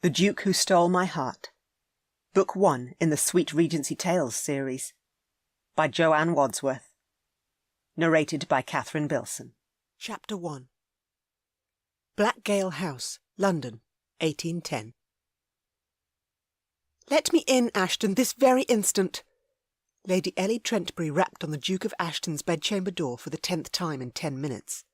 The Duke Who Stole My Heart. Book 1 in the Sweet Regency Tales series. By Joanne Wadsworth. Narrated by Catherine Bilson. Chapter 1. Blackgale House, London, 1810. "Let me in, Ashton, this very instant." Lady Ellie Trentbury rapped on the Duke of Ashton's bedchamber door for the 10th time in 10 minutes.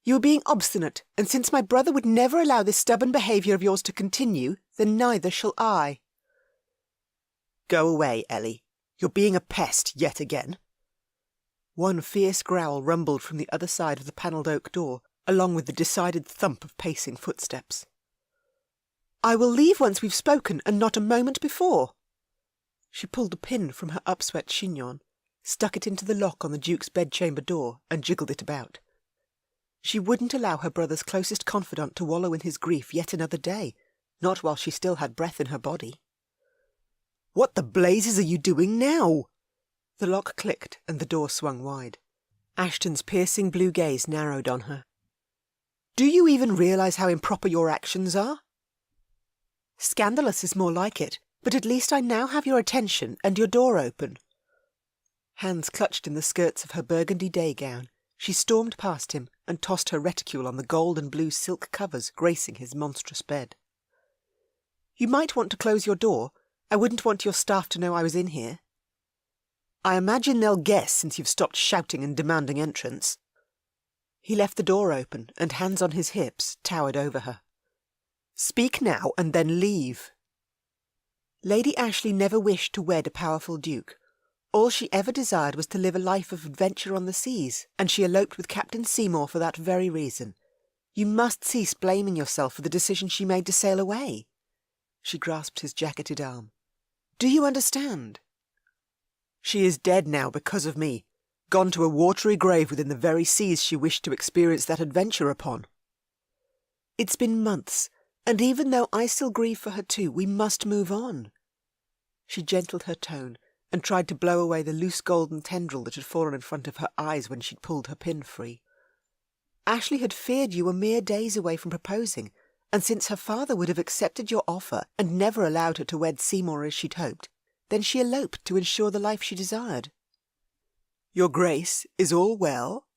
"You are being obstinate, and since my brother would never allow this stubborn behaviour of yours to continue, then neither shall I." "Go away, Ellie. You're being a pest yet again." One fierce growl rumbled from the other side of the panelled oak door, along with the decided thump of pacing footsteps. "I will leave once we've spoken, and not a moment before." She pulled a pin from her upswept chignon, stuck it into the lock on the Duke's bedchamber door, and jiggled it about. She wouldn't allow her brother's closest confidant to wallow in his grief yet another day, not while she still had breath in her body. "What the blazes are you doing now?" The lock clicked and the door swung wide. Ashton's piercing blue gaze narrowed on her. "Do you even realise how improper your actions are?" "Scandalous is more like it, but at least I now have your attention and your door open." Hands clutched in the skirts of her burgundy day gown, she stormed past him and tossed her reticule on the gold and blue silk covers gracing his monstrous bed. "You might want to close your door. I wouldn't want your staff to know I was in here." "I imagine they'll guess since you've stopped shouting and demanding entrance." He left the door open and, hands on his hips, towered over her. "Speak now and then leave." Lady Ashley never wished to wed a powerful duke. All she ever desired was to live a life of adventure on the seas, and she eloped with Captain Seymour for that very reason. You must cease blaming yourself for the decision she made to sail away. She grasped his jacketed arm. "Do you understand?" "She is dead now because of me, gone to a watery grave within the very seas she wished to experience that adventure upon." "It's been months, and even though I still grieve for her too, we must move on." She gentled her tone, and tried to blow away the loose golden tendril that had fallen in front of her eyes when she'd pulled her pin free. "Ashley had feared you were mere days away from proposing, and since her father would have accepted your offer and never allowed her to wed Seymour as she'd hoped, then she eloped to ensure the life she desired." "Your Grace, is all well?"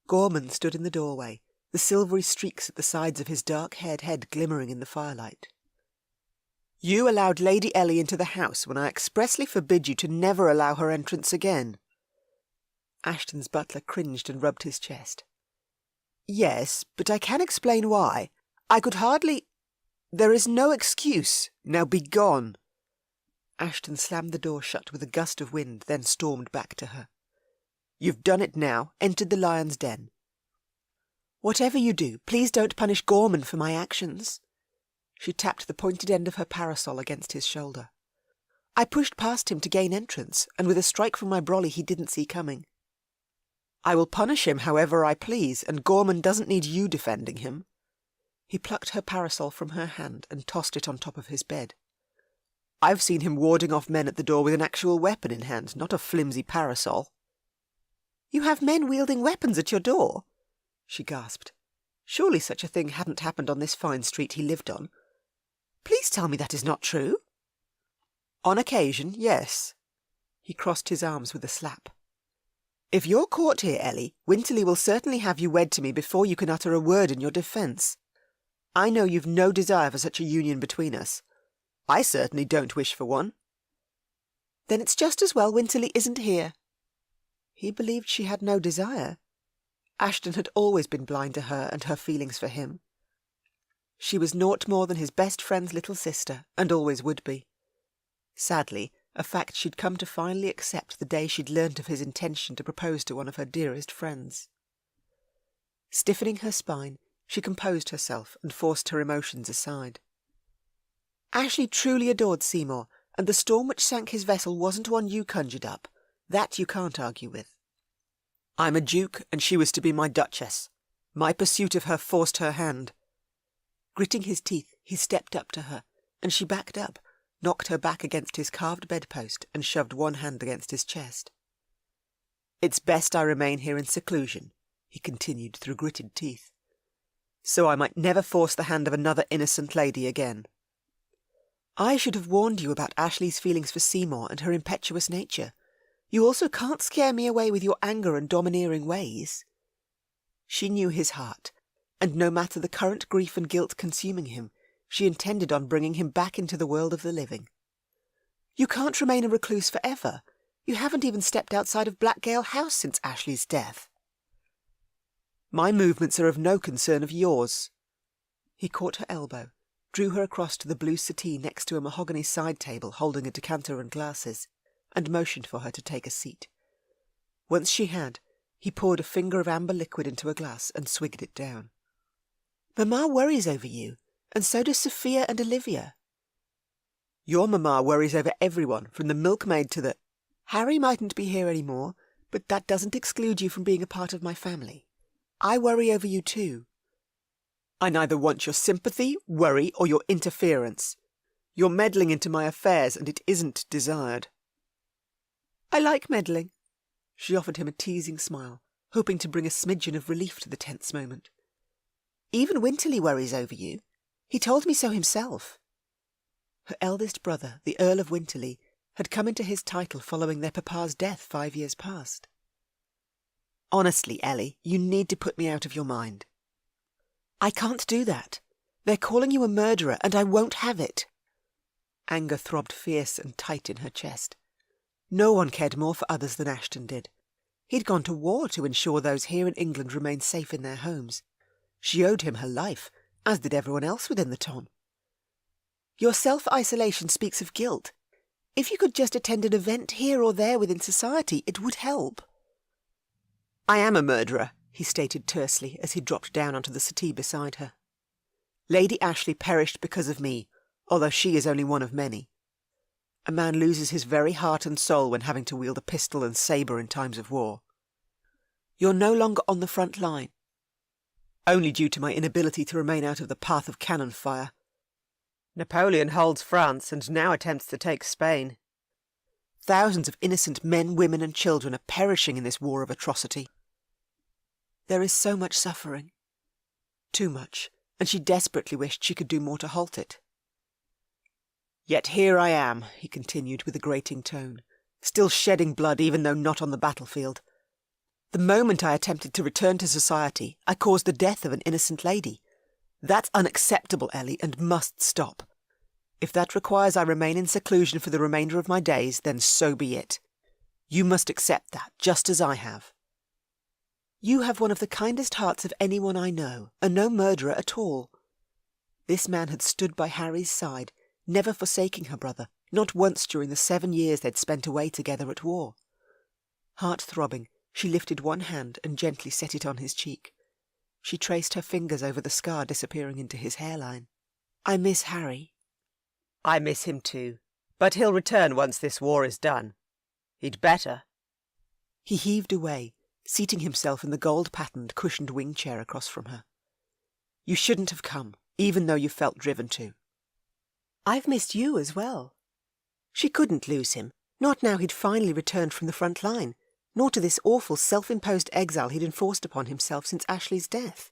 Gorman stood in the doorway, the silvery streaks at the sides of his dark-haired head glimmering in the firelight. "You allowed Lady Ellie into the house when I expressly forbid you to never allow her entrance again." Ashton's butler cringed and rubbed his chest. "Yes, but I can explain why. I could hardly—" "There is no excuse. Now be gone." Ashton slammed the door shut with a gust of wind, then stormed back to her. "You've done it now, entered the lion's den." "Whatever you do, please don't punish Gorman for my actions." She tapped the pointed end of her parasol against his shoulder. "I pushed past him to gain entrance, and with a strike from my brolly he didn't see coming." "I will punish him however I please, and Gorman doesn't need you defending him." He plucked her parasol from her hand and tossed it on top of his bed. "I've seen him warding off men at the door with an actual weapon in hand, not a flimsy parasol." "You have men wielding weapons at your door?" she gasped. Surely such a thing hadn't happened on this fine street he lived on. "Please tell me that is not true." "On occasion, yes." He crossed his arms with a slap. "If you're caught here, Ellie, Winterly will certainly have you wed to me before you can utter a word in your defence. I know you've no desire for such a union between us. I certainly don't wish for one." "Then it's just as well Winterly isn't here." He believed she had no desire. Ashton had always been blind to her and her feelings for him. She was naught more than his best friend's little sister, and always would be. Sadly, a fact she'd come to finally accept the day she'd learnt of his intention to propose to one of her dearest friends. Stiffening her spine, she composed herself and forced her emotions aside. "Ashley truly adored Seymour, and the storm which sank his vessel wasn't one you conjured up. That you can't argue with. I'm a duke, and she was to be my duchess. My pursuit of her forced her hand." Gritting his teeth, he stepped up to her, and she backed up, knocked her back against his carved bedpost, and shoved one hand against his chest. "It's best I remain here in seclusion," he continued through gritted teeth. so I might never force the hand of another innocent lady again. I should have warned you about Ashley's feelings for Seymour and her impetuous nature. You also can't scare me away with your anger and domineering ways. She knew his heart, and no matter the current grief and guilt consuming him, she intended on bringing him back into the world of the living. You can't remain a recluse forever. You haven't even stepped outside of Blackgale House since Ashley's death. My movements are of no concern of yours. He caught her elbow, drew her across to the blue settee next to a mahogany side table holding a decanter and glasses, and motioned for her to take a seat. Once she had, he poured a finger of amber liquid into a glass and swigged it down. Mamma worries over you, and so does Sophia and Olivia. Your mamma worries over everyone, from the milkmaid to the... Harry mightn't be here any more, but that doesn't exclude you from being a part of my family. I worry over you too. I neither want your sympathy, worry, or your interference. You're meddling into my affairs, and it isn't desired. I like meddling. She offered him a teasing smile, hoping to bring a smidgen of relief to the tense moment. Even Winterly worries over you. He told me so himself. Her eldest brother, the Earl of Winterly, had come into his title following their papa's death 5 years past. Honestly, Ellie, you need to put me out of your mind. I can't do that. They're calling you a murderer, and I won't have it. Anger throbbed fierce and tight in her chest. No one cared more for others than Ashton did. He'd gone to war to ensure those here in England remained safe in their homes. She owed him her life, as did everyone else within the ton. Your self-isolation speaks of guilt. If you could just attend an event here or there within society, it would help. I am a murderer, he stated tersely as he dropped down onto the settee beside her. Lady Ashley perished because of me, although she is only one of many. A man loses his very heart and soul when having to wield a pistol and sabre in times of war. You're no longer on the front line. Only due to my inability to remain out of the path of cannon fire. Napoleon holds France and now attempts to take Spain. Thousands of innocent men, women and children are perishing in this war of atrocity. There is so much suffering. Too much, and she desperately wished she could do more to halt it. Yet here I am, he continued with a grating tone, still shedding blood even though not on the battlefield. The moment I attempted to return to society, I caused the death of an innocent lady. That's unacceptable, Ellie, and must stop. If that requires I remain in seclusion for the remainder of my days, then so be it. You must accept that, just as I have. You have one of the kindest hearts of anyone I know, and no murderer at all. This man had stood by Harry's side, never forsaking her brother, not once during the 7 years they'd spent away together at war. Heart-throbbing, she lifted one hand and gently set it on his cheek. She traced her fingers over the scar disappearing into his hairline. I miss Harry. I miss him too, but he'll return once this war is done. He'd better. He heaved away, seating himself in the gold-patterned, cushioned wing chair across from her. You shouldn't have come, even though you felt driven to. I've missed you as well. She couldn't lose him, not now he'd finally returned from the front line, nor to this awful self-imposed exile he'd enforced upon himself since Ashley's death.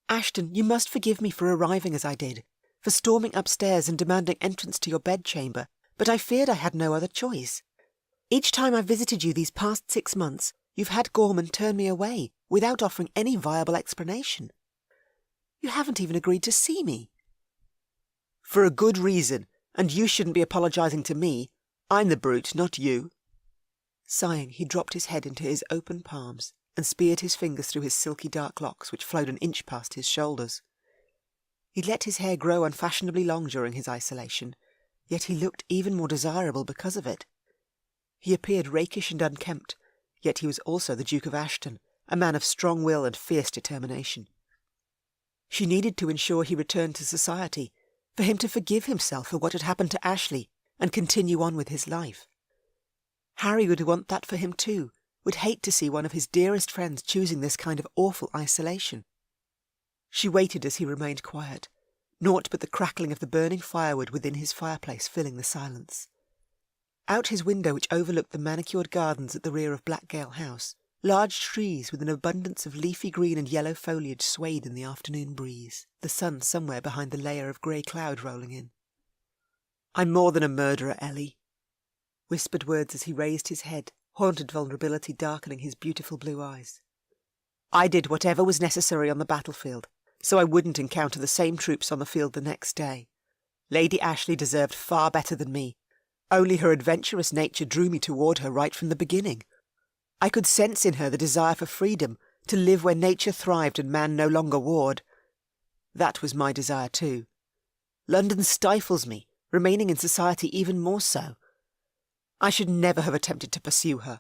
Ashton, you must forgive me for arriving as I did, for storming upstairs and demanding entrance to your bedchamber, but I feared I had no other choice. Each time I visited you these past 6 months, you've had Gorman turn me away, without offering any viable explanation. You haven't even agreed to see me. For a good reason, and you shouldn't be apologising to me. I'm the brute, not you. Sighing, he dropped his head into his open palms and speared his fingers through his silky dark locks, which flowed an inch past his shoulders. He'd let his hair grow unfashionably long during his isolation, yet he looked even more desirable because of it. He appeared rakish and unkempt, yet he was also the Duke of Ashton, a man of strong will and fierce determination. She needed to ensure he returned to society, for him to forgive himself for what had happened to Ashley and continue on with his life. Harry would want that for him too, would hate to see one of his dearest friends choosing this kind of awful isolation. She waited as he remained quiet, naught but the crackling of the burning firewood within his fireplace filling the silence. Out his window, which overlooked the manicured gardens at the rear of Blackgale House, Large trees with an abundance of leafy green and yellow foliage swayed in the afternoon breeze, the sun somewhere behind the layer of grey cloud rolling in. "I'm more than a murderer, Ellie," whispered words as he raised his head, haunted vulnerability darkening his beautiful blue eyes. "I did whatever was necessary on the battlefield, so I wouldn't encounter the same troops on the field the next day. Lady Ashley deserved far better than me. Only her adventurous nature drew me toward her right from the beginning. I could sense in her the desire for freedom, to live where nature thrived and man no longer warred. That was my desire too. London stifles me, remaining in society even more so. I should never have attempted to pursue her.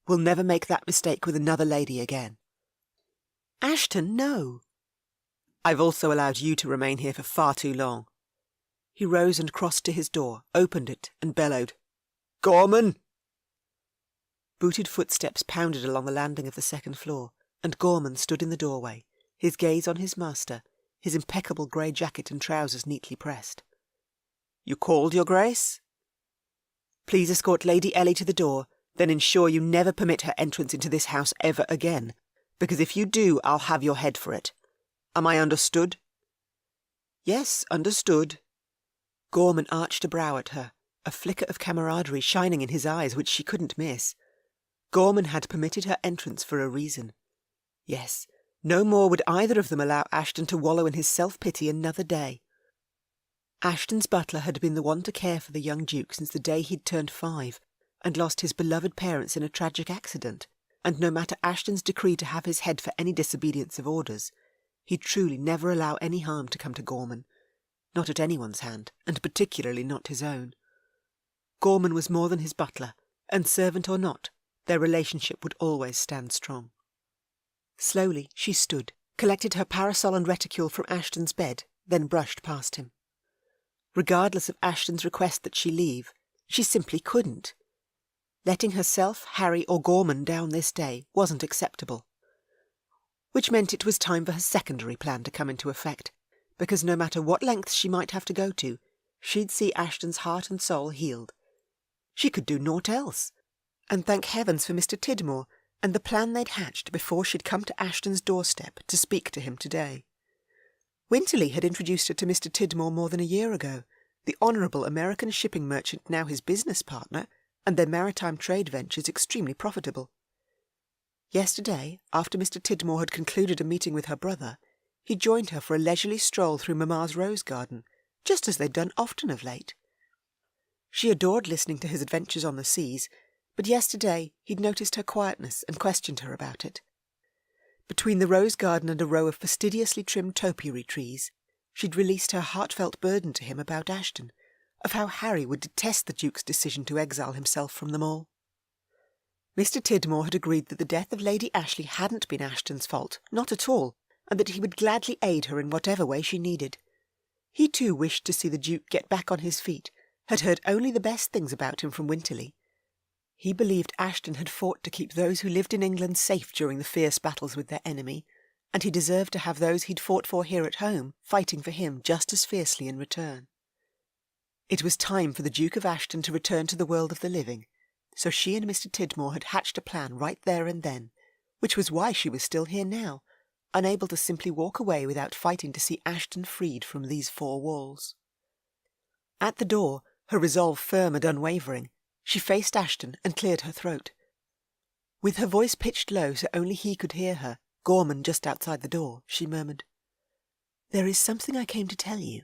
We'll never make that mistake with another lady again." "Ashton, no." "I've also allowed you to remain here for far too long." He rose and crossed to his door, opened it, and bellowed, "Gorman!" Booted footsteps pounded along the landing of the second floor, and Gorman stood in the doorway, his gaze on his master, his impeccable grey jacket and trousers neatly pressed. "You called, Your Grace?" "Please escort Lady Ellie to the door, then ensure you never permit her entrance into this house ever again, because if you do, I'll have your head for it. Am I understood?" "Yes, understood." Gorman arched a brow at her, a flicker of camaraderie shining in his eyes which she couldn't miss. Gorman had permitted her entrance for a reason. Yes, no more would either of them allow Ashton to wallow in his self-pity another day. Ashton's butler had been the one to care for the young Duke since the day he'd turned 5, and lost his beloved parents in a tragic accident, and no matter Ashton's decree to have his head for any disobedience of orders, he'd truly never allow any harm to come to Gorman, not at anyone's hand, and particularly not his own. Gorman was more than his butler, and servant or not, their relationship would always stand strong. Slowly she stood, collected her parasol and reticule from Ashton's bed, then brushed past him. Regardless of Ashton's request that she leave, she simply couldn't. Letting herself, Harry or Gorman down this day wasn't acceptable. Which meant it was time for her secondary plan to come into effect, because no matter what lengths she might have to go to, she'd see Ashton's heart and soul healed. She could do naught else. And thank heavens for Mr. Tidmore and the plan they'd hatched before she'd come to Ashton's doorstep to speak to him today. Winterly had introduced her to Mr. Tidmore more than a year ago, the honourable American shipping merchant now his business partner, and their maritime trade ventures extremely profitable. Yesterday, after Mr. Tidmore had concluded a meeting with her brother, he joined her for a leisurely stroll through Mamma's rose garden, just as they'd done often of late. She adored listening to his adventures on the seas, but yesterday he'd noticed her quietness and questioned her about it. Between the rose garden and a row of fastidiously trimmed topiary trees, she'd released her heartfelt burden to him about Ashton, of how Harry would detest the Duke's decision to exile himself from them all. Mr. Tidmore had agreed that the death of Lady Ashley hadn't been Ashton's fault, not at all, and that he would gladly aid her in whatever way she needed. He too wished to see the Duke get back on his feet, had heard only the best things about him from Winterly. He believed Ashton had fought to keep those who lived in England safe during the fierce battles with their enemy, and he deserved to have those he'd fought for here at home fighting for him just as fiercely in return. It was time for the Duke of Ashton to return to the world of the living, so she and Mr. Tidmore had hatched a plan right there and then, which was why she was still here now, unable to simply walk away without fighting to see Ashton freed from these 4 walls. At the door, her resolve firm and unwavering, she faced Ashton and cleared her throat. With her voice pitched low so only he could hear her, Gorman just outside the door, she murmured, "There is something I came to tell you."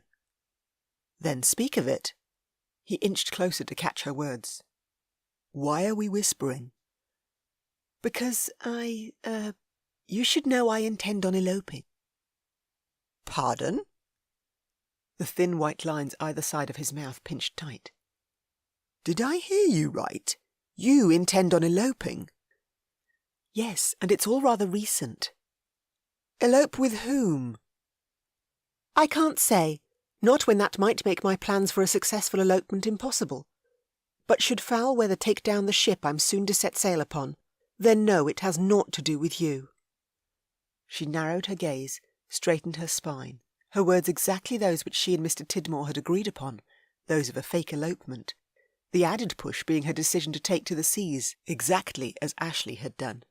"Then speak of it." He inched closer to catch her words. "Why are we whispering?" "Because you should know I intend on eloping." "Pardon?" The thin white lines either side of his mouth pinched tight. "Did I hear you right? You intend on eloping?" "Yes, and it's all rather recent." "Elope with whom?" "I can't say, not when that might make my plans for a successful elopement impossible. But should foul weather take down the ship I'm soon to set sail upon, then no, it has naught to do with you." She narrowed her gaze, straightened her spine, her words exactly those which she and Mr. Tidmore had agreed upon, those of a fake elopement, the added push being her decision to take to the seas, exactly as Ashley had done.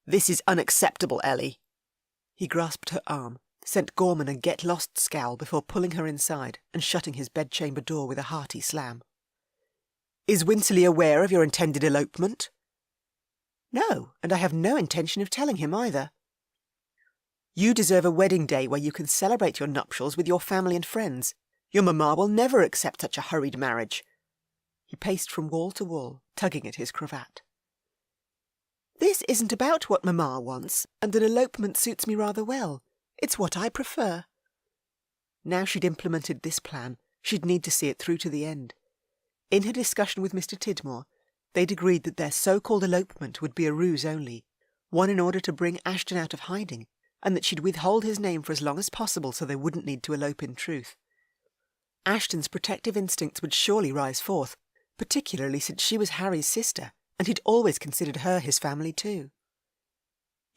This is unacceptable, Ellie. He grasped her arm, sent Gorman a get-lost scowl before pulling her inside and shutting his bedchamber door with a hearty slam. Is Winsley aware of your intended elopement? No, and I have no intention of telling him either. You deserve a wedding day where you can celebrate your nuptials with your family and friends. Your mamma will never accept such a hurried marriage. He paced from wall to wall, tugging at his cravat. This isn't about what mamma wants, and an elopement suits me rather well. It's what I prefer. Now she'd implemented this plan, she'd need to see it through to the end. In her discussion with Mr. Tidmore, they'd agreed that their so-called elopement would be a ruse only, one in order to bring Ashton out of hiding, and that she'd withhold his name for as long as possible so they wouldn't need to elope in truth. Ashton's protective instincts would surely rise forth, particularly since she was Harry's sister, and he'd always considered her his family too.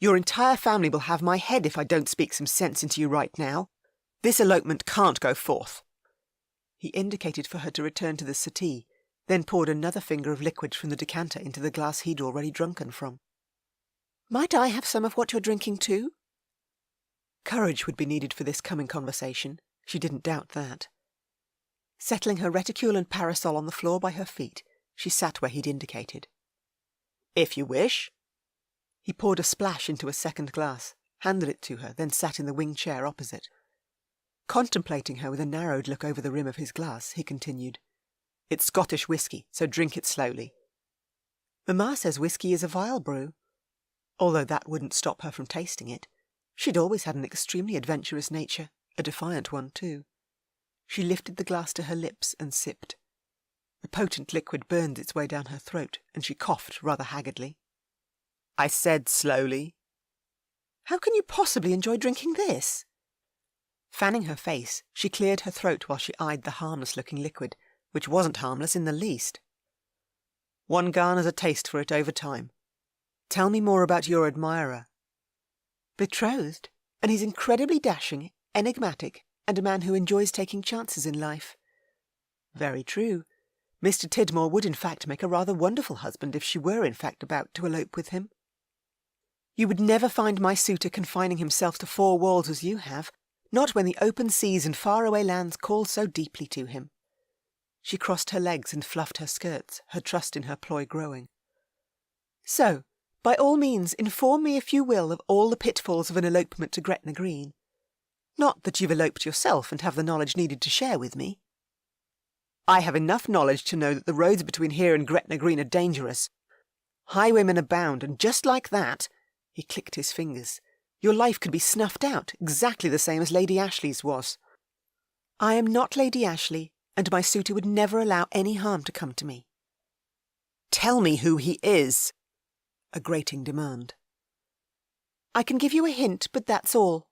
Your entire family will have my head if I don't speak some sense into you right now. This elopement can't go forth. He indicated for her to return to the settee, then poured another finger of liquid from the decanter into the glass he'd already drunken from. Might I have some of what you're drinking too? Courage would be needed for this coming conversation. She didn't doubt that. Settling her reticule and parasol on the floor by her feet, she sat where he'd indicated. If you wish. He poured a splash into a second glass, handed it to her, then sat in the wing chair opposite. Contemplating her with a narrowed look over the rim of his glass, he continued, It's Scottish whisky, so drink it slowly. Mamma says whisky is a vile brew. Although that wouldn't stop her from tasting it. She'd always had an extremely adventurous nature, a defiant one too. She lifted the glass to her lips and sipped. The potent liquid burned its way down her throat, and she coughed rather haggardly. I said slowly. How can you possibly enjoy drinking this? Fanning her face, she cleared her throat while she eyed the harmless-looking liquid, which wasn't harmless in the least. One garners a taste for it over time. Tell me more about your admirer. Betrothed, and he's incredibly dashing, enigmatic, and a man who enjoys taking chances in life. Very true. Mr. Tidmore would in fact make a rather wonderful husband if she were in fact about to elope with him. You would never find my suitor confining himself to 4 walls as you have, not when the open seas and faraway lands call so deeply to him. She crossed her legs and fluffed her skirts, her trust in her ploy growing. So, by all means, inform me if you will of all the pitfalls of an elopement to Gretna Green. Not that you've eloped yourself and have the knowledge needed to share with me. I have enough knowledge to know that the roads between here and Gretna Green are dangerous. Highwaymen abound, and just like that, he clicked his fingers, your life could be snuffed out, exactly the same as Lady Ashley's was. I am not Lady Ashley, and my suitor would never allow any harm to come to me. Tell me who he is, a grating demand. I can give you a hint, but that's all.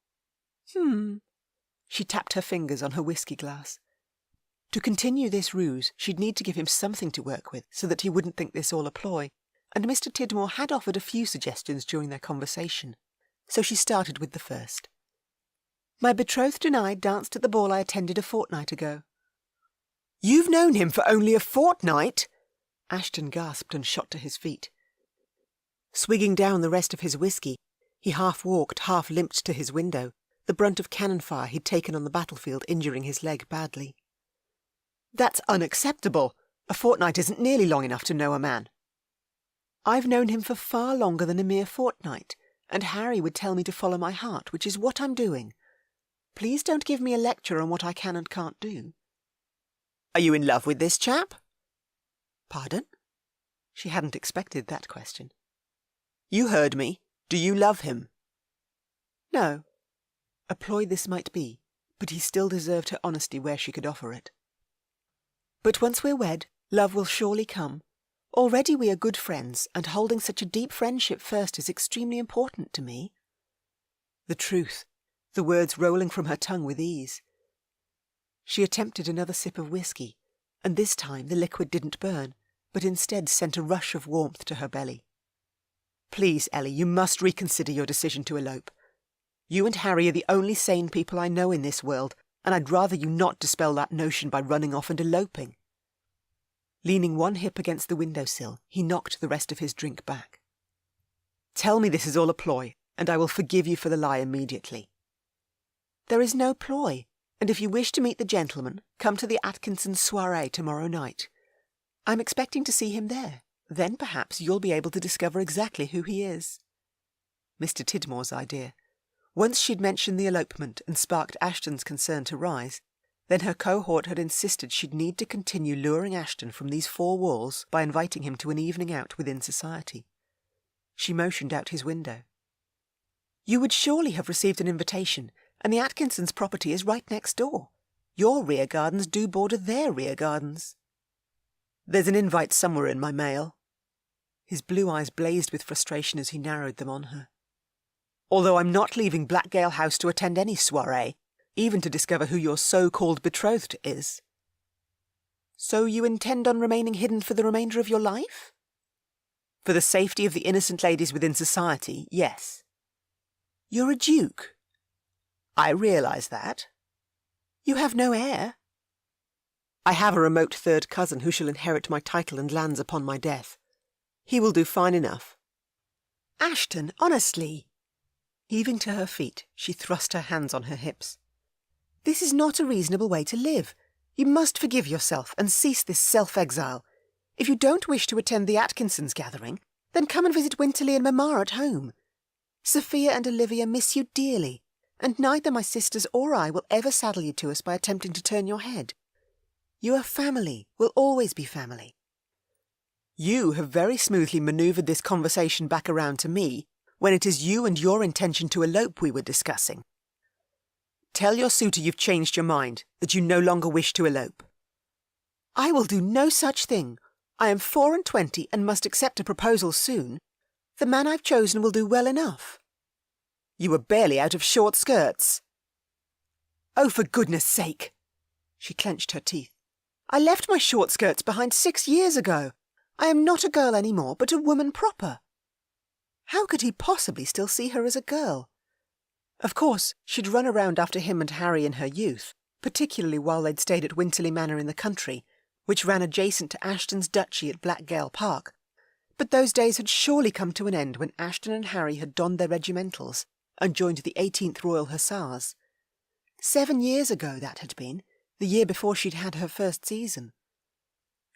She tapped her fingers on her whisky glass. To continue this ruse, she'd need to give him something to work with so that he wouldn't think this all a ploy, and Mr. Tidmore had offered a few suggestions during their conversation, so she started with the first. My betrothed and I danced at the ball I attended a fortnight ago. You've known him for only a fortnight? Ashton gasped and shot to his feet. Swigging down the rest of his whisky, he half walked, half limped to his window, the brunt of cannon fire he'd taken on the battlefield injuring his leg badly. That's unacceptable. A fortnight isn't nearly long enough to know a man. I've known him for far longer than a mere fortnight, and Harry would tell me to follow my heart, which is what I'm doing. Please don't give me a lecture on what I can and can't do. Are you in love with this chap? Pardon? She hadn't expected that question. You heard me. Do you love him? No. A ploy this might be, but he still deserved her honesty where she could offer it. But once we're wed, love will surely come. Already we are good friends, and holding such a deep friendship first is extremely important to me. The truth, the words rolling from her tongue with ease. She attempted another sip of whisky, and this time the liquid didn't burn, but instead sent a rush of warmth to her belly. Please, Ellie, you must reconsider your decision to elope. You and Harry are the only sane people I know in this world, and I'd rather you not dispel that notion by running off and eloping. Leaning one hip against the windowsill, he knocked the rest of his drink back. Tell me this is all a ploy, and I will forgive you for the lie immediately. There is no ploy, and if you wish to meet the gentleman, come to the Atkinsons' soirée tomorrow night. I'm expecting to see him there. Then perhaps you'll be able to discover exactly who he is. Mr. Tidmore's idea. Once she'd mentioned the elopement and sparked Ashton's concern to rise, then her cohort had insisted she'd need to continue luring Ashton from these four walls by inviting him to an evening out within society. She motioned out his window. You would surely have received an invitation, and the Atkinsons' property is right next door. Your rear gardens do border their rear gardens. There's an invite somewhere in my mail. His blue eyes blazed with frustration as he narrowed them on her. Although I'm not leaving Blackgale House to attend any soirée, even to discover who your so-called betrothed is. So you intend on remaining hidden for the remainder of your life? For the safety of the innocent ladies within society, yes. You're a duke. I realise that. You have no heir. I have a remote third cousin who shall inherit my title and lands upon my death. He will do fine enough. Ashton, honestly. Heaving to her feet, she thrust her hands on her hips. This is not a reasonable way to live. You must forgive yourself and cease this self-exile. If you don't wish to attend the Atkinsons' gathering, then come and visit Winterly and Mamma at home. Sophia and Olivia miss you dearly, and neither my sisters or I will ever saddle you to us by attempting to turn your head. You are family, will always be family. You have very smoothly manoeuvred this conversation back around to me, when it is you and your intention to elope we were discussing. Tell your suitor you've changed your mind, that you no longer wish to elope. I will do no such thing. I am 24 and must accept a proposal soon. The man I've chosen will do well enough. You were barely out of short skirts. Oh, for goodness sake! She clenched her teeth. I left my short skirts behind 6 years ago. I am not a girl any more, but a woman proper. How could he possibly still see her as a girl? Of course, she'd run around after him and Harry in her youth, particularly while they'd stayed at Winterly Manor in the country, which ran adjacent to Ashton's duchy at Blackgale Park. But those days had surely come to an end when Ashton and Harry had donned their regimentals and joined the 18th Royal Hussars. 7 years ago that had been, the year before she'd had her first season.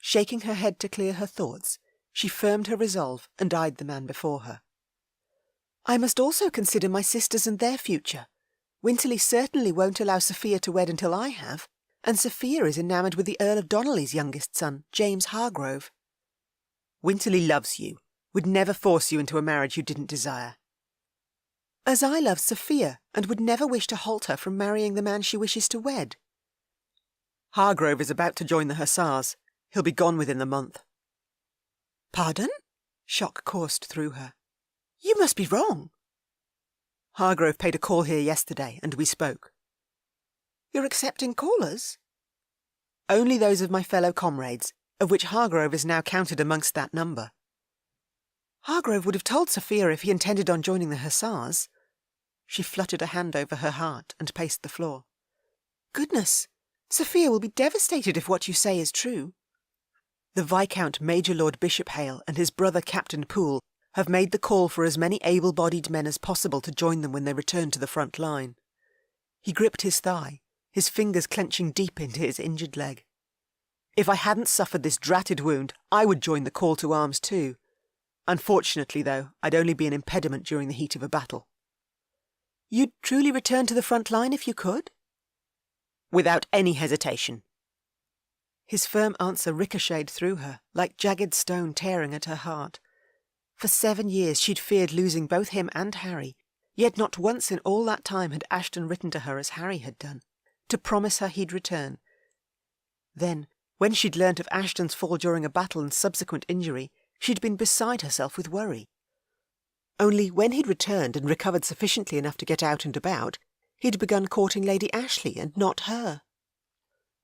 Shaking her head to clear her thoughts, she firmed her resolve and eyed the man before her. I must also consider my sisters and their future. Winterly certainly won't allow Sophia to wed until I have, and Sophia is enamoured with the Earl of Donnelly's youngest son, James Hargrove. Winterly loves you, would never force you into a marriage you didn't desire. As I love Sophia, and would never wish to halt her from marrying the man she wishes to wed. Hargrove is about to join the Hussars. He'll be gone within the month. Pardon? Shock coursed through her. You must be wrong. Hargrove paid a call here yesterday, and we spoke. You're accepting callers? Only those of my fellow comrades, of which Hargrove is now counted amongst that number. Hargrove would have told Sophia if he intended on joining the Hussars. She fluttered a hand over her heart and paced the floor. Goodness! Sophia will be devastated if what you say is true. The Viscount Major Lord Bishop-Hale and his brother Captain Poole have made the call for as many able-bodied men as possible to join them when they return to the front line. He gripped his thigh, his fingers clenching deep into his injured leg. If I hadn't suffered this dratted wound, I would join the call to arms too. Unfortunately, though, I'd only be an impediment during the heat of a battle. You'd truly return to the front line if you could? Without any hesitation. His firm answer ricocheted through her, like jagged stone tearing at her heart. For 7 years she'd feared losing both him and Harry, yet not once in all that time had Ashton written to her as Harry had done, to promise her he'd return. Then, when she'd learnt of Ashton's fall during a battle and subsequent injury, she'd been beside herself with worry. Only when he'd returned and recovered sufficiently enough to get out and about, he'd begun courting Lady Ashley and not her.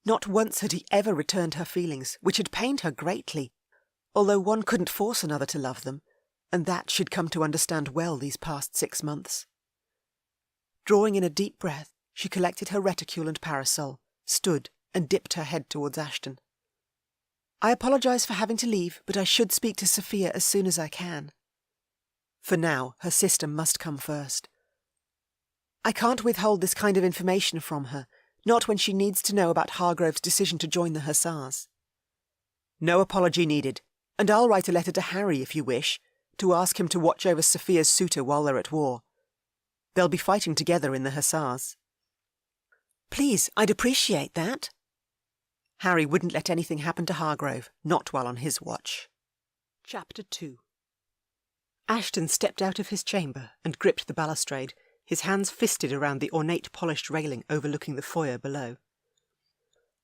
Not once had he ever returned her feelings, which had pained her greatly, although one couldn't force another to love them, and that she'd come to understand well these past 6 months. Drawing in a deep breath, she collected her reticule and parasol, stood, and dipped her head towards Ashton. I apologise for having to leave, but I should speak to Sophia as soon as I can. For now, her sister must come first. I can't withhold this kind of information from her, not when she needs to know about Hargrove's decision to join the Hussars. No apology needed, and I'll write a letter to Harry if you wish, to ask him to watch over Sophia's suitor while they're at war. They'll be fighting together in the Hussars. Please, I'd appreciate that. Harry wouldn't let anything happen to Hargrove, not while on his watch. Chapter 2. Ashton stepped out of his chamber and gripped the balustrade, his hands fisted around the ornate polished railing overlooking the foyer below.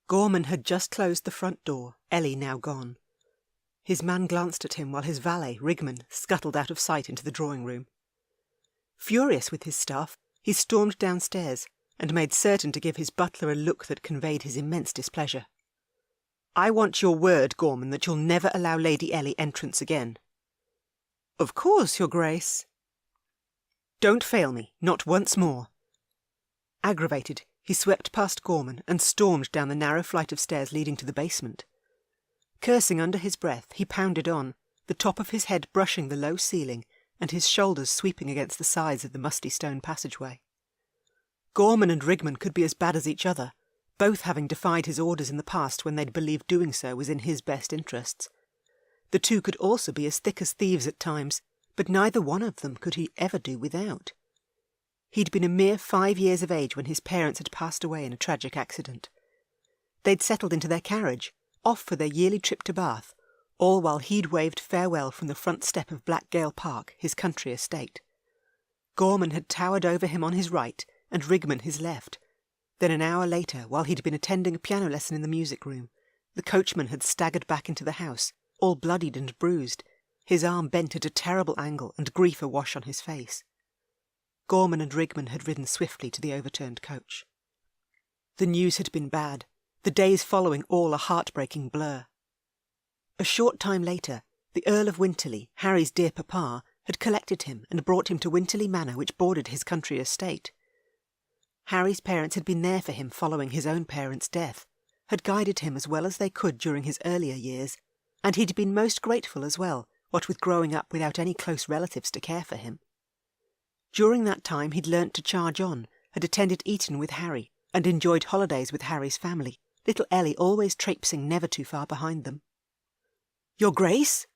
Gorman had just closed the front door, Ellie now gone. His man glanced at him while his valet, Rigman, scuttled out of sight into the drawing-room. Furious with his staff, he stormed downstairs and made certain to give his butler a look that conveyed his immense displeasure. "I want your word, Gorman, that you'll never allow Lady Ellie entrance again." "Of course, Your Grace." "Don't fail me, not once more." Aggravated, he swept past Gorman and stormed down the narrow flight of stairs leading to the basement. Cursing under his breath, he pounded on, the top of his head brushing the low ceiling and his shoulders sweeping against the sides of the musty stone passageway. Gorman and Rigman could be as bad as each other, both having defied his orders in the past when they'd believed doing so was in his best interests. The two could also be as thick as thieves at times, but neither one of them could he ever do without. He'd been a mere 5 years of age when his parents had passed away in a tragic accident. They'd settled into their carriage, off for their yearly trip to Bath, all while he'd waved farewell from the front step of Blackgale Park, his country estate. Gorman had towered over him on his right and Rigman his left. Then an hour later, while he'd been attending a piano lesson in the music room, the coachman had staggered back into the house, all bloodied and bruised, his arm bent at a terrible angle and grief awash on his face. Gorman and Rigman had ridden swiftly to the overturned coach. The news had been bad, the days following all a heartbreaking blur. A short time later, the Earl of Winterly, Harry's dear papa, had collected him and brought him to Winterly Manor, which bordered his country estate. Harry's parents had been there for him following his own parents' death, had guided him as well as they could during his earlier years, and he'd been most grateful as well, what with growing up without any close relatives to care for him. During that time he'd learnt to charge on, had attended Eton with Harry, and enjoyed holidays with Harry's family, little Ellie always traipsing never too far behind them. "Your Grace?"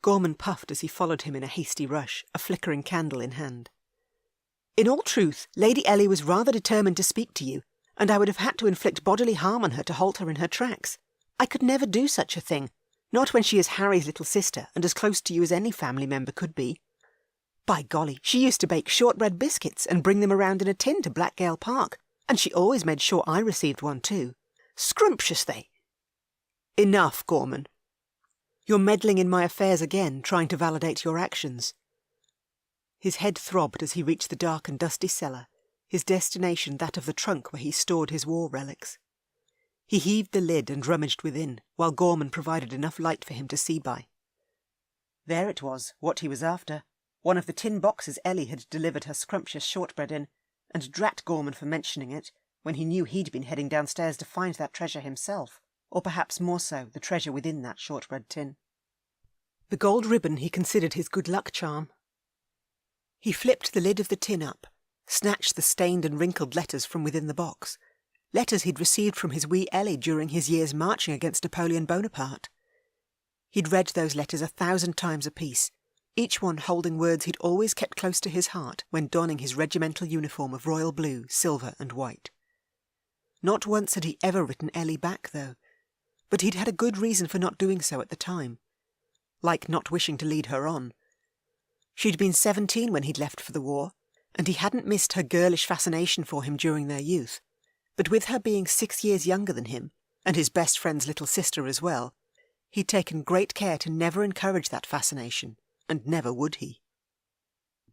Gorman puffed as he followed him in a hasty rush, a flickering candle in hand. "In all truth, Lady Ellie was rather determined to speak to you, and I would have had to inflict bodily harm on her to halt her in her tracks. I could never do such a thing, not when she is Harry's little sister and as close to you as any family member could be. By golly, she used to bake shortbread biscuits and bring them around in a tin to Blackgale Park, and she always made sure I received one too. Scrumptious they—" "Enough, Gorman. You're meddling in my affairs again, trying to validate your actions." His head throbbed as he reached the dark and dusty cellar, his destination that of the trunk where he stored his war relics. He heaved the lid and rummaged within, while Gorman provided enough light for him to see by. There it was, what he was after. One of the tin boxes Ellie had delivered her scrumptious shortbread in, and drat Gorman for mentioning it, when he knew he'd been heading downstairs to find that treasure himself, or perhaps more so, the treasure within that shortbread tin. The gold ribbon he considered his good luck charm. He flipped the lid of the tin up, snatched the stained and wrinkled letters from within the box, letters he'd received from his wee Ellie during his years marching against Napoleon Bonaparte. He'd read those letters 1,000 times apiece, each one holding words he'd always kept close to his heart when donning his regimental uniform of royal blue, silver and white. Not once had he ever written Ellie back, though, but he'd had a good reason for not doing so at the time, like not wishing to lead her on. She'd been 17 when he'd left for the war, and he hadn't missed her girlish fascination for him during their youth, but with her being 6 years younger than him, and his best friend's little sister as well, he'd taken great care to never encourage that fascination, and never would he.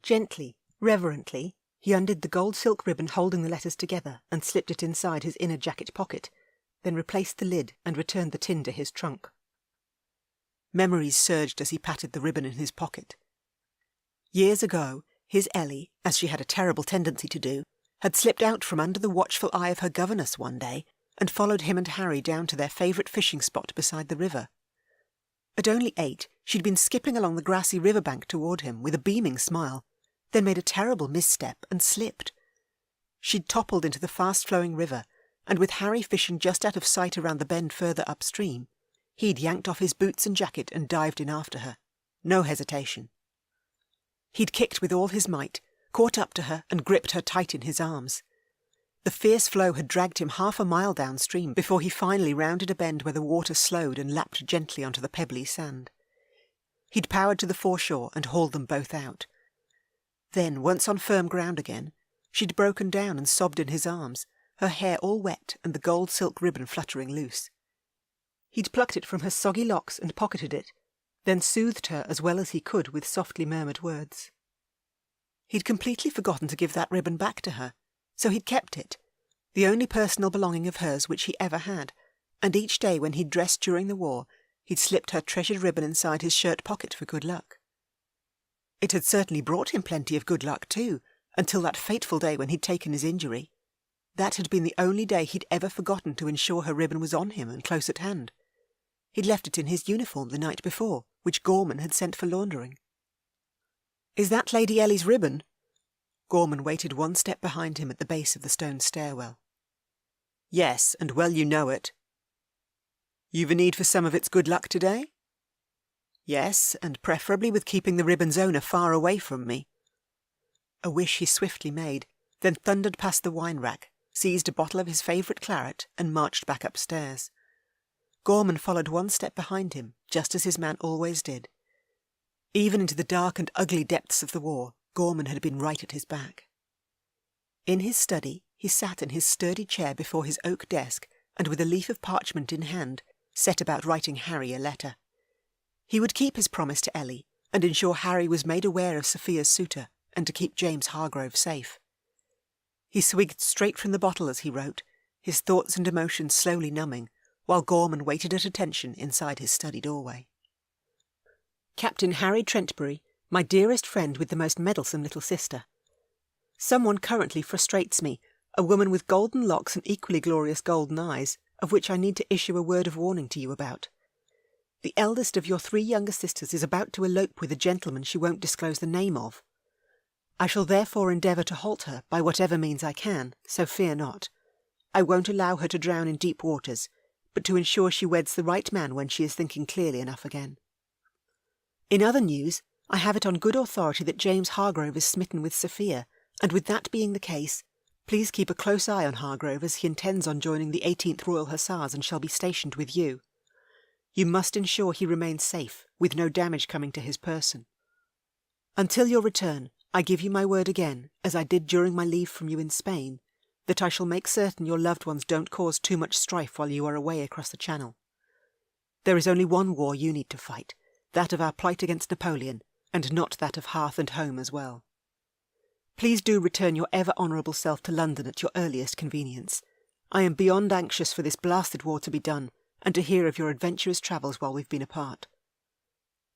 Gently, reverently, he undid the gold silk ribbon holding the letters together and slipped it inside his inner jacket pocket, then replaced the lid and returned the tin to his trunk. Memories surged as he patted the ribbon in his pocket. Years ago, his Ellie, as she had a terrible tendency to do, had slipped out from under the watchful eye of her governess one day and followed him and Harry down to their favourite fishing spot beside the river. At only 8, She'd been skipping along the grassy riverbank toward him with a beaming smile, then made a terrible misstep and slipped. She'd toppled into the fast-flowing river, and with Harry fishing just out of sight around the bend further upstream, he'd yanked off his boots and jacket and dived in after her. No hesitation. He'd kicked with all his might, caught up to her and gripped her tight in his arms. The fierce flow had dragged him half a mile downstream before he finally rounded a bend where the water slowed and lapped gently onto the pebbly sand. He'd powered to the foreshore and hauled them both out. Then, once on firm ground again, she'd broken down and sobbed in his arms, her hair all wet and the gold silk ribbon fluttering loose. He'd plucked it from her soggy locks and pocketed it, then soothed her as well as he could with softly murmured words. He'd completely forgotten to give that ribbon back to her, so he'd kept it, the only personal belonging of hers which he ever had, and each day when he'd dressed during the war, he'd slipped her treasured ribbon inside his shirt pocket for good luck. It had certainly brought him plenty of good luck too, until that fateful day when he'd taken his injury. That had been the only day he'd ever forgotten to ensure her ribbon was on him and close at hand. He'd left it in his uniform the night before, which Gorman had sent for laundering. "Is that Lady Ellie's ribbon?" Gorman waited one step behind him at the base of the stone stairwell. "Yes, and well you know it." "You've a need for some of its good luck today?" "Yes, and preferably with keeping the ribbon's owner far away from me." A wish he swiftly made, then thundered past the wine rack, seized a bottle of his favourite claret, and marched back upstairs. Gorman followed one step behind him, just as his man always did. Even into the dark and ugly depths of the war, Gorman had been right at his back. In his study, he sat in his sturdy chair before his oak desk, and with a leaf of parchment in hand, set about writing Harry a letter. He would keep his promise to Ellie, and ensure Harry was made aware of Sophia's suitor, and to keep James Hargrove safe. He swigged straight from the bottle as he wrote, his thoughts and emotions slowly numbing, while Gorman waited at attention inside his study doorway. "Captain Harry Trentbury, my dearest friend with the most meddlesome little sister. Someone currently frustrates me, a woman with golden locks and equally glorious golden eyes, of which I need to issue a word of warning to you about. The eldest of your 3 younger sisters is about to elope with a gentleman she won't disclose the name of. I shall therefore endeavour to halt her by whatever means I can, so fear not. I won't allow her to drown in deep waters, but to ensure she weds the right man when she is thinking clearly enough again. In other news, I have it on good authority that James Hargrove is smitten with Sophia, and with that being the case, please keep a close eye on Hargrove as he intends on joining the 18th Royal Hussars and shall be stationed with you. You must ensure he remains safe, with no damage coming to his person. Until your return, I give you my word again, as I did during my leave from you in Spain, that I shall make certain your loved ones don't cause too much strife while you are away across the Channel. There is only one war you need to fight, that of our plight against Napoleon, and not that of hearth and home as well. Please do return your ever honourable self to London at your earliest convenience. I am beyond anxious for this blasted war to be done, and to hear of your adventurous travels while we've been apart.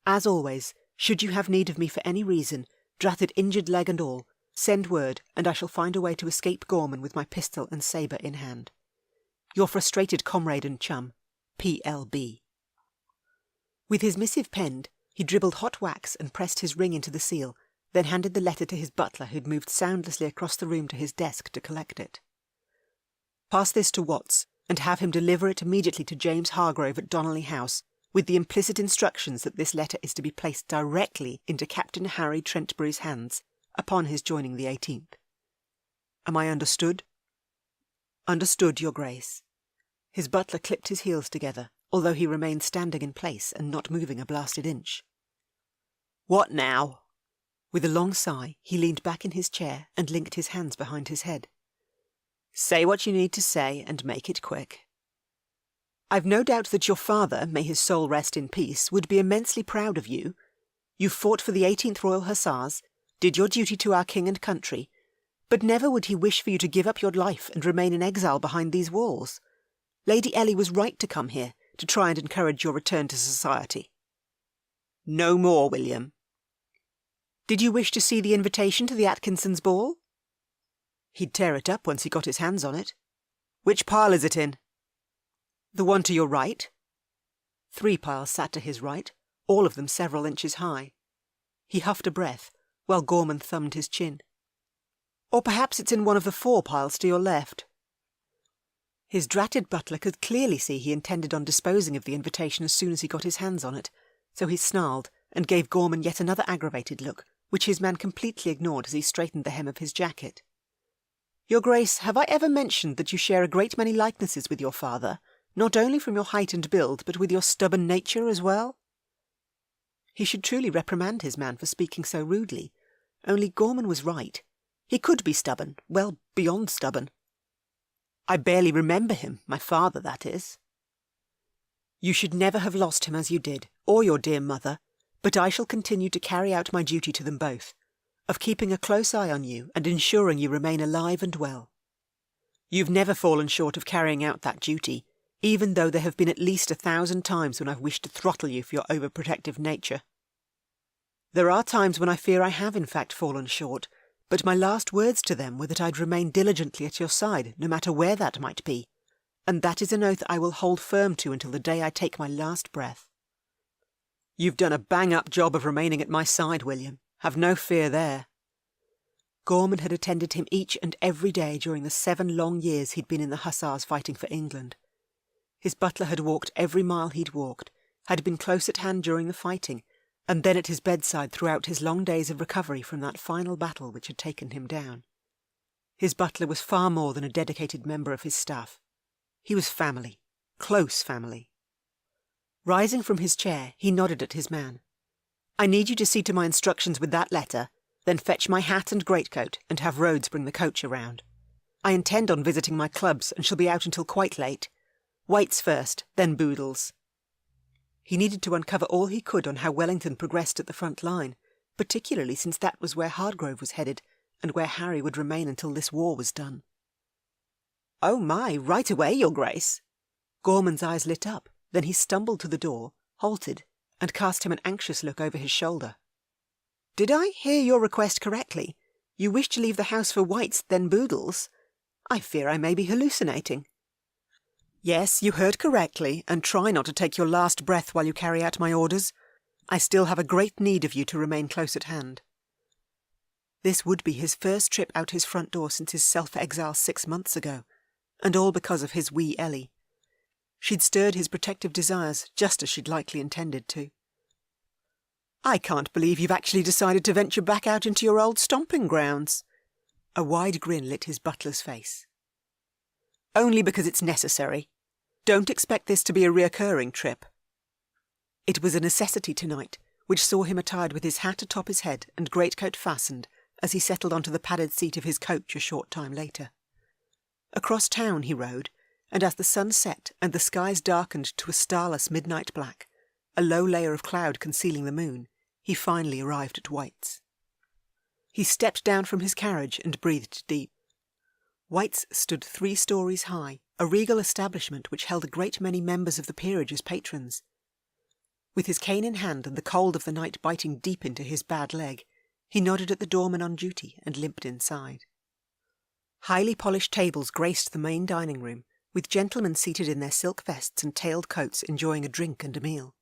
As always, should you have need of me for any reason, dratted injured leg and all, send word, and I shall find a way to escape Gorman with my pistol and sabre in hand. Your frustrated comrade and chum, P.L.B. With his missive penned, he dribbled hot wax and pressed his ring into the seal, then handed the letter to his butler, who'd moved soundlessly across the room to his desk to collect it. Pass this to Watts, and have him deliver it immediately to James Hargrove at Donnelly House, with the implicit instructions that this letter is to be placed directly into Captain Harry Trentbury's hands, upon his joining the 18th. Am I understood? Understood, Your Grace. His butler clipped his heels together, although he remained standing in place and not moving a blasted inch. What now? With a long sigh, he leaned back in his chair and linked his hands behind his head. Say what you need to say, and make it quick. I've no doubt that your father, may his soul rest in peace, would be immensely proud of you. You fought for the 18th Royal Hussars, did your duty to our king and country, but never would he wish for you to give up your life and remain in exile behind these walls. Lady Ellie was right to come here, to try and encourage your return to society. No more, William. Did you wish to see the invitation to the Atkinsons' ball? He'd tear it up once he got his hands on it. Which pile is it in? The one to your right. 3 piles sat to his right, all of them several inches high. He huffed a breath, while Gorman thumbed his chin. Or perhaps it's in one of the 4 piles to your left. His dratted butler could clearly see he intended on disposing of the invitation as soon as he got his hands on it, so he snarled and gave Gorman yet another aggravated look, which his man completely ignored as he straightened the hem of his jacket. Your Grace, have I ever mentioned that you share a great many likenesses with your father, not only from your height and build, but with your stubborn nature as well? He should truly reprimand his man for speaking so rudely, only Gorman was right. He could be stubborn, well, beyond stubborn. I barely remember him, my father, that is. You should never have lost him as you did, or your dear mother, but I shall continue to carry out my duty to them both, of keeping a close eye on you and ensuring you remain alive and well. You've never fallen short of carrying out that duty, even though there have been at least 1,000 times when I've wished to throttle you for your overprotective nature. There are times when I fear I have in fact fallen short, but my last words to them were that I'd remain diligently at your side, no matter where that might be, and that is an oath I will hold firm to until the day I take my last breath. You've done a bang-up job of remaining at my side, William. Have no fear there. Gorman had attended him each and every day during the 7 long years he'd been in the Hussars fighting for England. His butler had walked every mile he'd walked, had been close at hand during the fighting, and then at his bedside throughout his long days of recovery from that final battle which had taken him down. His butler was far more than a dedicated member of his staff. He was family, close family. Rising from his chair, he nodded at his man. I need you to see to my instructions with that letter, then fetch my hat and greatcoat and have Rhodes bring the coach around. I intend on visiting my clubs and shall be out until quite late. White's first, then Boodle's. He needed to uncover all he could on how Wellington progressed at the front line, particularly since that was where Hardgrove was headed, and where Harry would remain until this war was done. Oh my, right away, Your Grace! Gorman's eyes lit up, then he stumbled to the door, halted, and cast him an anxious look over his shoulder. Did I hear your request correctly? You wish to leave the house for White's, then Boodle's? I fear I may be hallucinating. Yes, you heard correctly, and try not to take your last breath while you carry out my orders. I still have a great need of you to remain close at hand. This would be his first trip out his front door since his self-exile 6 months ago, and all because of his wee Ellie. She'd stirred his protective desires just as she'd likely intended to. I can't believe you've actually decided to venture back out into your old stomping grounds. A wide grin lit his butler's face. Only because it's necessary. Don't expect this to be a reoccurring trip. It was a necessity tonight, which saw him attired with his hat atop his head and greatcoat fastened as he settled onto the padded seat of his coach a short time later. Across town he rode, and as the sun set and the skies darkened to a starless midnight black, a low layer of cloud concealing the moon, he finally arrived at White's. He stepped down from his carriage and breathed deep. White's stood 3 stories high, a regal establishment which held a great many members of the peerage as patrons. With his cane in hand and the cold of the night biting deep into his bad leg, he nodded at the doorman on duty and limped inside. Highly polished tables graced the main dining room, with gentlemen seated in their silk vests and tailed coats enjoying a drink and a meal.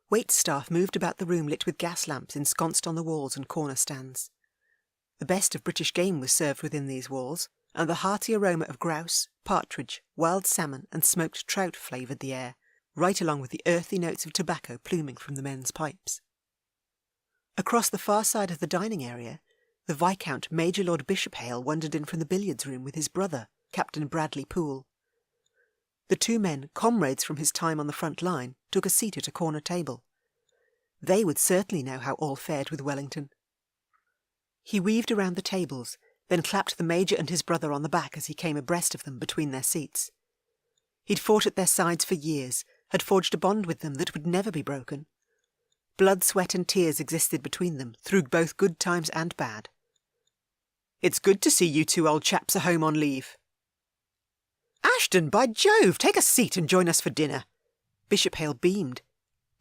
Wait staff moved about the room lit with gas lamps ensconced on the walls and corner stands. The best of British game was served within these walls, and the hearty aroma of grouse, partridge, wild salmon and smoked trout flavoured the air, right along with the earthy notes of tobacco pluming from the men's pipes. Across the far side of the dining area, the Viscount Major Lord Bishopshale wandered in from the billiards room with his brother, Captain Bradley Poole. The 2 men, comrades from his time on the front line, took a seat at a corner table. They would certainly know how all fared with Wellington. He weaved around the tables, then clapped the Major and his brother on the back as he came abreast of them between their seats. He'd fought at their sides for years, had forged a bond with them that would never be broken. Blood, sweat and tears existed between them, through both good times and bad. It's good to see you 2 old chaps are home on leave. Ashton, by Jove, take a seat and join us for dinner. Bishopshale beamed.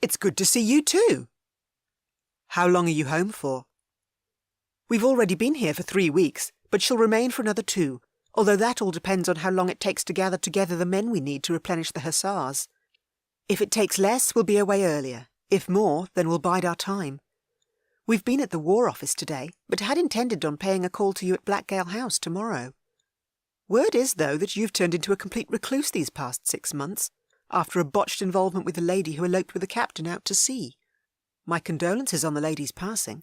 It's good to see you too. How long are you home for? We've already been here for 3 weeks, but shall remain for another 2, although that all depends on how long it takes to gather together the men we need to replenish the Hussars. If it takes less, we'll be away earlier. If more, then we'll bide our time. We've been at the War Office today, but had intended on paying a call to you at Blackgale House tomorrow. Word is, though, that you've turned into a complete recluse these past 6 months, after a botched involvement with the lady who eloped with the captain out to sea. My condolences on the lady's passing.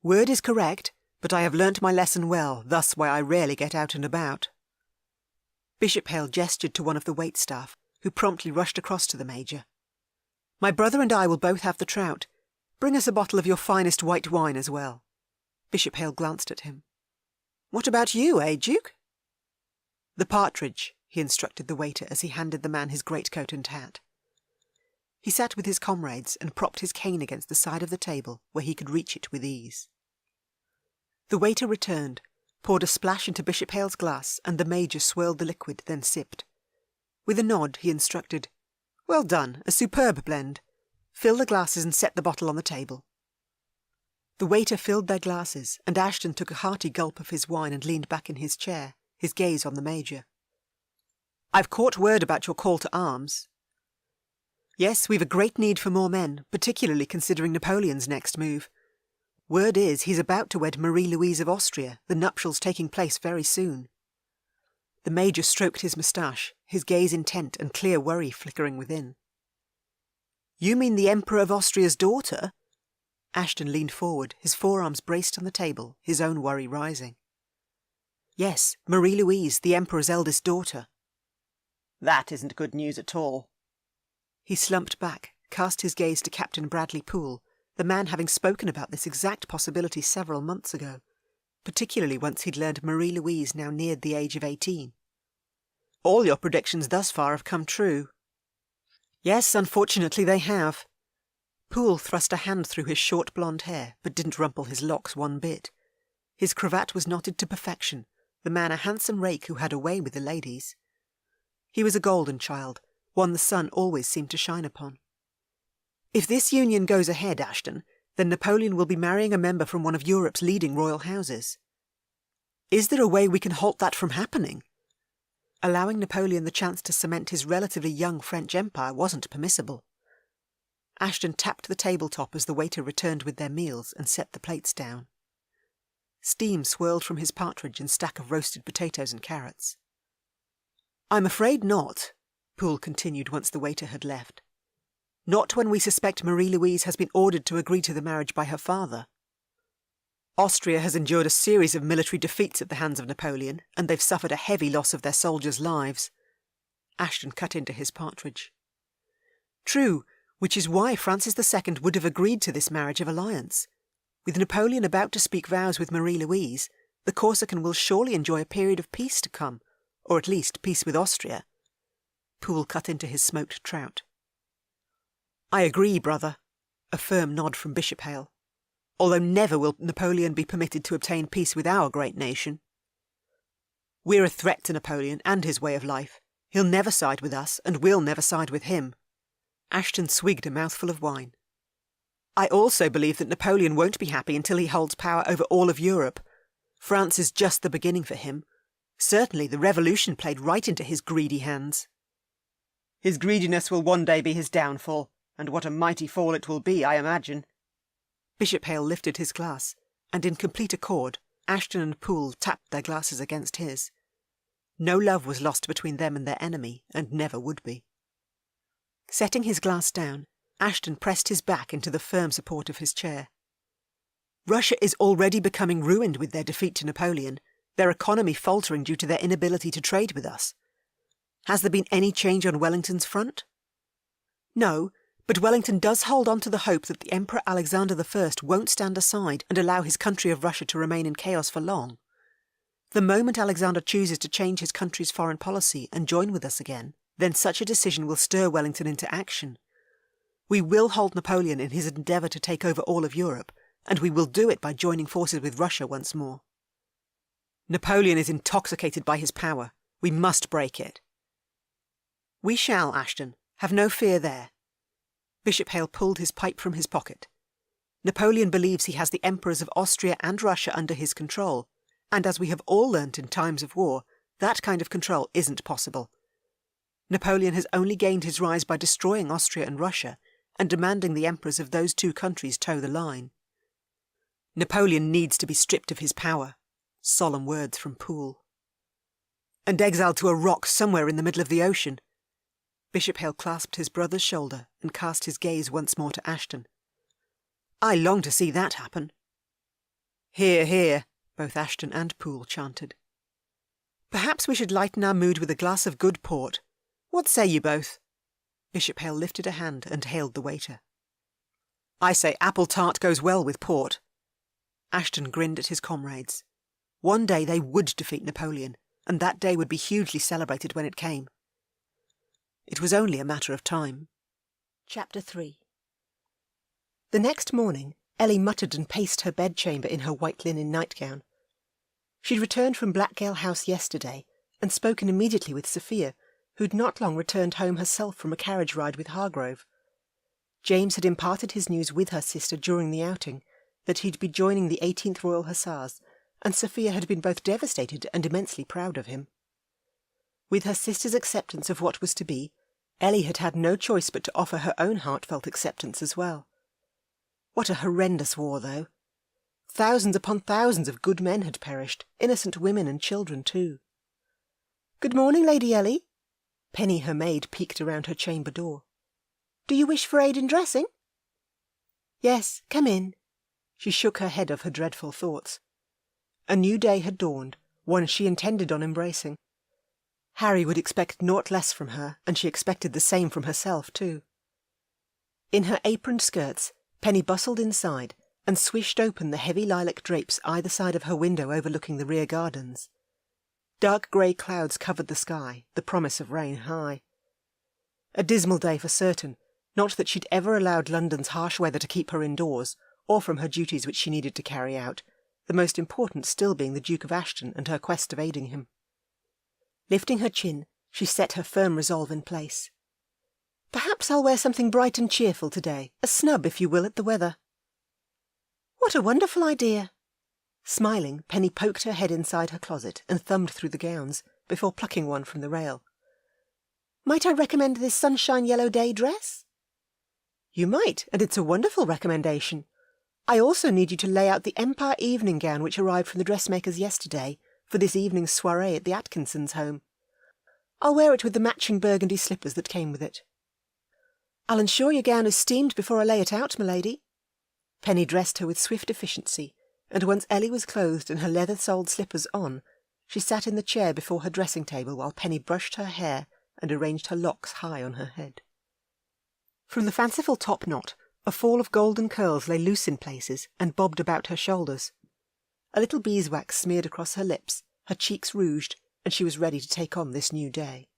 Word is correct, but I have learnt my lesson well, thus why I rarely get out and about. Bishop Hale gestured to one of the waitstaff, who promptly rushed across to the Major. My brother and I will both have the trout. Bring us a bottle of your finest white wine as well. Bishop Hale glanced at him. What about you, Duke? The partridge, he instructed the waiter as he handed the man his greatcoat and hat. He sat with his comrades and propped his cane against the side of the table where he could reach it with ease. The waiter returned, poured a splash into Bishop Hale's glass, and the Major swirled the liquid, then sipped. With a nod, he instructed, Well done, a superb blend. Fill the glasses and set the bottle on the table. The waiter filled their glasses, and Ashton took a hearty gulp of his wine and leaned back in his chair, his gaze on the Major. I've caught word about your call to arms. Yes, we've a great need for more men, particularly considering Napoleon's next move. Word is he's about to wed Marie-Louise of Austria, the nuptials taking place very soon. The Major stroked his moustache, his gaze intent and clear worry flickering within. You mean the Emperor of Austria's daughter? Ashton leaned forward, his forearms braced on the table, his own worry rising. Yes, Marie-Louise, the Emperor's eldest daughter. That isn't good news at all. He slumped back, cast his gaze to Captain Bradley Poole, the man having spoken about this exact possibility several months ago, particularly once he'd learned Marie-Louise now neared the age of 18. All your predictions thus far have come true. Yes, unfortunately they have. Poole thrust a hand through his short blonde hair, but didn't rumple his locks one bit. His cravat was knotted to perfection, the man a handsome rake who had a way with the ladies. He was a golden child, one the sun always seemed to shine upon. If this union goes ahead, Ashton, then Napoleon will be marrying a member from one of Europe's leading royal houses. Is there a way we can halt that from happening? Allowing Napoleon the chance to cement his relatively young French empire wasn't permissible. Ashton tapped the tabletop as the waiter returned with their meals and set the plates down. Steam swirled from his partridge and stack of roasted potatoes and carrots. I'm afraid not, Poole continued once the waiter had left. Not when we suspect Marie-Louise has been ordered to agree to the marriage by her father. Austria has endured a series of military defeats at the hands of Napoleon, and they've suffered a heavy loss of their soldiers' lives. Ashton cut into his partridge. True, which is why Francis II would have agreed to this marriage of alliance. With Napoleon about to speak vows with Marie-Louise, the Corsican will surely enjoy a period of peace to come, or at least peace with Austria. Poole cut into his smoked trout. I agree, brother. A firm nod from Bishop Hale. Although never will Napoleon be permitted to obtain peace with our great nation. We're a threat to Napoleon and his way of life. He'll never side with us, and we'll never side with him. Ashton swigged a mouthful of wine. I also believe that Napoleon won't be happy until he holds power over all of Europe. France is just the beginning for him. Certainly the revolution played right into his greedy hands. His greediness will one day be his downfall, and what a mighty fall it will be, I imagine. Bishop Hale lifted his glass, and in complete accord, Ashton and Poole tapped their glasses against his. No love was lost between them and their enemy, and never would be. Setting his glass down, Ashton pressed his back into the firm support of his chair. Russia is already becoming ruined with their defeat to Napoleon, their economy faltering due to their inability to trade with us. Has there been any change on Wellington's front? No, but Wellington does hold on to the hope that the Emperor Alexander I won't stand aside and allow his country of Russia to remain in chaos for long. The moment Alexander chooses to change his country's foreign policy and join with us again, then such a decision will stir Wellington into action. We will hold Napoleon in his endeavour to take over all of Europe, and we will do it by joining forces with Russia once more. Napoleon is intoxicated by his power. We must break it. We shall, Ashton. Have no fear there. Bishop Hale pulled his pipe from his pocket. Napoleon believes he has the emperors of Austria and Russia under his control, and as we have all learnt in times of war, that kind of control isn't possible. Napoleon has only gained his rise by destroying Austria and Russia, and demanding the emperors of those two countries toe the line. Napoleon needs to be stripped of his power. Solemn words from Poole. And exiled to a rock somewhere in the middle of the ocean. Bishop Hale clasped his brother's shoulder and cast his gaze once more to Ashton. I long to see that happen. Hear, hear, both Ashton and Poole chanted. Perhaps we should lighten our mood with a glass of good port. What say you both? Bishop Hale lifted a hand and hailed the waiter. I say apple tart goes well with port. Ashton grinned at his comrades. One day they would defeat Napoleon, and that day would be hugely celebrated when it came. It was only a matter of time. Chapter 3. The next morning, Ellie muttered and paced her bedchamber in her white linen nightgown. She'd returned from Blackgale House yesterday, and spoken immediately with Sophia, who'd not long returned home herself from a carriage ride with Hargrove. James had imparted his news with her sister during the outing, that he'd be joining the 18th Royal Hussars, and Sophia had been both devastated and immensely proud of him. With her sister's acceptance of what was to be, Ellie had had no choice but to offer her own heartfelt acceptance as well. What a horrendous war, though! Thousands upon thousands of good men had perished, innocent women and children too. "Good morning, Lady Ellie." Penny, her maid, peeked around her chamber door. "Do you wish for aid in dressing?" "Yes, come in." She shook her head of her dreadful thoughts. A new day had dawned, one she intended on embracing. Harry would expect naught less from her, and she expected the same from herself too. In her aproned skirts, Penny bustled inside and swished open the heavy lilac drapes either side of her window overlooking the rear gardens. Dark grey clouds covered the sky, the promise of rain high. A dismal day for certain, not that she'd ever allowed London's harsh weather to keep her indoors, or from her duties which she needed to carry out, the most important still being the Duke of Ashton and her quest of aiding him. Lifting her chin, she set her firm resolve in place. "Perhaps I'll wear something bright and cheerful today, a snub, if you will, at the weather." "What a wonderful idea!" Smiling, Penny poked her head inside her closet and thumbed through the gowns, before plucking one from the rail. "Might I recommend this sunshine yellow day dress?" "You might, and it's a wonderful recommendation. I also need you to lay out the Empire evening gown which arrived from the dressmakers yesterday, for this evening's soirée at the Atkinsons' home. I'll wear it with the matching burgundy slippers that came with it." "I'll ensure your gown is steamed before I lay it out, m'lady." Penny dressed her with swift efficiency, and once Ellie was clothed and her leather-soled slippers on, she sat in the chair before her dressing-table while Penny brushed her hair and arranged her locks high on her head. From the fanciful top-knot, a fall of golden curls lay loose in places and bobbed about her shoulders. A little beeswax smeared across her lips, her cheeks rouged, and she was ready to take on this new day.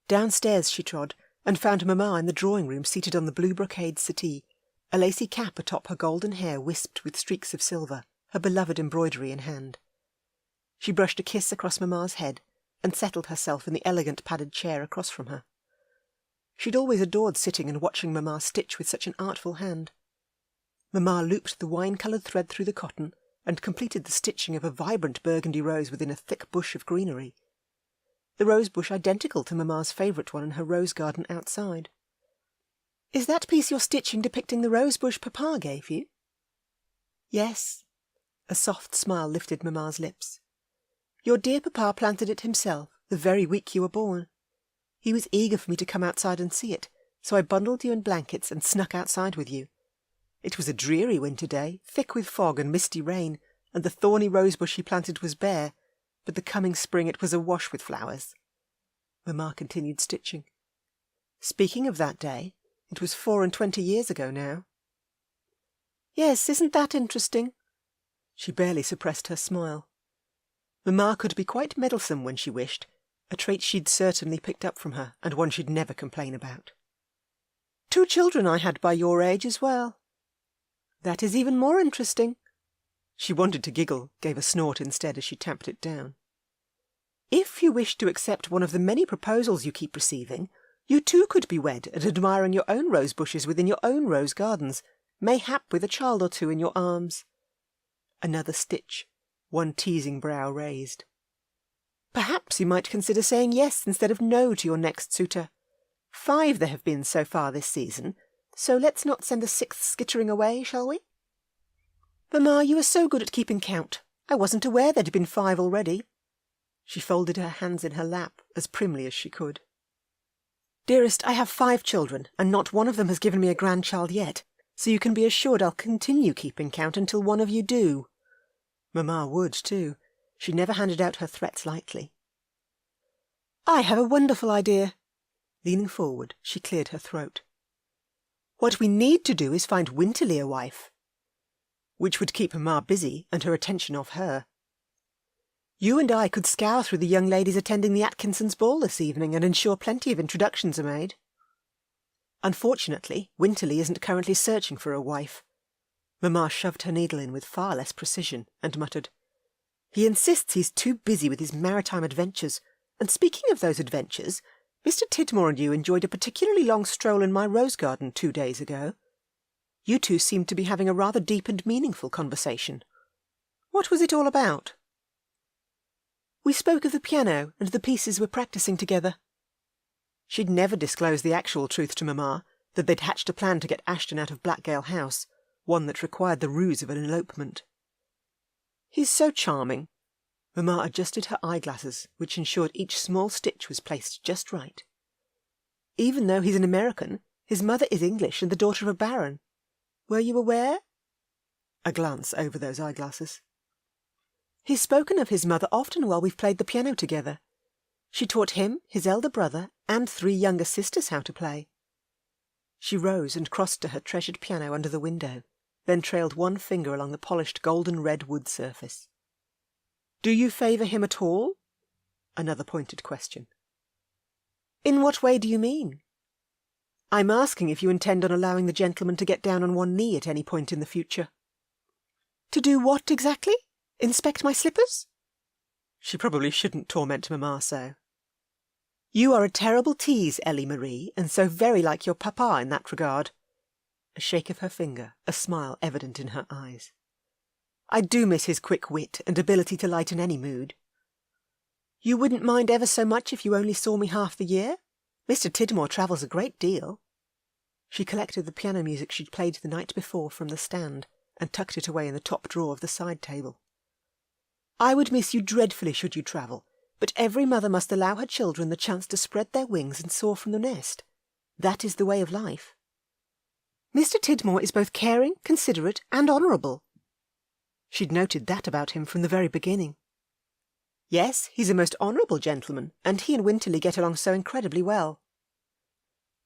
Downstairs she trod, and found Mamma in the drawing-room seated on the blue brocade settee, a lacy cap atop her golden hair wisped with streaks of silver, her beloved embroidery in hand. She brushed a kiss across Mamma's head, and settled herself in the elegant padded chair across from her. She'd always adored sitting and watching Mamma stitch with such an artful hand. Mamma looped the wine-coloured thread through the cotton, and completed the stitching of a vibrant burgundy rose within a thick bush of greenery. The rose bush identical to Mamma's favourite one in her rose garden outside. "Is that piece you're stitching depicting the rose bush Papa gave you?" "Yes." A soft smile lifted Mamma's lips. "Your dear Papa planted it himself, the very week you were born. He was eager for me to come outside and see it, so I bundled you in blankets and snuck outside with you. It was a dreary winter day, thick with fog and misty rain, and the thorny rosebush he planted was bare, but the coming spring it was awash with flowers." Mamma continued stitching. "Speaking of that day, it was 24 years ago now." "Yes, isn't that interesting?" She barely suppressed her smile. Mamma could be quite meddlesome when she wished, a trait she'd certainly picked up from her, and one she'd never complain about. "2 children I had by your age as well." "That is even more interesting." She wanted to giggle, gave a snort instead as she tamped it down. "If you wish to accept one of the many proposals you keep receiving, you too could be wed and admiring your own rose bushes within your own rose gardens, mayhap with a child or 2 in your arms." Another stitch, one teasing brow raised. "Perhaps you might consider saying yes instead of no to your next suitor. 5 there have been so far this season, So let's not send the sixth skittering away, shall we? Mamma, you are so good at keeping count. I wasn't aware there'd been 5 already. She folded her hands in her lap as primly as she could. Dearest, I have 5 children, and not one of them has given me a grandchild yet, so you can be assured I'll continue keeping count until one of you do. Mamma would, too. She never handed out her threats lightly. I have a wonderful idea. Leaning forward, she cleared her throat. What we need to do is find Winterly a wife. Which would keep Mamma busy and her attention off her. You and I could scour through the young ladies attending the Atkinsons' ball this evening and ensure plenty of introductions are made. Unfortunately, Winterly isn't currently searching for a wife. Mamma shoved her needle in with far less precision and muttered, He insists he's too busy with his maritime adventures, and speaking of those adventures, Mr. Tidmore and you enjoyed a particularly long stroll in my rose garden 2 days ago. You two seemed to be having a rather deep and meaningful conversation. What was it all about? We spoke of the piano and the pieces we're practising together. She'd never disclosed the actual truth to Mamma, that they'd hatched a plan to get Ashton out of Blackgale House, one that required the ruse of an elopement. He's so charming. Mamma adjusted her eyeglasses, which ensured each small stitch was placed just right. Even though he's an American, his mother is English and the daughter of a baron. Were you aware? A glance over those eyeglasses. He's spoken of his mother often while we've played the piano together. She taught him, his elder brother, and 3 younger sisters how to play. She rose and crossed to her treasured piano under the window, then trailed one finger along the polished golden-red wood surface. Do you favour him at all? Another pointed question. In what way do you mean? I'm asking if you intend on allowing the gentleman to get down on one knee at any point in the future. To do what exactly? Inspect my slippers? She probably shouldn't torment Mamma so. You are a terrible tease, Ellie Marie, and so very like your papa in that regard. A shake of her finger, a smile evident in her eyes. I do miss his quick wit and ability to lighten any mood. You wouldn't mind ever so much if you only saw me half the year? Mr. Tidmore travels a great deal. She collected the piano music she'd played the night before from the stand and tucked it away in the top drawer of the side table. I would miss you dreadfully should you travel, but every mother must allow her children the chance to spread their wings and soar from the nest. That is the way of life. Mr. Tidmore is both caring, considerate, and honourable. She'd noted that about him from the very beginning. Yes, he's a most honourable gentleman, and he and Winterly get along so incredibly well.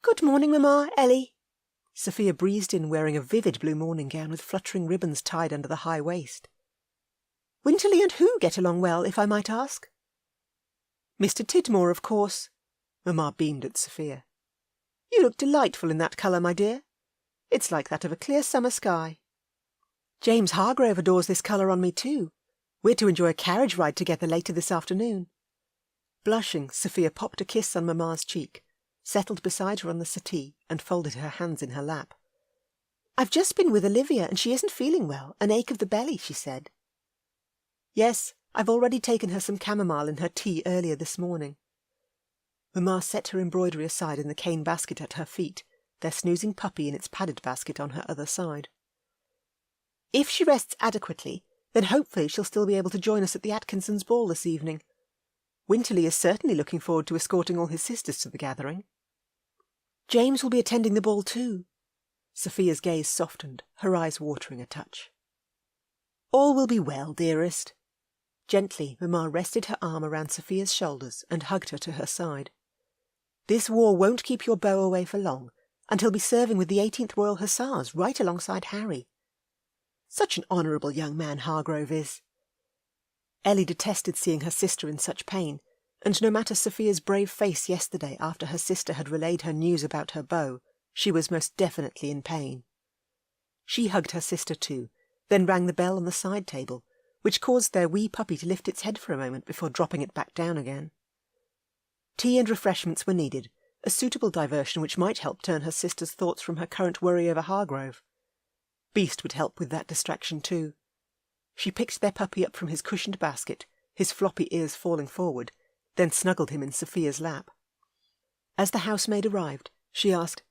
Good morning, Mamma, Ellie. Sophia breezed in wearing a vivid blue morning gown with fluttering ribbons tied under the high waist. Winterly and who get along well, if I might ask? Mr. Tidmore, of course. Mamma beamed at Sophia. You look delightful in that colour, my dear. It's like that of a clear summer sky. James Hargrove adores this colour on me too. We're to enjoy a carriage ride together later this afternoon. Blushing, Sophia popped a kiss on Mamma's cheek, settled beside her on the settee, and folded her hands in her lap. I've just been with Olivia, and she isn't feeling well, an ache of the belly, she said. Yes, I've already taken her some chamomile in her tea earlier this morning. Mamma set her embroidery aside in the cane basket at her feet, their snoozing puppy in its padded basket on her other side. If she rests adequately, then hopefully she'll still be able to join us at the Atkinsons' ball this evening. Winterly is certainly looking forward to escorting all his sisters to the gathering. James will be attending the ball too. Sophia's gaze softened, her eyes watering a touch. All will be well, dearest. Gently, Mamma rested her arm around Sophia's shoulders and hugged her to her side. This war won't keep your beau away for long, and he'll be serving with the 18th Royal Hussars right alongside Harry. Such an honourable young man Hargrove is. Ellie detested seeing her sister in such pain, and no matter Sophia's brave face yesterday after her sister had relayed her news about her beau, she was most definitely in pain. She hugged her sister too, then rang the bell on the side table, which caused their wee puppy to lift its head for a moment before dropping it back down again. Tea and refreshments were needed, a suitable diversion which might help turn her sister's thoughts from her current worry over Hargrove. Beast would help with that distraction too. She picked their puppy up from his cushioned basket, his floppy ears falling forward, then snuggled him in Sophia's lap. As the housemaid arrived, she asked,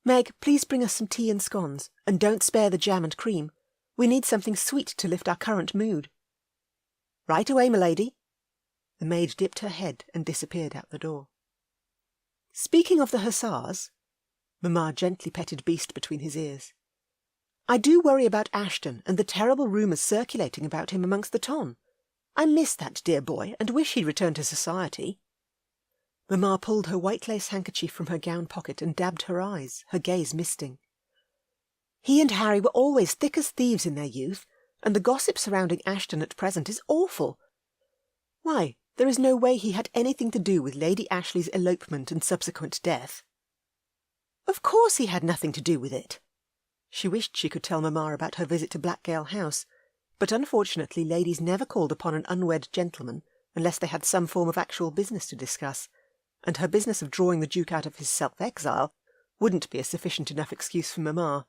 Meg, please bring us some tea and scones, and don't spare the jam and cream. We need something sweet to lift our current mood. Right away, m'lady. The maid dipped her head and disappeared out the door. Speaking of the hussars, Mamma gently petted Beast between his ears, I do worry about Ashton and the terrible rumours circulating about him amongst the ton. I miss that dear boy and wish he'd returned to society. Mamma pulled her white lace handkerchief from her gown pocket and dabbed her eyes, her gaze misting. He and Harry were always thick as thieves in their youth, and the gossip surrounding Ashton at present is awful. Why, there is no way he had anything to do with Lady Ashley's elopement and subsequent death. Of course he had nothing to do with it. She wished she could tell Mamma about her visit to Blackgale House, but unfortunately ladies never called upon an unwed gentleman unless they had some form of actual business to discuss, and her business of drawing the Duke out of his self-exile wouldn't be a sufficient enough excuse for Mamma.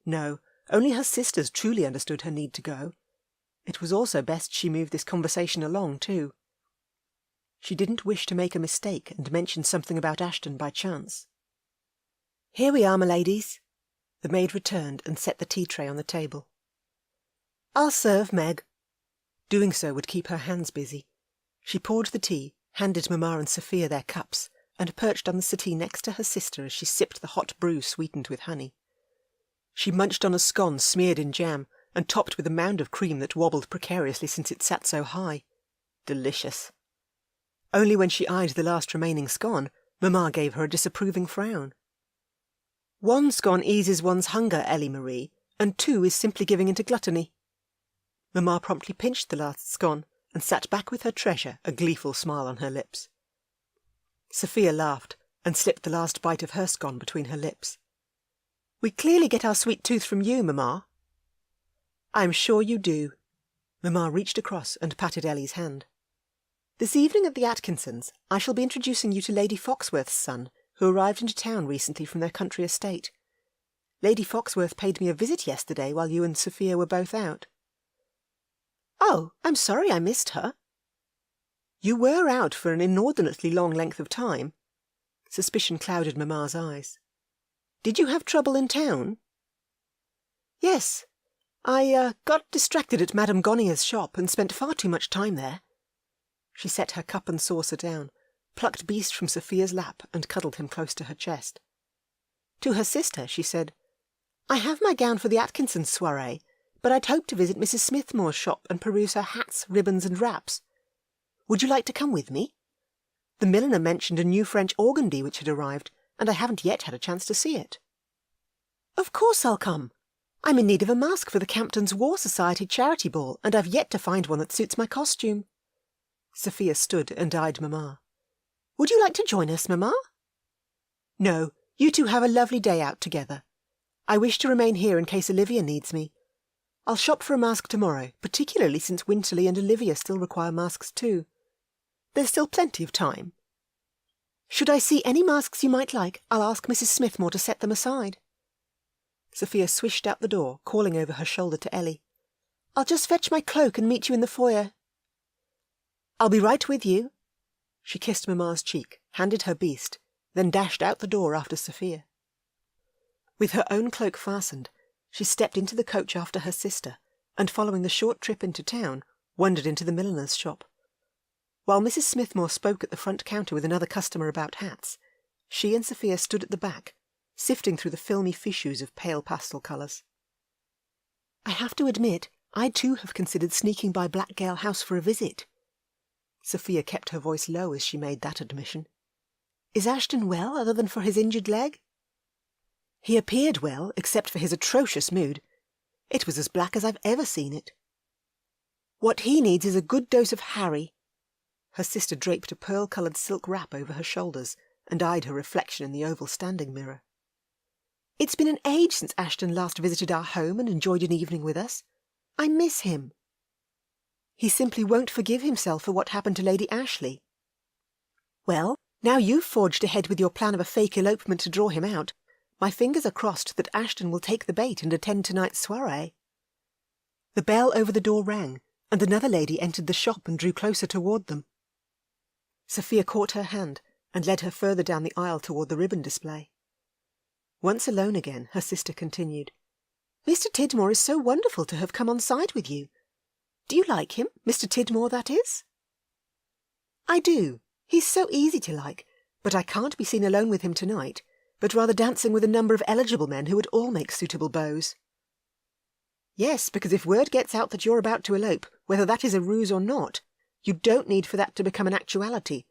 No, only her sisters truly understood her need to go. It was also best she moved this conversation along, too. She didn't wish to make a mistake and mention something about Ashton by chance. Here we are, my ladies. The maid returned and set the tea tray on the table. I'll serve, Meg. Doing so would keep her hands busy. She poured the tea, handed Mamma and Sophia their cups, and perched on the settee next to her sister as she sipped the hot brew sweetened with honey. She munched on a scone smeared in jam and topped with a mound of cream that wobbled precariously since it sat so high. Delicious. Only when she eyed the last remaining scone, Mamma gave her a disapproving frown. 1 scone eases one's hunger, Ellie Marie, and 2 is simply giving into gluttony. Mamma promptly pinched the last scone and sat back with her treasure, a gleeful smile on her lips. Sophia laughed and slipped the last bite of her scone between her lips. We clearly get our sweet tooth from you, Mamma. I'm sure you do. Mamma reached across and patted Ellie's hand. This evening at the Atkinsons, I shall be introducing you to Lady Foxworth's son, who arrived into town recently from their country estate. Lady Foxworth paid me a visit yesterday while you and Sophia were both out. Oh, I'm sorry I missed her. You were out for an inordinately long length of time. Suspicion clouded Mamma's eyes. Did you have trouble in town? Yes. I got distracted at Madame Gonier's shop and spent far too much time there. She set her cup and saucer down, plucked Beast from Sophia's lap and cuddled him close to her chest. To her sister she said, I have my gown for the Atkinsons' soirée, but I'd hoped to visit Mrs. Smithmore's shop and peruse her hats, ribbons and wraps. Would you like to come with me? The milliner mentioned a new French organdie which had arrived, and I haven't yet had a chance to see it. Of course I'll come. I'm in need of a mask for the Campton's War Society charity ball, and I've yet to find one that suits my costume. Sophia stood and eyed Mamma. Would you like to join us, Mamma? No, you two have a lovely day out together. I wish to remain here in case Olivia needs me. I'll shop for a mask tomorrow, particularly since Winterly and Olivia still require masks too. There's still plenty of time. Should I see any masks you might like, I'll ask Mrs. Smithmore to set them aside. Sophia swished out the door, calling over her shoulder to Ellie. I'll just fetch my cloak and meet you in the foyer. I'll be right with you. She kissed Mamma's cheek, handed her Beast, then dashed out the door after Sophia. With her own cloak fastened, she stepped into the coach after her sister, and following the short trip into town, wandered into the milliner's shop. While Mrs. Smithmore spoke at the front counter with another customer about hats, she and Sophia stood at the back, sifting through the filmy fichus of pale pastel colours. I have to admit, I too have considered sneaking by Blackgale House for a visit. Sophia kept her voice low as she made that admission. Is Ashton well, other than for his injured leg? He appeared well, except for his atrocious mood. It was as black as I've ever seen it. What he needs is a good dose of Harry. Her sister draped a pearl-coloured silk wrap over her shoulders and eyed her reflection in the oval standing mirror. It's been an age since Ashton last visited our home and enjoyed an evening with us. I miss him. He simply won't forgive himself for what happened to Lady Ashley. Well, now you've forged ahead with your plan of a fake elopement to draw him out, my fingers are crossed that Ashton will take the bait and attend tonight's soirée. The bell over the door rang, and another lady entered the shop and drew closer toward them. Sophia caught her hand and led her further down the aisle toward the ribbon display. Once alone again, her sister continued. Mr. Tidmore is so wonderful to have come on side with you. Do you like him, Mr. Tidmore, that is? I do. He's so easy to like, but I can't be seen alone with him tonight, but rather dancing with a number of eligible men who would all make suitable beaux. Yes, because if word gets out that you're about to elope, whether that is a ruse or not, you don't need for that to become an actuality.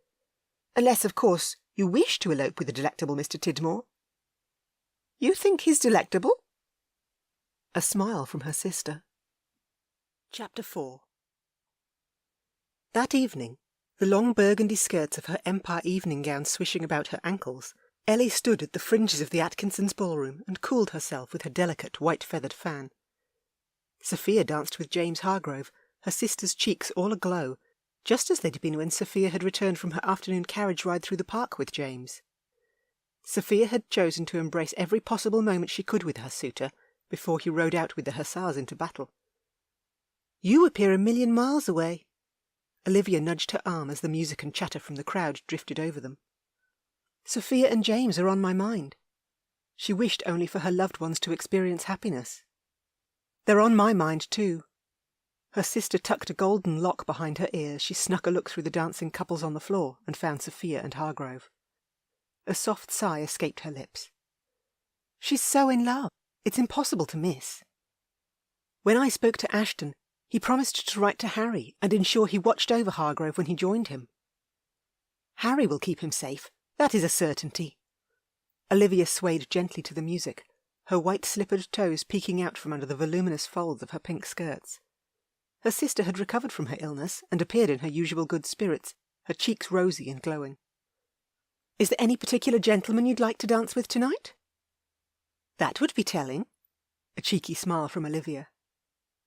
Unless, of course, you wish to elope with the delectable Mr. Tidmore. You think he's delectable? A smile from her sister. Chapter 4. That evening, the long burgundy skirts of her Empire evening gown swishing about her ankles, Ellie stood at the fringes of the Atkinsons' ballroom and cooled herself with her delicate white-feathered fan. Sophia danced with James Hargrove, her sister's cheeks all aglow, just as they'd been when Sophia had returned from her afternoon carriage ride through the park with James. Sophia had chosen to embrace every possible moment she could with her suitor before he rode out with the hussars into battle. You appear a million miles away. Olivia nudged her arm as the music and chatter from the crowd drifted over them. Sophia and James are on my mind. She wished only for her loved ones to experience happiness. They're on my mind, too. Her sister tucked a golden lock behind her ear as she snuck a look through the dancing couples on the floor and found Sophia and Hargrove. A soft sigh escaped her lips. She's so in love. It's impossible to miss. When I spoke to Ashton, he promised to write to Harry and ensure he watched over Hargrove when he joined him. Harry will keep him safe. That is a certainty. Olivia swayed gently to the music, her white slippered toes peeking out from under the voluminous folds of her pink skirts. Her sister had recovered from her illness and appeared in her usual good spirits, her cheeks rosy and glowing. Is there any particular gentleman you'd like to dance with tonight? That would be telling. A cheeky smile from Olivia.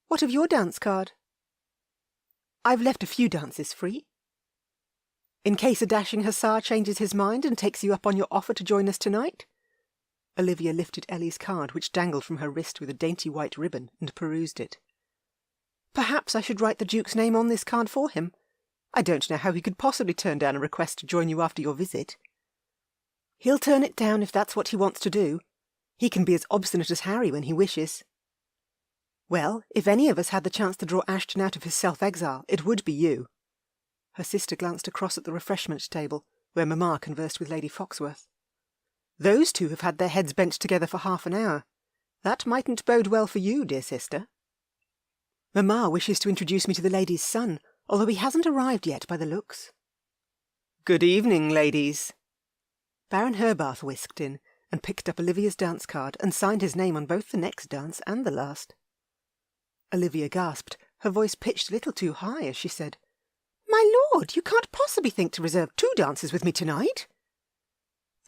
What of your dance card? I've left a few dances free. In case a dashing hussar changes his mind and takes you up on your offer to join us tonight? Olivia lifted Ellie's card, which dangled from her wrist with a dainty white ribbon, and perused it. Perhaps I should write the Duke's name on this card for him. I don't know how he could possibly turn down a request to join you after your visit. He'll turn it down if that's what he wants to do. He can be as obstinate as Harry when he wishes. Well, if any of us had the chance to draw Ashton out of his self-exile, it would be you. Her sister glanced across at the refreshment table, where Mamma conversed with Lady Foxworth. Those two have had their heads bent together for half an hour. That mightn't bode well for you, dear sister. Mamma wishes to introduce me to the lady's son, although he hasn't arrived yet by the looks. Good evening, ladies. Baron Herbath whisked in, and picked up Olivia's dance card and signed his name on both the next dance and the last. Olivia gasped, her voice pitched a little too high as she said, My lord, you can't possibly think to reserve 2 dances with me tonight.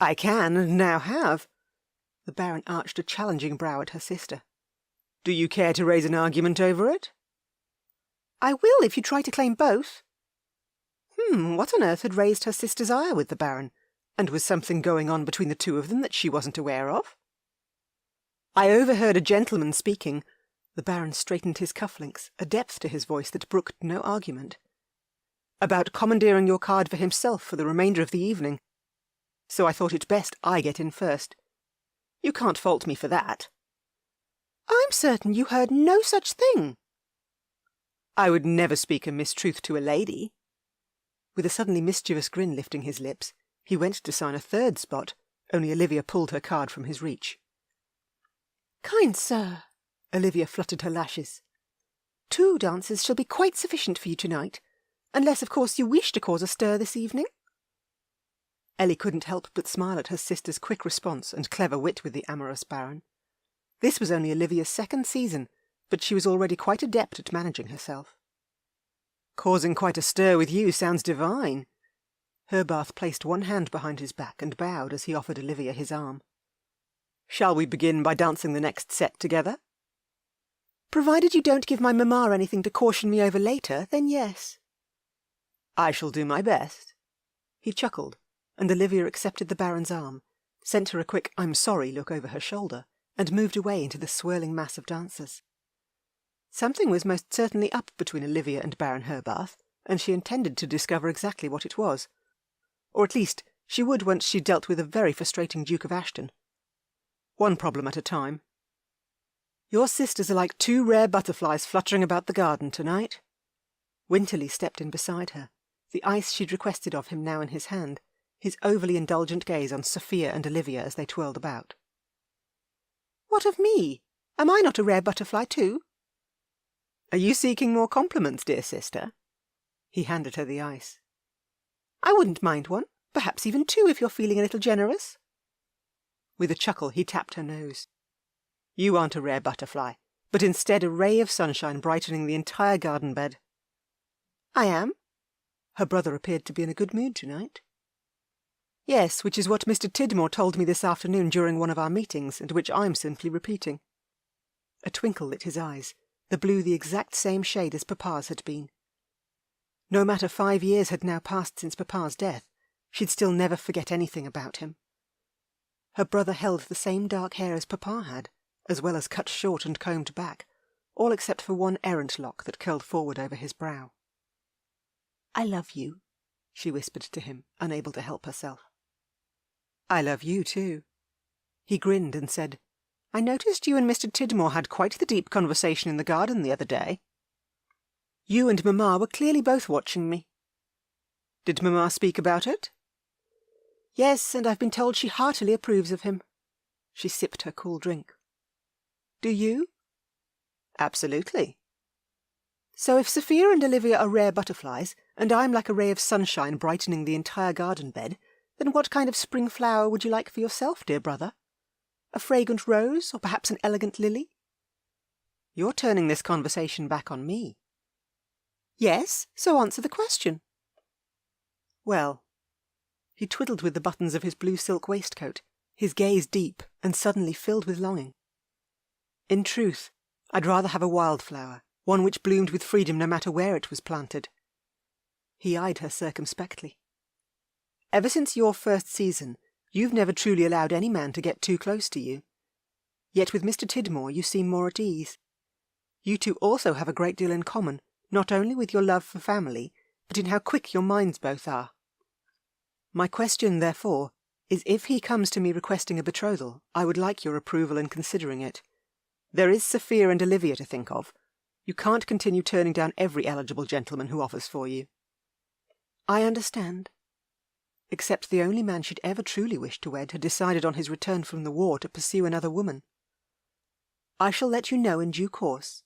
I can, and now have. The Baron arched a challenging brow at her sister. Do you care to raise an argument over it? I will if you try to claim both. What on earth had raised her sister's ire with the Baron? And was something going on between the two of them that she wasn't aware of? I overheard a gentleman speaking. The Baron straightened his cufflinks, a depth to his voice that brooked no argument. About commandeering your card for himself for the remainder of the evening. So I thought it best I get in first. You can't fault me for that. I'm certain you heard no such thing. I would never speak a mistruth to a lady. With a suddenly mischievous grin lifting his lips, he went to sign a 3rd spot, only Olivia pulled her card from his reach. Kind sir, Olivia fluttered her lashes. 2 dances shall be quite sufficient for you tonight, unless, of course, you wish to cause a stir this evening. Ellie couldn't help but smile at her sister's quick response and clever wit with the amorous Baron. This was only Olivia's 2nd season, but she was already quite adept at managing herself. Causing quite a stir with you sounds divine. Herbath placed one hand behind his back and bowed as he offered Olivia his arm. Shall we begin by dancing the next set together? Provided you don't give my mamma anything to caution me over later, then yes. I shall do my best. He chuckled, and Olivia accepted the Baron's arm, sent her a quick I'm sorry look over her shoulder, and moved away into the swirling mass of dancers. Something was most certainly up between Olivia and Baron Herbath, and she intended to discover exactly what it was. Or at least she would once she dealt with a very frustrating Duke of Ashton. one problem at a time. Your sisters are like two rare butterflies fluttering about the garden tonight. Winterly stepped in beside her, the ice she'd requested of him now in his hand, his overly indulgent gaze on Sophia and Olivia as they twirled about. What of me? Am I not a rare butterfly too? Are you seeking more compliments, dear sister? He handed her the ice. I wouldn't mind one, perhaps even two if you're feeling a little generous. With a chuckle he tapped her nose. You aren't a rare butterfly, but instead a ray of sunshine brightening the entire garden bed. I am. Her brother appeared to be in a good mood tonight. Yes, which is what Mr. Tidmore told me this afternoon during one of our meetings, and which I'm simply repeating. A twinkle lit his eyes, the blue the exact same shade as Papa's had been. No matter 5 years had now passed since Papa's death, she'd still never forget anything about him. Her brother held the same dark hair as Papa had, as well as cut short and combed back, all except for one errant lock that curled forward over his brow. I love you, she whispered to him, unable to help herself. I love you too. He grinned and said, I noticed you and Mr. Tidmore had quite the deep conversation in the garden the other day. You and Mamma were clearly both watching me. Did Mamma speak about it? Yes, and I've been told she heartily approves of him. She sipped her cool drink. Do you? Absolutely. So if Sophia and Olivia are rare butterflies, and I'm like a ray of sunshine brightening the entire garden bed, then what kind of spring flower would you like for yourself, dear brother? A fragrant rose, or perhaps an elegant lily? You're turning this conversation back on me. Yes, so answer the question. Well, he twiddled with the buttons of his blue silk waistcoat, his gaze deep and suddenly filled with longing. In truth, I'd rather have a wildflower, one which bloomed with freedom no matter where it was planted. He eyed her circumspectly. Ever since your first season, you've never truly allowed any man to get too close to you. Yet with Mr. Tidmore you seem more at ease. You two also have a great deal in common, not only with your love for family, but in how quick your minds both are. My question, therefore, is if he comes to me requesting a betrothal, I would like your approval in considering it. There is Sophia and Olivia to think of. You can't continue turning down every eligible gentleman who offers for you. I understand. Except the only man she'd ever truly wished to wed had decided on his return from the war to pursue another woman. I shall let you know in due course.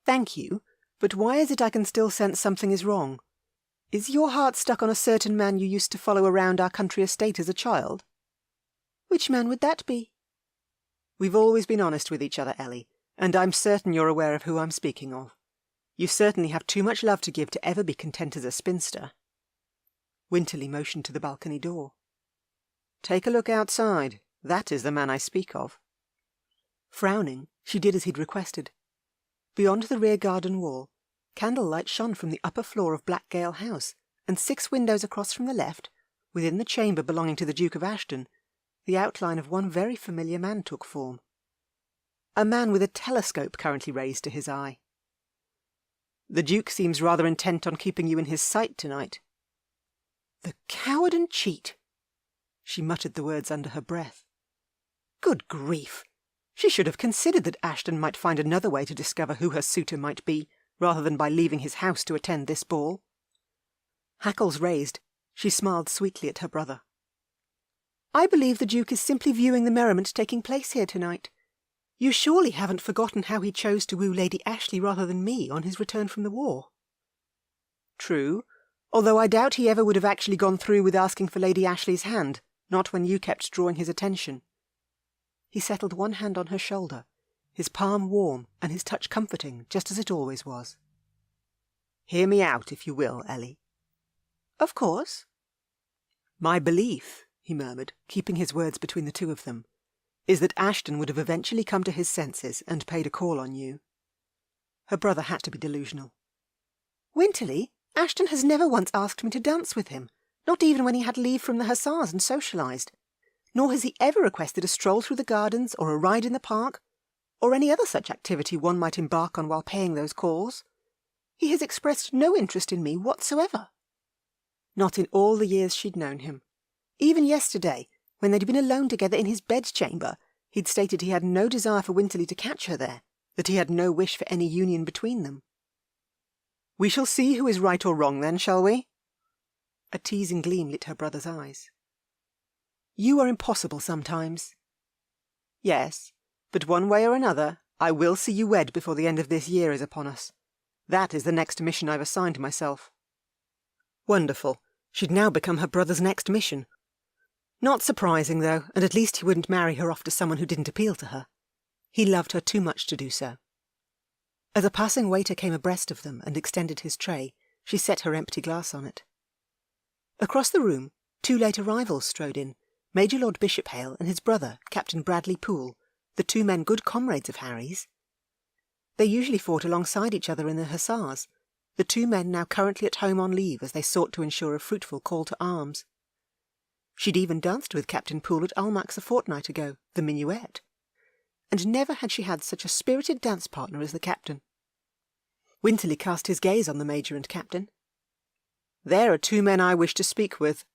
Thank you, but why is it I can still sense something is wrong? Is your heart stuck on a certain man you used to follow around our country estate as a child? Which man would that be? We've always been honest with each other, Ellie, and I'm certain you're aware of who I'm speaking of. You certainly have too much love to give to ever be content as a spinster. Winterly motioned to the balcony door. Take a look outside. That is the man I speak of. Frowning, she did as he'd requested. Beyond the rear garden wall, candlelight shone from the upper floor of Blackgale House, and 6 windows across from the left, within the chamber belonging to the Duke of Ashton, the outline of one very familiar man took form. A man with a telescope currently raised to his eye. The Duke seems rather intent on keeping you in his sight tonight. The coward and cheat! She muttered the words under her breath. Good grief! She should have considered that Ashton might find another way to discover who her suitor might be, rather than by leaving his house to attend this ball. Hackles raised, she smiled sweetly at her brother. I believe the Duke is simply viewing the merriment taking place here tonight. You surely haven't forgotten how he chose to woo Lady Ashley rather than me on his return from the war. True, although I doubt he ever would have actually gone through with asking for Lady Ashley's hand, not when you kept drawing his attention. He settled one hand on her shoulder, his palm warm and his touch comforting, just as it always was. Hear me out, if you will, Ellie. Of course. My belief, he murmured, keeping his words between the two of them, is that Ashton would have eventually come to his senses and paid a call on you. Her brother had to be delusional. Winterly, Ashton has never once asked me to dance with him, not even when he had leave from the Hussars and socialised. Nor has he ever requested a stroll through the gardens or a ride in the park, or any other such activity one might embark on while paying those calls. He has expressed no interest in me whatsoever. Not in all the years she'd known him. Even yesterday, when they'd been alone together in his bedchamber, He'd stated he had no desire for Winterly to catch her there, that he had no wish for any union between them. "We shall see who is right or wrong then, shall we?" A teasing gleam lit her brother's eyes. "You are impossible sometimes." "Yes, but one way or another, I will see you wed before the end of this year is upon us. That is the next mission I've assigned myself." Wonderful. She'd now become her brother's next mission. Not surprising, though, and at least he wouldn't marry her off to someone who didn't appeal to her. He loved her too much to do so. As a passing waiter came abreast of them and extended his tray, she set her empty glass on it. Across the room, 2 late arrivals strode in, Major Lord Bishophale and his brother, Captain Bradley Poole, the 2 men good comrades of Harry's. They usually fought alongside each other in the Hussars, the 2 men now currently at home on leave as they sought to ensure a fruitful call to arms. She'd even danced with Captain Poole at Almack's a fortnight ago, the minuet. And never had she had such a spirited dance partner as the captain. Winterly cast his gaze on the Major and Captain. "There are 2 men I wish to speak with."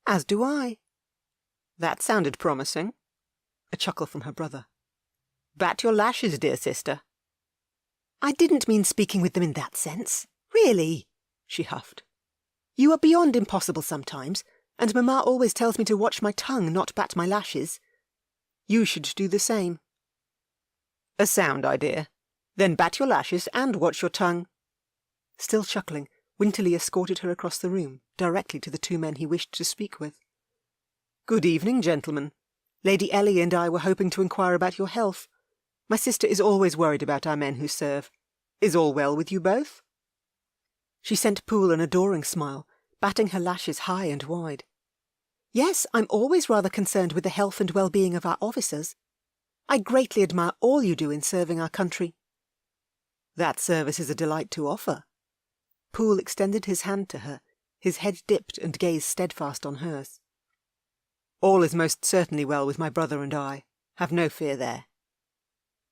"As do I." "That sounded promising." A chuckle from her brother. "Bat your lashes, dear sister." "I didn't mean speaking with them in that sense. Really," she huffed. "You are beyond impossible sometimes, and Mamma always tells me to watch my tongue, not bat my lashes. You should do the same." "A sound idea. Then bat your lashes and watch your tongue." Still chuckling, Winterly escorted her across the room, directly to the 2 men he wished to speak with. "Good evening, gentlemen. Lady Ellie and I were hoping to inquire about your health. My sister is always worried about our men who serve. Is all well with you both?" She sent Poole an adoring smile, batting her lashes high and wide. "Yes, I'm always rather concerned with the health and well-being of our officers. I greatly admire all you do in serving our country." "That service is a delight to offer." Poole extended his hand to her, his head dipped and gaze steadfast on hers. "All is most certainly well with my brother and I. Have no fear there."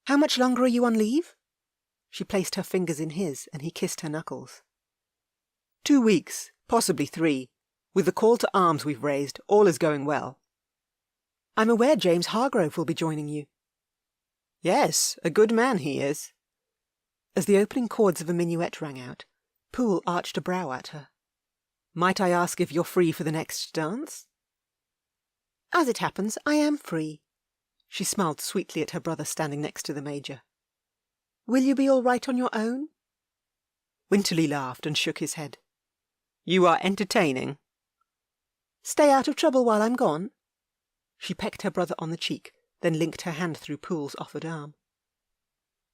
"How much longer are you on leave?" She placed her fingers in his, and he kissed her knuckles. 2 weeks, possibly 3. With the call to arms we've raised, all is going well." "I'm aware James Hargrove will be joining you." "Yes, a good man he is." As the opening chords of a minuet rang out, Poole arched a brow at her. "Might I ask if you're free for the next dance?" "As it happens, I am free." She smiled sweetly at her brother standing next to the Major. "Will you be all right on your own?" Winterly laughed and shook his head. "You are entertaining." "Stay out of trouble while I'm gone?" She pecked her brother on the cheek, then linked her hand through Poole's offered arm.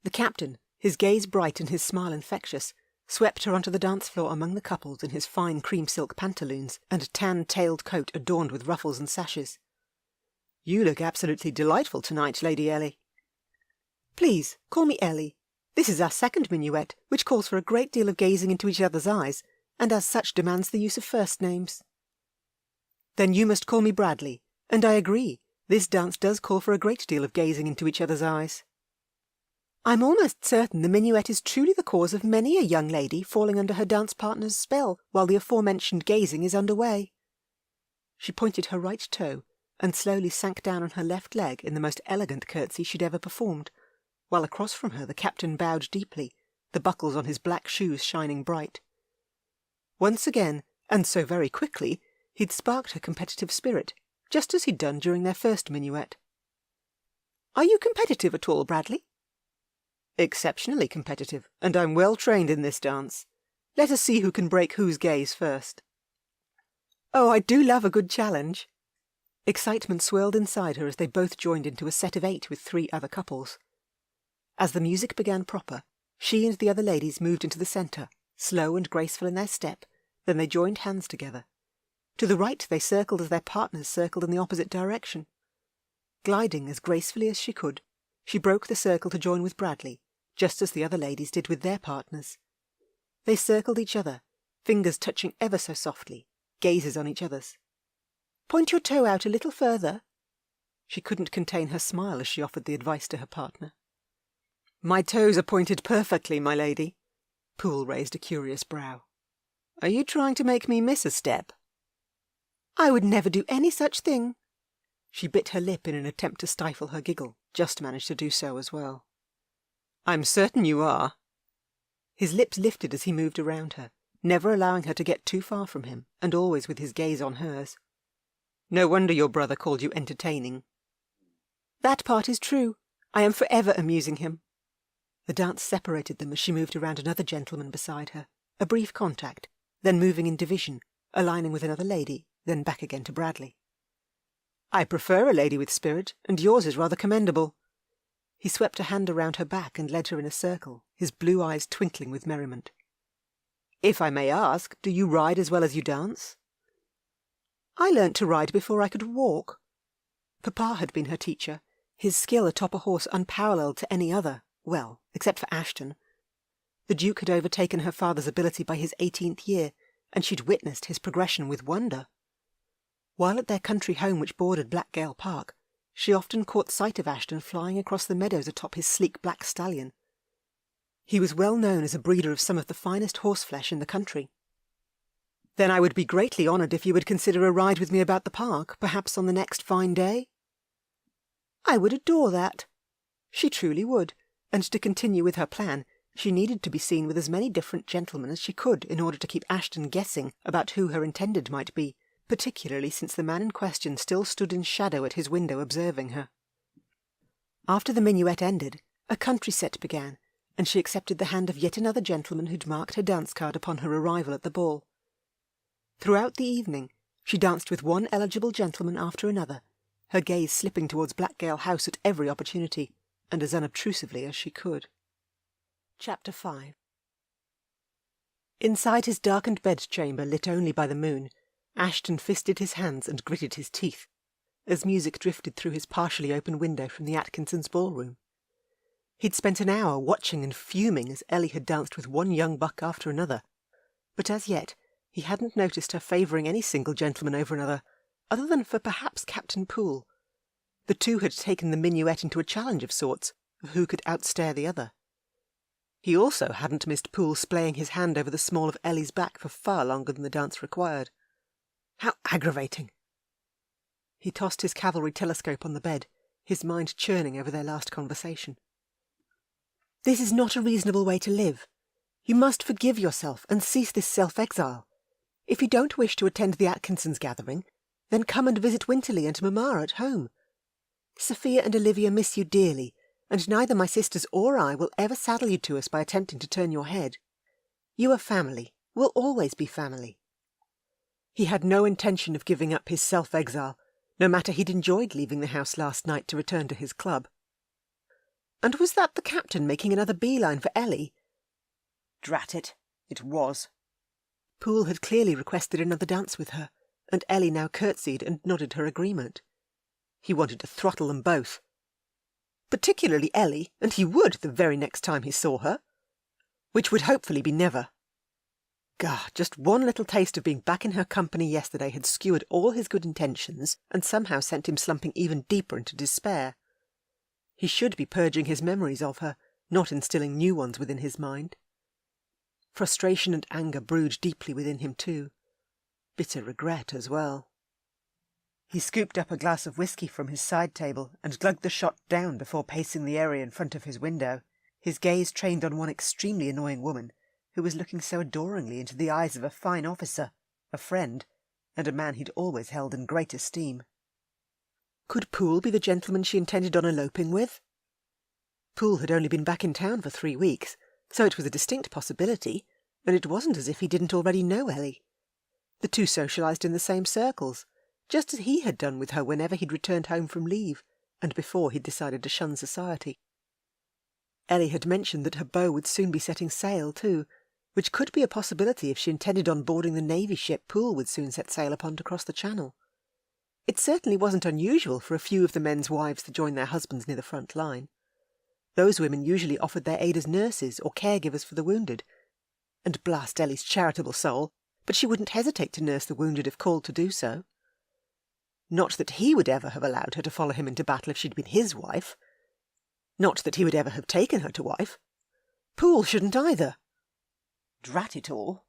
The captain, his gaze bright and his smile infectious, swept her onto the dance floor among the couples in his fine cream silk pantaloons and tan-tailed coat adorned with ruffles and sashes. "You look absolutely delightful tonight, Lady Ellie." "Please, call me Ellie. This is our second minuet, which calls for a great deal of gazing into each other's eyes, and as such demands the use of first names." "Then you must call me Bradley, and I agree. This dance does call for a great deal of gazing into each other's eyes." "I'm almost certain the minuet is truly the cause of many a young lady falling under her dance partner's spell while the aforementioned gazing is under way." She pointed her right toe and slowly sank down on her left leg in the most elegant curtsy she'd ever performed, while across from her the captain bowed deeply, the buckles on his black shoes shining bright. Once again, and so very quickly, he'd sparked her competitive spirit, just as he'd done during their first minuet. "Are you competitive at all, Bradley?" "Exceptionally competitive, and I'm well trained in this dance. Let us see who can break whose gaze first." "Oh, I do love a good challenge." Excitement swirled inside her as they both joined into a set of 8 with 3 other couples. As the music began proper, she and the other ladies moved into the centre, slow and graceful in their step, then they joined hands together. To the right they circled as their partners circled in the opposite direction. Gliding as gracefully as she could, she broke the circle to join with Bradley, just as the other ladies did with their partners. They circled each other, fingers touching ever so softly, gazes on each other's. "Point your toe out a little further." She couldn't contain her smile as she offered the advice to her partner. "My toes are pointed perfectly, my lady." Poole raised a curious brow. "Are you trying to make me miss a step?" "I would never do any such thing." She bit her lip in an attempt to stifle her giggle, just managed to do so as well. "I'm certain you are." His lips lifted as he moved around her, never allowing her to get too far from him, and always with his gaze on hers. "No wonder your brother called you entertaining." "That part is true. I am forever amusing him." The dance separated them as she moved around another gentleman beside her, a brief contact, then moving in division, aligning with another lady, then back again to Bradley. "I prefer a lady with spirit, and yours is rather commendable." He swept a hand around her back and led her in a circle, his blue eyes twinkling with merriment. "If I may ask, do you ride as well as you dance?" "I learnt to ride before I could walk." Papa had been her teacher, his skill atop a horse unparalleled to any other, well, except for Ashton. The Duke had overtaken her father's ability by his 18th year, and she'd witnessed his progression with wonder. While at their country home which bordered Blackgale Park, she often caught sight of Ashton flying across the meadows atop his sleek black stallion. He was well known as a breeder of some of the finest horseflesh in the country. "Then I would be greatly honoured if you would consider a ride with me about the park, perhaps on the next fine day." "I would adore that." She truly would, and to continue with her plan, she needed to be seen with as many different gentlemen as she could in order to keep Ashton guessing about who her intended might be, particularly since the man in question still stood in shadow at his window observing her. After the minuet ended, a country set began, and she accepted the hand of yet another gentleman who'd marked her dance card upon her arrival at the ball. Throughout the evening, she danced with one eligible gentleman after another, her gaze slipping towards Blackgale House at every opportunity, and as unobtrusively as she could. Chapter 5. Inside his darkened bedchamber lit only by the moon, Ashton fisted his hands and gritted his teeth, as music drifted through his partially open window from the Atkinsons' ballroom. He'd spent an hour watching and fuming as Ellie had danced with one young buck after another, but as yet he hadn't noticed her favouring any single gentleman over another, other than for perhaps Captain Poole. The two had taken the minuet into a challenge of sorts, of who could outstare the other. He also hadn't missed Poole splaying his hand over the small of Ellie's back for far longer than the dance required. How aggravating! He tossed his cavalry telescope on the bed, his mind churning over their last conversation. "This is not a reasonable way to live. You must forgive yourself and cease this self-exile. If you don't wish to attend the Atkinsons' gathering, then come and visit Winterly and Mamma at home. Sophia and Olivia miss you dearly, and neither my sisters or I will ever saddle you to us by attempting to turn your head. You are family, will always be family." He had no intention of giving up his self-exile, no matter he'd enjoyed leaving the house last night to return to his club. And was that the captain making another beeline for Ellie? Drat it, it was. Poole had clearly requested another dance with her, and Ellie now curtsied and nodded her agreement. He wanted to throttle them both. Particularly Ellie, and he would the very next time he saw her. Which would hopefully be never. Gah, just one little taste of being back in her company yesterday had skewered all his good intentions and somehow sent him slumping even deeper into despair. He should be purging his memories of her, not instilling new ones within his mind. Frustration and anger brewed deeply within him too. Bitter regret as well. He scooped up a glass of whisky from his side table and glugged the shot down before pacing the area in front of his window, his gaze trained on one extremely annoying woman who was looking so adoringly into the eyes of a fine officer, a friend, and a man he'd always held in great esteem. Could Poole be the gentleman she intended on eloping with? Poole had only been back in town for 3 weeks, so it was a distinct possibility, and it wasn't as if he didn't already know Ellie. The two socialised in the same circles, just as he had done with her whenever he'd returned home from leave, and before he'd decided to shun society. Ellie had mentioned that her beau would soon be setting sail too, which could be a possibility if she intended on boarding the Navy ship Poole would soon set sail upon to cross the Channel. It certainly wasn't unusual for a few of the men's wives to join their husbands near the front line. Those women usually offered their aid as nurses or caregivers for the wounded. And blast Ellie's charitable soul, but she wouldn't hesitate to nurse the wounded if called to do so. Not that he would ever have allowed her to follow him into battle if she'd been his wife. Not that he would ever have taken her to wife. Poole shouldn't either. Drat it all.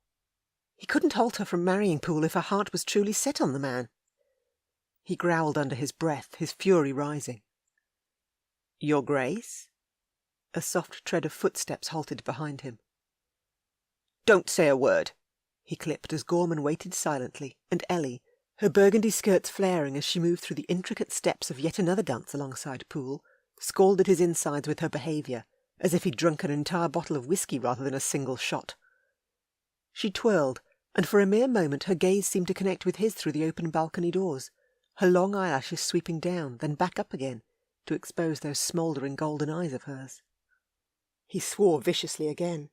He couldn't halt her from marrying Poole if her heart was truly set on the man. He growled under his breath, his fury rising. "Your Grace?" A soft tread of footsteps halted behind him. "Don't say a word," he clipped as Gorman waited silently, and Ellie, her burgundy skirts flaring as she moved through the intricate steps of yet another dance alongside Poole, scalded his insides with her behaviour, as if he'd drunk an entire bottle of whisky rather than a single shot. She twirled, and for a mere moment her gaze seemed to connect with his through the open balcony doors, her long eyelashes sweeping down, then back up again, to expose those smouldering golden eyes of hers. He swore viciously again.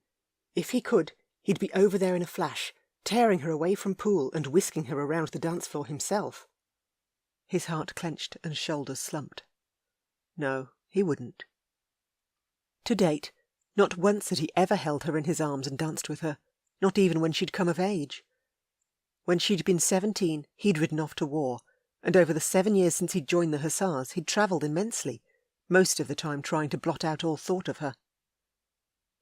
If he could, he'd be over there in a flash, tearing her away from Poole and whisking her around the dance floor himself. His heart clenched and shoulders slumped. No, he wouldn't. To date, not once had he ever held her in his arms and danced with her, not even when she'd come of age. When she'd been 17, he'd ridden off to war, and over the 7 years since he'd joined the Hussars, he'd travelled immensely, most of the time trying to blot out all thought of her.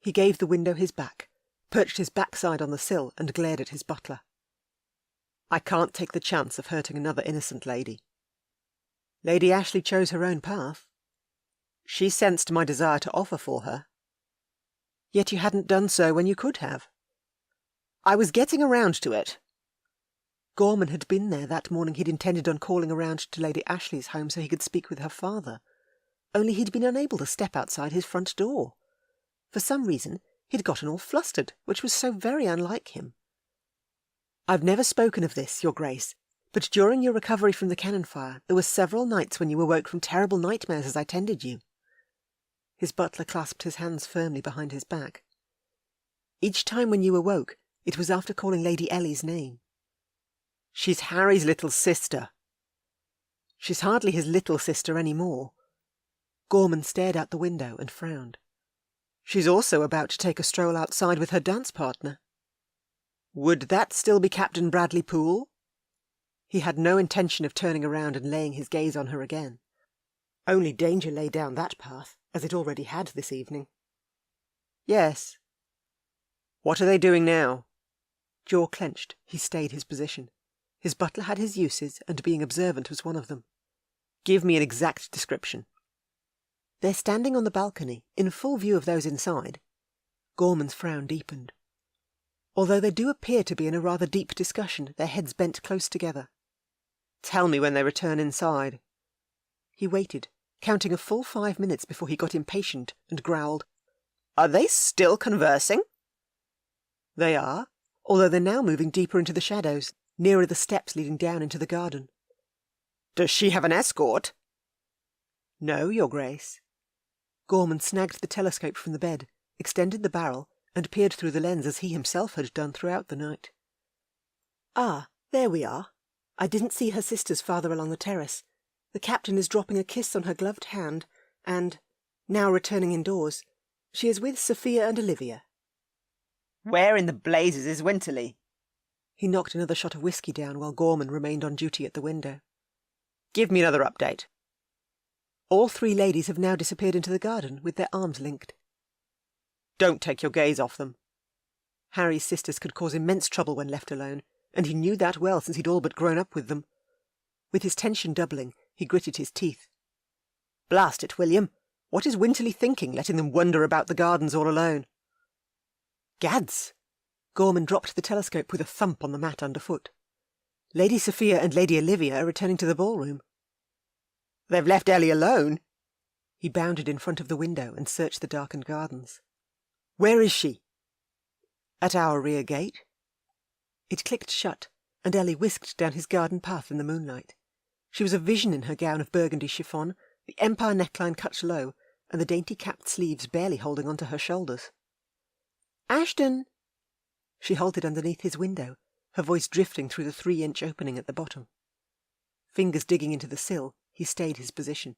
He gave the window his back, perched his backside on the sill, and glared at his butler. "I can't take the chance of hurting another innocent lady." "Lady Ashley chose her own path." "She sensed my desire to offer for her." "Yet you hadn't done so when you could have." "I was getting around to it." Gorman had been there that morning he'd intended on calling around to Lady Ashley's home so he could speak with her father, only he'd been unable to step outside his front door. For some reason, he'd gotten all flustered, which was so very unlike him. "I've never spoken of this, Your Grace, but during your recovery from the cannon fire, there were several nights when you awoke from terrible nightmares as I tended you." His butler clasped his hands firmly behind his back. "Each time when you awoke, it was after calling Lady Ellie's name." "She's Harry's little sister." "She's hardly his little sister any more." Gorman stared out the window and frowned. "She's also about to take a stroll outside with her dance partner." "Would that still be Captain Bradley Poole?" He had no intention of turning around and laying his gaze on her again. Only danger lay down that path, as it already had this evening. "Yes." "What are they doing now?" Jaw clenched, he stayed his position. His butler had his uses, and being observant was one of them. "Give me an exact description." "They're standing on the balcony, in full view of those inside." Gorman's frown deepened. "Although they do appear to be in a rather deep discussion, their heads bent close together." "Tell me when they return inside." He waited, counting a full 5 minutes before he got impatient and growled, "Are they still conversing?" "They are, although they're now moving deeper into the shadows, nearer the steps leading down into the garden." "Does she have an escort?" "No, Your Grace." Gorman snagged the telescope from the bed, extended the barrel, and peered through the lens as he himself had done throughout the night. "Ah, there we are. I didn't see her sisters farther along the terrace. The captain is dropping a kiss on her gloved hand, and, now returning indoors, she is with Sophia and Olivia." Where in the blazes is Winterly? He knocked another shot of whisky down while Gorman remained on duty at the window. Give me another update. All 3 ladies have now disappeared into the garden, with their arms linked. Don't take your gaze off them. Harry's sisters could cause immense trouble when left alone, and he knew that well since he'd all but grown up with them. With his tension doubling, he gritted his teeth. Blast it, William. What is Winterly thinking, letting them wander about the gardens all alone? Gads! Gorman dropped the telescope with a thump on the mat underfoot. Lady Sophia and Lady Olivia are returning to the ballroom. They've left Ellie alone? He bounded in front of the window and searched the darkened gardens. Where is she? At our rear gate. It clicked shut, and Ellie whisked down his garden path in the moonlight. She was a vision in her gown of burgundy chiffon, the empire neckline cut low, and the dainty capped sleeves barely holding onto her shoulders. Ashton! She halted underneath his window, her voice drifting through the 3-inch opening at the bottom. Fingers digging into the sill, he stayed his position.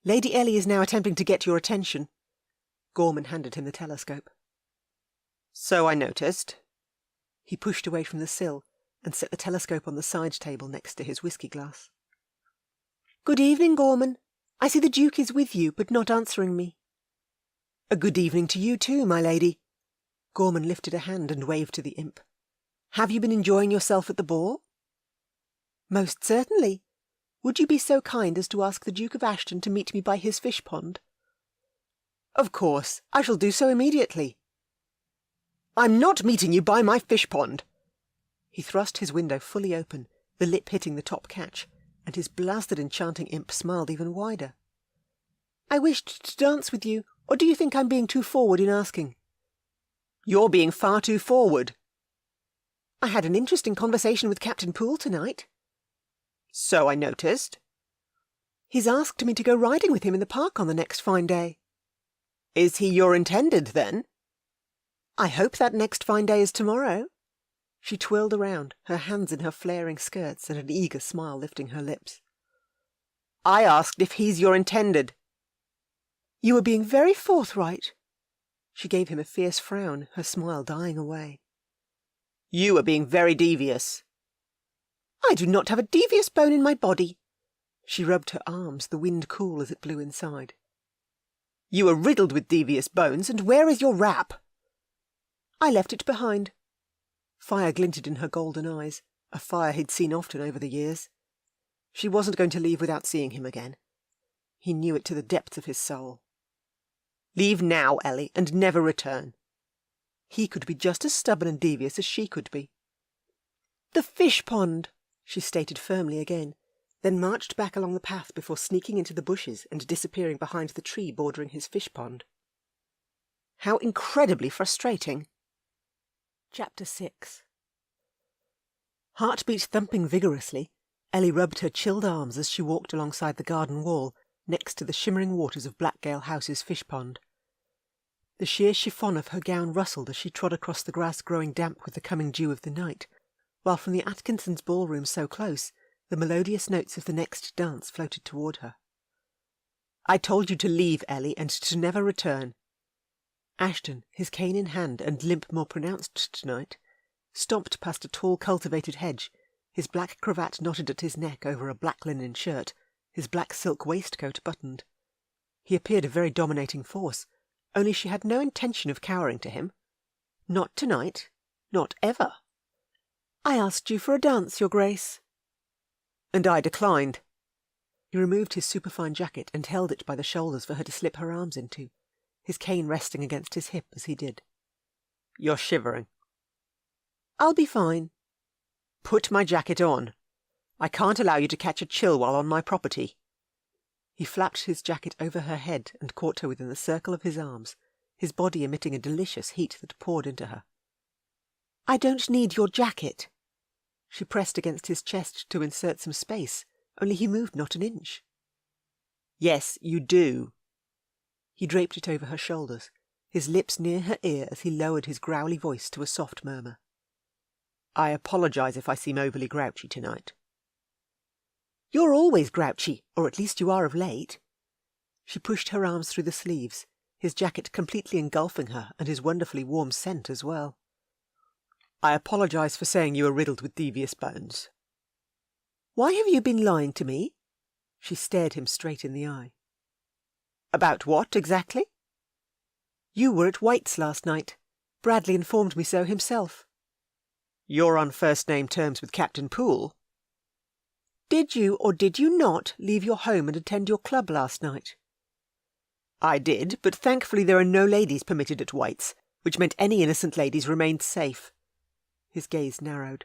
Lady Ellie is now attempting to get your attention. Gorman handed him the telescope. So I noticed. He pushed away from the sill and set the telescope on the side table next to his whisky glass. Good evening, Gorman. I see the Duke is with you, but not answering me. A good evening to you too, my lady. Gorman lifted a hand and waved to the imp. Have you been enjoying yourself at the ball? Most certainly. Would you be so kind as to ask the Duke of Ashton to meet me by his fish pond? Of course, I shall do so immediately. I'm not meeting you by my fish pond. He thrust his window fully open, the lip hitting the top catch, and his blasted enchanting imp smiled even wider. I wished to dance with you, or do you think I'm being too forward in asking? You're being far too forward. I had an interesting conversation with Captain Poole tonight. So I noticed. He's asked me to go riding with him in the park on the next fine day. Is he your intended, then? I hope that next fine day is tomorrow. She twirled around, her hands in her flaring skirts and an eager smile lifting her lips. I asked if he's your intended. You were being very forthright. She gave him a fierce frown, her smile dying away. You are being very devious. I do not have a devious bone in my body. She rubbed her arms, the wind cool as it blew inside. You are riddled with devious bones, and where is your wrap? I left it behind. Fire glinted in her golden eyes, a fire he'd seen often over the years. She wasn't going to leave without seeing him again. He knew it to the depths of his soul. Leave now, Ellie, and never return. He could be just as stubborn and devious as she could be. The fish pond, she stated firmly again, then marched back along the path before sneaking into the bushes and disappearing behind the tree bordering his fish pond. How incredibly frustrating. Chapter 6. Heartbeat thumping vigorously, Ellie rubbed her chilled arms as she walked alongside the garden wall, next to the shimmering waters of Blackgale House's fish pond. The sheer chiffon of her gown rustled as she trod across the grass growing damp with the coming dew of the night, while from the Atkinsons' ballroom so close, the melodious notes of the next dance floated toward her. I told you to leave, Ellie, and to never return. Ashton, his cane in hand and limp more pronounced tonight, stomped past a tall cultivated hedge, his black cravat knotted at his neck over a black linen shirt, his black silk waistcoat buttoned. He appeared a very dominating force, only she had no intention of cowering to him. Not tonight. Not ever. I asked you for a dance, Your Grace. And I declined. He removed his superfine jacket and held it by the shoulders for her to slip her arms into, his cane resting against his hip as he did. You're shivering. I'll be fine. Put my jacket on. I can't allow you to catch a chill while on my property. He flapped his jacket over her head and caught her within the circle of his arms, his body emitting a delicious heat that poured into her. I don't need your jacket. She pressed against his chest to insert some space, only he moved not an inch. Yes, you do. He draped it over her shoulders, his lips near her ear as he lowered his growly voice to a soft murmur. I apologize if I seem overly grouchy tonight. You're always grouchy, or at least you are of late. She pushed her arms through the sleeves, his jacket completely engulfing her and his wonderfully warm scent as well. I apologize for saying you are riddled with devious bones. Why have you been lying to me? She stared him straight in the eye. About what, exactly? You were at White's last night. Bradley informed me so himself. You're on first-name terms with Captain Poole? Did you or did you not leave your home and attend your club last night? I did, but thankfully there are no ladies permitted at White's, which meant any innocent ladies remained safe. His gaze narrowed.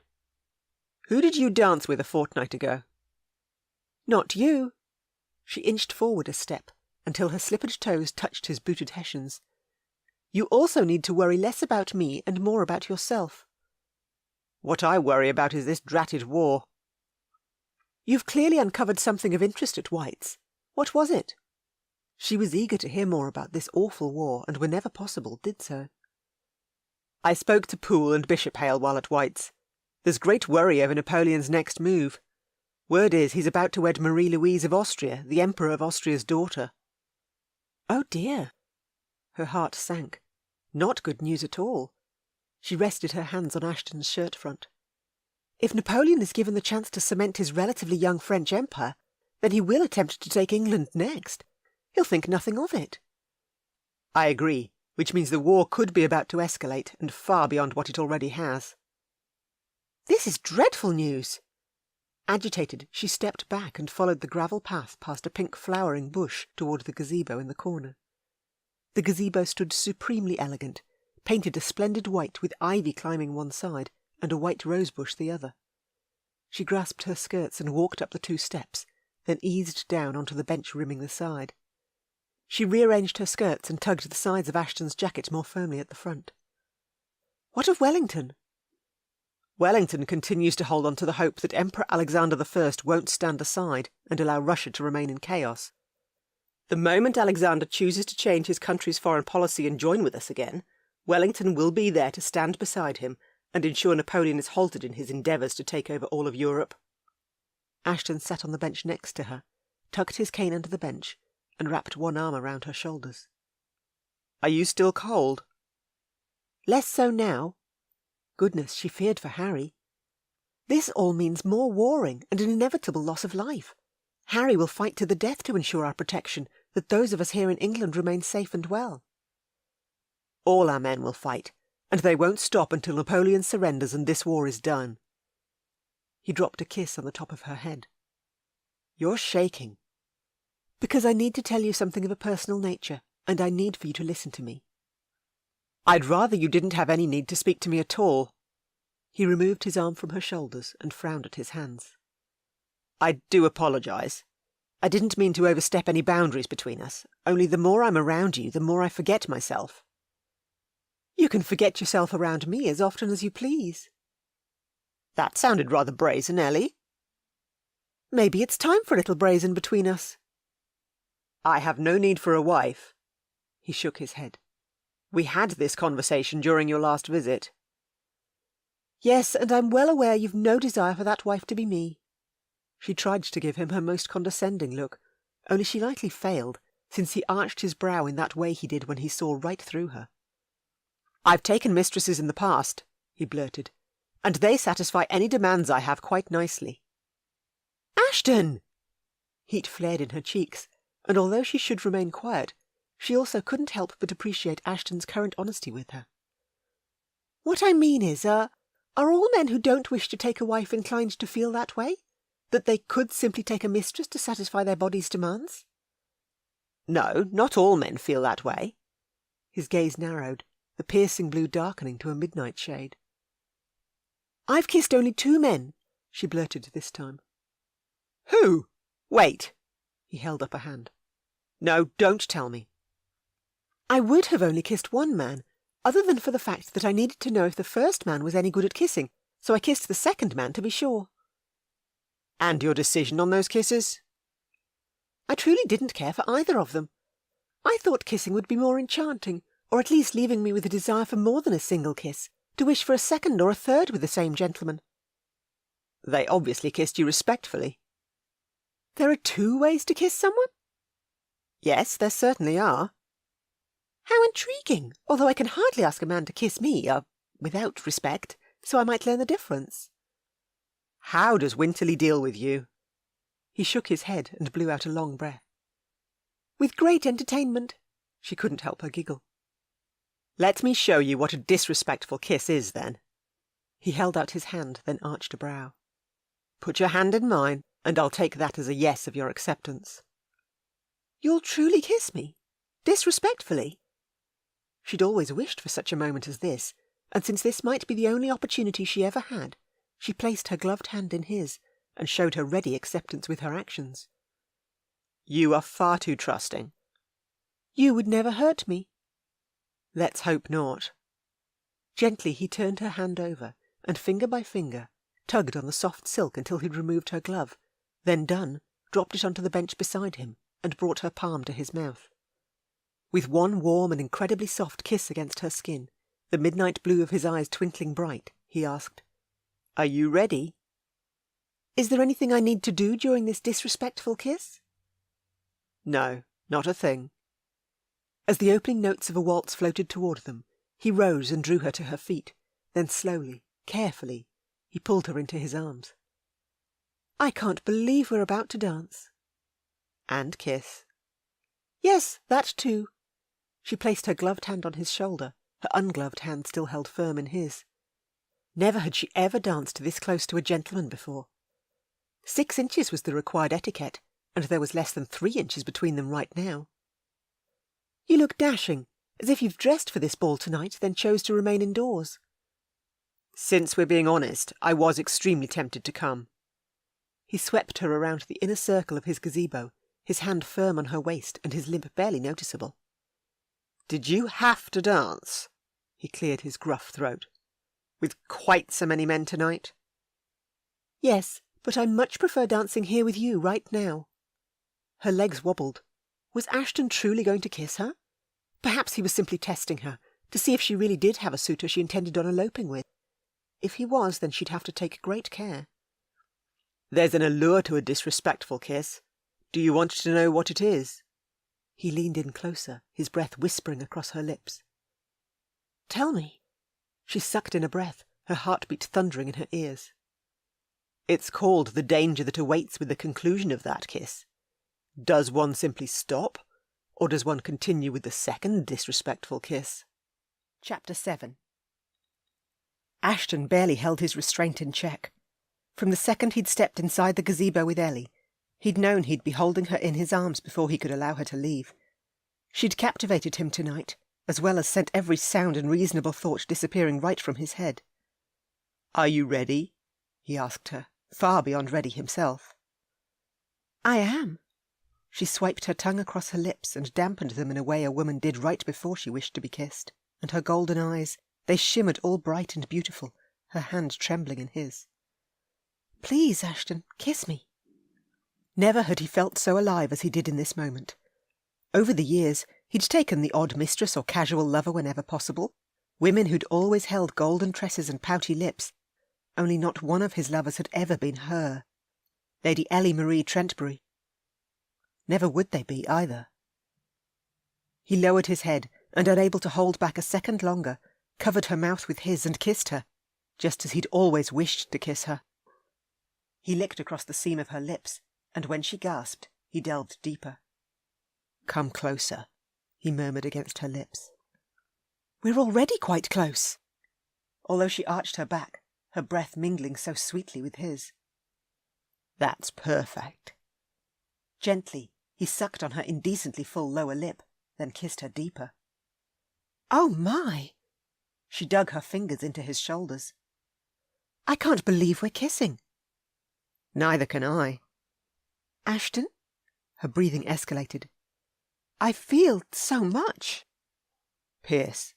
Who did you dance with a fortnight ago? Not you. She inched forward a step, until her slippered toes touched his booted hessians. You also need to worry less about me and more about yourself. What I worry about is this dratted war. You've clearly uncovered something of interest at White's. What was it? She was eager to hear more about this awful war, and whenever possible did so. I spoke to Poole and Bishop-Hale while at White's. There's great worry over Napoleon's next move. Word is he's about to wed Marie-Louise of Austria, the Emperor of Austria's daughter. Oh dear. Her heart sank. Not good news at all. She rested her hands on Ashton's shirt front. If Napoleon is given the chance to cement his relatively young French empire, then he will attempt to take England next. He'll think nothing of it. I agree, which means the war could be about to escalate, and far beyond what it already has. This is dreadful news. Agitated, she stepped back and followed the gravel path past a pink flowering bush toward the gazebo in the corner. The gazebo stood supremely elegant, painted a splendid white with ivy climbing one side and a white rosebush the other. She grasped her skirts and walked up the 2 steps, then eased down onto the bench rimming the side. She rearranged her skirts and tugged the sides of Ashton's jacket more firmly at the front. What of Wellington? Wellington continues to hold on to the hope that Emperor Alexander I won't stand aside and allow Russia to remain in chaos. The moment Alexander chooses to change his country's foreign policy and join with us again, Wellington will be there to stand beside him and ensure Napoleon is halted in his endeavours to take over all of Europe. Ashton sat on the bench next to her, tucked his cane under the bench, and wrapped one arm around her shoulders. "Are you still cold?" "Less so now." Goodness, she feared for Harry. This all means more warring and an inevitable loss of life. Harry will fight to the death to ensure our protection, that those of us here in England remain safe and well. All our men will fight, and they won't stop until Napoleon surrenders and this war is done. He dropped a kiss on the top of her head. "You're shaking." "Because I need to tell you something of a personal nature, and I need for you to listen to me." "I'd rather you didn't have any need to speak to me at all." He removed his arm from her shoulders and frowned at his hands. "I do apologise. I didn't mean to overstep any boundaries between us, only the more I'm around you, the more I forget myself." "You can forget yourself around me as often as you please." "That sounded rather brazen, Ellie." "Maybe it's time for a little brazen between us." "I have no need for a wife." He shook his head. "We had this conversation during your last visit." "Yes, and I'm well aware you've no desire for that wife to be me." She tried to give him her most condescending look, only she lightly failed, since he arched his brow in that way he did when he saw right through her. "I've taken mistresses in the past," he blurted, "and they satisfy any demands I have quite nicely." "Ashton!" Heat flared in her cheeks, and although she should remain quiet, she also couldn't help but appreciate Ashton's current honesty with her. "What I mean is, are all men who don't wish to take a wife inclined to feel that way? That they could simply take a mistress to satisfy their body's demands?" "No, not all men feel that way." His gaze narrowed, the piercing blue darkening to a midnight shade. "I've kissed only 2 men," she blurted this time. "Who? Wait." He held up a hand. "No, don't tell me." "I would have only kissed 1 man, other than for the fact that I needed to know if the first man was any good at kissing, so I kissed the second man to be sure." "And your decision on those kisses?" "I truly didn't care for either of them. I thought kissing would be more enchanting, or at least leaving me with a desire for more than a single kiss, to wish for a second or a third with the same gentleman." "They obviously kissed you respectfully." "There are 2 ways to kiss someone?" "Yes, there certainly are." "How intriguing, although I can hardly ask a man to kiss me, without respect, so I might learn the difference." "How does Winterly deal with you?" He shook his head and blew out a long breath. "With great entertainment." She couldn't help her giggle. "Let me show you what a disrespectful kiss is, then." He held out his hand, then arched a brow. "Put your hand in mine, and I'll take that as a yes of your acceptance." "You'll truly kiss me? Disrespectfully?" She'd always wished for such a moment as this, and since this might be the only opportunity she ever had, she placed her gloved hand in his, and showed her ready acceptance with her actions. "You are far too trusting." "You would never hurt me." "Let's hope not." Gently he turned her hand over, and finger by finger, tugged on the soft silk until he'd removed her glove, then done, dropped it onto the bench beside him, and brought her palm to his mouth. With one warm and incredibly soft kiss against her skin, the midnight blue of his eyes twinkling bright, he asked, "Are you ready?" "Is there anything I need to do during this disrespectful kiss?" "No, not a thing." As the opening notes of a waltz floated toward them, he rose and drew her to her feet, then slowly, carefully, he pulled her into his arms. "I can't believe we're about to dance." "And kiss." "Yes, that too." She placed her gloved hand on his shoulder, her ungloved hand still held firm in his. Never had she ever danced this close to a gentleman before. 6 inches was the required etiquette, and there was less than 3 inches between them right now. You look dashing, as if you've dressed for this ball tonight, then chose to remain indoors. Since we're being honest, I was extremely tempted to come. He swept her around the inner circle of his gazebo, his hand firm on her waist and his limp barely noticeable. Did you have to dance? He cleared his gruff throat. With quite so many men tonight? Yes, but I much prefer dancing here with you right now. Her legs wobbled. Was Ashton truly going to kiss her? Perhaps he was simply testing her, to see if she really did have a suitor she intended on eloping with. If he was, then she'd have to take great care. There's an allure to a disrespectful kiss. Do you want to know what it is? He leaned in closer, his breath whispering across her lips. Tell me. She sucked in a breath, her heartbeat thundering in her ears. It's called the danger that awaits with the conclusion of that kiss. Does one simply stop, or does one continue with the second disrespectful kiss? Chapter 7. Ashton barely held his restraint in check. From the second he'd stepped inside the gazebo with Ellie, he'd known he'd be holding her in his arms before he could allow her to leave. She'd captivated him tonight, as well as sent every sound and reasonable thought disappearing right from his head. "Are you ready?" he asked her, far beyond ready himself. I am. She swiped her tongue across her lips and dampened them in a way a woman did right before she wished to be kissed, and her golden eyes, they shimmered all bright and beautiful, her hand trembling in his. Please, Ashton, kiss me. Never had he felt so alive as he did in this moment. Over the years, he'd taken the odd mistress or casual lover whenever possible, women who'd always held golden tresses and pouty lips, only not one of his lovers had ever been her, Lady Ellie Marie Trentbury. Never would they be, either. He lowered his head, and unable to hold back a second longer, covered her mouth with his and kissed her, just as he'd always wished to kiss her. He licked across the seam of her lips, and when she gasped, he delved deeper. "Come closer," he murmured against her lips. "We're already quite close." Although she arched her back, her breath mingling so sweetly with his. "That's perfect." Gently, he sucked on her indecently full lower lip, then kissed her deeper. "Oh, my!" She dug her fingers into his shoulders. "I can't believe we're kissing." "Neither can I." "Ashton?" Her breathing escalated. "I feel so much." "Pierce."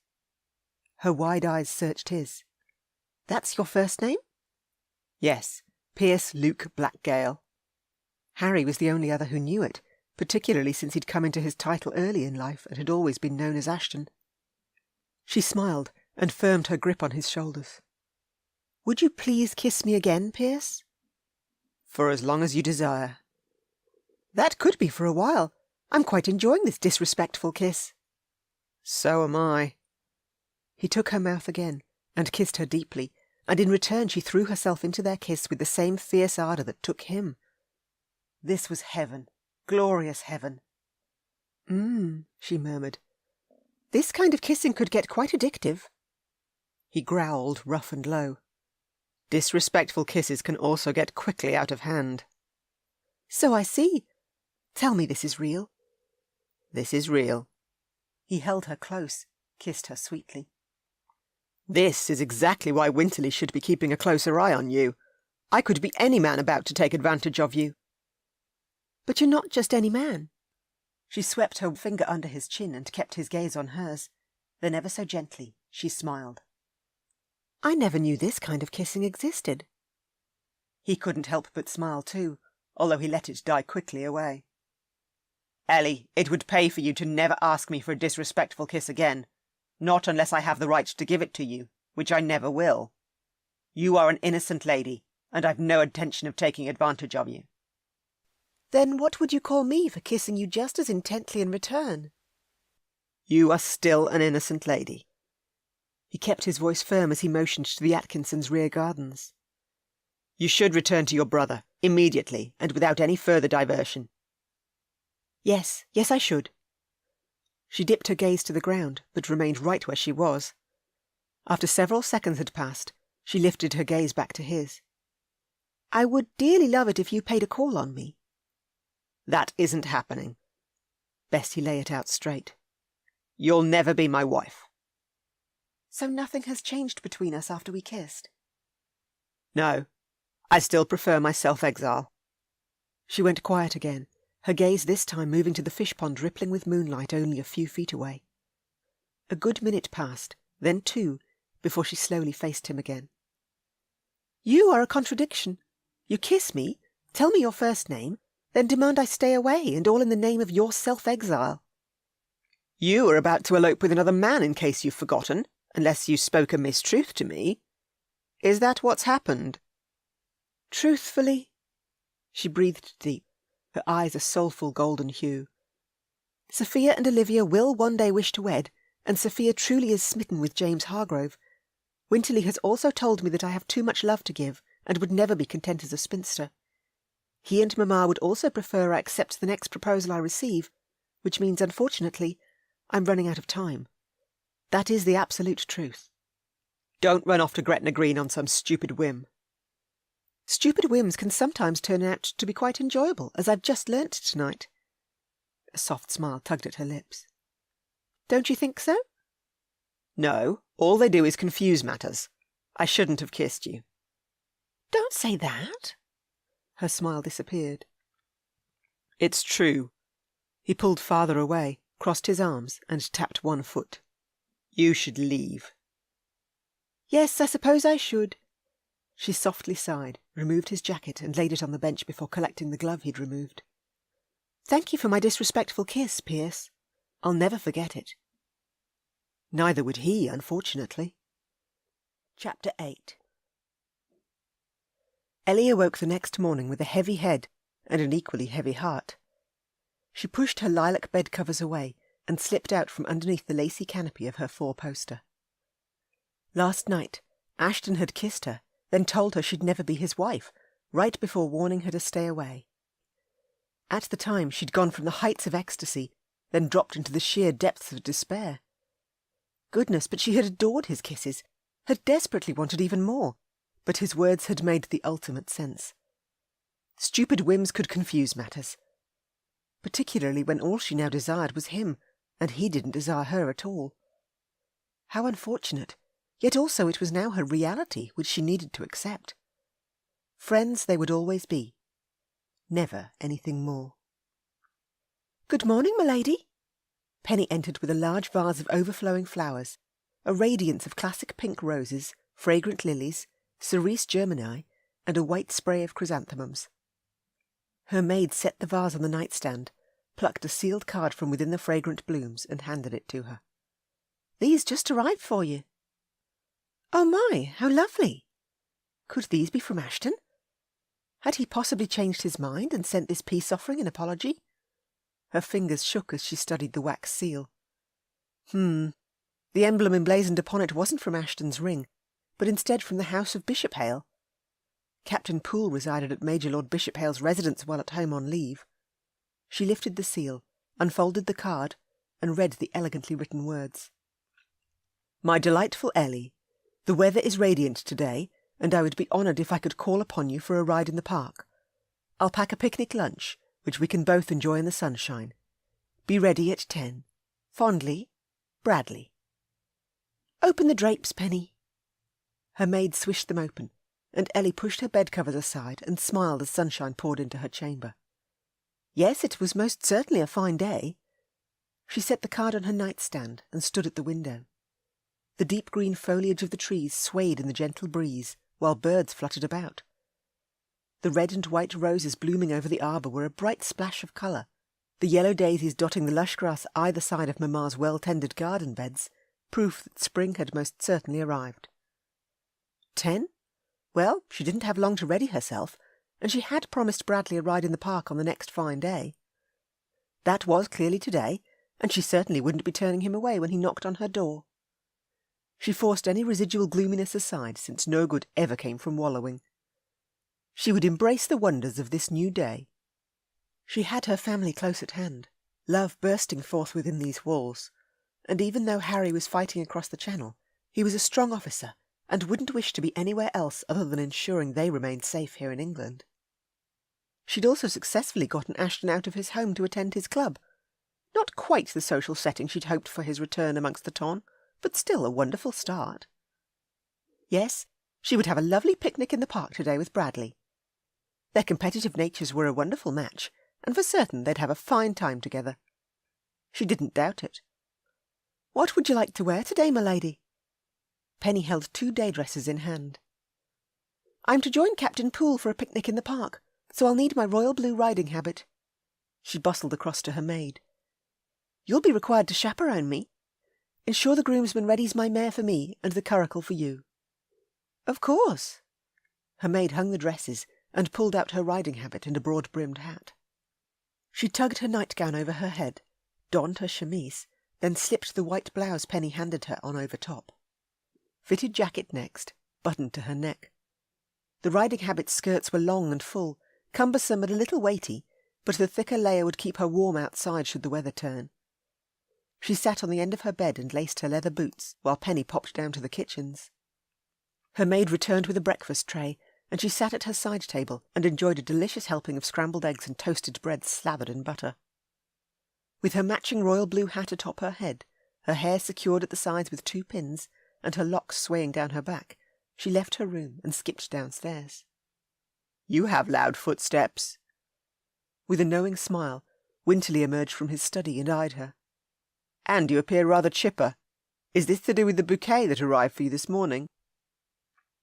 Her wide eyes searched his. "That's your first name?" "Yes, Pierce Luke Blackgale." Harry was the only other who knew it, particularly since he'd come into his title early in life and had always been known as Ashton. She smiled and firmed her grip on his shoulders. "Would you please kiss me again, Pierce?" "For as long as you desire." "That could be for a while. I'm quite enjoying this disrespectful kiss." "So am I." He took her mouth again and kissed her deeply, and in return she threw herself into their kiss with the same fierce ardour that took him. This was heaven, glorious heaven. She murmured. "This kind of kissing could get quite addictive." He growled, rough and low. Disrespectful kisses can also get quickly out of hand. "So I see. Tell me this is real." "This is real." He held her close, kissed her sweetly. "This is exactly why Winterly should be keeping a closer eye on you. I could be any man about to take advantage of you." "But you're not just any man." She swept her finger under his chin and kept his gaze on hers. Then ever so gently, she smiled. "I never knew this kind of kissing existed." He couldn't help but smile too, although he let it die quickly away. "Ellie, it would pay for you to never ask me for a disrespectful kiss again. Not unless I have the right to give it to you, which I never will. You are an innocent lady, and I've no intention of taking advantage of you." "Then what would you call me for kissing you just as intently in return?" "You are still an innocent lady." He kept his voice firm as he motioned to the Atkinsons' rear gardens. "You should return to your brother, immediately, and without any further diversion." Yes, I should." She dipped her gaze to the ground, but remained right where she was. After several seconds had passed, she lifted her gaze back to his. I would dearly love it if you paid a call on me. That isn't happening. Bessie lay it out straight. You'll never be my wife. So nothing has changed between us after we kissed? No, I still prefer my self-exile. She went quiet again, her gaze this time moving to the fish pond rippling with moonlight only a few feet away. A good minute passed, then 2, before she slowly faced him again. You are a contradiction. You kiss me, tell me your first name, then demand I stay away, and all in the name of your self-exile. You are about to elope with another man, in case you've forgotten, unless you spoke a mistruth to me. Is that what's happened? Truthfully? She breathed deep, her eyes a soulful golden hue. Sophia and Olivia will one day wish to wed, and Sophia truly is smitten with James Hargrove. Winterly has also told me that I have too much love to give, and would never be content as a spinster. He and Mamma would also prefer I accept the next proposal I receive, which means, unfortunately, I'm running out of time. That is the absolute truth. Don't run off to Gretna Green on some stupid whim. Stupid whims can sometimes turn out to be quite enjoyable, as I've just learnt tonight. A soft smile tugged at her lips. Don't you think so? No, all they do is confuse matters. I shouldn't have kissed you. Don't say that. Her smile disappeared. It's true. He pulled farther away, crossed his arms, and tapped one foot. You should leave. Yes, I suppose I should. She softly sighed, removed his jacket, and laid it on the bench before collecting the glove he'd removed. Thank you for my disrespectful kiss, Pierce. I'll never forget it. Neither would he, unfortunately. Chapter 8. Ellie awoke the next morning with a heavy head and an equally heavy heart. She pushed her lilac bed covers away and slipped out from underneath the lacy canopy of her 4-poster. Last night, Ashton had kissed her, then told her she'd never be his wife, right before warning her to stay away. At the time, she'd gone from the heights of ecstasy, then dropped into the sheer depths of despair. Goodness, but she had adored his kisses, had desperately wanted even more, but his words had made the ultimate sense. Stupid whims could confuse matters, particularly when all she now desired was him, and he didn't desire her at all. How unfortunate, yet also it was now her reality which she needed to accept. Friends they would always be, never anything more. "Good morning, m'lady." Penny entered with a large vase of overflowing flowers, a radiance of classic pink roses, fragrant lilies, cerise germani, and a white spray of chrysanthemums. Her maid set the vase on the nightstand, plucked a sealed card from within the fragrant blooms, and handed it to her. "These just arrived for you." "Oh my, how lovely!" Could these be from Ashton? Had he possibly changed his mind and sent this peace offering in apology? Her fingers shook as she studied the wax seal. The emblem emblazoned upon it wasn't from Ashton's ring, but instead from the house of Bishophail. Captain Poole resided at Major Lord Bishophail's residence while at home on leave. She lifted the seal, unfolded the card, and read the elegantly written words. "My delightful Ellie, the weather is radiant today, and I would be honoured if I could call upon you for a ride in the park. I'll pack a picnic lunch, which we can both enjoy in the sunshine. Be ready at 10. Fondly, Bradley." "Open the drapes, Penny." Her maid swished them open, and Ellie pushed her bed-covers aside and smiled as sunshine poured into her chamber. Yes, it was most certainly a fine day. She set the card on her nightstand and stood at the window. The deep green foliage of the trees swayed in the gentle breeze, while birds fluttered about. The red and white roses blooming over the arbour were a bright splash of colour, the yellow daisies dotting the lush grass either side of Mamma's well-tended garden beds, proof that spring had most certainly arrived. 10? Well, she didn't have long to ready herself, and she had promised Bradley a ride in the park on the next fine day. That was clearly today, and she certainly wouldn't be turning him away when he knocked on her door. She forced any residual gloominess aside, since no good ever came from wallowing. She would embrace the wonders of this new day. She had her family close at hand, love bursting forth within these walls, and even though Harry was fighting across the channel, he was a strong officer, and wouldn't wish to be anywhere else other than ensuring they remained safe here in England. She'd also successfully gotten Ashton out of his home to attend his club. Not quite the social setting she'd hoped for his return amongst the ton, but still a wonderful start. Yes, she would have a lovely picnic in the park today with Bradley. Their competitive natures were a wonderful match, and for certain they'd have a fine time together. She didn't doubt it. "What would you like to wear today, my lady?" Penny held 2 day dresses in hand. "I'm to join Captain Poole for a picnic in the park, so I'll need my royal blue riding habit." She bustled across to her maid. "You'll be required to chaperone me. Ensure the groomsman readies my mare for me and the curricle for you." "Of course." Her maid hung the dresses and pulled out her riding habit and a broad-brimmed hat. She tugged her nightgown over her head, donned her chemise, then slipped the white blouse Penny handed her on over top. Fitted jacket next, buttoned to her neck. The riding habit's skirts were long and full, cumbersome and a little weighty, but the thicker layer would keep her warm outside should the weather turn. She sat on the end of her bed and laced her leather boots while Penny popped down to the kitchens. Her maid returned with a breakfast tray, and she sat at her side table and enjoyed a delicious helping of scrambled eggs and toasted bread slathered in butter. With her matching royal blue hat atop her head, her hair secured at the sides with 2 pins, and her locks swaying down her back, she left her room and skipped downstairs. "You have loud footsteps." With a knowing smile, Winterly emerged from his study and eyed her. "And you appear rather chipper. Is this to do with the bouquet that arrived for you this morning?"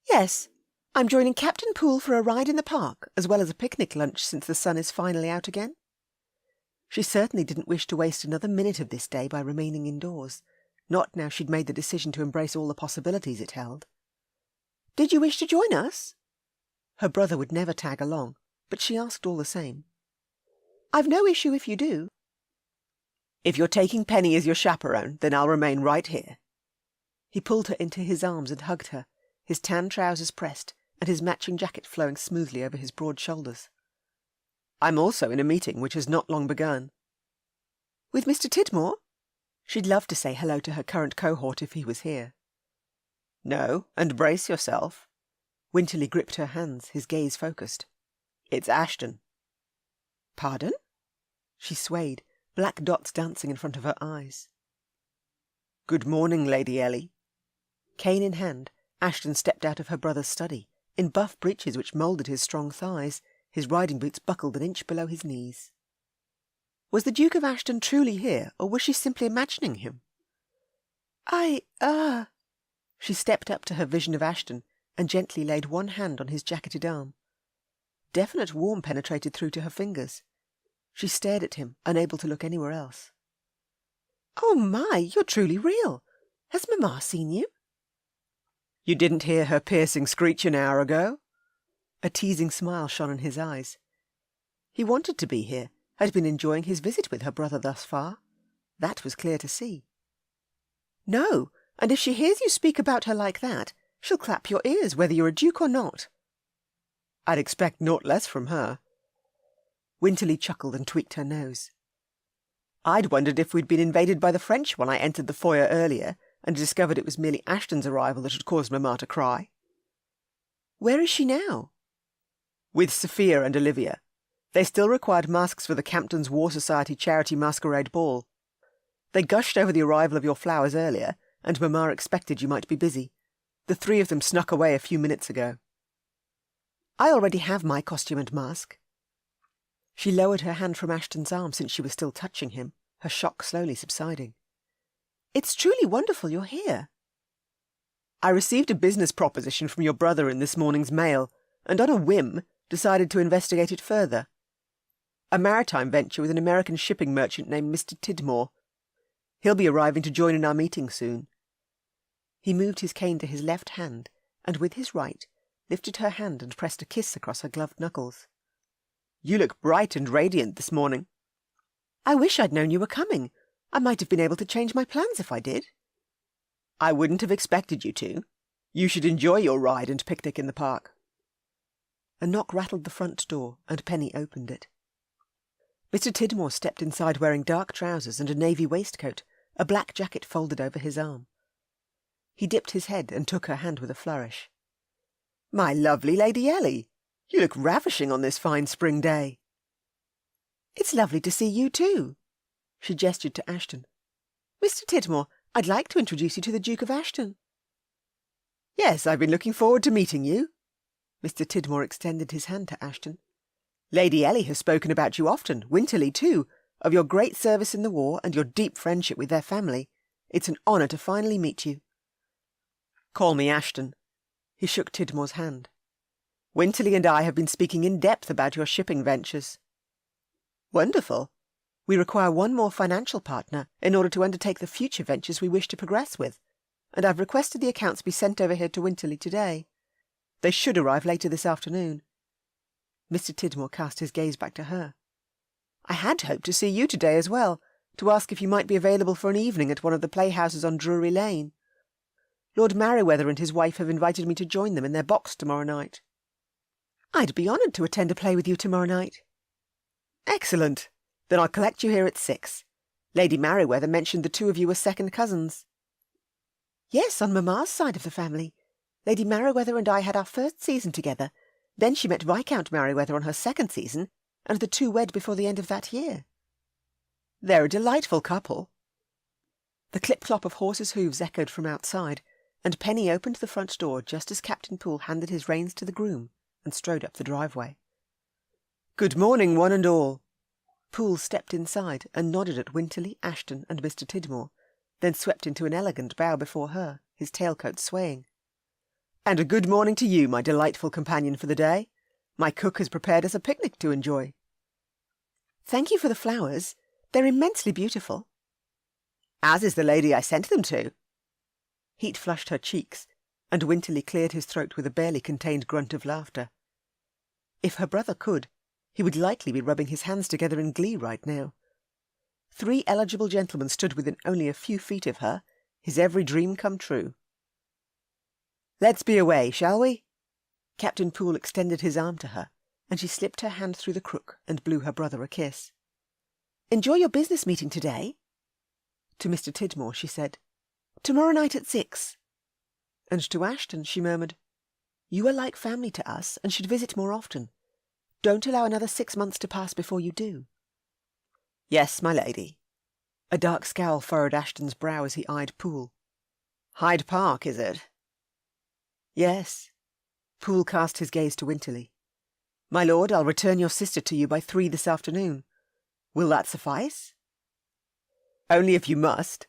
"Yes. I'm joining Captain Poole for a ride in the park, as well as a picnic lunch since the sun is finally out again." She certainly didn't wish to waste another minute of this day by remaining indoors, not now she'd made the decision to embrace all the possibilities it held. "Did you wish to join us?" Her brother would never tag along, but she asked all the same. "I've no issue if you do." "If you're taking Penny as your chaperone, then I'll remain right here." He pulled her into his arms and hugged her, his tan trousers pressed, and his matching jacket flowing smoothly over his broad shoulders. "I'm also in a meeting which has not long begun." "With Mr. Tidmore?" She'd love to say hello to her current cohort if he was here. "No, and brace yourself." Winterly gripped her hands, his gaze focused. "It's Ashton." "Pardon?" She swayed, black dots dancing in front of her eyes. "Good morning, Lady Ellie." Cane in hand, Ashton stepped out of her brother's study, in buff breeches which moulded his strong thighs, his riding boots buckled an inch below his knees. Was the Duke of Ashton truly here, or was she simply imagining him? She stepped up to her vision of Ashton and gently laid one hand on his jacketed arm. Definite warmth penetrated through to her fingers. She stared at him, unable to look anywhere else. "Oh my, you're truly real. Has Mamma seen you?" "You didn't hear her piercing screech an hour ago?" A teasing smile shone in his eyes. He wanted to be here, had been enjoying his visit with her brother thus far. That was clear to see. "No, and if she hears you speak about her like that, she'll clap your ears whether you're a duke or not." "I'd expect naught less from her." Winterly chuckled and tweaked her nose. "I'd wondered if we'd been invaded by the French when I entered the foyer earlier and discovered it was merely Ashton's arrival that had caused Mamma to cry." "Where is she now?" "With Sophia and Olivia. They still required masks for the Campton's War Society charity masquerade ball. They gushed over the arrival of your flowers earlier, and Mamma expected you might be busy. The 3 of them snuck away a few minutes ago." "I already have my costume and mask." She lowered her hand from Ashton's arm since she was still touching him, her shock slowly subsiding. "It's truly wonderful you're here." "I received a business proposition from your brother in this morning's mail, and on a whim decided to investigate it further. A maritime venture with an American shipping merchant named Mr. Tidmore. He'll be arriving to join in our meeting soon." He moved his cane to his left hand, and with his right lifted her hand and pressed a kiss across her gloved knuckles. "You look bright and radiant this morning." "I wish I'd known you were coming. I might have been able to change my plans if I did." "I wouldn't have expected you to. You should enjoy your ride and picnic in the park." A knock rattled the front door, and Penny opened it. Mr. Tidmore stepped inside wearing dark trousers and a navy waistcoat, a black jacket folded over his arm. He dipped his head and took her hand with a flourish. "My lovely Lady Ellie, you look ravishing on this fine spring day." "It's lovely to see you too." She gestured to Ashton. "Mr. Tidmore, I'd like to introduce you to the Duke of Ashton." "Yes, I've been looking forward to meeting you." Mr. Tidmore extended his hand to Ashton. "Lady Ellie has spoken about you often, Winterly too, of your great service in the war and your deep friendship with their family. It's an honour to finally meet you." "Call me Ashton." He shook Tidmore's hand. "Winterly and I have been speaking in depth about your shipping ventures." "Wonderful. We require one more financial partner in order to undertake the future ventures we wish to progress with, and I've requested the accounts be sent over here to Winterly today. They should arrive later this afternoon." Mr. Tidmore cast his gaze back to her. "I had hoped to see you today as well, to ask if you might be available for an evening at one of the playhouses on Drury Lane. Lord Merryweather and his wife have invited me to join them in their box tomorrow night." "I'd be honoured to attend a play with you tomorrow night." "Excellent. Then I'll collect you here at 6. Lady Merryweather mentioned the two of you were second cousins." "Yes, on Mamma's side of the family. Lady Merryweather and I had our first season together. Then she met Viscount Merryweather on her second season, and the two wed before the end of that year." "They're a delightful couple." The clip-clop of horses' hooves echoed from outside, and Penny opened the front door just as Captain Poole handed his reins to the groom and strode up the driveway. "Good morning, one and all." Poole stepped inside and nodded at Winterly, Ashton, and Mr. Tidmore, then swept into an elegant bow before her, his tailcoat swaying. "And a good morning to you, my delightful companion for the day. My cook has prepared us a picnic to enjoy." "Thank you for the flowers. They're immensely beautiful." "As is the lady I sent them to." Heat flushed her cheeks, and Winterly cleared his throat with a barely contained grunt of laughter. If her brother could, he would likely be rubbing his hands together in glee right now. 3 eligible gentlemen stood within only a few feet of her, his every dream come true. "Let's be away, shall we?" Captain Poole extended his arm to her, and she slipped her hand through the crook and blew her brother a kiss. "Enjoy your business meeting today." To Mr. Tidmore she said, "Tomorrow night at 6. And to Ashton she murmured, "You are like family to us and should visit more often. Don't allow another 6 months to pass before you do." "Yes, my lady." A dark scowl furrowed Ashton's brow as he eyed Poole. "Hyde Park, is it?" "Yes." Poole cast his gaze to Winterly. "My lord, I'll return your sister to you by 3 this afternoon. Will that suffice?" "Only if you must."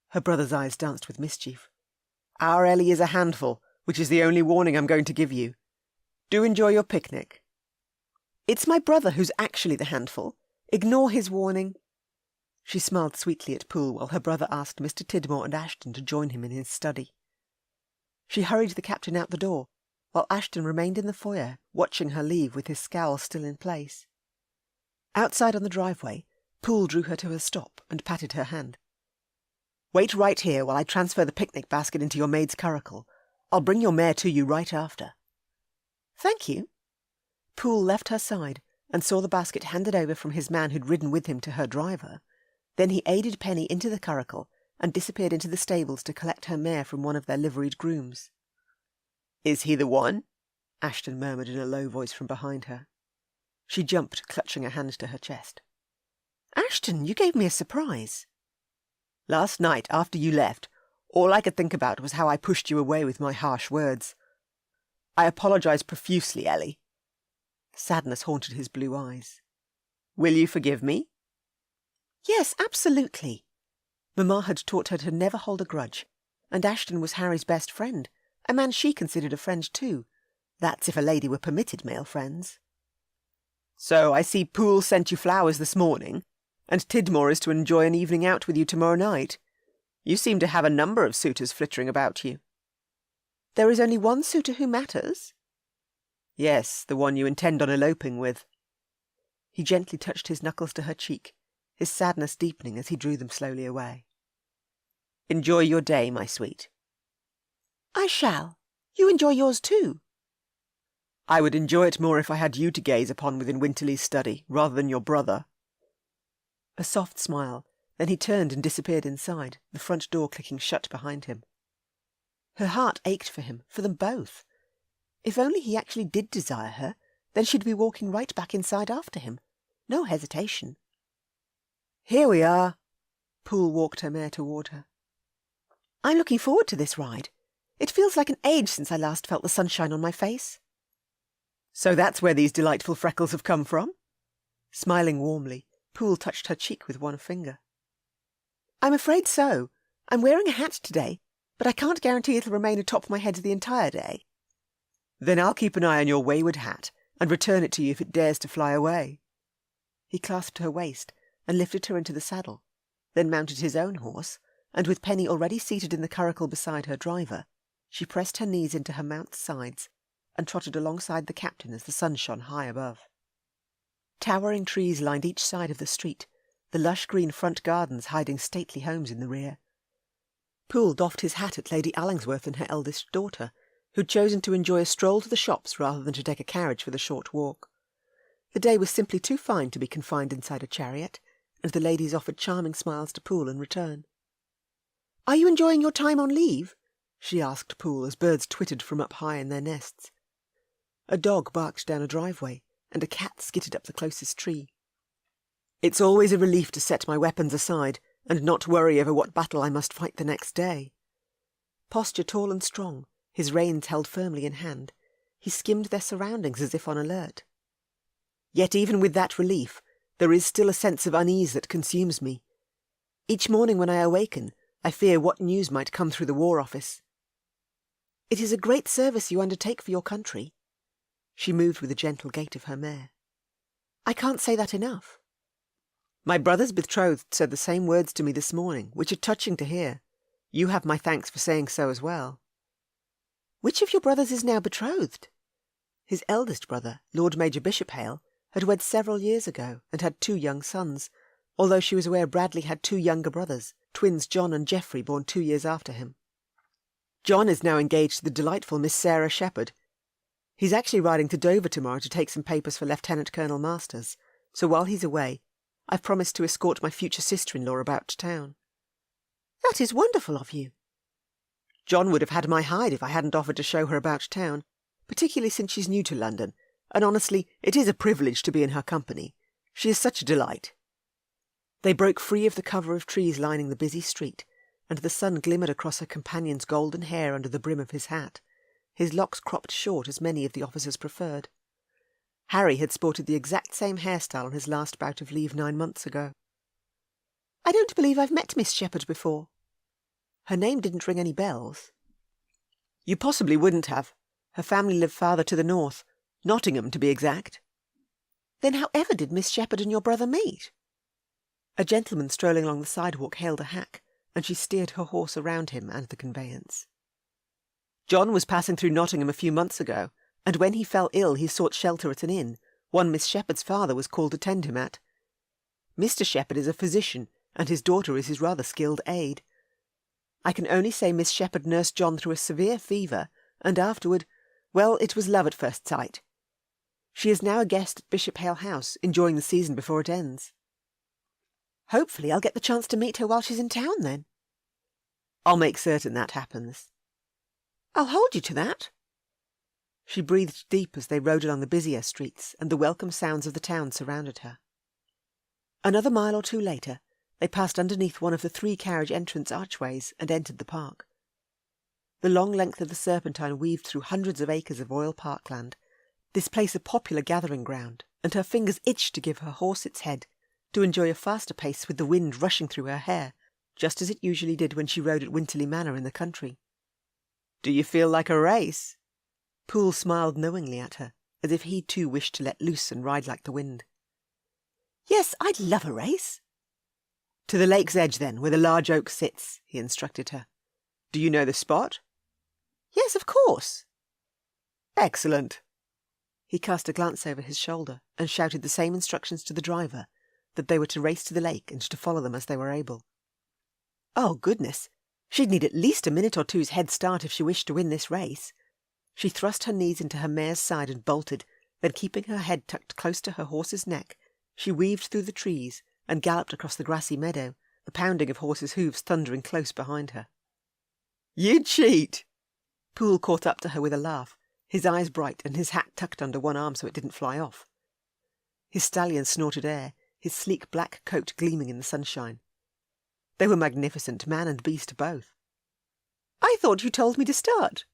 Her brother's eyes danced with mischief. "Our Ellie is a handful, which is the only warning I'm going to give you. Do enjoy your picnic." "It's my brother who's actually the handful. Ignore his warning." She smiled sweetly at Poole while her brother asked Mr. Tidmore and Ashton to join him in his study. She hurried the captain out the door, while Ashton remained in the foyer, watching her leave with his scowl still in place. Outside on the driveway, Poole drew her to a stop and patted her hand. "Wait right here while I transfer the picnic basket into your maid's curricle. I'll bring your mare to you right after." "Thank you." Poole left her side and saw the basket handed over from his man who'd ridden with him to her driver. Then he aided Penny into the curricle and disappeared into the stables to collect her mare from one of their liveried grooms. "Is he the one?" Ashton murmured in a low voice from behind her. She jumped, clutching her hand to her chest. "Ashton, you gave me a surprise." "Last night, after you left, all I could think about was how I pushed you away with my harsh words. I apologize profusely, Ellie." Sadness haunted his blue eyes. "Will you forgive me?" "Yes, absolutely." Mamma had taught her to never hold a grudge, and Ashton was Harry's best friend, a man she considered a friend too. That's if a lady were permitted male friends. "So I see Poole sent you flowers this morning, and Tidmore is to enjoy an evening out with you tomorrow night. You seem to have a number of suitors flittering about you." "There is only one suitor who matters." "Yes, the one you intend on eloping with." He gently touched his knuckles to her cheek, his sadness deepening as he drew them slowly away. "Enjoy your day, my sweet." "I shall. You enjoy yours too." "I would enjoy it more if I had you to gaze upon within Winterly's study, rather than your brother." A soft smile, then he turned and disappeared inside, the front door clicking shut behind him. Her heart ached for him, for them both. If only he actually did desire her, then she'd be walking right back inside after him. No hesitation. "Here we are." Poole walked her mare toward her. "I'm looking forward to this ride. It feels like an age since I last felt the sunshine on my face." "So that's where these delightful freckles have come from?" Smiling warmly, Poole touched her cheek with one finger. "I'm afraid so. I'm wearing a hat today, but I can't guarantee it'll remain atop my head the entire day." "Then I'll keep an eye on your wayward hat, and return it to you if it dares to fly away." He clasped her waist and lifted her into the saddle, then mounted his own horse, and with Penny already seated in the curricle beside her driver, she pressed her knees into her mount's sides and trotted alongside the captain as the sun shone high above. Towering trees lined each side of the street, the lush green front gardens hiding stately homes in the rear. Poole doffed his hat at Lady Allingsworth and her eldest daughter, who'd chosen to enjoy a stroll to the shops rather than to take a carriage for the short walk. The day was simply too fine to be confined inside a chariot, and the ladies offered charming smiles to Poole in return. "Are you enjoying your time on leave?" she asked Poole as birds twittered from up high in their nests. A dog barked down a driveway, and a cat skittered up the closest tree. "It's always a relief to set my weapons aside and not worry over what battle I must fight the next day." Posture tall and strong, his reins held firmly in hand, he skimmed their surroundings as if on alert. "Yet even with that relief, there is still a sense of unease that consumes me. Each morning when I awaken, I fear what news might come through the War Office." "It is a great service you undertake for your country." She moved with a gentle gait of her mare. "I can't say that enough." "My brother's betrothed said the same words to me this morning, which are touching to hear. You have my thanks for saying so as well." "Which of your brothers is now betrothed?" His eldest brother, Lord Major Bishopshale, had wed several years ago and had 2 young sons, although she was aware Bradley had 2 younger brothers, twins John and Geoffrey, born 2 years after him. "John is now engaged to the delightful Miss Sarah Shepherd. He's actually riding to Dover tomorrow to take some papers for Lieutenant Colonel Masters, so while he's away, I've promised to escort my future sister-in-law about town." "That is wonderful of you." "John would have had my hide if I hadn't offered to show her about town, particularly since she's new to London, and honestly, it is a privilege to be in her company. She is such a delight." They broke free of the cover of trees lining the busy street, and the sun glimmered across her companion's golden hair under the brim of his hat, his locks cropped short as many of the officers preferred. Harry had sported the exact same hairstyle on his last bout of leave 9 months ago. "I don't believe I've met Miss Shepherd before." Her name didn't ring any bells. "You possibly wouldn't have. Her family lived farther to the north, Nottingham to be exact." "Then how ever did Miss Shepherd and your brother meet?" A gentleman strolling along the sidewalk hailed a hack, and she steered her horse around him and the conveyance. "John was passing through Nottingham a few months ago, and when he fell ill he sought shelter at an inn, one Miss Shepherd's father was called to tend him at. Mr. Shepherd is a physician, and his daughter is his rather skilled aide. I can only say Miss Shepherd nursed John through a severe fever, and afterward, well, it was love at first sight. She is now a guest at Bishopshale House, enjoying the season before it ends." "Hopefully I'll get the chance to meet her while she's in town, then." "I'll make certain that happens." "I'll hold you to that." She breathed deep as they rode along the busier streets, and the welcome sounds of the town surrounded her. Another mile or 2 later, they passed underneath one of the 3 carriage entrance archways and entered the park. The long length of the Serpentine weaved through hundreds of acres of royal parkland, this place a popular gathering ground, and her fingers itched to give her horse its head, to enjoy a faster pace with the wind rushing through her hair, just as it usually did when she rode at Winterley Manor in the country. "Do you feel like a race?" Poole smiled knowingly at her, as if he too wished to let loose and ride like the wind. "Yes, I'd love a race." "To the lake's edge, then, where the large oak sits," he instructed her. "Do you know the spot?" "Yes, of course." "Excellent." He cast a glance over his shoulder and shouted the same instructions to the driver, that they were to race to the lake and to follow them as they were able. Oh, goodness! She'd need at least a minute or 2's head start if she wished to win this race. She thrust her knees into her mare's side and bolted, then keeping her head tucked close to her horse's neck, she weaved through the trees and galloped across the grassy meadow, the pounding of horses' hoofs thundering close behind her. "You cheat!" Poole caught up to her with a laugh, his eyes bright and his hat tucked under one arm so it didn't fly off. His stallion snorted air, his sleek black coat gleaming in the sunshine. They were magnificent, man and beast both. "I thought you told me to start."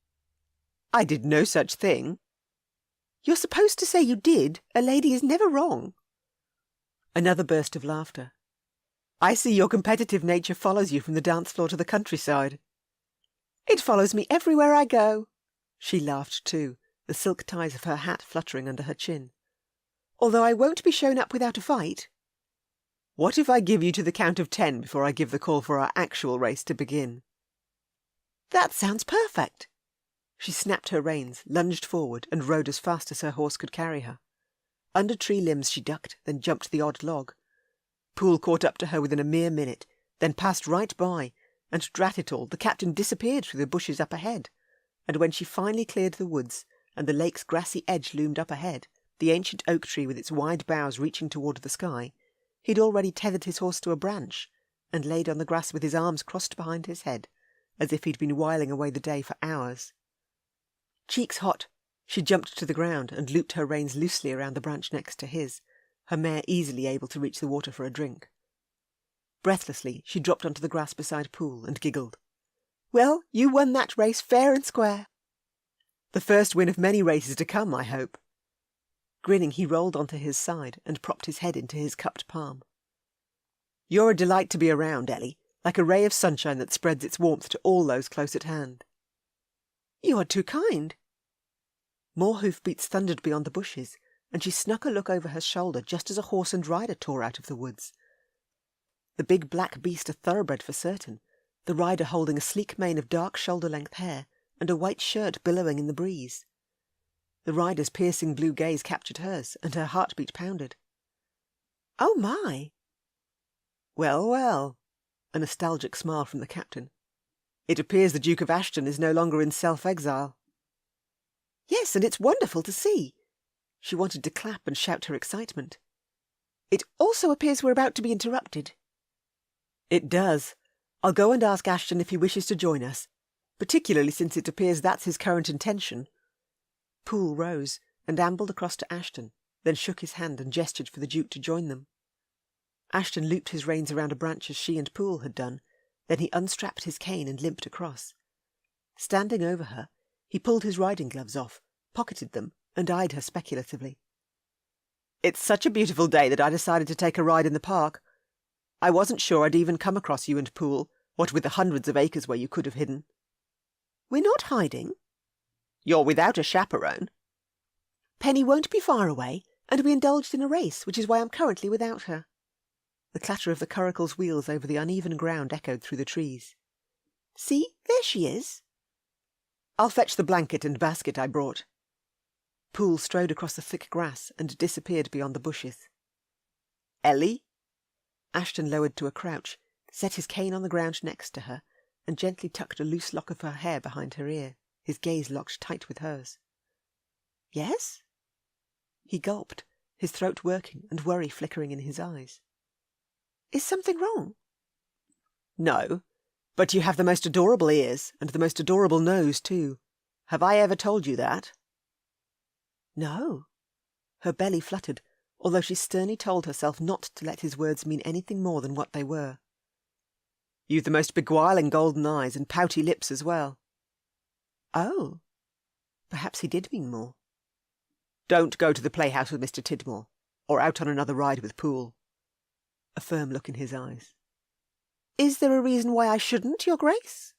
"I did no such thing." "You're supposed to say you did. A lady is never wrong." Another burst of laughter. "I see your competitive nature follows you from the dance floor to the countryside." "It follows me everywhere I go." She laughed too, the silk ties of her hat fluttering under her chin. "Although I won't be shown up without a fight." "What if I give you to the count of 10 before I give the call for our actual race to begin?" "That sounds perfect." She snapped her reins, lunged forward, and rode as fast as her horse could carry her. Under tree limbs she ducked, then jumped the odd log. Poole caught up to her within a mere minute, then passed right by, and drat it all, the captain disappeared through the bushes up ahead, and when she finally cleared the woods, and the lake's grassy edge loomed up ahead, the ancient oak tree with its wide boughs reaching toward the sky, he'd already tethered his horse to a branch, and laid on the grass with his arms crossed behind his head, as if he'd been whiling away the day for hours. Cheeks hot, she jumped to the ground and looped her reins loosely around the branch next to his, her mare easily able to reach the water for a drink. Breathlessly, she dropped onto the grass beside Poole and giggled. "Well, you won that race fair and square." "The first win of many races to come, I hope." Grinning, he rolled onto his side and propped his head into his cupped palm. "You're a delight to be around, Ellie, like a ray of sunshine that spreads its warmth to all those close at hand." "You are too kind." More hoofbeats thundered beyond the bushes, and she snuck a look over her shoulder just as a horse and rider tore out of the woods. The big black beast a thoroughbred for certain, the rider holding a sleek mane of dark shoulder-length hair and a white shirt billowing in the breeze. The rider's piercing blue gaze captured hers, and her heartbeat pounded. "Oh, my!" "Well, well," a nostalgic smile from the captain. "It appears the Duke of Ashton is no longer in self-exile." "Yes, and it's wonderful to see." She wanted to clap and shout her excitement. "It also appears we're about to be interrupted." "It does. I'll go and ask Ashton if he wishes to join us, particularly since it appears that's his current intention." Poole rose and ambled across to Ashton, then shook his hand and gestured for the Duke to join them. Ashton looped his reins around a branch as she and Poole had done, then he unstrapped his cane and limped across. Standing over her, he pulled his riding gloves off, pocketed them, and eyed her speculatively. "It's such a beautiful day that I decided to take a ride in the park. I wasn't sure I'd even come across you and Poole, what with the hundreds of acres where you could have hidden." "We're not hiding." "You're without a chaperone." "Penny won't be far away, and we indulged in a race, which is why I'm currently without her." The clatter of the curricle's wheels over the uneven ground echoed through the trees. "See, there she is." "I'll fetch the blanket and basket I brought." Poole strode across the thick grass and disappeared beyond the bushes. "Ellie?" Ashton lowered to a crouch, set his cane on the ground next to her, and gently tucked a loose lock of her hair behind her ear, his gaze locked tight with hers. "Yes?" He gulped, his throat working and worry flickering in his eyes. "Is something wrong?" "No, but you have the most adorable ears, and the most adorable nose, too. Have I ever told you that?" "No." Her belly fluttered, although she sternly told herself not to let his words mean anything more than what they were. "You've the most beguiling golden eyes, and pouty lips as well." "Oh." Perhaps he did mean more. "Don't go to the playhouse with Mr. Tidmore, or out on another ride with Poole." A firm look in his eyes. "Is there a reason why I shouldn't, Your Grace?"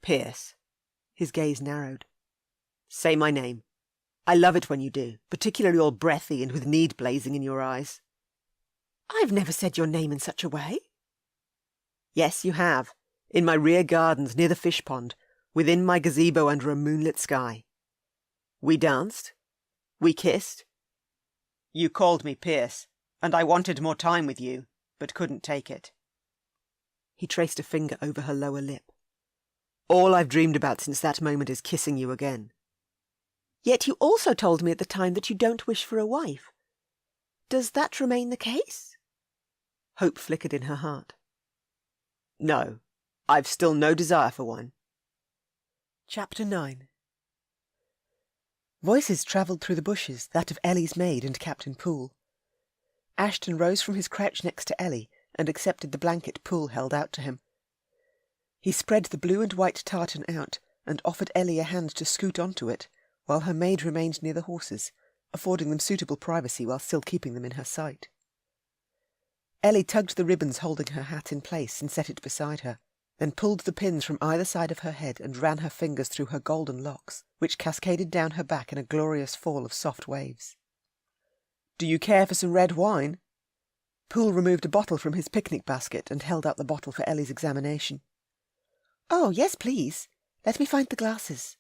"Pierce." His gaze narrowed. "Say my name. I love it when you do, particularly all breathy and with need blazing in your eyes." "I've never said your name in such a way." "Yes, you have. In my rear gardens near the fish pond, within my gazebo under a moonlit sky. We danced. We kissed. You called me Pierce, and I wanted more time with you, but couldn't take it." He traced a finger over her lower lip. "All I've dreamed about since that moment is kissing you again." "Yet you also told me at the time that you don't wish for a wife. Does that remain the case?" Hope flickered in her heart. "No, I've still no desire for one." Chapter 9. Voices travelled through the bushes, that of Ellie's maid and Captain Poole. Ashton rose from his crouch next to Ellie and accepted the blanket Poole held out to him. He spread the blue and white tartan out and offered Ellie a hand to scoot onto it, while her maid remained near the horses, affording them suitable privacy while still keeping them in her sight. Ellie tugged the ribbons holding her hat in place and set it beside her, then pulled the pins from either side of her head and ran her fingers through her golden locks, which cascaded down her back in a glorious fall of soft waves. "Do you care for some red wine?" Poole removed a bottle from his picnic basket and held out the bottle for Ellie's examination. "Oh, yes, please. Let me find the glasses."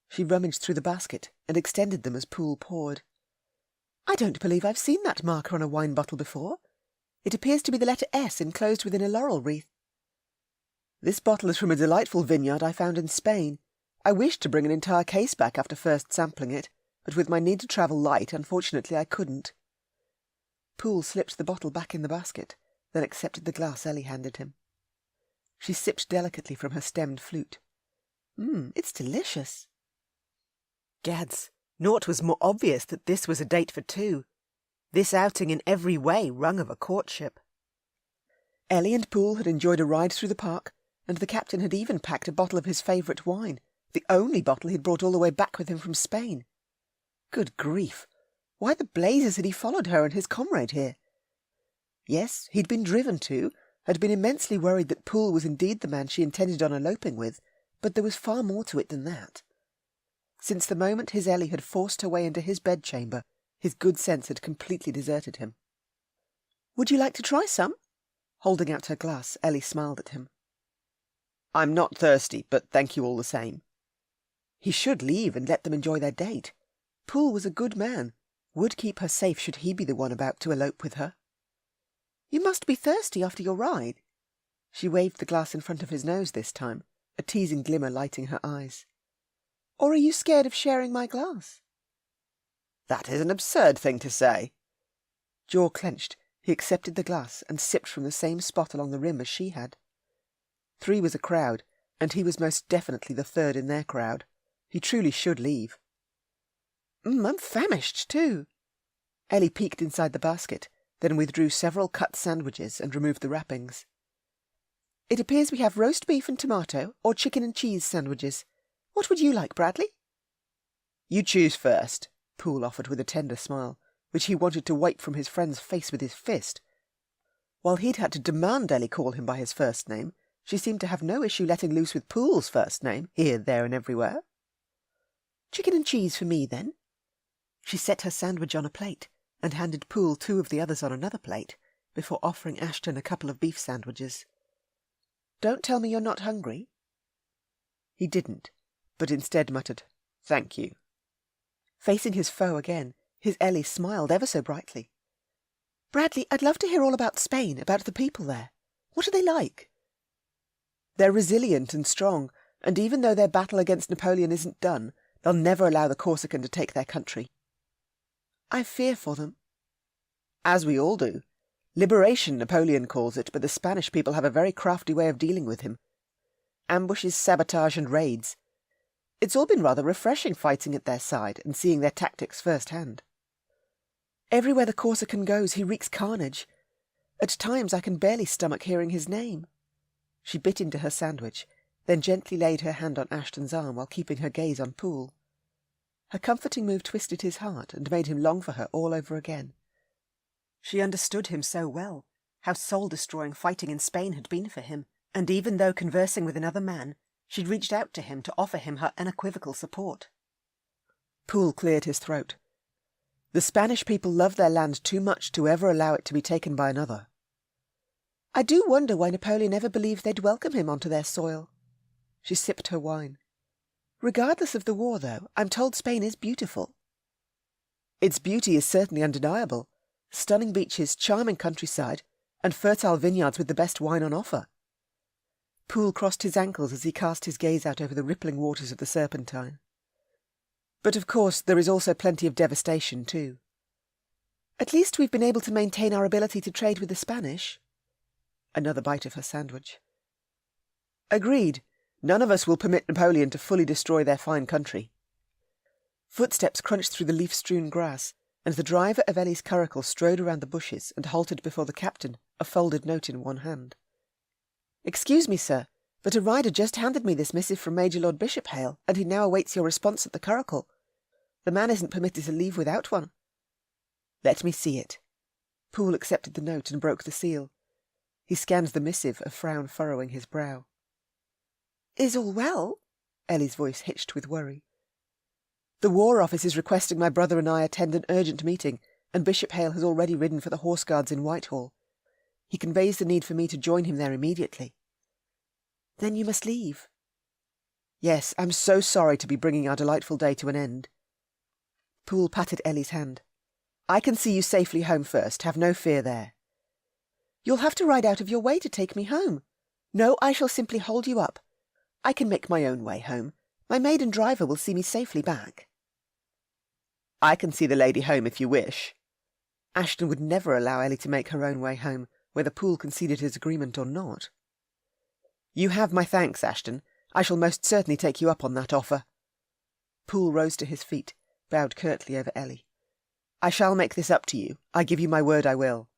She rummaged through the basket and extended them as Poole poured. "I don't believe I've seen that marker on a wine bottle before. It appears to be the letter S enclosed within a laurel wreath." "This bottle is from a delightful vineyard I found in Spain. I wished to bring an entire case back after first sampling it, but with my need to travel light, unfortunately I couldn't." Poole slipped the bottle back in the basket, then accepted the glass Ellie handed him. She sipped delicately from her stemmed flute. It's delicious." Gads, naught was more obvious that this was a date for two. This outing in every way rung of a courtship. Ellie and Poole had enjoyed a ride through the park, and the captain had even packed a bottle of his favourite wine, the only bottle he'd brought all the way back with him from Spain. Good grief! Why the blazes had he followed her and his comrade here? Yes, he'd been driven to, had been immensely worried that Poole was indeed the man she intended on eloping with, but there was far more to it than that. Since the moment his Ellie had forced her way into his bedchamber, his good sense had completely deserted him. "Would you like to try some?" Holding out her glass, Ellie smiled at him. "I'm not thirsty, but thank you all the same." He should leave and let them enjoy their date. Poole was a good man, would keep her safe should he be the one about to elope with her. "You must be thirsty after your ride." She waved the glass in front of his nose this time, a teasing glimmer lighting her eyes. "Or are you scared of sharing my glass?" "That is an absurd thing to say." Jaw clenched, he accepted the glass and sipped from the same spot along the rim as she had. 3 was a crowd, and he was most definitely the third in their crowd. He truly should leave. I'm famished, too." Ellie peeked inside the basket, then withdrew several cut sandwiches and removed the wrappings. "It appears we have roast beef and tomato, or chicken and cheese sandwiches. What would you like, Bradley?" "You choose first." Poole offered with a tender smile, which he wanted to wipe from his friend's face with his fist. While he'd had to demand Ellie call him by his first name, she seemed to have no issue letting loose with Poole's first name, here, there, and everywhere. "Chicken and cheese for me, then." She set her sandwich on a plate, and handed Poole 2 of the others on another plate, before offering Ashton a couple of beef sandwiches. "Don't tell me you're not hungry." He didn't, but instead muttered, "Thank you." Facing his foe again, his Ellie smiled ever so brightly. "Bradley, I'd love to hear all about Spain, about the people there. What are they like?" "They're resilient and strong, and even though their battle against Napoleon isn't done, they'll never allow the Corsican to take their country." "I fear for them." "As we all do. Liberation, Napoleon calls it, but the Spanish people have a very crafty way of dealing with him. Ambushes, sabotage, and raids. It's all been rather refreshing fighting at their side and seeing their tactics firsthand." "Everywhere the Corsican goes, he wreaks carnage. At times I can barely stomach hearing his name." She bit into her sandwich, then gently laid her hand on Ashton's arm while keeping her gaze on Poole. Her comforting move twisted his heart and made him long for her all over again. She understood him so well, how soul-destroying fighting in Spain had been for him, and even though conversing with another man, she'd reached out to him to offer him her unequivocal support. Poole cleared his throat. "The Spanish people love their land too much to ever allow it to be taken by another." "I do wonder why Napoleon ever believed they'd welcome him onto their soil." She sipped her wine. "Regardless of the war, though, I'm told Spain is beautiful." "Its beauty is certainly undeniable. Stunning beaches, charming countryside, and fertile vineyards with the best wine on offer." Poole crossed his ankles as he cast his gaze out over the rippling waters of the Serpentine. "But of course there is also plenty of devastation, too." "At least we've been able to maintain our ability to trade with the Spanish." Another bite of her sandwich. "Agreed. None of us will permit Napoleon to fully destroy their fine country. Footsteps crunched through the leaf-strewn grass, and the driver of Ellie's curricle strode around the bushes and halted before the captain, a folded note in one hand. "Excuse me, sir, but a rider just handed me this missive from Major Lord Bishop-Hale, and he now awaits your response at the curricle. The man isn't permitted to leave without one." "Let me see it." Poole accepted the note and broke the seal. He scanned the missive, a frown furrowing his brow. "Is all well?" Ellie's voice hitched with worry. "The War Office is requesting my brother and I attend an urgent meeting, and Bishop-Hale has already ridden for the Horse Guards in Whitehall. He conveys the need for me to join him there immediately." "Then you must leave." "Yes, I'm so sorry to be bringing our delightful day to an end." Poole patted Ellie's hand. "I can see you safely home first, have no fear there." "You'll have to ride out of your way to take me home." "No, I shall simply hold you up. I can make my own way home. My maid and driver will see me safely back." "I can see the lady home if you wish." Ashton would never allow Ellie to make her own way home, whether Poole conceded his agreement or not. "You have my thanks, Ashton. I shall most certainly take you up on that offer." Poole rose to his feet, bowed curtly over Ellie. "I shall make this up to you. I give you my word I will."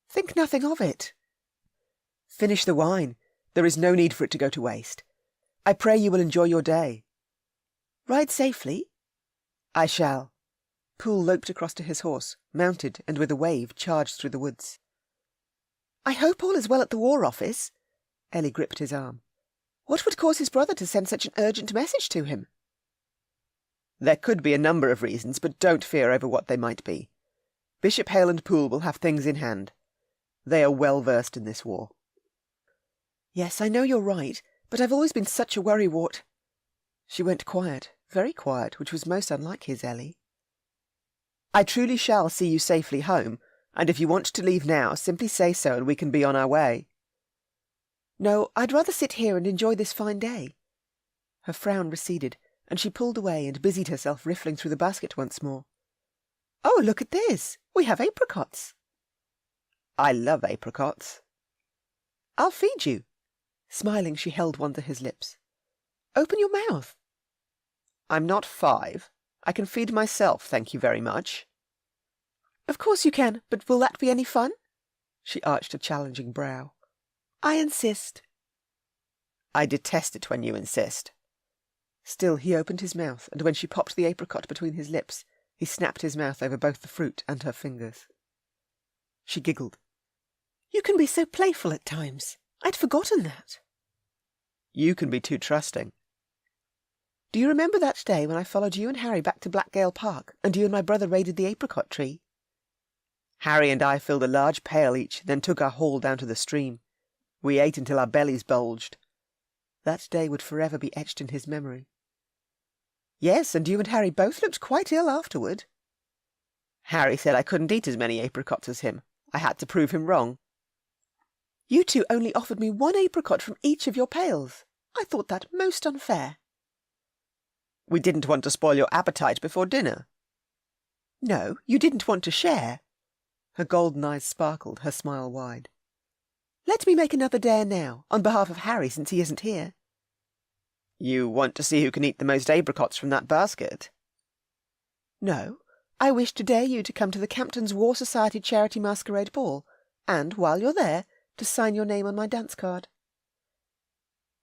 "Think nothing of it." "Finish the wine. There is no need for it to go to waste. I pray you will enjoy your day." "Ride safely." "I shall." Poole loped across to his horse, mounted, and with a wave charged through the woods. "I hope all is well at the War Office." Ellie gripped his arm. "What would cause his brother to send such an urgent message to him?" "There could be a number of reasons, but don't fear over what they might be. Bishop-Hale and Poole will have things in hand. They are well versed in this war." "Yes, I know you're right, but I've always been such a worrywart." She went quiet, very quiet, which was most unlike his Ellie. "I truly shall see you safely home, and if you want to leave now, simply say so and we can be on our way." "No, I'd rather sit here and enjoy this fine day." Her frown receded, and she pulled away and busied herself riffling through the basket once more. "Oh, look at this! We have apricots." "I love apricots." "I'll feed you." Smiling, she held one to his lips. "Open your mouth." "I'm not 5. I can feed myself, thank you very much." "Of course you can, but will that be any fun?" She arched a challenging brow. "I insist." "I detest it when you insist." Still he opened his mouth, and when she popped the apricot between his lips, he snapped his mouth over both the fruit and her fingers. She giggled. "You can be so playful at times. I'd forgotten that." "You can be too trusting." "Do you remember that day when I followed you and Harry back to Blackgale Park, and you and my brother raided the apricot tree?" "Harry and I filled a large pail each, then took our haul down to the stream. We ate until our bellies bulged." That day would forever be etched in his memory. "Yes, and you and Harry both looked quite ill afterward." "Harry said I couldn't eat as many apricots as him. I had to prove him wrong." "You two only offered me one apricot from each of your pails. I thought that most unfair." "We didn't want to spoil your appetite before dinner." "No, you didn't want to share." Her golden eyes sparkled, her smile wide. "Let me make another dare now, on behalf of Harry, since he isn't here." "You want to see who can eat the most apricots from that basket?" "No, I wish to dare you to come to the Campton's War Society Charity Masquerade Ball, and, while you're there, to sign your name on my dance card."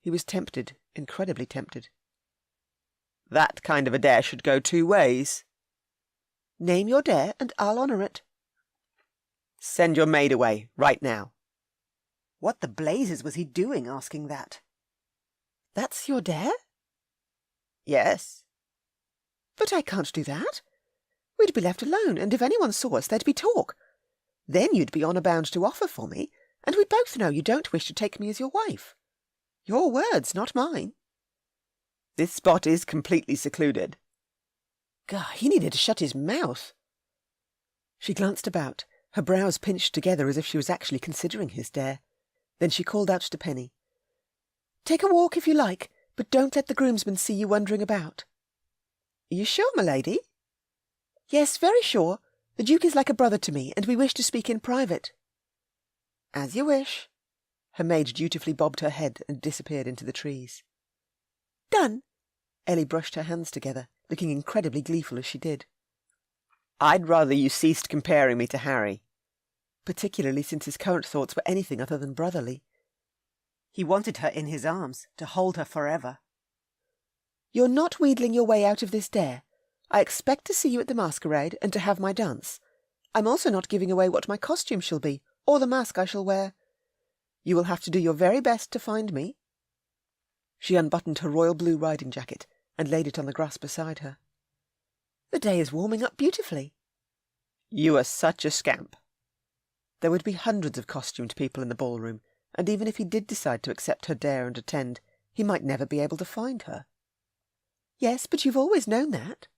He was tempted, incredibly tempted. "That kind of a dare should go 2 ways." "Name your dare, and I'll honour it." "Send your maid away, right now." What the blazes was he doing asking that? "That's your dare?" "Yes." "But I can't do that. We'd be left alone, and if anyone saw us, there'd be talk. Then you'd be honour bound to offer for me, and we both know you don't wish to take me as your wife. Your words, not mine." "This spot is completely secluded." God, he needed to shut his mouth. She glanced about, her brows pinched together as if she was actually considering his dare. Then she called out to Penny. "Take a walk if you like, but don't let the groomsmen see you wandering about." "Are you sure, my lady?" "Yes, very sure. The Duke is like a brother to me, and we wish to speak in private." "As you wish." Her maid dutifully bobbed her head and disappeared into the trees. Done? Ellie brushed her hands together, looking incredibly gleeful as she did. I'd rather you ceased comparing me to Harry, particularly since his current thoughts were anything other than brotherly. He wanted her in his arms, to hold her forever. You're not wheedling your way out of this dare. I expect to see you at the masquerade and to have my dance. I'm also not giving away what my costume shall be, or the mask I shall wear. You will have to do your very best to find me. She unbuttoned her royal blue riding jacket and laid it on the grass beside her. The day is warming up beautifully. You are such a scamp. There would be hundreds of costumed people in the ballroom, and even if he did decide to accept her dare and attend, he might never be able to find her. Yes, but you've always known that.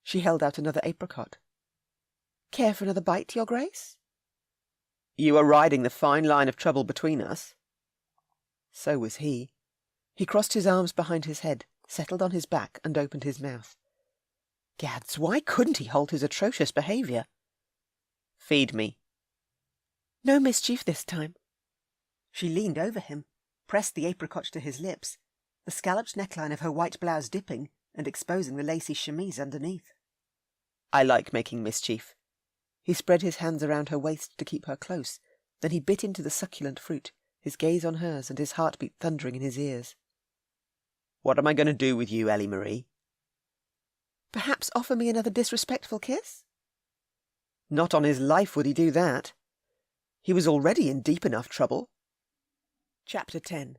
She held out another apricot. Care for another bite, Your Grace? You are riding the fine line of trouble between us. So was he. He crossed his arms behind his head, settled on his back, and opened his mouth. Gads, why couldn't he hold his atrocious behaviour? Feed me. No mischief this time. She leaned over him, pressed the apricot to his lips, the scalloped neckline of her white blouse dipping and exposing the lacy chemise underneath. I like making mischief. He spread his hands around her waist to keep her close, then he bit into the succulent fruit, his gaze on hers and his heartbeat thundering in his ears. What am I going to do with you, Ellie Marie? Perhaps offer me another disrespectful kiss? Not on his life would he do that. He was already in deep enough trouble. Chapter 10.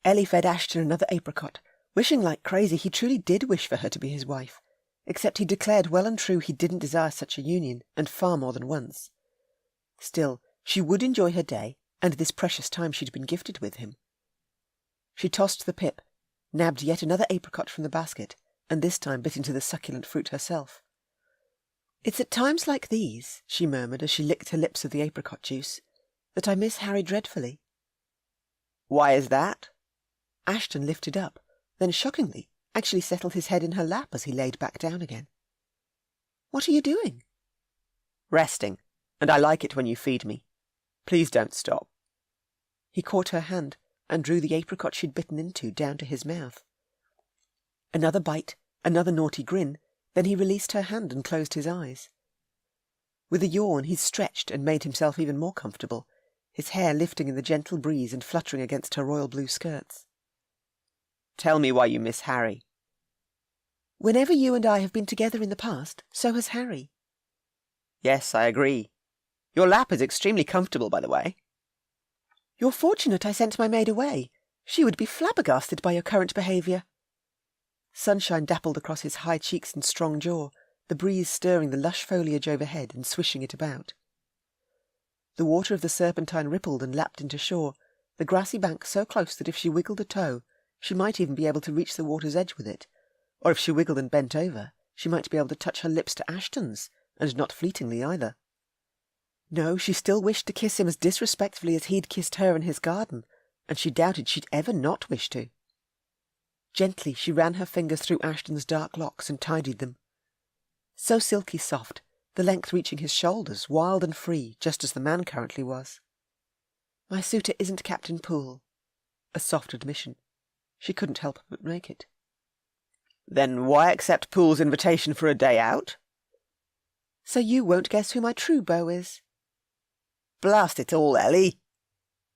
Ellie fed Ashton another apricot, wishing like crazy he truly did wish for her to be his wife, except he declared well and true he didn't desire such a union, and far more than once. Still, she would enjoy her day, and this precious time she'd been gifted with him. She tossed the pip, nabbed yet another apricot from the basket, and this time bit into the succulent fruit herself. "It's at times like these," she murmured as she licked her lips of the apricot juice, "that I miss Harry dreadfully." "Why is that?" Ashton lifted up, then shockingly actually settled his head in her lap as he laid back down again. "What are you doing?" "Resting, and I like it when you feed me. Please don't stop." He caught her hand and drew the apricot she'd bitten into down to his mouth. Another bite, another naughty grin, then he released her hand and closed his eyes. With a yawn he stretched and made himself even more comfortable, his hair lifting in the gentle breeze and fluttering against her royal blue skirts. "Tell me why you miss Harry." "Whenever you and I have been together in the past, so has Harry." "Yes, I agree. Your lap is extremely comfortable, by the way." "You're fortunate I sent my maid away. She would be flabbergasted by your current behaviour." Sunshine dappled across his high cheeks and strong jaw, the breeze stirring the lush foliage overhead and swishing it about. The water of the Serpentine rippled and lapped into shore, the grassy bank so close that if she wiggled a toe, she might even be able to reach the water's edge with it, or if she wiggled and bent over, she might be able to touch her lips to Ashton's, and not fleetingly either. No, she still wished to kiss him as disrespectfully as he'd kissed her in his garden, and she doubted she'd ever not wish to. Gently she ran her fingers through Ashton's dark locks and tidied them. So silky soft, the length reaching his shoulders, wild and free, just as the man currently was. "My suitor isn't Captain Poole." A soft admission. She couldn't help but make it. "Then why accept Poole's invitation for a day out?" "So you won't guess who my true beau is." "Blast it all, Ellie!"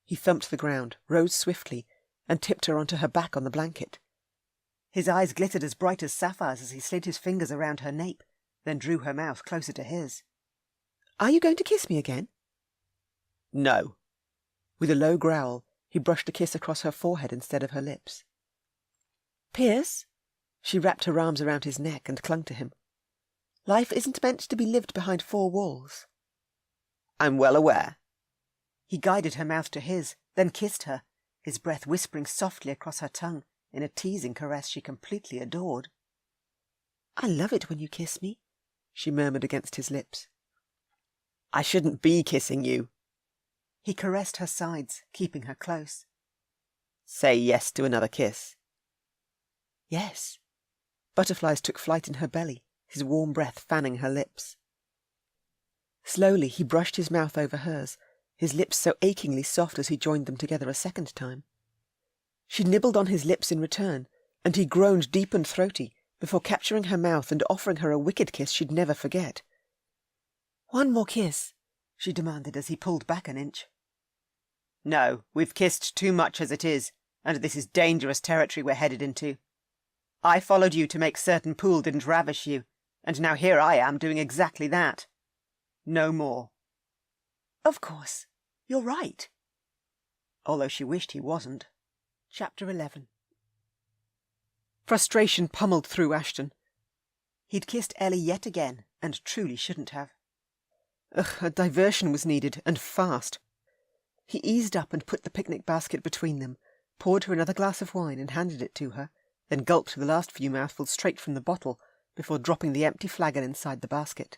He thumped the ground, rose swiftly, and tipped her onto her back on the blanket. His eyes glittered as bright as sapphires as he slid his fingers around her nape, then drew her mouth closer to his. "Are you going to kiss me again?" "No." With a low growl, he brushed a kiss across her forehead instead of her lips. "Pierce?" She wrapped her arms around his neck and clung to him. "Life isn't meant to be lived behind four walls." "I'm well aware." He guided her mouth to his, then kissed her, his breath whispering softly across her tongue in a teasing caress she completely adored. "I love it when you kiss me," she murmured against his lips. "I shouldn't be kissing you." He caressed her sides, keeping her close. "Say yes to another kiss." "Yes." Butterflies took flight in her belly, his warm breath fanning her lips. Slowly he brushed his mouth over hers, his lips so achingly soft as he joined them together a second time. She nibbled on his lips in return, and he groaned deep and throaty before capturing her mouth and offering her a wicked kiss she'd never forget. "One more kiss," she demanded as he pulled back an inch. "No, we've kissed too much as it is, and this is dangerous territory we're headed into. I followed you to make certain Poole didn't ravish you, and now here I am doing exactly that. No more." "Of course. You're right." Although she wished he wasn't. Chapter 11. Frustration pummeled through Ashton. He'd kissed Ellie yet again, and truly shouldn't have. A diversion was needed, and fast. He eased up and put the picnic basket between them, poured her another glass of wine and handed it to her, then gulped the last few mouthfuls straight from the bottle before dropping the empty flagon inside the basket.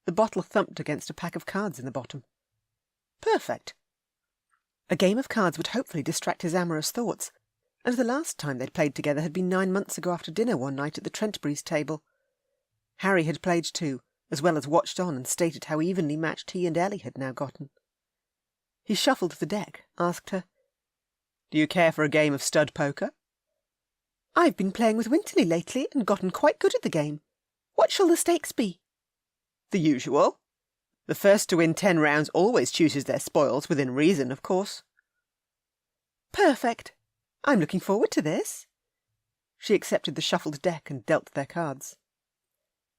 The bottle thumped against a pack of cards in the bottom. Perfect. A game of cards would hopefully distract his amorous thoughts, and the last time they'd played together had been 9 months ago after dinner one night at the Trentburys' table. Harry had played too, as well as watched on and stated how evenly matched he and Ellie had now gotten. He shuffled the deck, asked her, "Do you care for a game of stud poker?" "I've been playing with Winterly lately and gotten quite good at the game. What shall the stakes be?" "The usual. The first to win 10 rounds always chooses their spoils, within reason, of course." "Perfect. I'm looking forward to this." She accepted the shuffled deck and dealt their cards.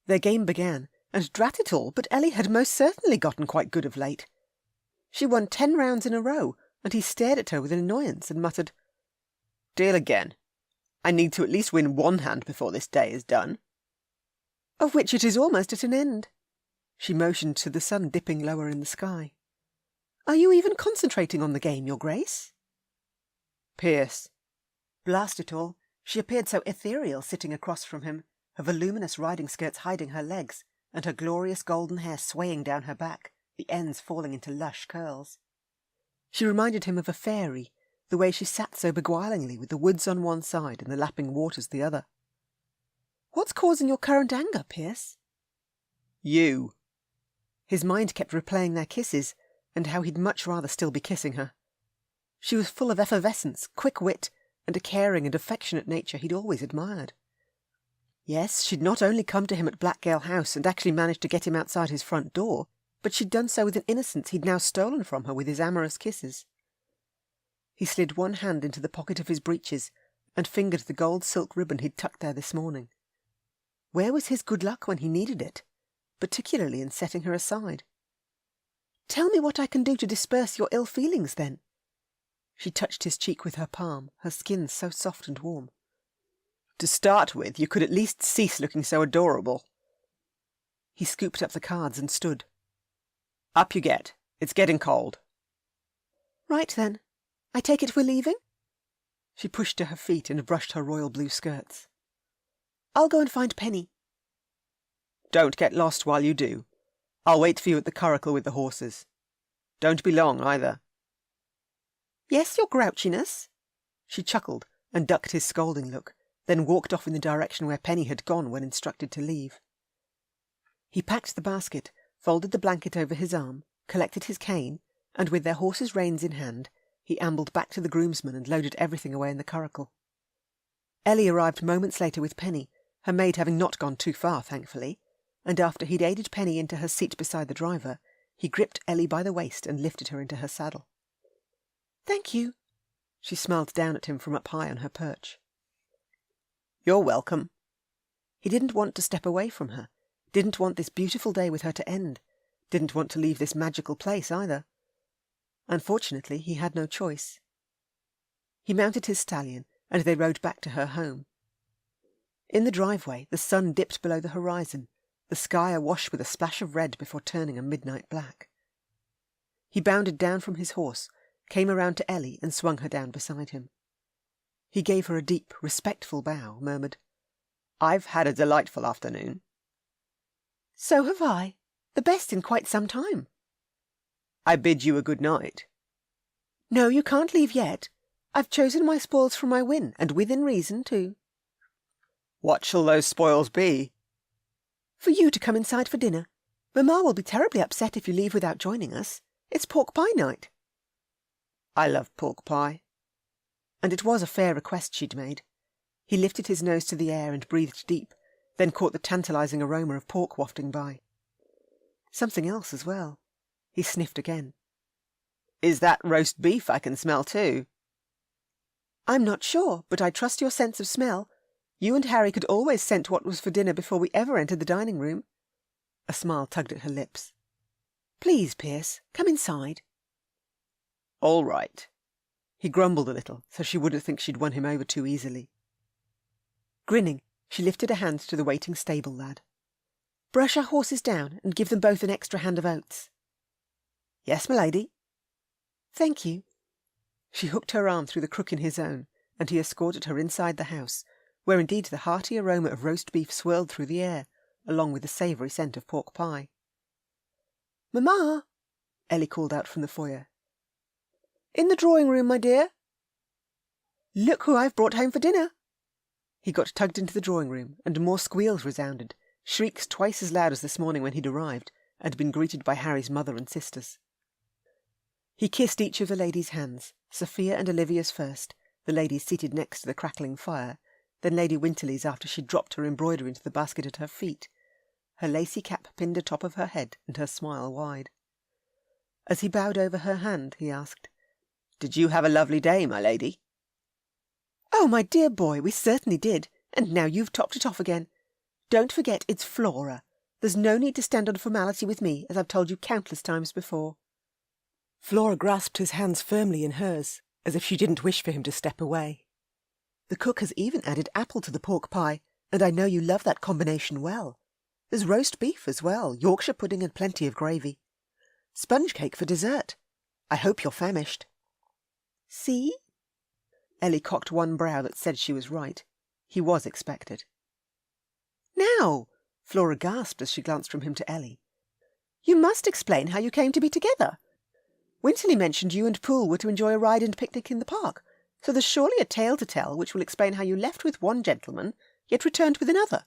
Their game began, and drat it all, but Ellie had most certainly gotten quite good of late. She won 10 rounds in a row, and he stared at her with annoyance and muttered, "Deal again. I need to at least win 1 hand before this day is done." "Of which it is almost at an end." She motioned to the sun dipping lower in the sky. "Are you even concentrating on the game, Your Grace?" "Pierce." Blast it all, she appeared so ethereal sitting across from him, her voluminous riding skirts hiding her legs, and her glorious golden hair swaying down her back, the ends falling into lush curls. She reminded him of a fairy, the way she sat so beguilingly with the woods on one side and the lapping waters the other. "What's causing your current anger, Pierce?" "You." His mind kept replaying their kisses, and how he'd much rather still be kissing her. She was full of effervescence, quick wit, and a caring and affectionate nature he'd always admired. Yes, she'd not only come to him at Blackgale House and actually managed to get him outside his front door, but she'd done so with an innocence he'd now stolen from her with his amorous kisses. He slid one hand into the pocket of his breeches and fingered the gold silk ribbon he'd tucked there this morning. Where was his good luck when he needed it, particularly in setting her aside? "Tell me what I can do to disperse your ill feelings, then." She touched his cheek with her palm, her skin so soft and warm. "To start with, you could at least cease looking so adorable." He scooped up the cards and stood. "Up you get. It's getting cold." "Right then. I take it we're leaving?" She pushed to her feet and brushed her royal blue skirts. "I'll go and find Penny." "Don't get lost while you do. I'll wait for you at the curricle with the horses. Don't be long, either." "Yes, your grouchiness." She chuckled and ducked his scolding look, then walked off in the direction where Penny had gone when instructed to leave. He packed the basket, folded the blanket over his arm, collected his cane, and with their horses' reins in hand, he ambled back to the groomsmen and loaded everything away in the curricle. Ellie arrived moments later with Penny, her maid having not gone too far, thankfully, and after he'd aided Penny into her seat beside the driver, he gripped Ellie by the waist and lifted her into her saddle. "Thank you." She smiled down at him from up high on her perch. "You're welcome." He didn't want to step away from her, didn't want this beautiful day with her to end, didn't want to leave this magical place either. Unfortunately, he had no choice. He mounted his stallion, and they rode back to her home. In the driveway, the sun dipped below the horizon, the sky awash with a splash of red before turning a midnight black. He bounded down from his horse, came around to Ellie and swung her down beside him. He gave her a deep, respectful bow, murmured, "I've had a delightful afternoon." "So have I. The best in quite some time." "I bid you a good night." "No, you can't leave yet. I've chosen my spoils for my win, and within reason, too." "What shall those spoils be?" "For you to come inside for dinner. Mamma will be terribly upset if you leave without joining us. It's pork pie night." "I love pork pie." and it was a fair request she'd made. He lifted his nose to the air and breathed deep, then caught the tantalising aroma of pork wafting by. Something else as well. He sniffed again. Is that roast beef I can smell too? I'm not sure, but I trust your sense of smell. You and Harry could always scent what was for dinner before we ever entered the dining room. A smile tugged at her lips. Please, Pierce, come inside. All right. He grumbled a little, so she wouldn't think she'd won him over too easily. Grinning, she lifted a hand to the waiting stable lad. Brush our horses down and give them both an extra hand of oats. Yes, m'lady. Thank you. She hooked her arm through the crook in his own, and he escorted her inside the house, where indeed the hearty aroma of roast beef swirled through the air, along with the savoury scent of pork pie. Mamma, Ellie called out from the foyer. In the drawing-room, my dear. Look who I've brought home for dinner. He got tugged into the drawing-room, and more squeals resounded, shrieks twice as loud as this morning when he'd arrived, and been greeted by Harry's mother and sisters. He kissed each of the ladies' hands, Sophia and Olivia's first, the ladies seated next to the crackling fire, then Lady Winterly's after she'd dropped her embroidery into the basket at her feet, her lacy cap pinned atop of her head and her smile wide. As he bowed over her hand, he asked, Did you have a lovely day, my lady? Oh, my dear boy, we certainly did, and now you've topped it off again. Don't forget it's Flora. There's no need to stand on formality with me, as I've told you countless times before. Flora grasped his hands firmly in hers, as if she didn't wish for him to step away. The cook has even added apple to the pork pie, and I know you love that combination well. There's roast beef as well, Yorkshire pudding and plenty of gravy. Sponge cake for dessert. I hope you're famished. See? Ellie cocked one brow that said she was right. He was expected. Now, Flora gasped as she glanced from him to Ellie. You must explain how you came to be together. Winterly mentioned you and Poole were to enjoy a ride and picnic in the park, so there's surely a tale to tell which will explain how you left with one gentleman, yet returned with another.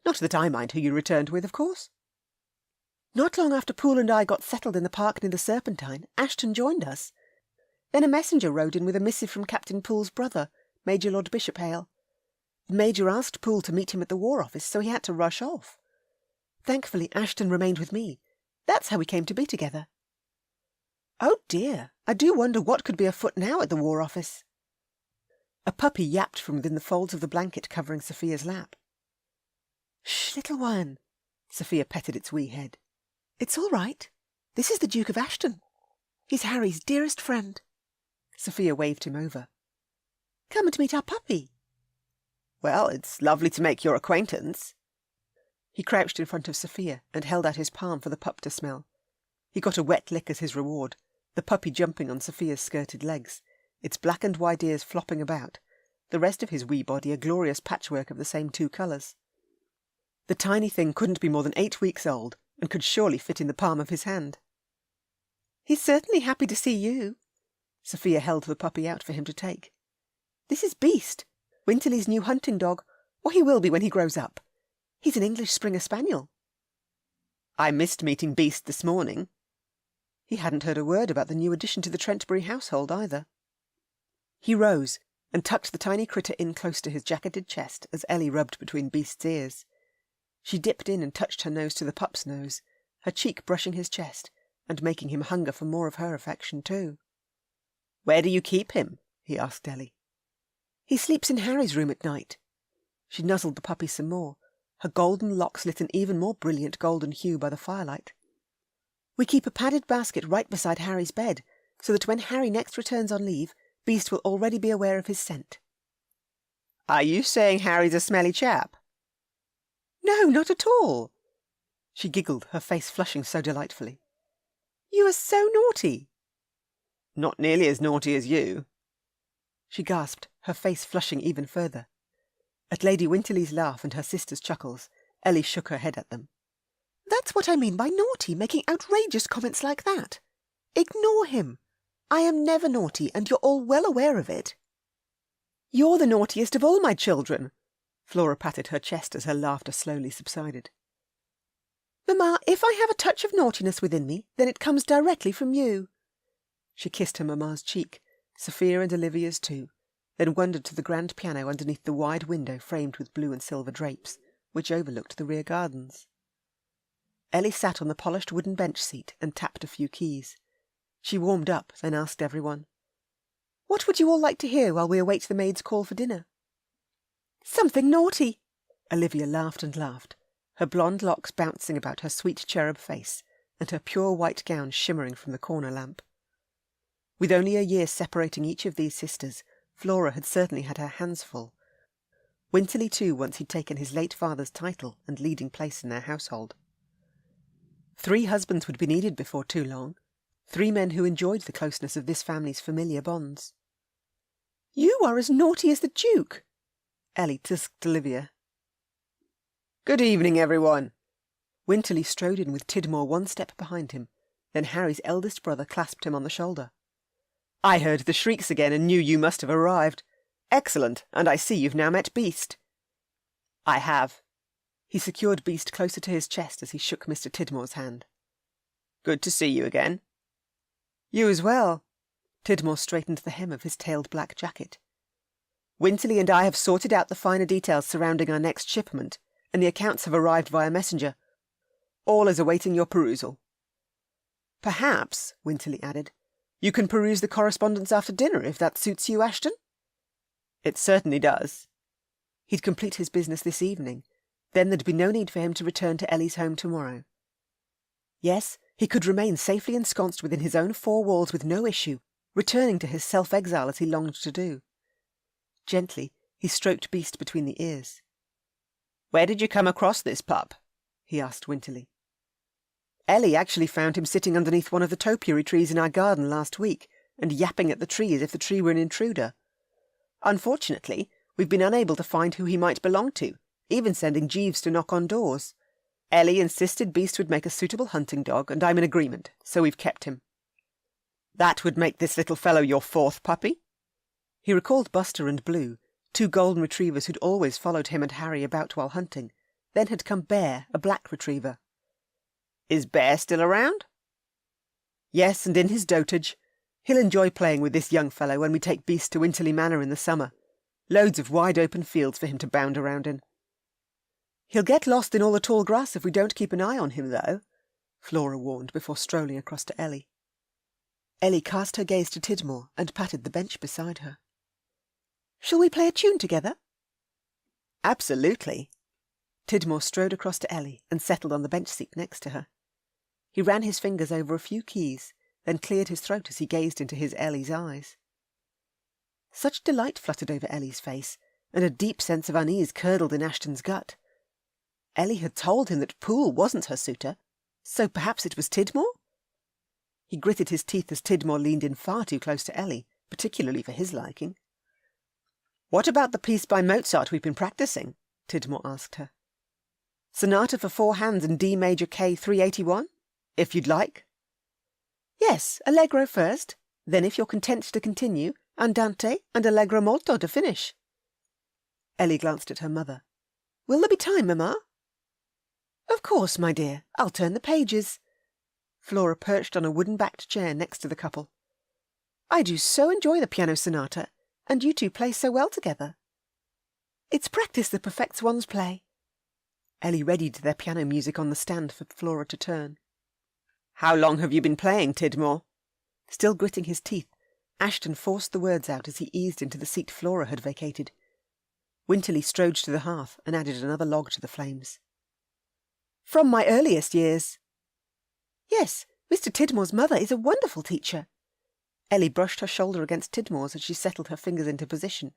Not that I mind who you returned with, of course. Not long after Poole and I got settled in the park near the Serpentine, Ashton joined us. Then a messenger rode in with a missive from Captain Poole's brother, Major Lord Bishopale. The Major asked Poole to meet him at the War Office, so he had to rush off. Thankfully, Ashton remained with me. That's how we came to be together. Oh dear, I do wonder what could be afoot now at the War Office. A puppy yapped from within the folds of the blanket covering Sophia's lap. Shh, little one. Sophia petted its wee head. It's all right. This is the Duke of Ashton. He's Harry's dearest friend. Sophia waved him over. Come and meet our puppy. Well, it's lovely to make your acquaintance. He crouched in front of Sophia and held out his palm for the pup to smell. He got a wet lick as his reward, the puppy jumping on Sophia's skirted legs, its black and white ears flopping about, the rest of his wee body a glorious patchwork of the same two colours. The tiny thing couldn't be more than 8 weeks old, and could surely fit in the palm of his hand. He's certainly happy to see you. Sophia held the puppy out for him to take. This is Beast, Winterly's new hunting dog, or he will be when he grows up. He's an English Springer Spaniel. I missed meeting Beast this morning. He hadn't heard a word about the new addition to the Trentbury household either. He rose and tucked the tiny critter in close to his jacketed chest as Ellie rubbed between Beast's ears. She dipped in and touched her nose to the pup's nose, her cheek brushing his chest and making him hunger for more of her affection too. Where do you keep him? He asked Ellie. He sleeps in Harry's room at night. She nuzzled the puppy some more, her golden locks lit an even more brilliant golden hue by the firelight. We keep a padded basket right beside Harry's bed, so that when Harry next returns on leave, Beast will already be aware of his scent. Are you saying Harry's a smelly chap? No, not at all. She giggled, her face flushing so delightfully. You are so naughty. Not nearly as naughty as you. She gasped, her face flushing even further. At Lady Winterly's laugh and her sister's chuckles, Ellie shook her head at them. That's what I mean by naughty, making outrageous comments like that. Ignore him. I am never naughty, and you're all well aware of it. You're the naughtiest of all my children. Flora patted her chest as her laughter slowly subsided. Mamma, if I have a touch of naughtiness within me, then it comes directly from you. She kissed her mamma's cheek, Sophia and Olivia's too, then wandered to the grand piano underneath the wide window framed with blue and silver drapes, which overlooked the rear gardens. Ellie sat on the polished wooden bench seat and tapped a few keys. She warmed up, then asked everyone, "What would you all like to hear while we await the maid's call for dinner?" "Something naughty!" Olivia laughed and laughed, her blonde locks bouncing about her sweet cherub face, and her pure white gown shimmering from the corner lamp. With only a year separating each of these sisters, Flora had certainly had her hands full. Winterly, too, once he'd taken his late father's title and leading place in their household. 3 husbands would be needed before too long, 3 men who enjoyed the closeness of this family's familiar bonds. "You are as naughty as the Duke," Ellie tisked Olivia. "Good evening, everyone." Winterly strode in with Tidmore 1 step behind him, then Harry's eldest brother clasped him on the shoulder. "I heard the shrieks again and knew you must have arrived. Excellent, and I see you've now met Beast." "I have." He secured Beast closer to his chest as he shook Mr. Tidmore's hand. "Good to see you again." "You as well." Tidmore straightened the hem of his tailed black jacket. "Winterly and I have sorted out the finer details surrounding our next shipment, and the accounts have arrived via messenger. All is awaiting your perusal." "Perhaps," Winterly added, "you can peruse the correspondence after dinner, if that suits you, Ashton?" "It certainly does." He'd complete his business this evening. Then there'd be no need for him to return to Ellie's home tomorrow. Yes, he could remain safely ensconced within his own 4 walls with no issue, returning to his self-exile as he longed to do. Gently, he stroked Beast between the ears. "Where did you come across this pup?" he asked Winterly. "Ellie actually found him sitting underneath one of the topiary trees in our garden last week, and yapping at the tree as if the tree were an intruder. Unfortunately, we've been unable to find who he might belong to, even sending Jeeves to knock on doors. Ellie insisted Beast would make a suitable hunting dog, and I'm in agreement, so we've kept him." "That would make this little fellow your 4th puppy?" He recalled Buster and Blue, 2 golden retrievers who'd always followed him and Harry about while hunting. Then had come Bear, a black retriever. "Is Bear still around?" "Yes, and in his dotage. He'll enjoy playing with this young fellow when we take Beast to Winterly Manor in the summer. Loads of wide-open fields for him to bound around in." "He'll get lost in all the tall grass if we don't keep an eye on him, though," Flora warned before strolling across to Ellie. Ellie cast her gaze to Tidmore and patted the bench beside her. "Shall we play a tune together?" "Absolutely." Tidmore strode across to Ellie and settled on the bench seat next to her. He ran his fingers over a few keys, then cleared his throat as he gazed into his Ellie's eyes. Such delight fluttered over Ellie's face, and a deep sense of unease curdled in Ashton's gut. Ellie had told him that Poole wasn't her suitor, so perhaps it was Tidmore? He gritted his teeth as Tidmore leaned in far too close to Ellie, particularly for his liking. "What about the piece by Mozart we've been practicing?" Tidmore asked her. "Sonata for 4 hands in D major K 381, if you'd like." "Yes, Allegro first, then if you're content to continue, Andante and Allegro molto to finish." Ellie glanced at her mother. "Will there be time, Mamma?" "Of course, my dear. I'll turn the pages." Flora perched on a wooden-backed chair next to the couple. "I do so enjoy the piano sonata, and you 2 play so well together." "It's practice that perfects one's play." Ellie readied their piano music on the stand for Flora to turn. "How long have you been playing, Tidmore?" Still gritting his teeth, Ashton forced the words out as he eased into the seat Flora had vacated. Winterly strode to the hearth and added another log to the flames. "From my earliest years." "Yes, Mr. Tidmore's mother is a wonderful teacher." Ellie brushed her shoulder against Tidmore's as she settled her fingers into position.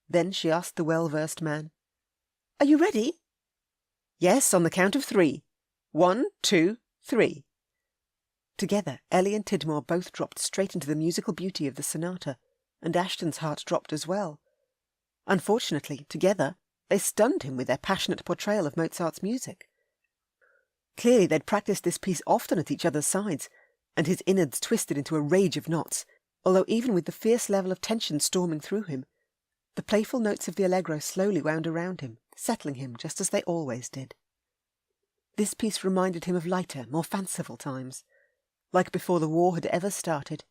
Then she asked the well-versed man, "Are you ready?" "Yes, on the count of 3. 1, 2, 3. Together, Ellie and Tidmore both dropped straight into the musical beauty of the sonata, and Ashton's heart dropped as well. Unfortunately, together, they stunned him with their passionate portrayal of Mozart's music. Clearly they'd practiced this piece often at each other's sides, and his innards twisted into a rage of knots, although even with the fierce level of tension storming through him, the playful notes of the Allegro slowly wound around him, settling him just as they always did. This piece reminded him of lighter, more fanciful times, like before the war had ever started,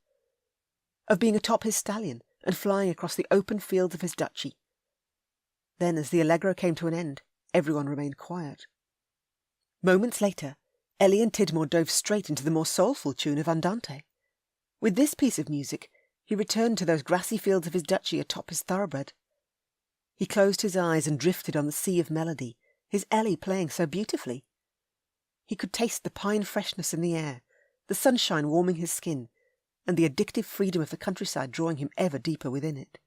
of being atop his stallion and flying across the open fields of his duchy. Then, as the allegro came to an end, everyone remained quiet. Moments later, Ellie and Tidmore dove straight into the more soulful tune of Andante. With this piece of music, he returned to those grassy fields of his duchy atop his thoroughbred. He closed his eyes and drifted on the sea of melody, his Ellie playing so beautifully. He could taste the pine freshness in the air, the sunshine warming his skin, and the addictive freedom of the countryside drawing him ever deeper within it.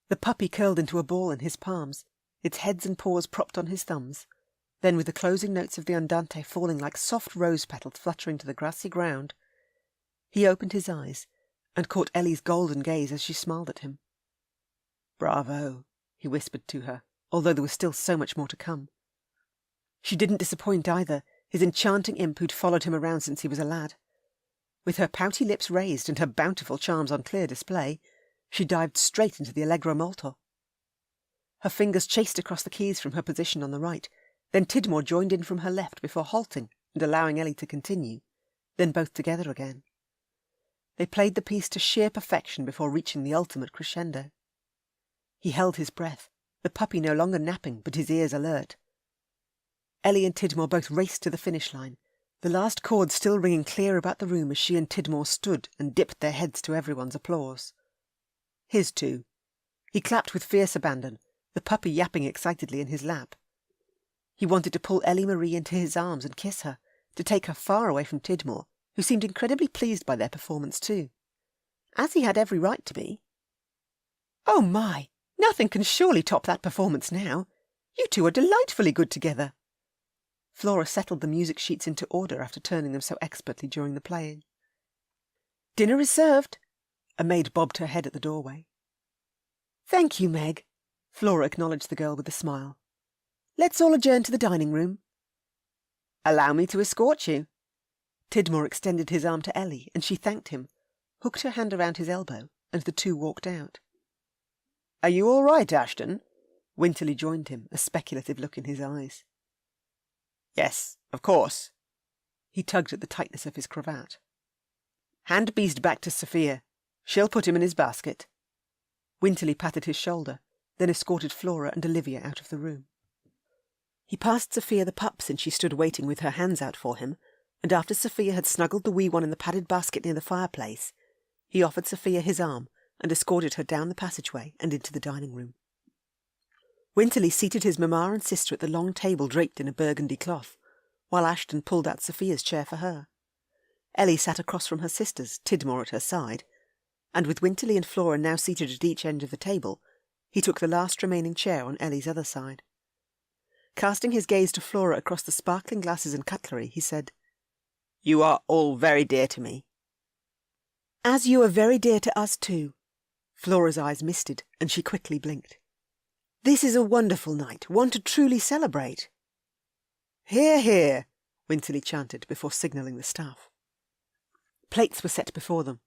The puppy curled into a ball in his palms, its heads and paws propped on his thumbs. Then, with the closing notes of the Andante falling like soft rose petals fluttering to the grassy ground, he opened his eyes and caught Ellie's golden gaze as she smiled at him. "Bravo," he whispered to her, although there was still so much more to come. She didn't disappoint either, his enchanting imp who'd followed him around since he was a lad. With her pouty lips raised and her bountiful charms on clear display, she dived straight into the allegro molto. Her fingers chased across the keys from her position on the right, then Tidmore joined in from her left before halting and allowing Ellie to continue, then both together again. They played the piece to sheer perfection before reaching the ultimate crescendo. He held his breath, the puppy no longer napping but his ears alert. Ellie and Tidmore both raced to the finish line, the last chord still ringing clear about the room as she and Tidmore stood and dipped their heads to everyone's applause. His too. He clapped with fierce abandon, the puppy yapping excitedly in his lap. He wanted to pull Ellie Marie into his arms and kiss her, to take her far away from Tidmore, who seemed incredibly pleased by their performance too. As he had every right to be. "Oh my! Nothing can surely top that performance now. You two are delightfully good together." Flora settled the music sheets into order after turning them so expertly during the playing. "Dinner is served." A maid bobbed her head at the doorway. "Thank you, Meg." Flora acknowledged the girl with a smile. "Let's all adjourn to the dining room." "Allow me to escort you." Tidmore extended his arm to Ellie, and she thanked him, hooked her hand around his elbow, and the two walked out. "Are you all right, Ashton?" Winterly joined him, a speculative look in his eyes. "Yes, of course." He tugged at the tightness of his cravat. "Hand Beast back to Sophia. She'll put him in his basket." Winterly patted his shoulder, then escorted Flora and Olivia out of the room. He passed Sophia the pup since she stood waiting with her hands out for him, and after Sophia had snuggled the wee one in the padded basket near the fireplace, he offered Sophia his arm and escorted her down the passageway and into the dining room. Winterly seated his mamma and sister at the long table draped in a burgundy cloth, while Ashton pulled out Sophia's chair for her. Ellie sat across from her sisters, Tidmore at her side, and with Winterly and Flora now seated at each end of the table, he took the last remaining chair on Ellie's other side. Casting his gaze to Flora across the sparkling glasses and cutlery, he said, "You are all very dear to me." "As you are very dear to us too." Flora's eyes misted, and she quickly blinked. "This is a wonderful night, one to truly celebrate." "Hear, hear," Winterly chanted before signalling the staff. Plates were set before them.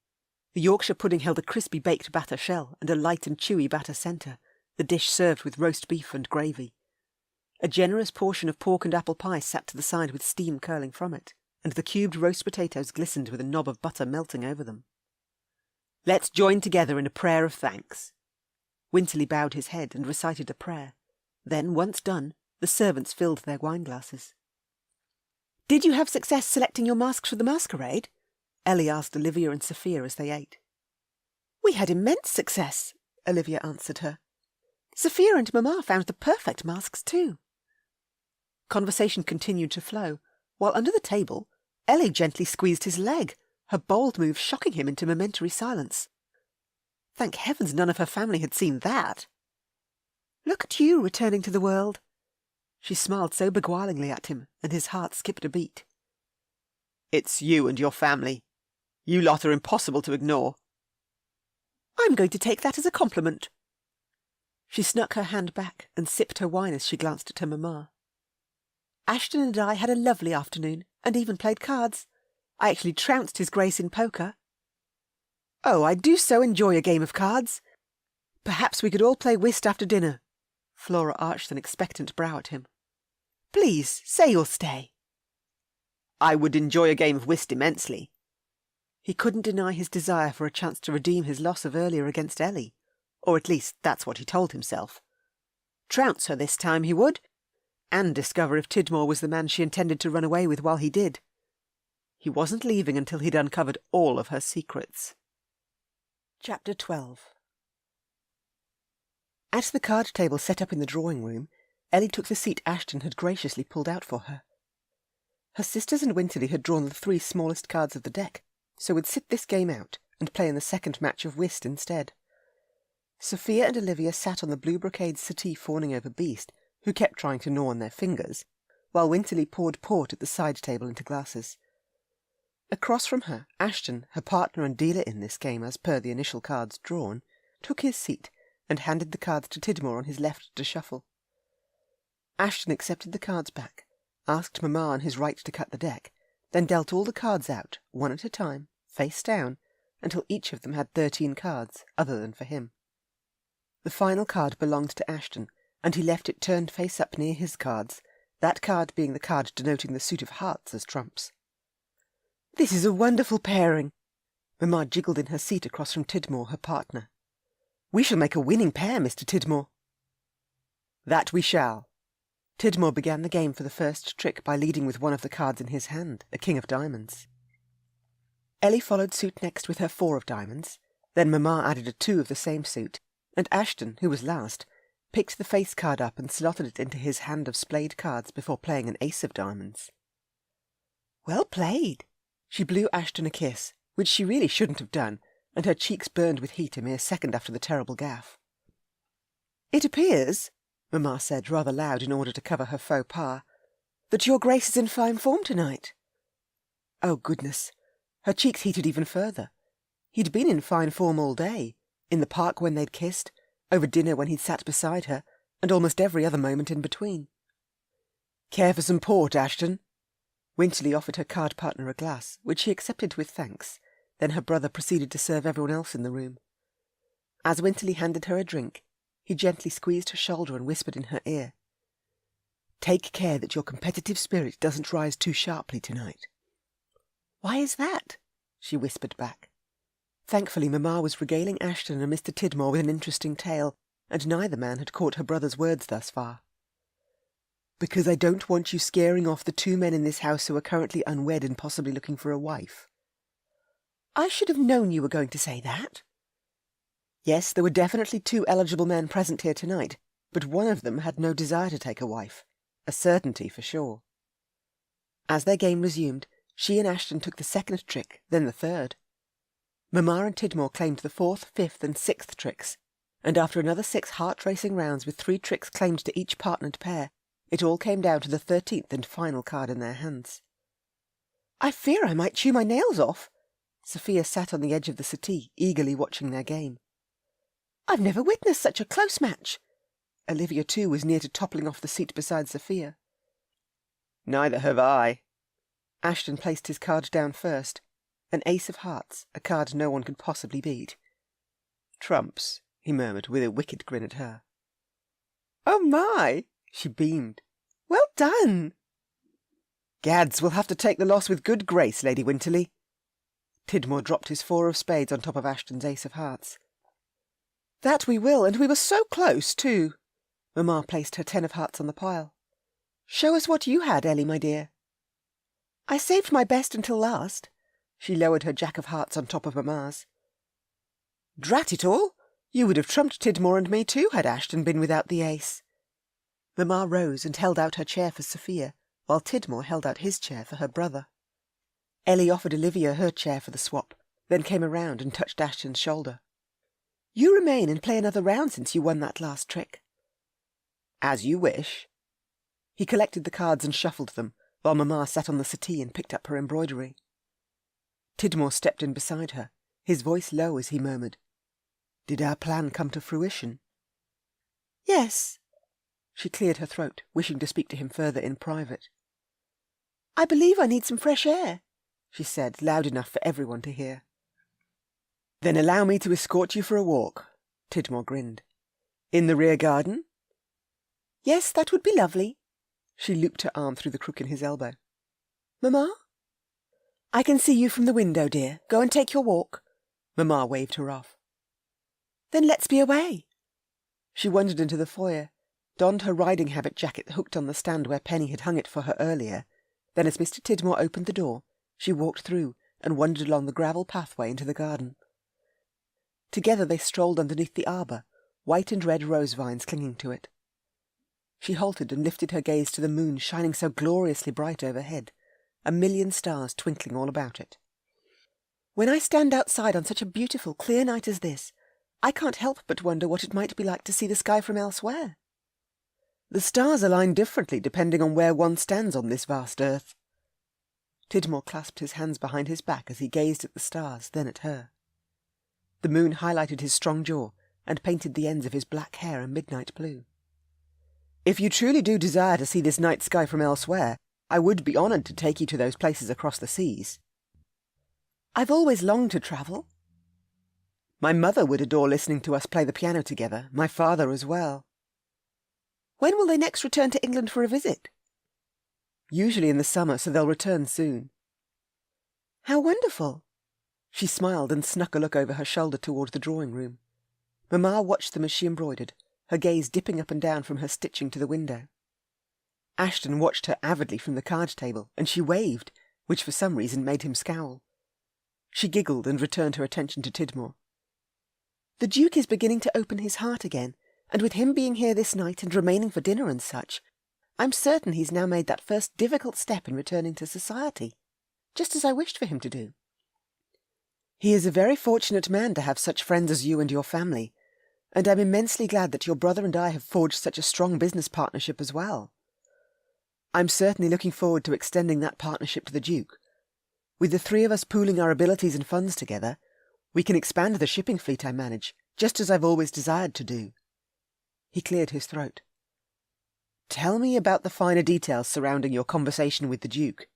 The Yorkshire pudding held a crispy baked batter shell and a light and chewy batter centre, the dish served with roast beef and gravy. A generous portion of pork and apple pie sat to the side with steam curling from it, and the cubed roast potatoes glistened with a knob of butter melting over them. "Let's join together in a prayer of thanks." Winterly bowed his head and recited a prayer. Then, once done, the servants filled their wine-glasses. "Did you have success selecting your masks for the masquerade?" Ellie asked Olivia and Sophia as they ate. "We had immense success," Olivia answered her. "Sophia and Mamma found the perfect masks too." Conversation continued to flow, while under the table, Ellie gently squeezed his leg, her bold move shocking him into momentary silence. Thank heavens none of her family had seen that. "Look at you returning to the world." She smiled so beguilingly at him, and his heart skipped a beat. "It's you and your family. You lot are impossible to ignore." "I'm going to take that as a compliment." She snuck her hand back and sipped her wine as she glanced at her mamma. "Ashton and I had a lovely afternoon, and even played cards. I actually trounced his Grace in poker." "Oh, I do so enjoy a game of cards. Perhaps we could all play whist after dinner." Flora arched an expectant brow at him. "Please, say you'll stay." "I would enjoy a game of whist immensely." He couldn't deny his desire for a chance to redeem his loss of earlier against Ellie, or at least that's what he told himself. Trounce her this time he would, and discover if Tidmore was the man she intended to run away with while he did. He wasn't leaving until he'd uncovered all of her secrets. Chapter 12. At the card table set up in the drawing room, Ellie took the seat Ashton had graciously pulled out for her. Her sisters and Winterly had drawn the 3 smallest cards of the deck, so would sit this game out and play in the second match of whist instead. Sophia and Olivia sat on the blue brocade settee fawning over Beast, who kept trying to gnaw on their fingers, while Winterly poured port at the side table into glasses. Across from her, Ashton, her partner and dealer in this game as per the initial cards drawn, took his seat and handed the cards to Tidmore on his left to shuffle. Ashton accepted the cards back, asked Mamma on his right to cut the deck, then dealt all the cards out, one at a time, face down, until each of them had 13 cards, other than for him. The final card belonged to Ashton, and he left it turned face up near his cards, that card being the card denoting the suit of hearts as trumps. "This is a wonderful pairing." Mamma jiggled in her seat across from Tidmore, her partner. "We shall make a winning pair, Mr. Tidmore." "That we shall." Tidmore began the game for the first trick by leading with one of the cards in his hand, a king of diamonds. Ellie followed suit next with her 4 of diamonds, then Mamma added a 2 of the same suit, and Ashton, who was last, picked the face card up and slotted it into his hand of splayed cards before playing an ace of diamonds. "Well played." She blew Ashton a kiss, which she really shouldn't have done, and her cheeks burned with heat a mere second after the terrible gaffe. "It appears," Mamma said rather loud in order to cover her faux pas, "that your Grace is in fine form tonight." Oh, goodness! Her cheeks heated even further. He'd been in fine form all day, in the park when they'd kissed, over dinner when he'd sat beside her, and almost every other moment in between. "Care for some port, Ashton?" Winterly offered her card partner a glass, which she accepted with thanks. Then her brother proceeded to serve everyone else in the room. As Winterly handed her a drink, he gently squeezed her shoulder and whispered in her ear, "Take care that your competitive spirit doesn't rise too sharply tonight." "Why is that?" she whispered back. Thankfully, Mamma was regaling Ashton and Mr. Tidmore with an interesting tale, and neither man had caught her brother's words thus far. "Because I don't want you scaring off the 2 men in this house who are currently unwed and possibly looking for a wife." "I should have known you were going to say that." Yes, there were definitely 2 eligible men present here tonight, but one of them had no desire to take a wife. A certainty for sure. As their game resumed, she and Ashton took the second trick, then the third. Mamma and Tidmore claimed the 4th, 5th and 6th tricks, and after another 6 heart-racing rounds with 3 tricks claimed to each partnered pair, it all came down to the 13th and final card in their hands. "I fear I might chew my nails off." Sophia sat on the edge of the settee, eagerly watching their game. "I've never witnessed such a close match." Olivia, too, was near to toppling off the seat beside Sophia. "Neither have I." Ashton placed his card down first. An ace of hearts, a card no one could possibly beat. "Trumps," he murmured, with a wicked grin at her. "Oh, my!" she beamed. "Well done!" "Gads, we'll have to take the loss with good grace, Lady Winterly." Tidmore dropped his 4 of spades on top of Ashton's ace of hearts. "That we will, and we were so close, too." Mamma placed her 10 of hearts on the pile. "Show us what you had, Ellie, my dear." "I saved my best until last." She lowered her jack of hearts on top of Mamma's. "Drat it all! You would have trumped Tidmore and me too had Ashton been without the ace." Mamma rose and held out her chair for Sophia, while Tidmore held out his chair for her brother. Ellie offered Olivia her chair for the swap, then came around and touched Ashton's shoulder. "You remain and play another round since you won that last trick." "As you wish." He collected the cards and shuffled them, while Mamma sat on the settee and picked up her embroidery. Tidmore stepped in beside her, his voice low as he murmured, "Did our plan come to fruition?" "Yes." She cleared her throat, wishing to speak to him further in private. "I believe I need some fresh air," she said, loud enough for everyone to hear. "Then allow me to escort you for a walk," Tidmore grinned. "In the rear garden?" "Yes, that would be lovely." She looped her arm through the crook in his elbow. "Mamma?" I can see you from the window, dear. Go and take your walk. Mamma waved her off. Then let's be away. She wandered into the foyer, donned her riding habit jacket hooked on the stand where Penny had hung it for her earlier. Then as Mr. Tidmore opened the door, she walked through and wandered along the gravel pathway into the garden. Together they strolled underneath the arbour, white and red rose vines clinging to it. She halted and lifted her gaze to the moon shining so gloriously bright overhead, a million stars twinkling all about it. When I stand outside on such a beautiful, clear night as this, I can't help but wonder what it might be like to see the sky from elsewhere. The stars align differently depending on where one stands on this vast earth. Tidmore clasped his hands behind his back as he gazed at the stars, then at her. The moon highlighted his strong jaw and painted the ends of his black hair a midnight blue. If you truly do desire to see this night sky from elsewhere, I would be honoured to take you to those places across the seas. I've always longed to travel. My mother would adore listening to us play the piano together, my father as well. When will they next return to England for a visit? Usually in the summer, so they'll return soon. How wonderful! She smiled and snuck a look over her shoulder toward the drawing-room. Mamma watched them as she embroidered, her gaze dipping up and down from her stitching to the window. Ashton watched her avidly from the card table, and she waved, which for some reason made him scowl. She giggled and returned her attention to Tidmore. The Duke is beginning to open his heart again, and with him being here this night and remaining for dinner and such, I'm certain he's now made that first difficult step in returning to society, just as I wished for him to do. He is a very fortunate man to have such friends as you and your family, and I'm immensely glad that your brother and I have forged such a strong business partnership as well. I'm certainly looking forward to extending that partnership to the Duke. With the three of us pooling our abilities and funds together, we can expand the shipping fleet I manage, just as I've always desired to do. He cleared his throat. Tell me about the finer details surrounding your conversation with the Duke.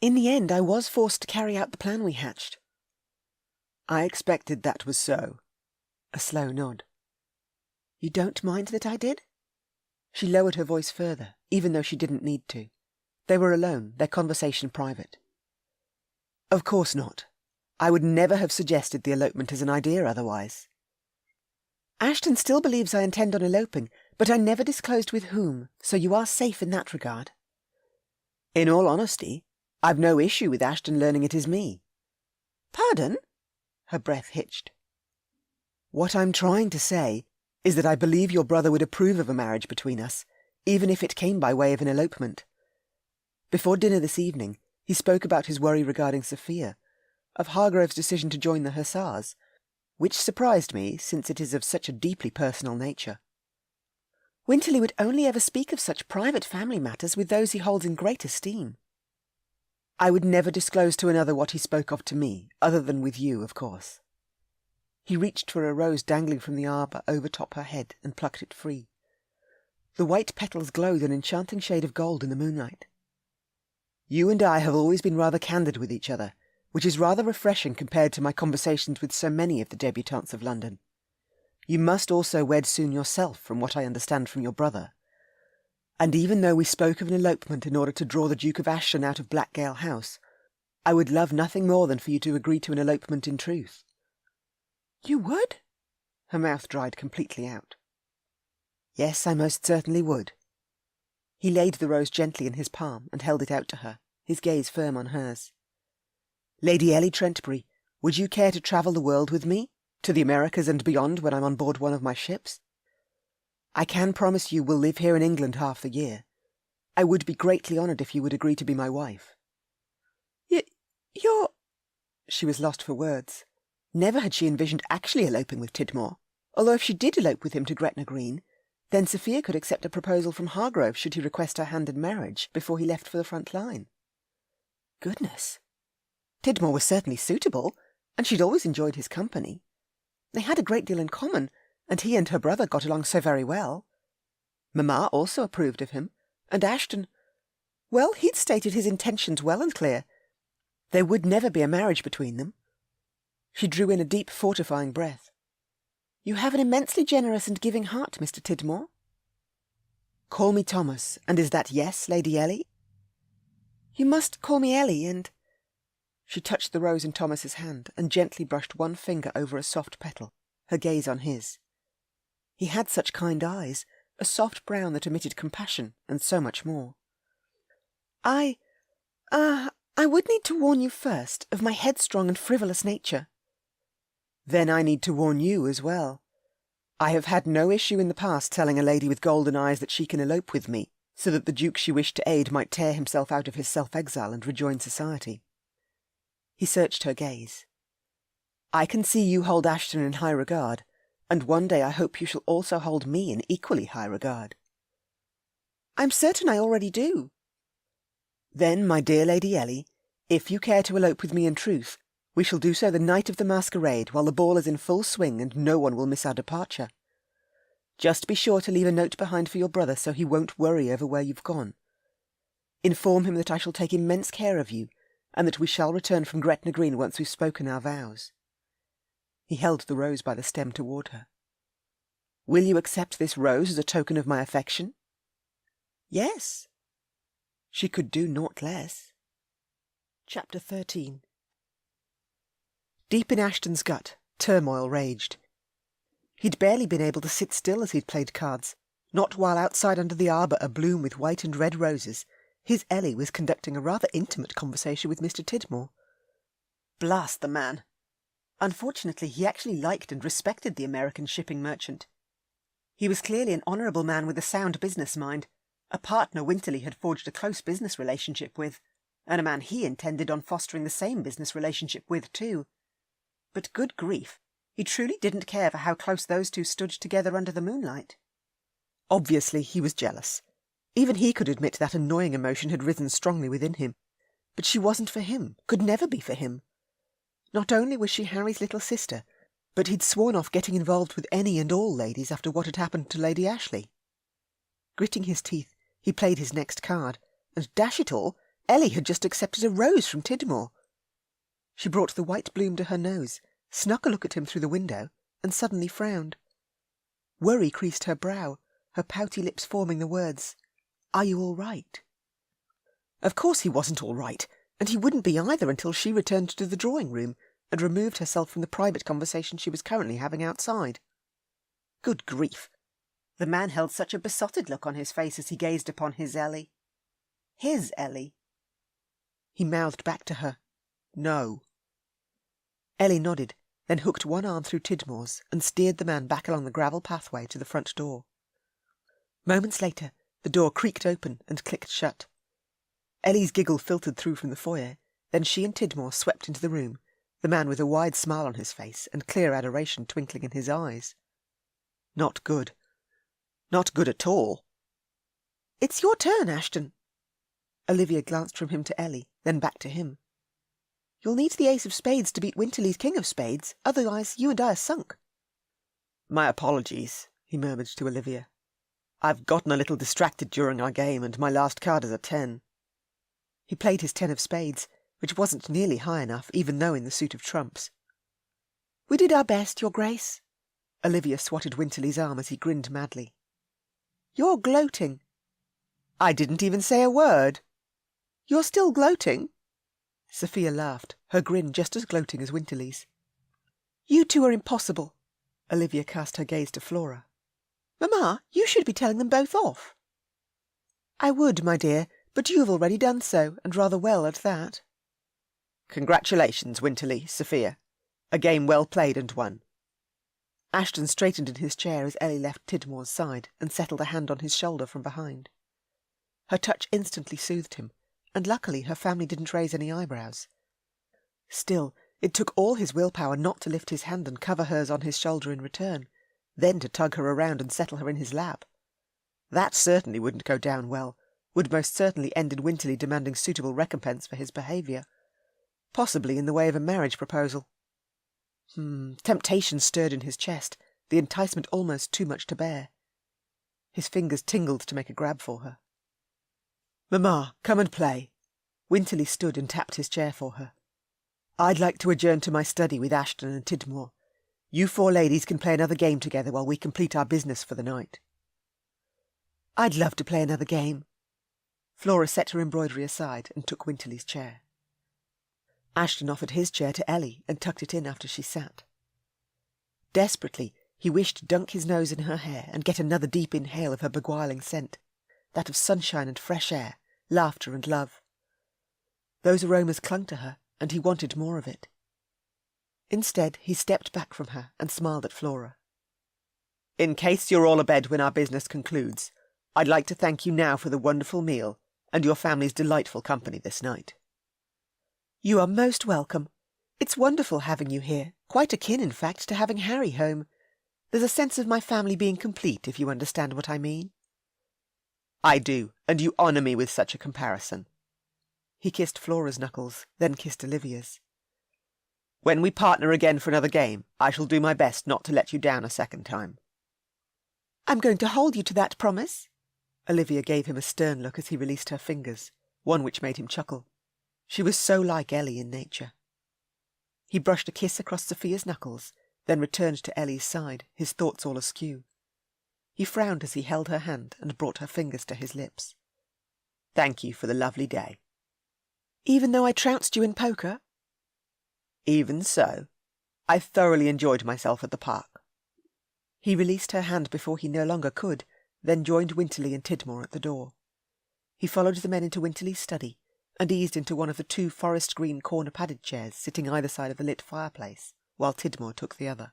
In the end, I was forced to carry out the plan we hatched. I expected that was so. A slow nod. You don't mind that I did? She lowered her voice further, even though she didn't need to. They were alone, their conversation private. Of course not. I would never have suggested the elopement as an idea otherwise. Ashton still believes I intend on eloping, but I never disclosed with whom, so you are safe in that regard. In all honesty, I've no issue with Ashton learning it is me. Pardon? Her breath hitched. What I'm trying to say is that I believe your brother would approve of a marriage between us, even if it came by way of an elopement. Before dinner this evening, he spoke about his worry regarding Sophia, of Hargrove's decision to join the Hussars, which surprised me, since it is of such a deeply personal nature. Winterly would only ever speak of such private family matters with those he holds in great esteem. I would never disclose to another what he spoke of to me, other than with you, of course. He reached for a rose dangling from the arbour overtop her head and plucked it free. The white petals glowed an enchanting shade of gold in the moonlight. You and I have always been rather candid with each other, which is rather refreshing compared to my conversations with so many of the debutantes of London. You must also wed soon yourself, from what I understand from your brother. And even though we spoke of an elopement in order to draw the Duke of Ashton out of Blackgale House, I would love nothing more than for you to agree to an elopement in truth. You would? Her mouth dried completely out. Yes, I most certainly would. He laid the rose gently in his palm and held it out to her, his gaze firm on hers. Lady Ellie Trentbury, would you care to travel the world with me, to the Americas and beyond when I'm on board one of my ships? I can promise you we'll live here in England half the year. I would be greatly honoured if you would agree to be my wife. You're... She was lost for words. Never had she envisioned actually eloping with Tidmore, although if she did elope with him to Gretna Green, then Sophia could accept a proposal from Hargrove should he request her hand in marriage before he left for the front line. Goodness! Tidmore was certainly suitable, and she'd always enjoyed his company. They had a great deal in common, and he and her brother got along so very well. Mamma also approved of him, and Ashton... Well, he'd stated his intentions well and clear. There would never be a marriage between them. She drew in a deep, fortifying breath. You have an immensely generous and giving heart, Mr. Tidmore. Call me Thomas, and is that yes, Lady Ellie? You must call me Ellie, and She touched the rose in Thomas's hand and gently brushed one finger over a soft petal, her gaze on his. He had such kind eyes, a soft brown that emitted compassion, and so much more. I would need to warn you first of my headstrong and frivolous nature. Then I need to warn you as well. I have had no issue in the past telling a lady with golden eyes that she can elope with me, so that the Duke she wished to aid might tear himself out of his self-exile and rejoin society. He searched her gaze. I can see you hold Ashton in high regard, and one day I hope you shall also hold me in equally high regard. I'm certain I already do. Then, my dear Lady Ellie, if you care to elope with me in truth, we shall do so the night of the masquerade, while the ball is in full swing and no one will miss our departure. Just be sure to leave a note behind for your brother so he won't worry over where you've gone. Inform him that I shall take immense care of you, and that we shall return from Gretna Green once we've spoken our vows. He held the rose by the stem toward her. Will you accept this rose as a token of my affection? Yes. She could do naught less. Chapter 13. Deep in Ashton's gut, turmoil raged. He'd barely been able to sit still as he'd played cards, not while outside under the arbour abloom with white and red roses, his Ellie was conducting a rather intimate conversation with Mr. Tidmore. Blast the man! Unfortunately, he actually liked and respected the American shipping merchant. He was clearly an honourable man with a sound business mind, a partner Winterly had forged a close business relationship with, and a man he intended on fostering the same business relationship with too. But good grief, he truly didn't care for how close those two stood together under the moonlight. Obviously he was jealous. Even he could admit that annoying emotion had risen strongly within him. But she wasn't for him, could never be for him. Not only was she Harry's little sister, but he'd sworn off getting involved with any and all ladies after what had happened to Lady Ashley. Gritting his teeth, he played his next card, and dash it all, Ellie had just accepted a rose from Tidmore. She brought the white bloom to her nose, snuck a look at him through the window, and suddenly frowned. Worry creased her brow, her pouty lips forming the words, "Are you all right?" Of course he wasn't all right, and he wouldn't be either until she returned to the drawing-room and removed herself from the private conversation she was currently having outside. Good grief! The man held such a besotted look on his face as he gazed upon his Ellie. His Ellie. He mouthed back to her, "No." Ellie nodded, then hooked one arm through Tidmore's and steered the man back along the gravel pathway to the front door. Moments later, the door creaked open and clicked shut. Ellie's giggle filtered through from the foyer, then she and Tidmore swept into the room, the man with a wide smile on his face and clear adoration twinkling in his eyes. Not good. Not good at all. "It's your turn, Ashton." Olivia glanced from him to Ellie, then back to him. "You'll need the ace of spades to beat Winterly's king of spades, otherwise you and I are sunk." "My apologies," he murmured to Olivia. "I've gotten a little distracted during our game, and my last card is a 10. He played his 10 of spades, which wasn't nearly high enough, even though in the suit of trumps. "We did our best, Your Grace." Olivia swatted Winterly's arm as he grinned madly. "You're gloating." "I didn't even say a word." "You're still gloating?" Sophia laughed, her grin just as gloating as Winterly's. "You two are impossible." Olivia cast her gaze to Flora. "Mamma, you should be telling them both off." "I would, my dear, but you have already done so, and rather well at that." "Congratulations, Winterly, Sophia. A game well played and won." Ashton straightened in his chair as Ellie left Tidmore's side and settled a hand on his shoulder from behind. Her touch instantly soothed him, and luckily her family didn't raise any eyebrows. Still, it took all his willpower not to lift his hand and cover hers on his shoulder in return, then to tug her around and settle her in his lap. That certainly wouldn't go down well, would most certainly end in Winterly demanding suitable recompense for his behaviour, possibly in the way of a marriage proposal. Temptation stirred in his chest, the enticement almost too much to bear. His fingers tingled to make a grab for her. "Mamma, come and play." Winterly stood and tapped his chair for her. "I'd like to adjourn to my study with Ashton and Tidmore. You four ladies can play another game together while we complete our business for the night." "I'd love to play another game." Flora set her embroidery aside and took Winterly's chair. Ashton offered his chair to Ellie and tucked it in after she sat. Desperately, he wished to dunk his nose in her hair and get another deep inhale of her beguiling scent, that of sunshine and fresh air, laughter and love. Those aromas clung to her, and he wanted more of it. Instead, he stepped back from her and smiled at Flora. "In case you're all abed when our business concludes, I'd like to thank you now for the wonderful meal and your family's delightful company this night." "You are most welcome. It's wonderful having you here, quite akin, in fact, to having Harry home. There's a sense of my family being complete, if you understand what I mean." "I do, and you honour me with such a comparison." He kissed Flora's knuckles, then kissed Olivia's. "When we partner again for another game, I shall do my best not to let you down a second time." "I'm going to hold you to that promise." Olivia gave him a stern look as he released her fingers, one which made him chuckle. She was so like Ellie in nature. He brushed a kiss across Sophia's knuckles, then returned to Ellie's side, his thoughts all askew. He frowned as he held her hand and brought her fingers to his lips. "Thank you for the lovely day." "Even though I trounced you in poker?" "Even so. I thoroughly enjoyed myself at the park." He released her hand before he no longer could, then joined Winterly and Tidmore at the door. He followed the men into Winterly's study, and eased into one of the 2 forest-green corner-padded chairs sitting either side of the lit fireplace, while Tidmore took the other.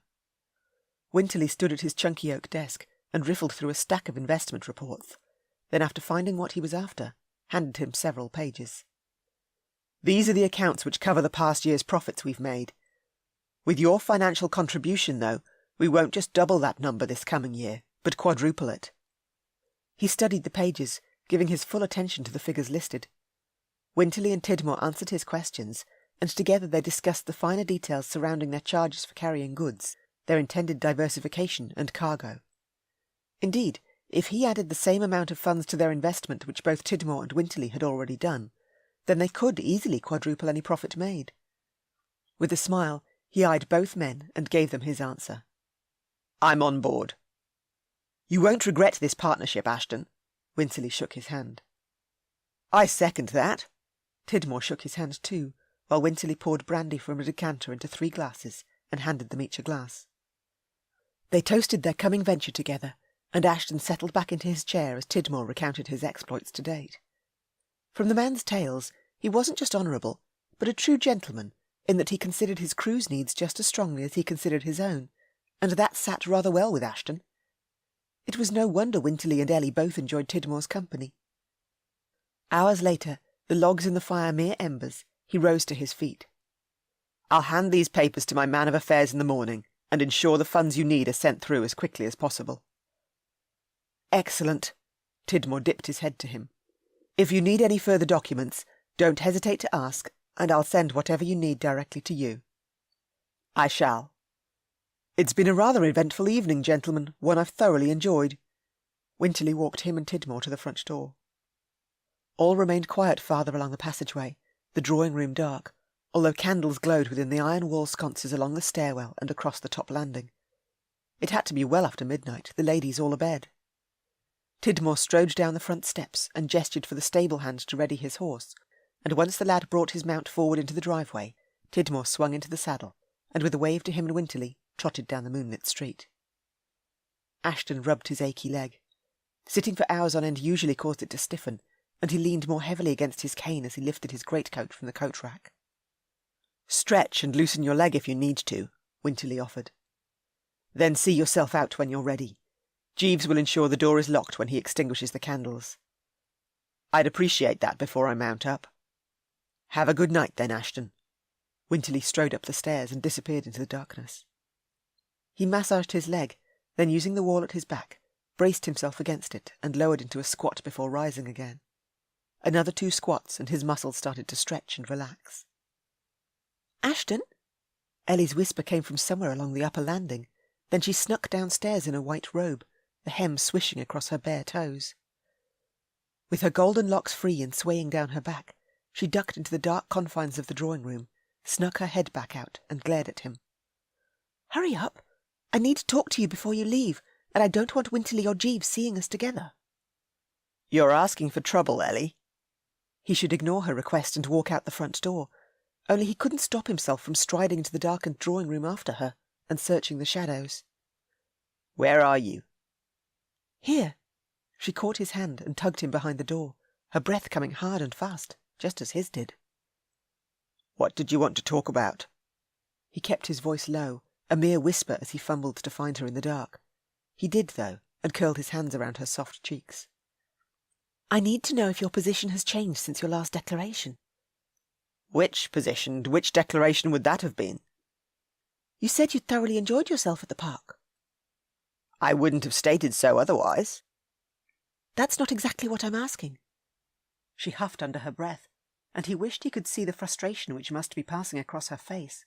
Winterly stood at his chunky oak desk and riffled through a stack of investment reports, then after finding what he was after, handed him several pages. "These are the accounts which cover the past year's profits we've made. With your financial contribution, though, we won't just double that number this coming year, but quadruple it." He studied the pages, giving his full attention to the figures listed. Winterly and Tidmore answered his questions, and together they discussed the finer details surrounding their charges for carrying goods, their intended diversification and cargo. Indeed, if he added the same amount of funds to their investment which both Tidmore and Winterly had already done, then they could easily quadruple any profit made. With a smile, he eyed both men and gave them his answer. "I'm on board." "You won't regret this partnership, Ashton." Winterly shook his hand. "I second that." Tidmore shook his hand too, while Winterly poured brandy from a decanter into 3 glasses and handed them each a glass. They toasted their coming venture together, and Ashton settled back into his chair as Tidmore recounted his exploits to date. From the man's tales, he wasn't just honourable, but a true gentleman, in that he considered his crew's needs just as strongly as he considered his own, and that sat rather well with Ashton. It was no wonder Winterly and Ellie both enjoyed Tidmore's company. Hours later, the logs in the fire mere embers, he rose to his feet. "I'll hand these papers to my man of affairs in the morning, and ensure the funds you need are sent through as quickly as possible." "Excellent." Tidmore dipped his head to him. "If you need any further documents, don't hesitate to ask, and I'll send whatever you need directly to you." "I shall." "It's been a rather eventful evening, gentlemen, one I've thoroughly enjoyed." Winterly walked him and Tidmore to the front door. All remained quiet farther along the passageway, the drawing-room dark, although candles glowed within the iron wall sconces along the stairwell and across the top landing. It had to be well after midnight, the ladies all abed. Tidmore strode down the front steps and gestured for the stable hand to ready his horse, and once the lad brought his mount forward into the driveway, Tidmore swung into the saddle, and with a wave to him and Winterly, trotted down the moonlit street. Ashton rubbed his achy leg. Sitting for hours on end usually caused it to stiffen, and he leaned more heavily against his cane as he lifted his greatcoat from the coat-rack. "Stretch and loosen your leg if you need to," Winterly offered. "Then see yourself out when you're ready. Jeeves will ensure the door is locked when he extinguishes the candles." "I'd appreciate that before I mount up." "Have a good night, then, Ashton." Winterly strode up the stairs and disappeared into the darkness. He massaged his leg, then using the wall at his back, braced himself against it and lowered into a squat before rising again. Another 2 squats and his muscles started to stretch and relax. "Ashton?" Ellie's whisper came from somewhere along the upper landing, then she snuck downstairs in a white robe, the hem swishing across her bare toes. With her golden locks free and swaying down her back, she ducked into the dark confines of the drawing-room, snuck her head back out and glared at him. "Hurry up! I need to talk to you before you leave, and I don't want Winterly or Jeeves seeing us together." "You're asking for trouble, Ellie." He should ignore her request and walk out the front door, only he couldn't stop himself from striding into the darkened drawing-room after her and searching the shadows. "Where are you?" "Here." She caught his hand and tugged him behind the door, her breath coming hard and fast, just as his did. "What did you want to talk about?" He kept his voice low, a mere whisper as he fumbled to find her in the dark. He did, though, and curled his hands around her soft cheeks. "I need to know if your position has changed since your last declaration." "Which position? Which declaration would that have been?" "You said you thoroughly enjoyed yourself at the park." "I wouldn't have stated so otherwise." "That's not exactly what I'm asking." She huffed under her breath, and he wished he could see the frustration which must be passing across her face.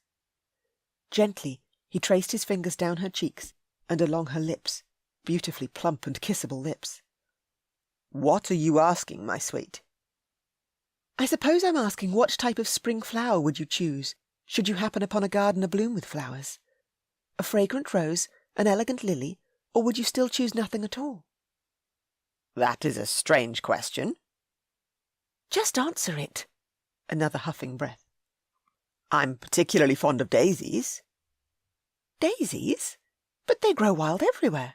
Gently, he traced his fingers down her cheeks and along her lips, beautifully plump and kissable lips. "What are you asking, my sweet?" "I suppose I'm asking what type of spring flower would you choose, should you happen upon a garden abloom with flowers? A fragrant rose, an elegant lily, or would you still choose nothing at all?" "That is a strange question." "Just answer it." Another huffing breath. "I'm particularly fond of daisies." "Daisies? But they grow wild everywhere."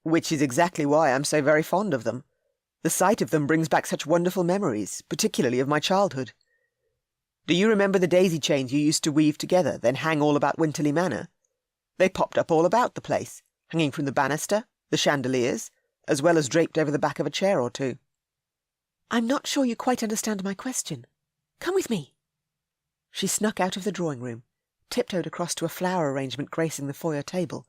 "Which is exactly why I'm so very fond of them. The sight of them brings back such wonderful memories, particularly of my childhood. Do you remember the daisy chains you used to weave together, then hang all about Winterly Manor? They popped up all about the place, hanging from the banister, the chandeliers, as well as draped over the back of a chair or two." "I'm not sure you quite understand my question. Come with me." She snuck out of the drawing-room, tiptoed across to a flower arrangement gracing the foyer table,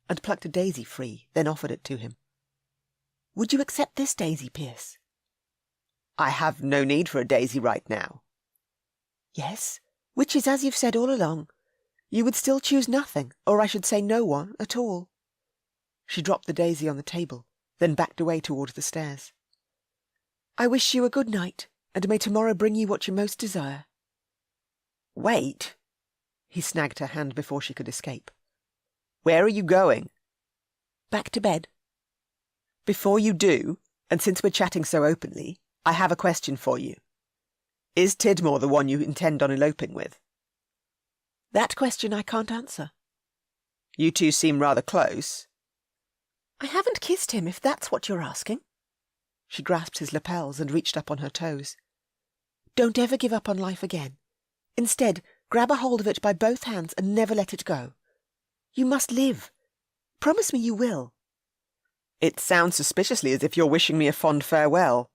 and plucked a daisy free, then offered it to him. "Would you accept this daisy, Pierce?" "I have no need for a daisy right now." "Yes, which is as you've said all along. You would still choose nothing, or I should say no one, at all." She dropped the daisy on the table, then backed away towards the stairs. "I wish you a good night, and may tomorrow bring you what you most desire." "Wait." He snagged her hand before she could escape. "Where are you going?" "Back to bed." "Before you do, and since we're chatting so openly, I have a question for you. Is Tidmore the one you intend on eloping with?" "That question I can't answer." "You two seem rather close." "I haven't kissed him, if that's what you're asking." She grasped his lapels and reached up on her toes. "Don't ever give up on life again. Instead, grab a hold of it by both hands and never let it go. You must live. Promise me you will." "It sounds suspiciously as if you're wishing me a fond farewell."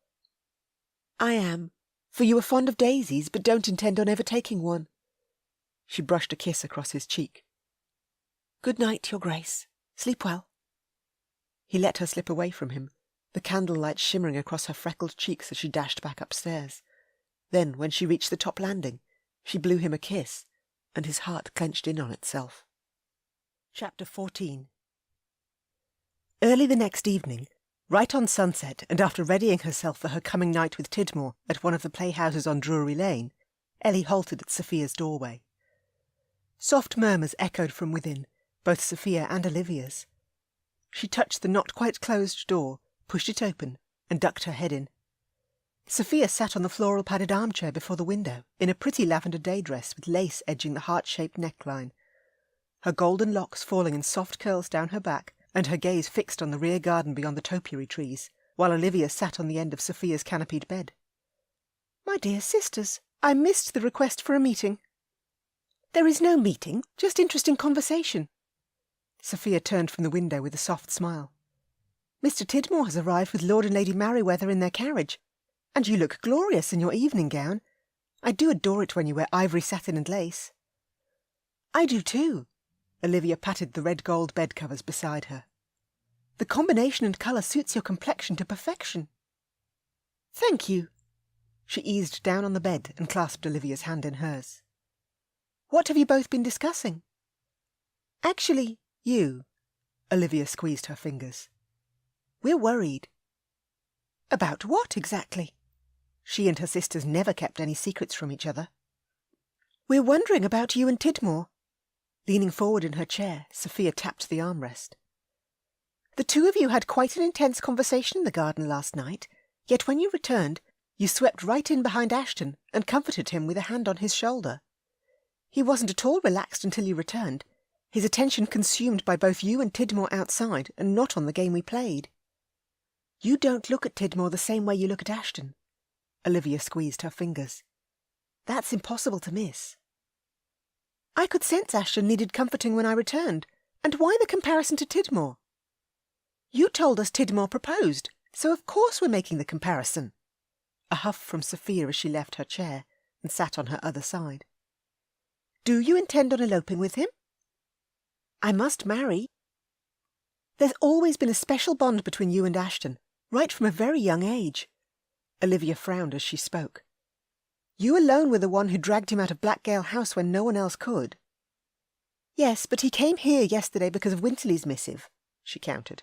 "I am, for you are fond of daisies, but don't intend on ever taking one." She brushed a kiss across his cheek. "Good night, Your Grace. Sleep well." He let her slip away from him, the candlelight shimmering across her freckled cheeks as she dashed back upstairs. Then, when she reached the top landing, she blew him a kiss, and his heart clenched in on itself. Chapter 14. Early the next evening, right on sunset, and after readying herself for her coming night with Tidmore at one of the playhouses on Drury Lane, Ellie halted at Sophia's doorway. Soft murmurs echoed from within, both Sophia and Olivia's. She touched the not-quite-closed door, pushed it open, and ducked her head in. Sophia sat on the floral-padded armchair before the window, in a pretty lavender day dress with lace edging the heart-shaped neckline, her golden locks falling in soft curls down her back, and her gaze fixed on the rear garden beyond the topiary trees, while Olivia sat on the end of Sophia's canopied bed. "My dear sisters, I missed the request for a meeting." "There is no meeting, just interesting conversation." Sophia turned from the window with a soft smile. "Mr. Tidmore has arrived with Lord and Lady Merriweather in their carriage, and you look glorious in your evening gown. I do adore it when you wear ivory satin and lace." "I do too." Olivia patted the red-gold bed-covers beside her. "The combination and colour suits your complexion to perfection." "Thank you." She eased down on the bed and clasped Olivia's hand in hers. "What have you both been discussing?" "Actually, you." Olivia squeezed her fingers. "We're worried." "About what, exactly?" She and her sisters never kept any secrets from each other. "We're wondering about you and Tidmore." Leaning forward in her chair, Sophia tapped the armrest. "The two of you had quite an intense conversation in the garden last night, yet when you returned, You swept right in behind Ashton and comforted him with a hand on his shoulder. He wasn't at all relaxed until you returned, his attention consumed by both you and Tidmore outside and not on the game we played. You don't look at Tidmore the same way you look at Ashton. Olivia squeezed her fingers. That's impossible to miss. I could sense Ashton needed comforting when I returned, and why the comparison to Tidmore? You told us Tidmore proposed, so of course we're making the comparison. A huff from Sophia as she left her chair and sat on her other side. Do you intend on eloping with him? I must marry. There's always been a special bond between you and Ashton, right from a very young age. Olivia frowned as she spoke. You alone were the one who dragged him out of Blackgale House when no one else could. Yes, but he came here yesterday because of Winterly's missive, she countered.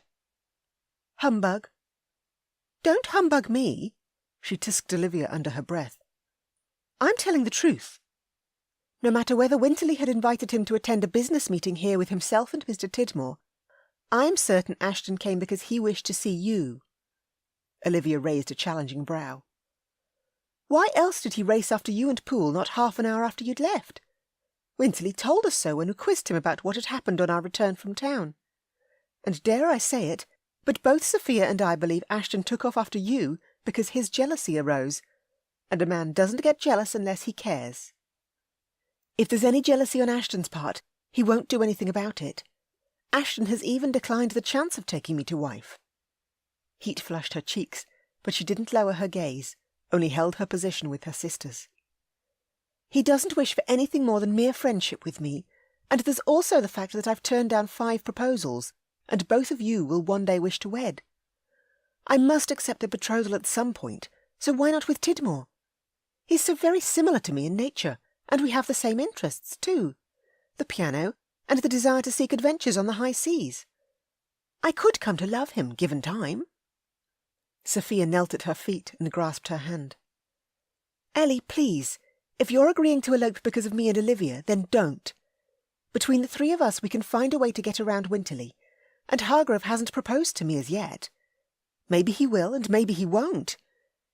Humbug. Don't humbug me, she tisked Olivia under her breath. I'm telling the truth. No matter whether Winterly had invited him to attend a business meeting here with himself and Mr. Tidmore, I'm certain Ashton came because he wished to see you. Olivia raised a challenging brow. Why else did he race after you and Poole not half an hour after you'd left? Winterly told us so when we quizzed him about what had happened on our return from town. And dare I say it, but both Sophia and I believe Ashton took off after you because his jealousy arose, and a man doesn't get jealous unless he cares. If there's any jealousy on Ashton's part, he won't do anything about it. Ashton has even declined the chance of taking me to wife. Heat flushed her cheeks, but she didn't lower her gaze, only held her position with her sisters. He doesn't wish for anything more than mere friendship with me, and there's also the fact that I've turned down 5 proposals, and both of you will one day wish to wed. I must accept a betrothal at some point, so why not with Tidmore? He's so very similar to me in nature, and we have the same interests, too. The piano, and the desire to seek adventures on the high seas. I could come to love him, given time. Sophia knelt at her feet and grasped her hand. Ellie, please, if you're agreeing to elope because of me and Olivia, then don't. Between the 3 of us we can find a way to get around Winterly, and Hargrave hasn't proposed to me as yet. Maybe he will, and maybe he won't.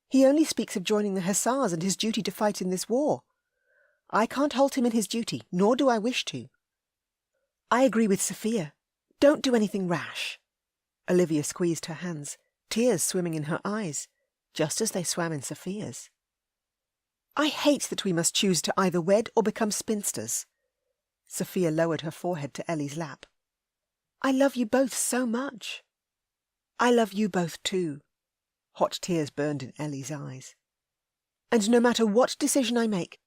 He only speaks of joining the Hussars and his duty to fight in this war. I can't halt him in his duty, nor do I wish to. I agree with Sophia. Don't do anything rash. Olivia squeezed her hands, tears swimming in her eyes, just as they swam in Sophia's. I hate that we must choose to either wed or become spinsters. Sophia lowered her forehead to Ellie's lap. I love you both so much. I love you both too. Hot tears burned in Ellie's eyes. And no matter what decision I make,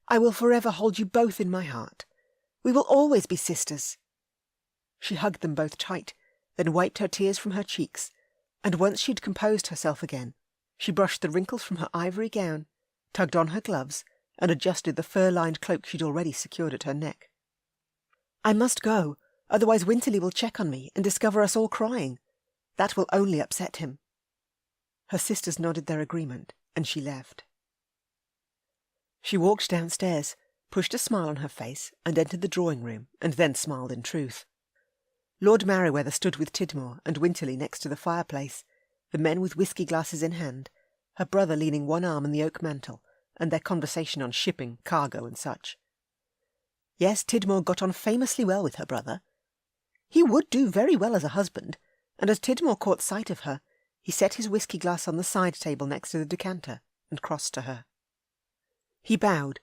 I will forever hold you both in my heart. We will always be sisters. She hugged them both tight, then wiped her tears from her cheeks, and once she'd composed herself again, she brushed the wrinkles from her ivory gown, tugged on her gloves, and adjusted the fur-lined cloak she'd already secured at her neck. I must go, otherwise Winterly will check on me and discover us all crying. That will only upset him. Her sisters nodded their agreement, and she left. She walked downstairs, pushed a smile on her face, and entered the drawing-room, and then smiled in truth. Lord Merryweather stood with Tidmore and Winterly next to the fireplace, the men with whisky glasses in hand, her brother leaning one arm on the oak mantel, and their conversation on shipping, cargo, and such. Yes, Tidmore got on famously well with her brother. He would do very well as a husband, and as Tidmore caught sight of her, he set his whisky glass on the side table next to the decanter and crossed to her. He bowed,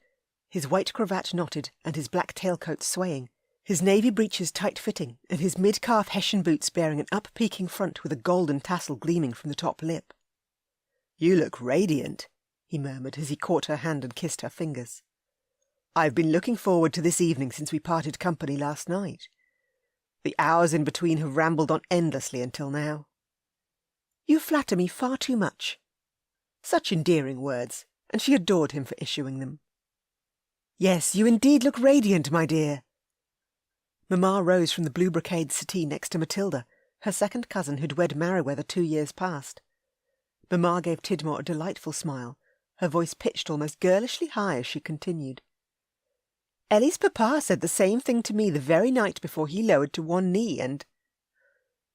his white cravat knotted and his black tailcoat swaying, his navy breeches tight-fitting and his mid-calf Hessian boots bearing an up-peaking front with a golden tassel gleaming from the top lip. "You look radiant," he murmured as he caught her hand and kissed her fingers. "I've been looking forward to this evening since we parted company last night. The hours in between have rambled on endlessly until now." "You flatter me far too much." Such endearing words, and she adored him for issuing them. "Yes, you indeed look radiant, my dear." Mamma rose from the blue brocade settee next to Matilda, her second cousin who'd wed Merryweather 2 years past. Mamma gave Tidmore a delightful smile, her voice pitched almost girlishly high as she continued. "Ellie's papa said the same thing to me the very night before he lowered to one knee, and—"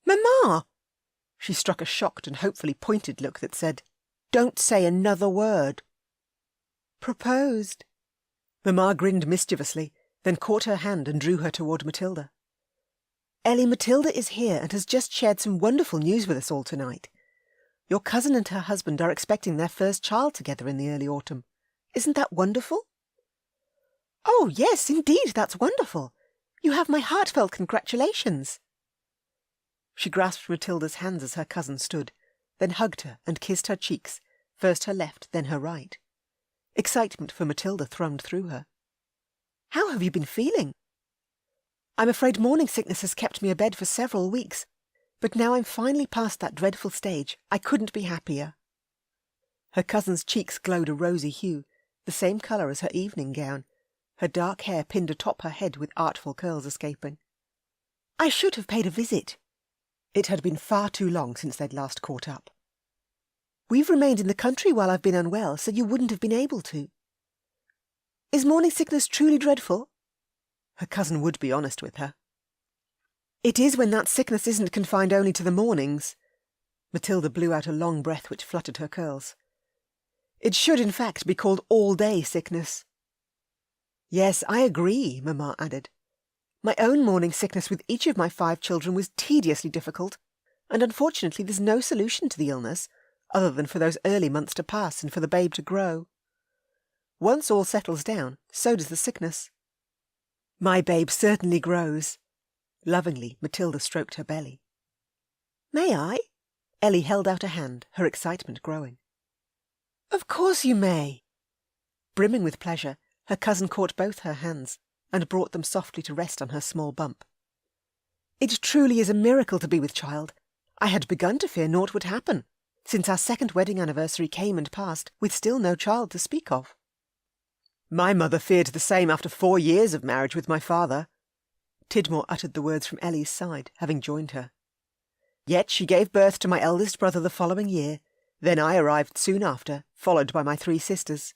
"Mamma!" She struck a shocked and hopefully pointed look that said, Don't say another word." "Proposed." Mamma grinned mischievously, then caught her hand and drew her toward Matilda. "Ellie, Matilda is here and has just shared some wonderful news with us all tonight. Your cousin and her husband are expecting their first child together in the early autumn. Isn't that wonderful?" "Oh, yes, indeed, that's wonderful. You have my heartfelt congratulations." She grasped Matilda's hands as her cousin stood, then hugged her and kissed her cheeks, first her left, then her right. Excitement for Matilda thrummed through her. "How have you been feeling?" "I'm afraid morning sickness has kept me abed for several weeks, but now I'm finally past that dreadful stage. I couldn't be happier." Her cousin's cheeks glowed a rosy hue, the same colour as her evening gown, her dark hair pinned atop her head with artful curls escaping. "I should have paid a visit." It had been far too long since they'd last caught up. "We've remained in the country while I've been unwell, so you wouldn't have been able to." "Is morning sickness truly dreadful?" Her cousin would be honest with her. "It is when that sickness isn't confined only to the mornings." Matilda blew out a long breath which fluttered her curls. "It should, in fact, be called all-day sickness." "Yes, I agree," Mamma added. "My own morning sickness with each of my 5 children was tediously difficult, and unfortunately there's no solution to the illness, other than for those early months to pass and for the babe to grow. Once all settles down, so does the sickness." "My babe certainly grows." Lovingly, Matilda stroked her belly. "May I?" Ellie held out a hand, her excitement growing. "Of course you may." Brimming with pleasure, her cousin caught both her hands and brought them softly to rest on her small bump. "It truly is a miracle to be with child. I had begun to fear naught would happen, since our 2nd wedding anniversary came and passed with still no child to speak of." "My mother feared the same after 4 years of marriage with my father." Tidmore uttered the words from Ellie's side, having joined her. "Yet she gave birth to my eldest brother the following year. Then I arrived soon after, followed by my 3 sisters.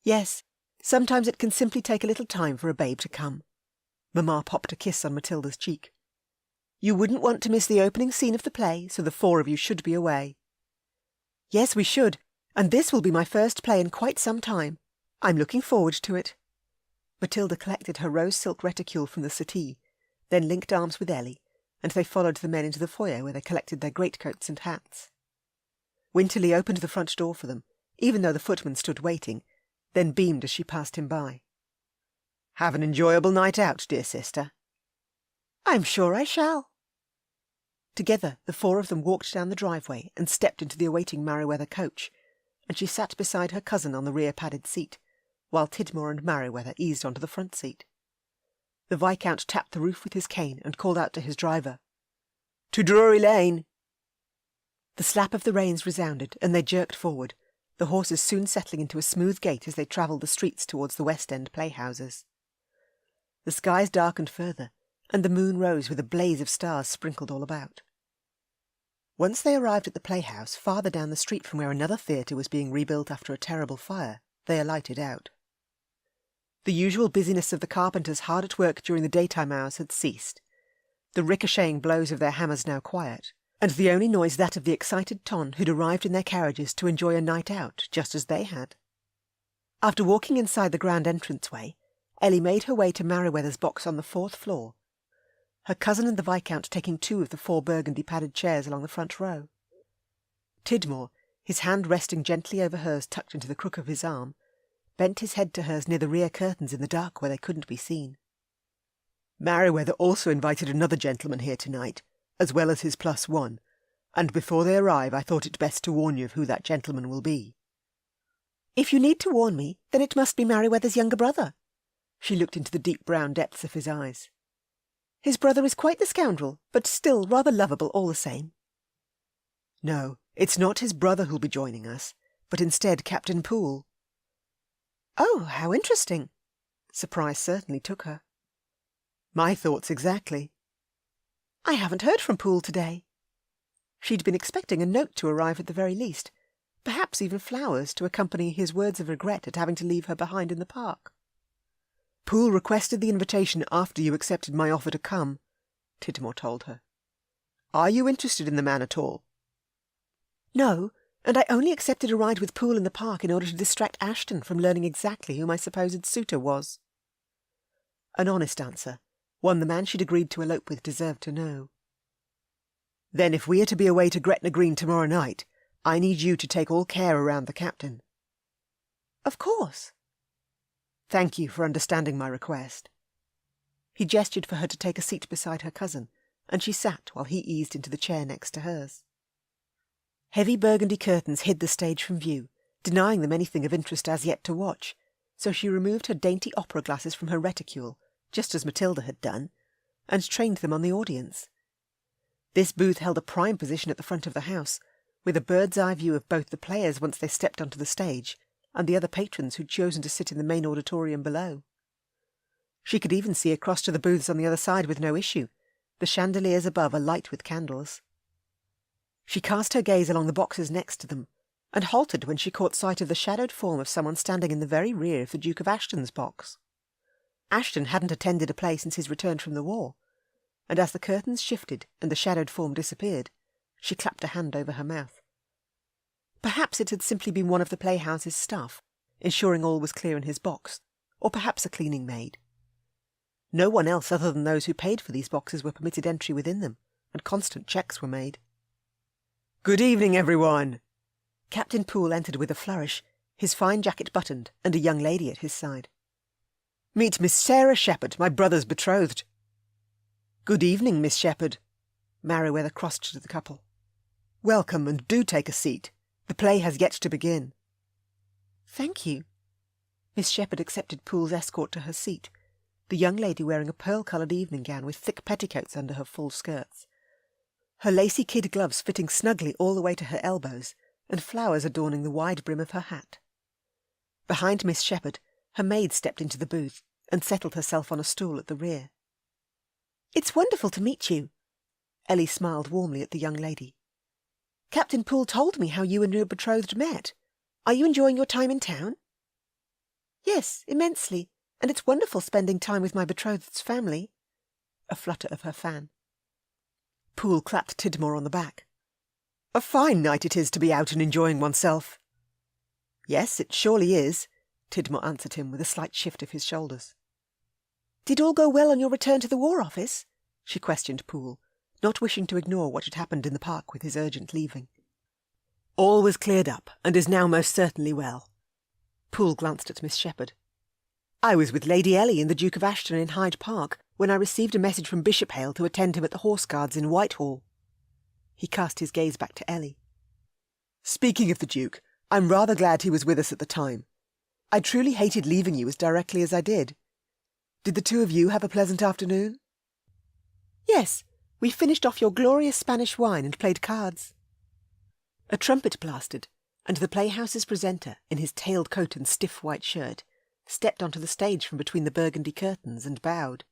Yes, sometimes it can simply take a little time for a babe to come." Mamma popped a kiss on Matilda's cheek. "You wouldn't want to miss the opening scene of the play, so the 4 of you should be away." "Yes, we should, and this will be my first play in quite some time. I'm looking forward to it." Matilda collected her rose silk reticule from the settee, then linked arms with Ellie, and they followed the men into the foyer where they collected their greatcoats and hats. Winterly opened the front door for them, even though the footman stood waiting, then beamed as she passed him by. "Have an enjoyable night out, dear sister." "I'm sure I shall." Together the 4 of them walked down the driveway and stepped into the awaiting Merryweather coach, and she sat beside her cousin on the rear padded seat, while Tidmore and Merryweather eased onto the front seat. The Viscount tapped the roof with his cane and called out to his driver, "To Drury Lane!" The slap of the reins resounded, and they jerked forward, the horses soon settling into a smooth gait as they travelled the streets towards the West End playhouses. The skies darkened further, and the moon rose with a blaze of stars sprinkled all about. Once they arrived at the playhouse, farther down the street from where another theatre was being rebuilt after a terrible fire, they alighted out. The usual busyness of the carpenters hard at work during the daytime hours had ceased, the ricocheting blows of their hammers now quiet, and the only noise that of the excited ton who'd arrived in their carriages to enjoy a night out, just as they had. After walking inside the grand entranceway, Ellie made her way to Merryweather's box on the 4th floor, her cousin and the Viscount taking 2 of the 4 burgundy-padded chairs along the front row. Tidmore, his hand resting gently over hers tucked into the crook of his arm, bent his head to hers near the rear curtains in the dark where they couldn't be seen. "Merryweather also invited another gentleman here tonight, as well as his +1, and before they arrive I thought it best to warn you of who that gentleman will be." "If you need to warn me, then it must be Merryweather's younger brother." She looked into the deep brown depths of his eyes. "His brother is quite the scoundrel, but still rather lovable all the same." "No, it's not his brother who'll be joining us, but instead Captain Poole." "Oh, how interesting." Surprise certainly took her. "My thoughts exactly." "I haven't heard from Poole today." She'd been expecting a note to arrive at the very least, perhaps even flowers to accompany his words of regret at having to leave her behind in the park. "Poole requested the invitation after you accepted my offer to come," Tidmore told her. "Are you interested in the man at all?" "No, And I only accepted a ride with Poole in the park in order to distract Ashton from learning exactly who my supposed suitor was. An honest answer, one the man she'd agreed to elope with deserved to know. Then if we are to be away to Gretna Green tomorrow night, I need you to take all care around the captain. Of course. Thank you for understanding my request. He gestured for her to take a seat beside her cousin, and she sat while he eased into the chair next to hers. Heavy burgundy curtains hid the stage from view, denying them anything of interest as yet to watch, so she removed her dainty opera glasses from her reticule, just as Matilda had done, and trained them on the audience. This booth held a prime position at the front of the house, with a bird's-eye view of both the players once they stepped onto the stage, and the other patrons who'd chosen to sit in the main auditorium below. She could even see across to the booths on the other side with no issue, the chandeliers above alight with candles. She cast her gaze along the boxes next to them, and halted when she caught sight of the shadowed form of someone standing in the very rear of the Duke of Ashton's box. Ashton hadn't attended a play since his return from the war, and as the curtains shifted and the shadowed form disappeared, she clapped a hand over her mouth. Perhaps it had simply been one of the playhouse's staff, ensuring all was clear in his box, or perhaps a cleaning maid. No one else other than those who paid for these boxes were permitted entry within them, and constant checks were made. "Good evening, everyone!" Captain Poole entered with a flourish, his fine jacket buttoned, and a young lady at his side. "Meet Miss Sarah Shepherd, my brother's betrothed." "Good evening, Miss Shepherd." Meriwether crossed to the couple. "Welcome, and do take a seat. The play has yet to begin." "Thank you." Miss Shepherd accepted Poole's escort to her seat, the young lady wearing a pearl-coloured evening gown with thick petticoats under her full skirts, her lacy kid gloves fitting snugly all the way to her elbows, and flowers adorning the wide brim of her hat. Behind Miss Shepherd, her maid stepped into the booth and settled herself on a stool at the rear. "It's wonderful to meet you." Ellie smiled warmly at the young lady. "Captain Poole told me how you and your betrothed met. Are you enjoying your time in town?" "Yes, immensely, and it's wonderful spending time with my betrothed's family." A flutter of her fan. Poole clapped Tidmore on the back. "A fine night it is to be out and enjoying oneself." "Yes, it surely is," Tidmore answered him with a slight shift of his shoulders. "Did all go well on your return to the War Office?" she questioned Poole, not wishing to ignore what had happened in the park with his urgent leaving. "All was cleared up, and is now most certainly well." Poole glanced at Miss Shepherd. "I was with Lady Ellie and the Duke of Ashton in Hyde Park when I received a message from Bishop Hale to attend him at the Horse Guards in Whitehall." He cast his gaze back to Ellie. "Speaking of the Duke, I'm rather glad he was with us at the time. I truly hated leaving you as directly as I did. Did the two of you have a pleasant afternoon?" "Yes, we finished off your glorious Spanish wine and played cards." A trumpet blasted, and the playhouse's presenter, in his tailed coat and stiff white shirt, stepped onto the stage from between the burgundy curtains and bowed.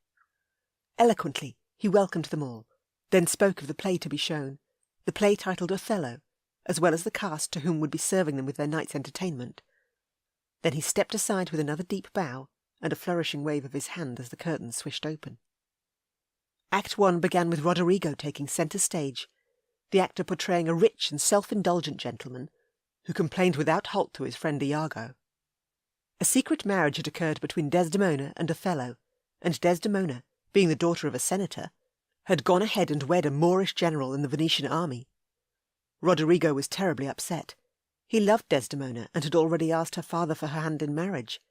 Eloquently, he welcomed them all, then spoke of the play to be shown, the play titled Othello, as well as the cast to whom would be serving them with their night's entertainment. Then he stepped aside with another deep bow and a flourishing wave of his hand as the curtains swished open. Act 1 began with Roderigo taking centre stage, the actor portraying a rich and self-indulgent gentleman who complained without halt to his friend Iago. A secret marriage had occurred between Desdemona and Othello, and Desdemona, being the daughter of a senator, had gone ahead and wed a Moorish general in the Venetian army. Roderigo was terribly upset. He loved Desdemona and had already asked her father for her hand in marriage,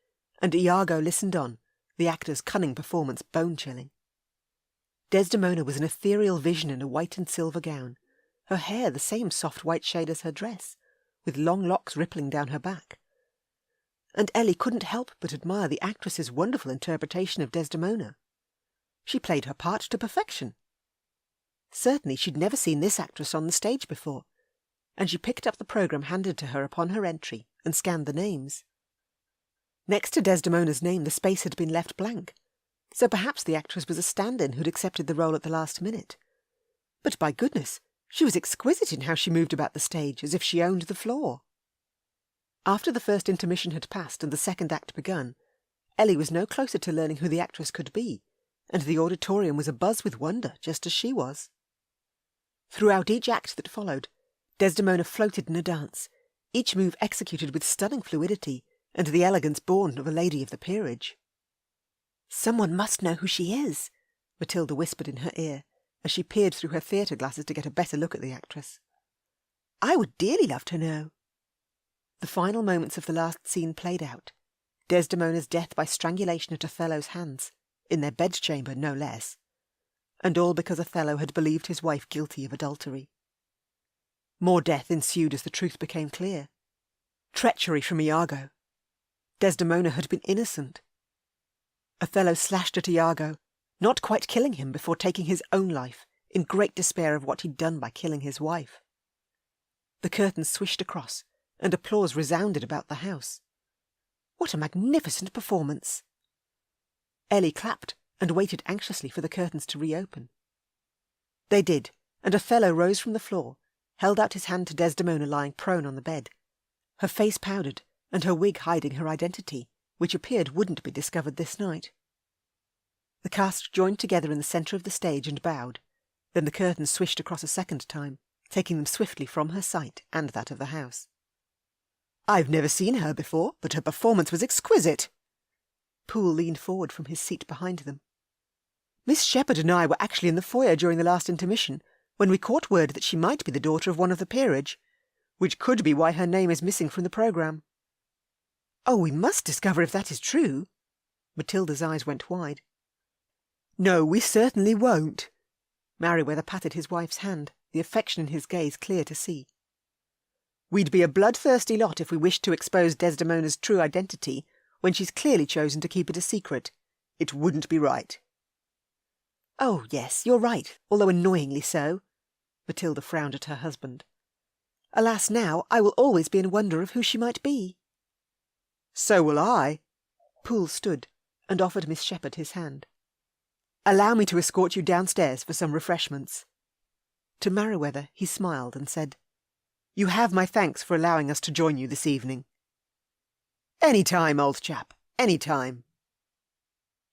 and Iago listened on, the actor's cunning performance bone-chilling. Desdemona was an ethereal vision in a white and silver gown, her hair the same soft white shade as her dress, with long locks rippling down her back. And Ellie couldn't help but admire the actress's wonderful interpretation of Desdemona. She played her part to perfection. Certainly she'd never seen this actress on the stage before, and she picked up the programme handed to her upon her entry and scanned the names. Next to Desdemona's name the space had been left blank, so perhaps the actress was a stand-in who'd accepted the role at the last minute. But by goodness, she was exquisite in how she moved about the stage, as if she owned the floor. After the first intermission had passed and the second act begun, Ellie was no closer to learning who the actress could be, and the auditorium was abuzz with wonder, just as she was. Throughout each act that followed, Desdemona floated in a dance, each move executed with stunning fluidity and the elegance born of a lady of the peerage. "Someone must know who she is," Matilda whispered in her ear, as she peered through her theatre glasses to get a better look at the actress. "I would dearly love to know." The final moments of the last scene played out. Desdemona's death by strangulation at Othello's hands, in their bedchamber no less, and all because Othello had believed his wife guilty of adultery. More death ensued as the truth became clear. Treachery from Iago. Desdemona had been innocent. Othello slashed at Iago, not quite killing him before taking his own life, in great despair of what he'd done by killing his wife. The curtains swished across, and applause resounded about the house. What a magnificent performance! Ellie clapped and waited anxiously for the curtains to reopen. They did, and Othello rose from the floor, held out his hand to Desdemona lying prone on the bed, her face powdered and her wig hiding her identity, which appeared wouldn't be discovered this night. The cast joined together in the centre of the stage and bowed. Then the curtains swished across a second time, taking them swiftly from her sight and that of the house. "I've never seen her before, but her performance was exquisite." Poole leaned forward from his seat behind them. "Miss Shepherd and I were actually in the foyer during the last intermission, when we caught word that she might be the daughter of one of the peerage, which could be why her name is missing from the programme." "Oh, we must discover if that is true." Matilda's eyes went wide. "No, we certainly won't." Merryweather patted his wife's hand, the affection in his gaze clear to see. "We'd be a bloodthirsty lot if we wished to expose Desdemona's true identity when she's clearly chosen to keep it a secret. It wouldn't be right." "Oh, yes, you're right, although annoyingly so." Matilda frowned at her husband. "Alas, now I will always be in wonder of who she might be." "So will I." Poole stood and offered Miss Shepherd his hand. "Allow me to escort you downstairs for some refreshments." To Merryweather he smiled and said, "You have my thanks for allowing us to join you this evening." "Any time, old chap, any time."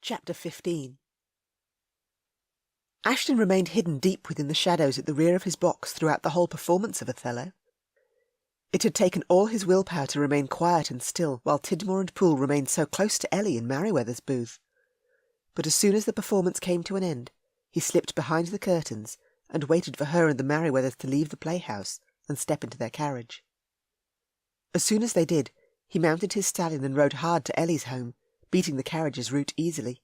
Chapter 15. Ashton remained hidden deep within the shadows at the rear of his box throughout the whole performance of Othello. It had taken all his willpower to remain quiet and still while Tidmore and Poole remained so close to Ellie in Merryweather's booth. But as soon as the performance came to an end, he slipped behind the curtains and waited for her and the Merryweathers to leave the playhouse and step into their carriage. As soon as they did, he mounted his stallion and rode hard to Ellie's home, beating the carriage's route easily.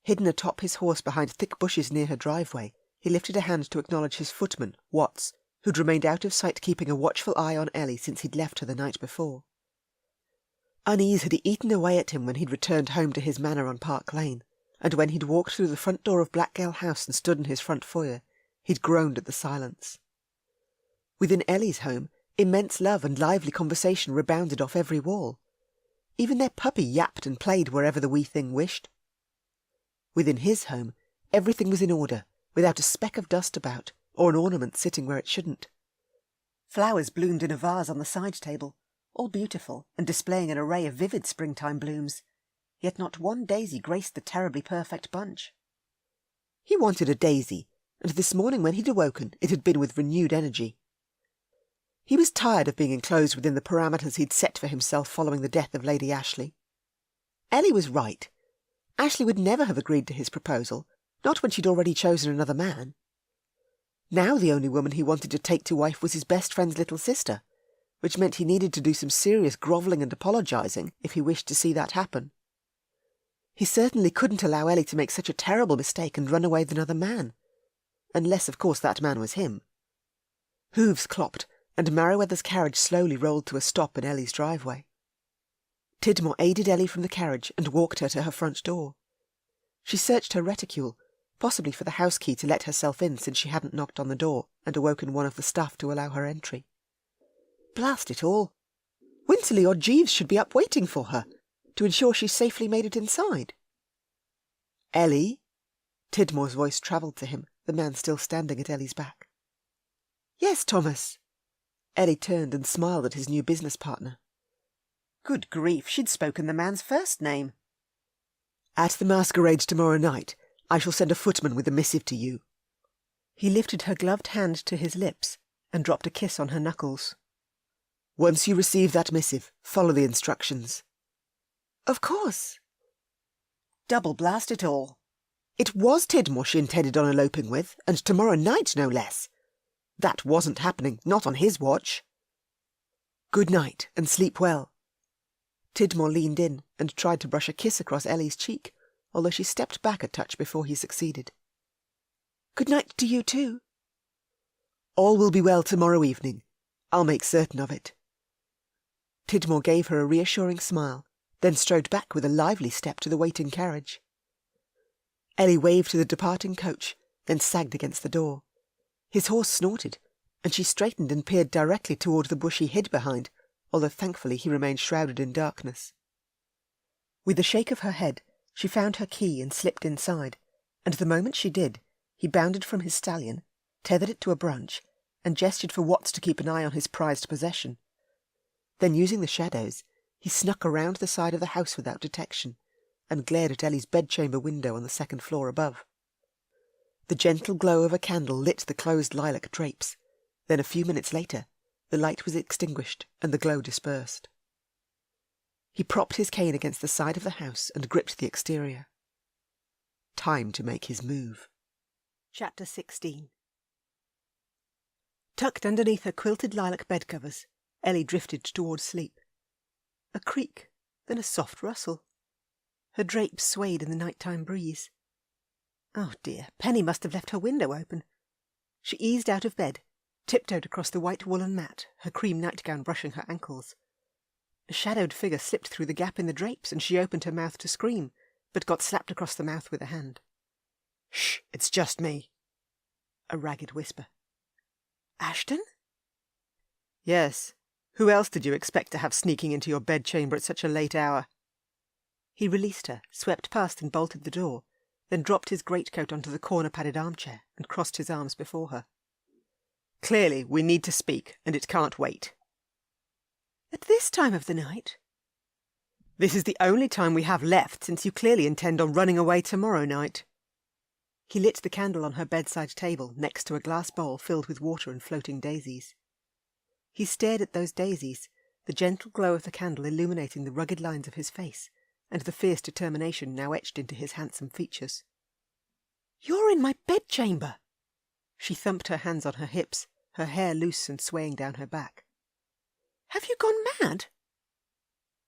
Hidden atop his horse behind thick bushes near her driveway, he lifted a hand to acknowledge his footman, Watts, who'd remained out of sight keeping a watchful eye on Ellie since he'd left her the night before. Unease had eaten away at him when he'd returned home to his manor on Park Lane, and when he'd walked through the front door of Blackgale House and stood in his front foyer, he'd groaned at the silence. Within Ellie's home, immense love and lively conversation rebounded off every wall. Even their puppy yapped and played wherever the wee thing wished. Within his home, everything was in order, without a speck of dust about, or an ornament sitting where it shouldn't. Flowers bloomed in a vase on the side table, all beautiful and displaying an array of vivid springtime blooms, yet not one daisy graced the terribly perfect bunch. He wanted a daisy, and this morning when he'd awoken it had been with renewed energy. He was tired of being enclosed within the parameters he'd set for himself following the death of Lady Ashley. Ellie was right. Ashley would never have agreed to his proposal, not when she'd already chosen another man. Now the only woman he wanted to take to wife was his best friend's little sister, which meant he needed to do some serious grovelling and apologising if he wished to see that happen. He certainly couldn't allow Ellie to make such a terrible mistake and run away with another man, unless, of course, that man was him. Hooves clopped, and Merryweather's carriage slowly rolled to a stop in Ellie's driveway. Tidmore aided Ellie from the carriage and walked her to her front door. She searched her reticule, possibly for the house key to let herself in since she hadn't knocked on the door and awoken one of the staff to allow her entry. Blast it all! Winterly or Jeeves should be up waiting for her, to ensure she safely made it inside. "Ellie?" Tidmore's voice travelled to him, the man still standing at Ellie's back. "Yes, Thomas." Ellie turned and smiled at his new business partner. Good grief, she'd spoken the man's first name. "At the masquerade tomorrow night, I shall send a footman with a missive to you." He lifted her gloved hand to his lips and dropped a kiss on her knuckles. Once you receive that missive, follow the instructions. Of course. Double blast it all. It was Tidmore she intended on eloping with, and tomorrow night, no less. That wasn't happening, not on his watch. Good night, and sleep well. Tidmore leaned in and tried to brush a kiss across Ellie's cheek, although she stepped back a touch before he succeeded. Good night to you too. All will be well tomorrow evening. I'll make certain of it. Tidmore gave her a reassuring smile, then strode back with a lively step to the waiting carriage. Ellie waved to the departing coach, then sagged against the door. His horse snorted, and she straightened and peered directly toward the bush he hid behind, although thankfully he remained shrouded in darkness. With a shake of her head, she found her key and slipped inside, and the moment she did, he bounded from his stallion, tethered it to a branch, and gestured for Watts to keep an eye on his prized possession. Then, using the shadows, he snuck around the side of the house without detection, and glared at Ellie's bedchamber window on the second floor above. The gentle glow of a candle lit the closed lilac drapes. Then a few minutes later, the light was extinguished and the glow dispersed. He propped his cane against the side of the house and gripped the exterior. Time to make his move. Chapter 16. Tucked underneath her quilted lilac bedcovers, Ellie drifted towards sleep. A creak, then a soft rustle. Her drapes swayed in the nighttime breeze. Oh dear, Penny must have left her window open. She eased out of bed, tiptoed across the white woolen mat, her cream nightgown brushing her ankles. A shadowed figure slipped through the gap in the drapes, and she opened her mouth to scream, but got slapped across the mouth with a hand. "Shh, it's just me." A ragged whisper. "Ashton?" "Yes. Who else did you expect to have sneaking into your bedchamber at such a late hour?" He released her, swept past and bolted the door, then dropped his greatcoat onto the corner-padded armchair and crossed his arms before her. "Clearly, we need to speak, and it can't wait." "At this time of the night?" "This is the only time we have left, since you clearly intend on running away tomorrow night." He lit the candle on her bedside table next to a glass bowl filled with water and floating daisies. He stared at those daisies, the gentle glow of the candle illuminating the rugged lines of his face, and the fierce determination now etched into his handsome features. "You're in my bedchamber!" She thumped her hands on her hips, her hair loose and swaying down her back. "Have you gone mad?"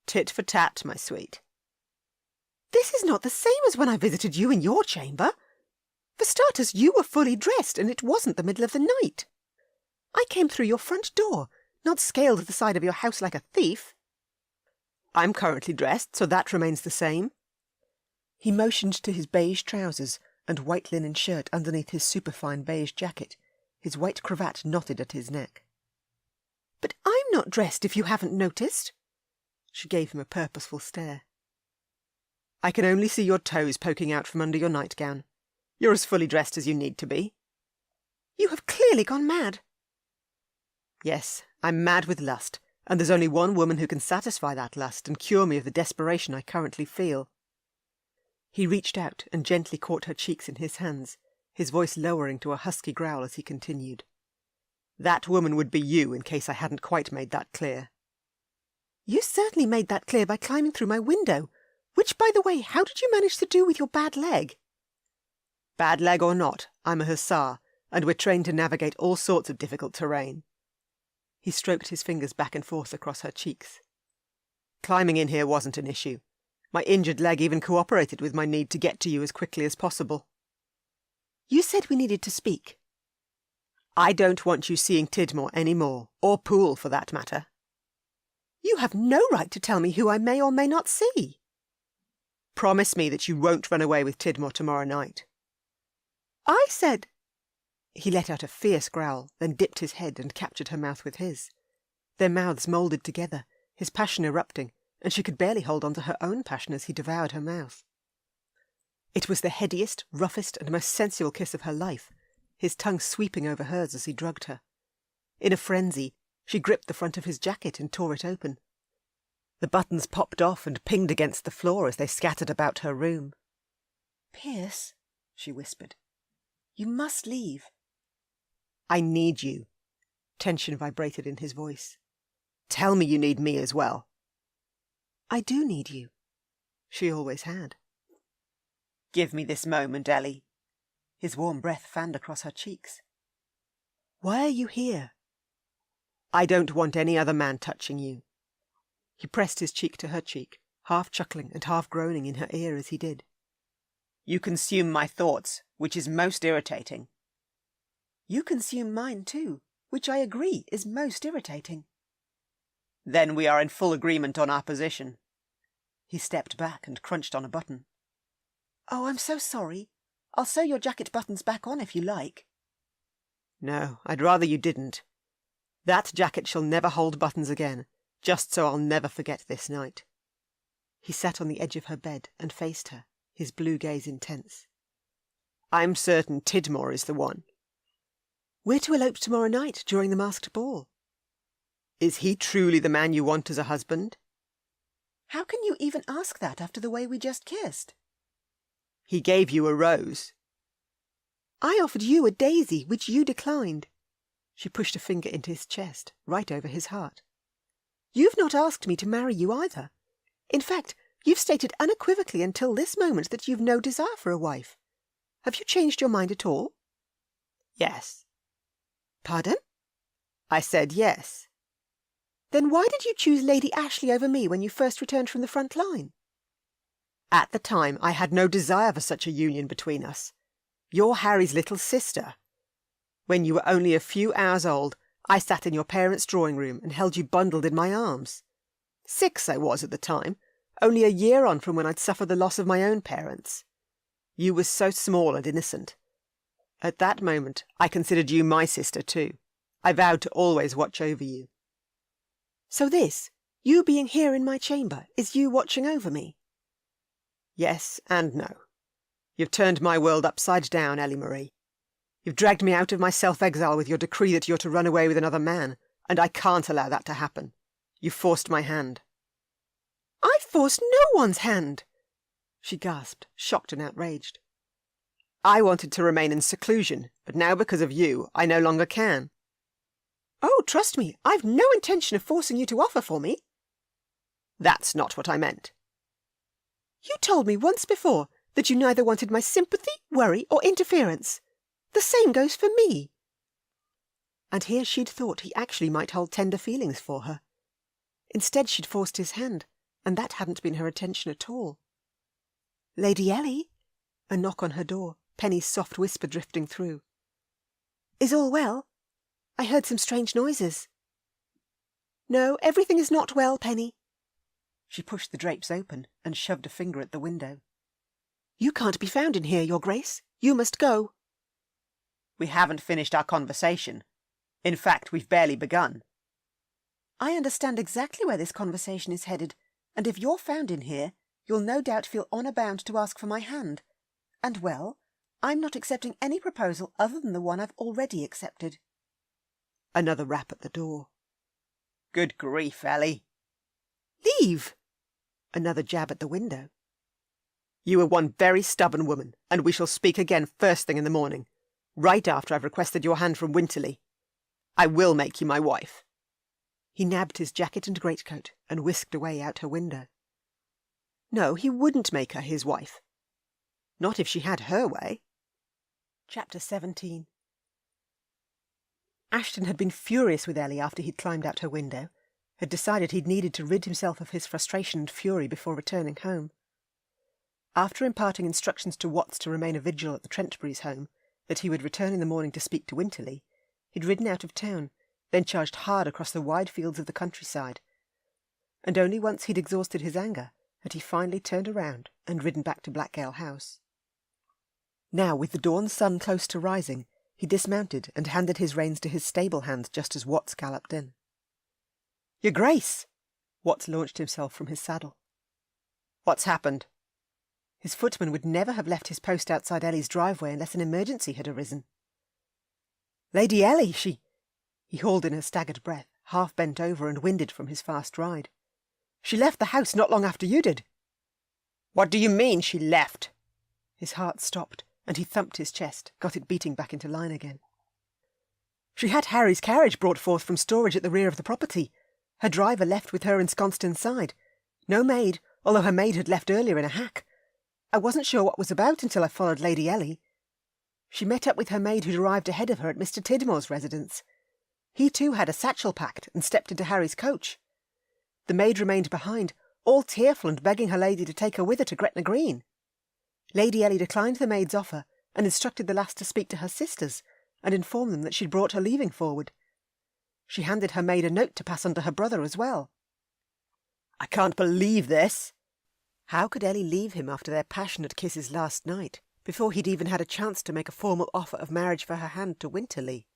"Tit for tat, my sweet." "This is not the same as when I visited you in your chamber. For starters, you were fully dressed, and it wasn't the middle of the night. I came through your front door, not scaled the side of your house like a thief." "I'm currently dressed, so that remains the same." He motioned to his beige trousers and white linen shirt underneath his superfine beige jacket, his white cravat knotted at his neck. "But I'm not dressed, if you haven't noticed." She gave him a purposeful stare. "I can only see your toes poking out from under your nightgown. You're as fully dressed as you need to be." "You have clearly gone mad." "Yes, I'm mad with lust, and there's only one woman who can satisfy that lust and cure me of the desperation I currently feel." He reached out and gently caught her cheeks in his hands, his voice lowering to a husky growl as he continued. "That woman would be you, in case I hadn't quite made that clear." "You certainly made that clear by climbing through my window, which, by the way, how did you manage to do with your bad leg?" "Bad leg or not, I'm a hussar, and we're trained to navigate all sorts of difficult terrain." He stroked his fingers back and forth across her cheeks. "Climbing in here wasn't an issue. My injured leg even cooperated with my need to get to you as quickly as possible." "You said we needed to speak." "I don't want you seeing Tidmore any more, or Poole for that matter." "You have no right to tell me who I may or may not see." "Promise me that you won't run away with Tidmore tomorrow night." "I said—" He let out a fierce growl, then dipped his head and captured her mouth with his. Their mouths moulded together, his passion erupting, and she could barely hold on to her own passion as he devoured her mouth. It was the headiest, roughest, and most sensual kiss of her life, his tongue sweeping over hers as he drugged her. In a frenzy, she gripped the front of his jacket and tore it open. The buttons popped off and pinged against the floor as they scattered about her room. "Pierce," she whispered, "you must leave." "I need you." Tension vibrated in his voice. Tell me you need me as well. I do need you. She always had. Give me this moment, Ellie. His warm breath fanned across her cheeks. Why are you here? I don't want any other man touching you. He pressed his cheek to her cheek, half chuckling and half groaning in her ear as he did. You consume my thoughts, which is most irritating. You consume mine too, which I agree is most irritating. Then we are in full agreement on our position. He stepped back and crunched on a button. Oh, I'm so sorry. I'll sew your jacket buttons back on if you like. No, I'd rather you didn't. That jacket shall never hold buttons again, just so I'll never forget this night. He sat on the edge of her bed and faced her, his blue gaze intense. I'm certain Tidmore is the one. We're to elope tomorrow night during the masked ball. Is he truly the man you want as a husband? How can you even ask that after the way we just kissed? He gave you a rose. I offered you a daisy, which you declined. She pushed a finger into his chest, right over his heart. You've not asked me to marry you either. In fact, you've stated unequivocally until this moment that you've no desire for a wife. Have you changed your mind at all? Yes. Pardon? I said yes. Then why did you choose Lady Ashley over me when you first returned from the front line? At the time, I had no desire for such a union between us. You're Harry's little sister. When you were only a few hours old, I sat in your parents' drawing room and held you bundled in my arms. 6 I was at the time, only a year on from when I'd suffered the loss of my own parents. You were so small and innocent. At that moment, I considered you my sister too. I vowed to always watch over you. So this, you being here in my chamber, is you watching over me? Yes and no. You've turned my world upside down, Ellie Marie. You've dragged me out of my self-exile with your decree that you're to run away with another man, and I can't allow that to happen. You've forced my hand. I forced no one's hand! She gasped, shocked and outraged. I wanted to remain in seclusion, but now because of you, I no longer can. Oh, trust me, I've no intention of forcing you to offer for me. That's not what I meant. You told me once before that you neither wanted my sympathy, worry, or interference. The same goes for me. And here she'd thought he actually might hold tender feelings for her. Instead, she'd forced his hand, and that hadn't been her intention at all. Lady Ellie? A knock on her door, Penny's soft whisper drifting through. Is all well? I heard some strange noises. No, everything is not well, Penny. She pushed the drapes open and shoved a finger at the window. You can't be found in here, Your Grace. You must go. We haven't finished our conversation. In fact, we've barely begun. I understand exactly where this conversation is headed, and if you're found in here, you'll no doubt feel honour bound to ask for my hand. And, well, I'm not accepting any proposal other than the one I've already accepted. Another rap at the door. Good grief, Ellie. Leave! Another jab at the window. You are one very stubborn woman, and we shall speak again first thing in the morning, right after I've requested your hand from Winterly. I will make you my wife. He nabbed his jacket and greatcoat and whisked away out her window. No, he wouldn't make her his wife. Not if she had her way. Chapter 17. Ashton had been furious with Ellie after he'd climbed out her window, had decided he'd needed to rid himself of his frustration and fury before returning home. After imparting instructions to Watts to remain a vigil at the Trentburys' home, that he would return in the morning to speak to Winterly, he'd ridden out of town, then charged hard across the wide fields of the countryside. And only once he'd exhausted his anger had he finally turned around and ridden back to Blackgale House. Now, with the dawn sun close to rising, he dismounted and handed his reins to his stable hand just as Watts galloped in. "Your Grace!" Watts launched himself from his saddle. What's happened? His footman would never have left his post outside Ellie's driveway unless an emergency had arisen. "Lady Ellie, she—" He hauled in a staggered breath, half bent over and winded from his fast ride. "She left the house not long after you did." What do you mean, she left? His heart stopped, and he thumped his chest, got it beating back into line again. "She had Harry's carriage brought forth from storage at the rear of the property. Her driver left with her ensconced inside. No maid, although her maid had left earlier in a hack. I wasn't sure what was about until I followed Lady Ellie. She met up with her maid who'd arrived ahead of her at Mr. Tidmore's residence. He too had a satchel packed and stepped into Harry's coach. The maid remained behind, all tearful and begging her lady to take her with her to Gretna Green. Lady Ellie declined the maid's offer and instructed the lass to speak to her sisters and inform them that she'd brought her leaving forward. She handed her maid a note to pass on to her brother as well. I can't believe this. How could Ellie leave him after their passionate kisses last night, before he'd even had a chance to make a formal offer of marriage for her hand to Winterly?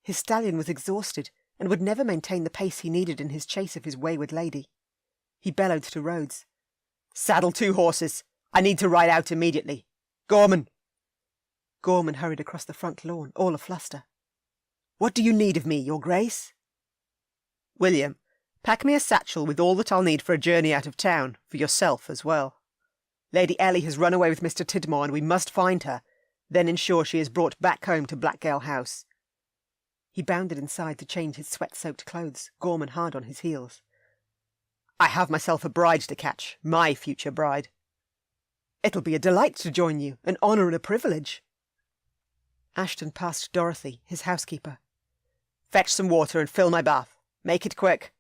His stallion was exhausted and would never maintain the pace he needed in his chase of his wayward lady. He bellowed to Rhodes. "Saddle 2 horses. I need to ride out immediately. Gorman!" Gorman hurried across the front lawn, all afluster. "What do you need of me, Your Grace?" "William, pack me a satchel with all that I'll need for a journey out of town, for yourself as well. Lady Ellie has run away with Mr. Tidmore, and we must find her, then ensure she is brought back home to Blackgale House." He bounded inside to change his sweat-soaked clothes, Gorman hard on his heels. "I have myself a bride to catch, my future bride." "It'll be a delight to join you, an honour and a privilege." Ashton passed Dorothy, his housekeeper. "Fetch some water and fill my bath. Make it quick."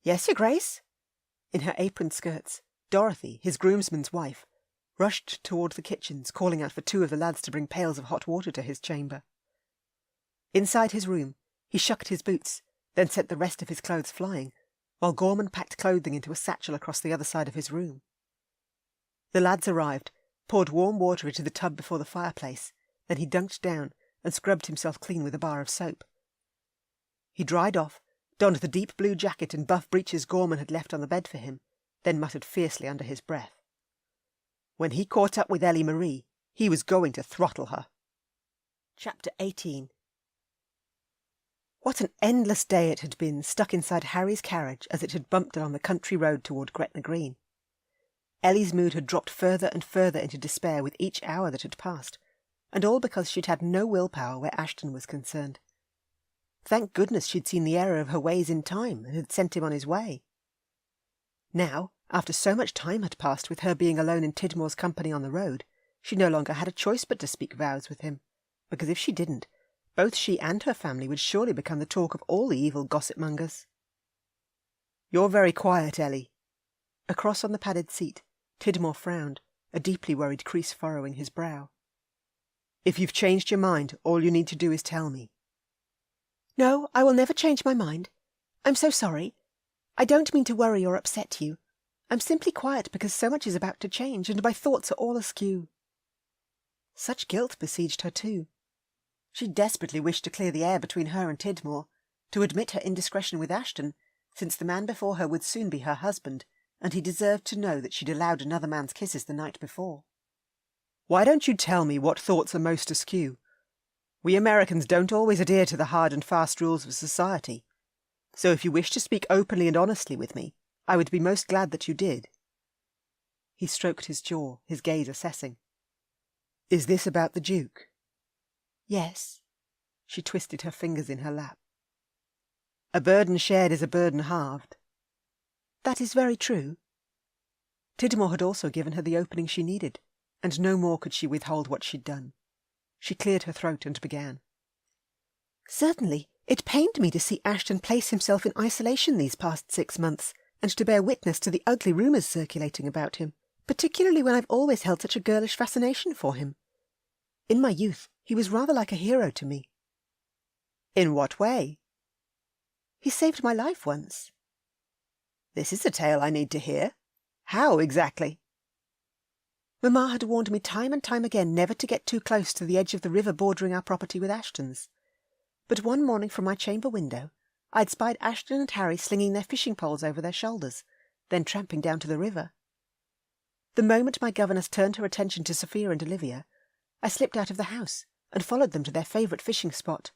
"Yes, Your Grace." In her apron skirts, Dorothy, his groomsman's wife, rushed toward the kitchens, calling out for 2 of the lads to bring pails of hot water to his chamber. Inside his room, he shucked his boots, then sent the rest of his clothes flying, while Gorman packed clothing into a satchel across the other side of his room. The lads arrived, poured warm water into the tub before the fireplace, then he dunked down and scrubbed himself clean with a bar of soap. He dried off, donned the deep blue jacket and buff breeches Gorman had left on the bed for him, then muttered fiercely under his breath. When he caught up with Ellie Marie, he was going to throttle her. Chapter 18. What an endless day it had been, stuck inside Harry's carriage as it had bumped along the country road toward Gretna Green. Ellie's mood had dropped further and further into despair with each hour that had passed, and all because she'd had no willpower where Ashton was concerned. Thank goodness she'd seen the error of her ways in time and had sent him on his way. Now, after so much time had passed with her being alone in Tidmore's company on the road, she no longer had a choice but to speak vows with him, because if she didn't, both she and her family would surely become the talk of all the evil gossip-mongers. "You're very quiet, Ellie." Across on the padded seat, Tidmore frowned, a deeply worried crease furrowing his brow. "If you've changed your mind, all you need to do is tell me." "No, I will never change my mind. I'm so sorry. I don't mean to worry or upset you. I'm simply quiet because so much is about to change, and my thoughts are all askew." Such guilt besieged her too. She desperately wished to clear the air between her and Tidmore, to admit her indiscretion with Ashton, since the man before her would soon be her husband, and he deserved to know that she'd allowed another man's kisses the night before. "Why don't you tell me what thoughts are most askew? We Americans don't always adhere to the hard and fast rules of society, so if you wish to speak openly and honestly with me, I would be most glad that you did." He stroked his jaw, his gaze assessing. "Is this about the Duke?" "Yes." She twisted her fingers in her lap. "A burden shared is a burden halved." "That is very true." Tidmore had also given her the opening she needed, and no more could she withhold what she'd done. She cleared her throat and began. "Certainly, it pained me to see Ashton place himself in isolation these past 6 months, and to bear witness to the ugly rumours circulating about him, particularly when I've always held such a girlish fascination for him. In my youth, he was rather like a hero to me." "In what way?" "He saved my life once." "This is a tale I need to hear. How, exactly?" "Mamma had warned me time and time again never to get too close to the edge of the river bordering our property with Ashton's. But one morning from my chamber window, I'd spied Ashton and Harry slinging their fishing poles over their shoulders, then tramping down to the river. The moment my governess turned her attention to Sophia and Olivia, I slipped out of the house and followed them to their favourite fishing spot.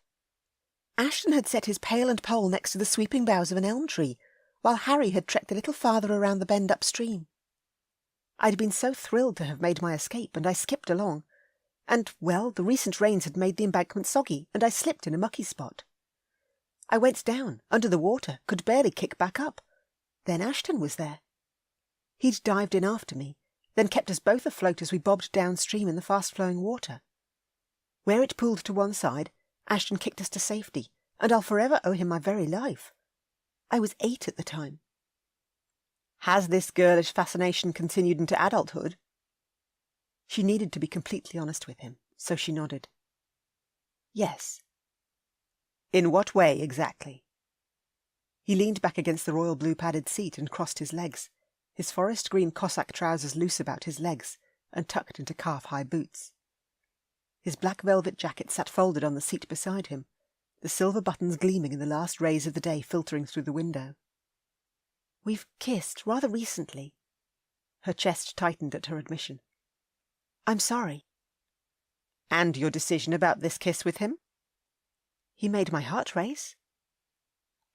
Ashton had set his pail and pole next to the sweeping boughs of an elm tree, while Harry had trekked a little farther around the bend upstream. I'd been so thrilled to have made my escape, and I skipped along, and, well, the recent rains had made the embankment soggy, and I slipped in a mucky spot. I went down, under the water, could barely kick back up. Then Ashton was there. He'd dived in after me, then kept us both afloat as we bobbed downstream in the fast-flowing water. Where it pooled to one side, Ashton kicked us to safety, and I'll forever owe him my very life. I was 8 at the time. Has this girlish fascination continued into adulthood? She needed to be completely honest with him, so she nodded. Yes. In what way, exactly? He leaned back against the royal blue padded seat and crossed his legs, his forest green Cossack trousers loose about his legs and tucked into calf-high boots. His black velvet jacket sat folded on the seat beside him, the silver buttons gleaming in the last rays of the day filtering through the window. We've kissed rather recently. Her chest tightened at her admission. I'm sorry. And your decision about this kiss with him? He made my heart race.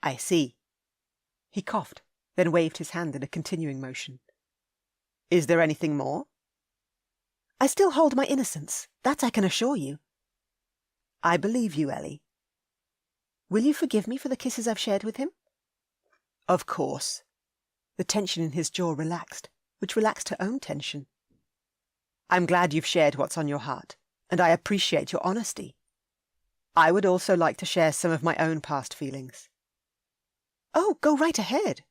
I see. He coughed, then waved his hand in a continuing motion. Is there anything more? I still hold my innocence, that I can assure you. I believe you, Ellie. Will you forgive me for the kisses I've shared with him? Of course. The tension in his jaw relaxed, which relaxed her own tension. I'm glad you've shared what's on your heart, and I appreciate your honesty. I would also like to share some of my own past feelings. Oh, go right ahead.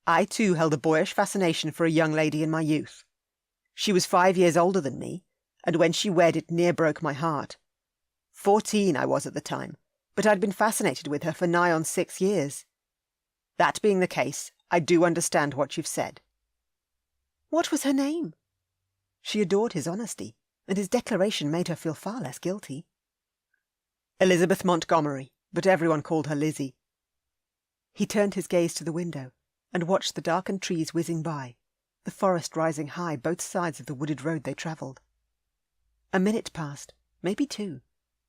I too held a boyish fascination for a young lady in my youth. She was 5 years older than me, and when she wed it near broke my heart. 14 I was at the time, but I'd been fascinated with her for nigh on 6 years. That being the case, I do understand what you've said. What was her name? She adored his honesty, and his declaration made her feel far less guilty. Elizabeth Montgomery, but everyone called her Lizzie. He turned his gaze to the window and watched the darkened trees whizzing by, the forest rising high both sides of the wooded road they travelled. A minute passed, maybe 2,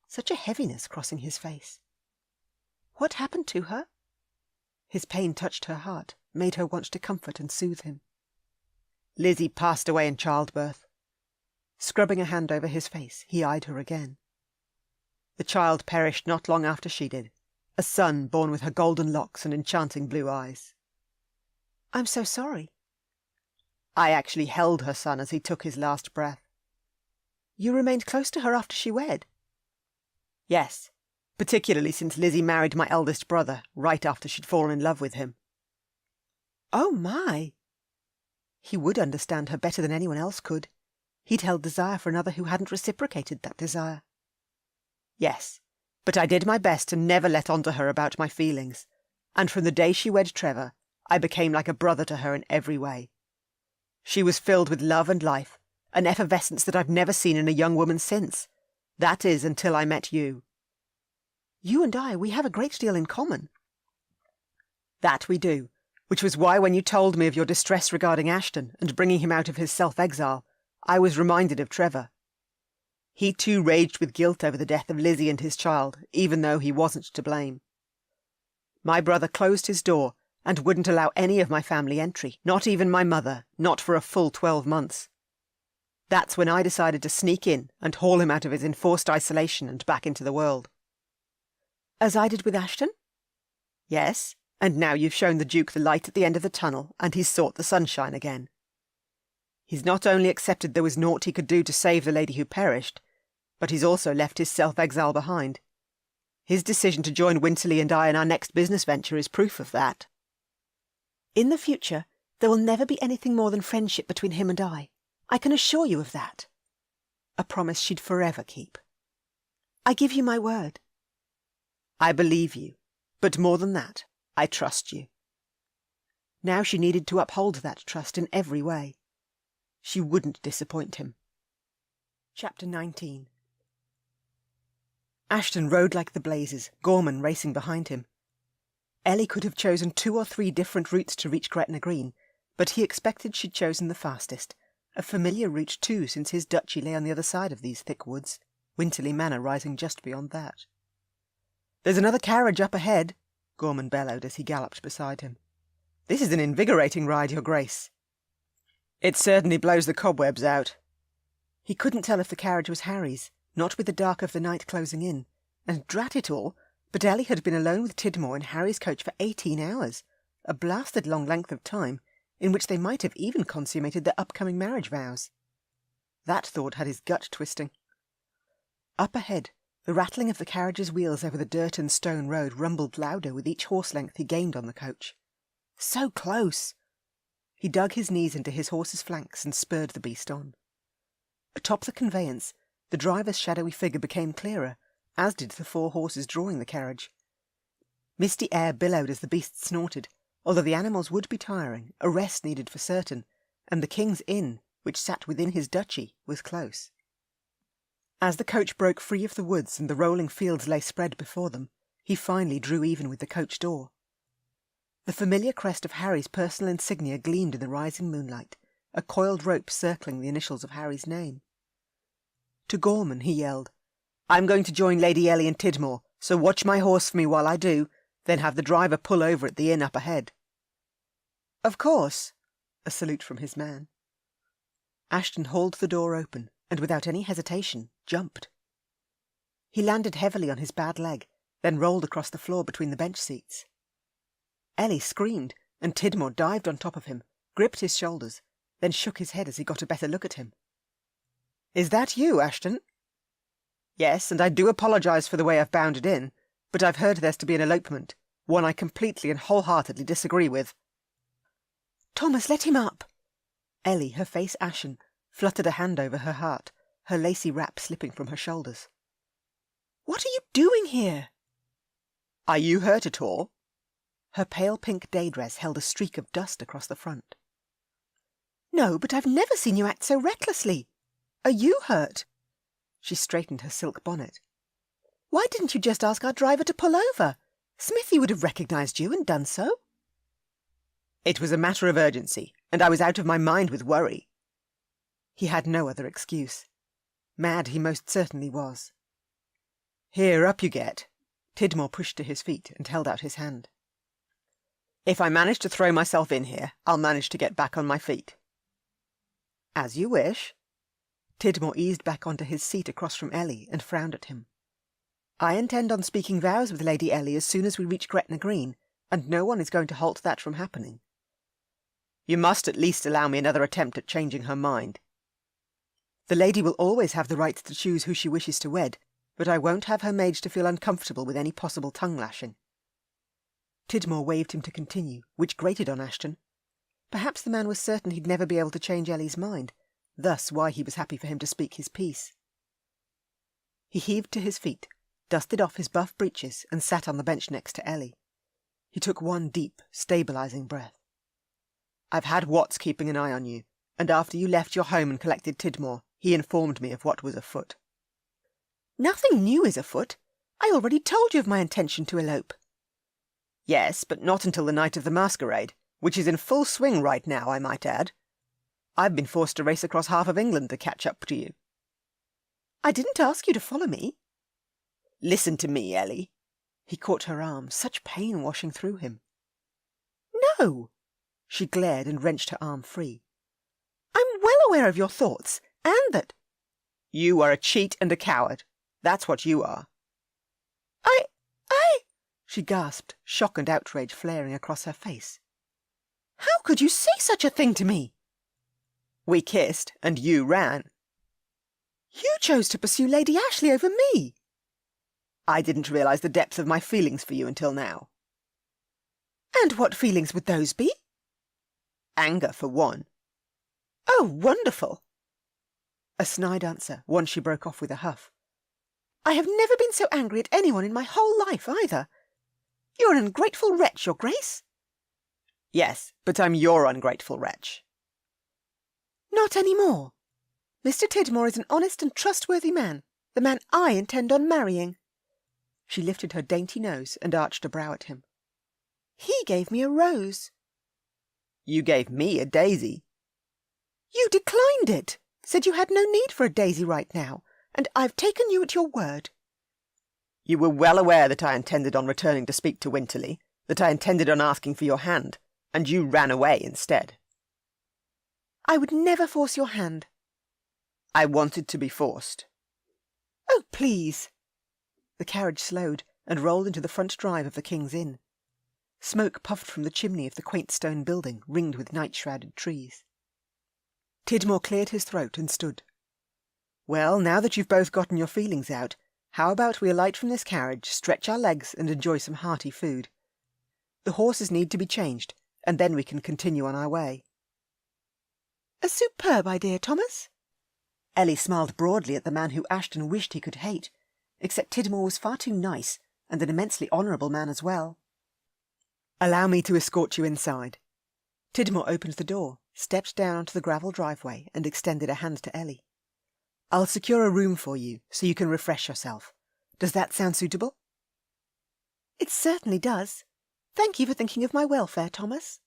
such a heaviness crossing his face. What happened to her? His pain touched her heart, made her want to comfort and soothe him. Lizzie passed away in childbirth. Scrubbing a hand over his face, he eyed her again. The child perished not long after she did, a son born with her golden locks and enchanting blue eyes. I'm so sorry. I actually held her son as he took his last breath. You remained close to her after she wed? Yes, particularly since Lizzie married my eldest brother right after she'd fallen in love with him. Oh, my! He would understand her better than anyone else could. He'd held desire for another who hadn't reciprocated that desire. Yes, but I did my best to never let on to her about my feelings, and from the day she wed Trevor, I became like a brother to her in every way. She was filled with love and life, an effervescence that I've never seen in a young woman since. That is, until I met you. You and I, we have a great deal in common. That we do, which was why when you told me of your distress regarding Ashton and bringing him out of his self-exile, I was reminded of Trevor. He too raged with guilt over the death of Lizzie and his child, even though he wasn't to blame. My brother closed his door and wouldn't allow any of my family entry, not even my mother, not for a full 12 months. That's when I decided to sneak in and haul him out of his enforced isolation and back into the world. As I did with Ashton? Yes, and now you've shown the Duke the light at the end of the tunnel, and he's sought the sunshine again. He's not only accepted there was naught he could do to save the lady who perished, but he's also left his self-exile behind. His decision to join Winterly and I in our next business venture is proof of that. In the future, there will never be anything more than friendship between him and I can assure you of that. A promise she'd forever keep. I give you my word. I believe you, but more than that, I trust you. Now she needed to uphold that trust in every way. She wouldn't disappoint him. Chapter 19. Ashton rode like the blazes, Gorman racing behind him. Ellie could have chosen 2 or 3 different routes to reach Gretna Green, but he expected she'd chosen the fastest, a familiar route too, since his duchy lay on the other side of these thick woods, Winterly Manor rising just beyond that. There's another carriage up ahead, Gorman bellowed as he galloped beside him. This is an invigorating ride, Your Grace. It certainly blows the cobwebs out. He couldn't tell if the carriage was Harry's, not with the dark of the night closing in, and drat it all, But Ellie had been alone with Tidmore in Harry's coach for 18 hours, a blasted long length of time, in which they might have even consummated their upcoming marriage vows. That thought had his gut twisting. Up ahead, the rattling of the carriage's wheels over the dirt and stone road rumbled louder with each horse length he gained on the coach. So close! He dug his knees into his horse's flanks and spurred the beast on. Atop the conveyance, the driver's shadowy figure became clearer, as did the 4 horses drawing the carriage. Misty air billowed as the beast snorted, although the animals would be tiring, a rest needed for certain, and the King's Inn, which sat within his duchy, was close. As the coach broke free of the woods and the rolling fields lay spread before them, he finally drew even with the coach door. The familiar crest of Harry's personal insignia gleamed in the rising moonlight, a coiled rope circling the initials of Harry's name. To Gorman he yelled, "I'm going to join Lady Ellie and Tidmore, so watch my horse for me while I do, then have the driver pull over at the inn up ahead." "Of course," a salute from his man. Ashton hauled the door open, and without any hesitation, jumped. He landed heavily on his bad leg, then rolled across the floor between the bench seats. Ellie screamed, and Tidmore dived on top of him, gripped his shoulders, then shook his head as he got a better look at him. "Is that you, Ashton?" "Yes, and I do apologise for the way I've bounded in, but I've heard there's to be an elopement, one I completely and wholeheartedly disagree with." "Thomas, let him up!" Ellie, her face ashen, fluttered a hand over her heart, her lacy wrap slipping from her shoulders. "What are you doing here?" "Are you hurt at all?" Her pale pink day dress held a streak of dust across the front. "No, but I've never seen you act so recklessly. Are you hurt?" She straightened her silk bonnet. "Why didn't you just ask our driver to pull over? Smithy would have recognised you and done so." "It was a matter of urgency, and I was out of my mind with worry." He had no other excuse. Mad he most certainly was. "Here, up you get." Tidmore pushed to his feet and held out his hand. "If I manage to throw myself in here, I'll manage to get back on my feet." "As you wish." Tidmore eased back onto his seat across from Ellie and frowned at him. "I intend on speaking vows with Lady Ellie as soon as we reach Gretna Green, and no one is going to halt that from happening." "You must at least allow me another attempt at changing her mind." "The lady will always have the right to choose who she wishes to wed, but I won't have her mage to feel uncomfortable with any possible tongue-lashing." Tidmore waved him to continue, which grated on Ashton. Perhaps the man was certain he'd never be able to change Ellie's mind, thus why he was happy for him to speak his piece. He heaved to his feet, dusted off his buff breeches, and sat on the bench next to Ellie. He took one deep, stabilising breath. "I've had Watts keeping an eye on you, and after you left your home and collected Tidmore, he informed me of what was afoot." "Nothing new is afoot. I already told you of my intention to elope." "Yes, but not until the night of the masquerade, which is in full swing right now, I might add. I've been forced to race across half of England to catch up to you." "I didn't ask you to follow me." "Listen to me, Ellie." He caught her arm, such pain washing through him. "No!" She glared and wrenched her arm free. "I'm well aware of your thoughts, and that—" "You are a cheat and a coward. That's what you are." I... She gasped, shock and outrage flaring across her face. "How could you say such a thing to me?" "We kissed, and you ran." "You chose to pursue Lady Ashley over me." "I didn't realise the depth of my feelings for you until now." "And what feelings would those be?" "Anger, for one." "Oh, wonderful!" A snide answer, one she broke off with a huff. "I have never been so angry at anyone in my whole life, either. You're an ungrateful wretch, your Grace." "Yes, but I'm your ungrateful wretch." "Not any more. Mr. Tidmore is an honest and trustworthy man, the man I intend on marrying." She lifted her dainty nose and arched a brow at him. "He gave me a rose." "You gave me a daisy." "You declined it, said you had no need for a daisy right now, and I've taken you at your word." You were well aware that I intended on returning to speak to Winterly, that I intended on asking for your hand, and you ran away instead." "I would never force your hand." "I wanted to be forced." "Oh, please." The carriage slowed, and rolled into the front drive of the King's Inn. Smoke puffed from the chimney of the quaint stone building, ringed with night-shrouded trees. Tidmore cleared his throat and stood. "Well, now that you've both gotten your feelings out, how about we alight from this carriage, stretch our legs, and enjoy some hearty food? The horses need to be changed, and then we can continue on our way." "A superb idea, Thomas." Ellie smiled broadly at the man who Ashton wished he could hate, except Tidmore was far too nice, and an immensely honourable man as well. "Allow me to escort you inside." Tidmore opened the door, stepped down onto the gravel driveway, and extended a hand to Ellie. "I'll secure a room for you, so you can refresh yourself. Does that sound suitable?" "It certainly does. Thank you for thinking of my welfare, Thomas."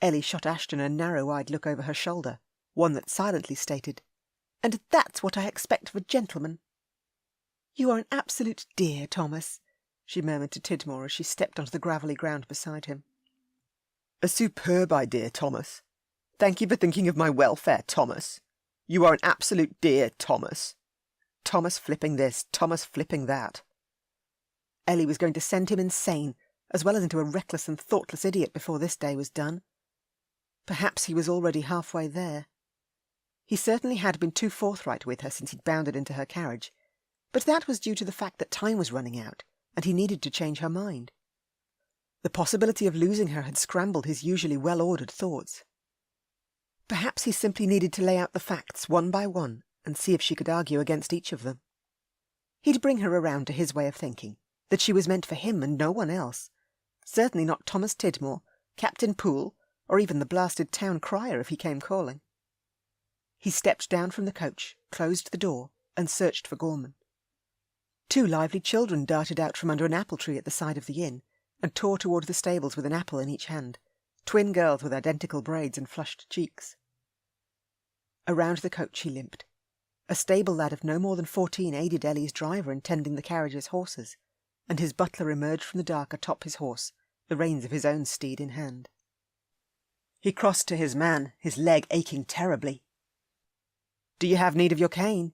Ellie shot Ashton a narrow-eyed look over her shoulder, one that silently stated, "And that's what I expect of a gentleman." "You are an absolute dear, Thomas," she murmured to Tidmore as she stepped onto the gravelly ground beside him. "A superb idea, Thomas. Thank you for thinking of my welfare, Thomas. You are an absolute dear, Thomas." Thomas flipping this, Thomas flipping that. Ellie was going to send him insane, as well as into a reckless and thoughtless idiot before this day was done. Perhaps he was already halfway there. He certainly had been too forthright with her since he'd bounded into her carriage, but that was due to the fact that time was running out, and he needed to change her mind. The possibility of losing her had scrambled his usually well-ordered thoughts. Perhaps he simply needed to lay out the facts one by one and see if she could argue against each of them. He'd bring her around to his way of thinking, that she was meant for him and no one else. Certainly not Thomas Tidmore, Captain Poole, or even the blasted town crier if he came calling. He stepped down from the coach, closed the door, and searched for Gorman. 2 lively children darted out from under an apple tree at the side of the inn, and tore toward the stables with an apple in each hand, twin girls with identical braids and flushed cheeks. Around the coach he limped. A stable lad of no more than 14 aided Ellie's driver in tending the carriage's horses, and his butler emerged from the dark atop his horse, the reins of his own steed in hand. He crossed to his man, his leg aching terribly. "Do you have need of your cane?"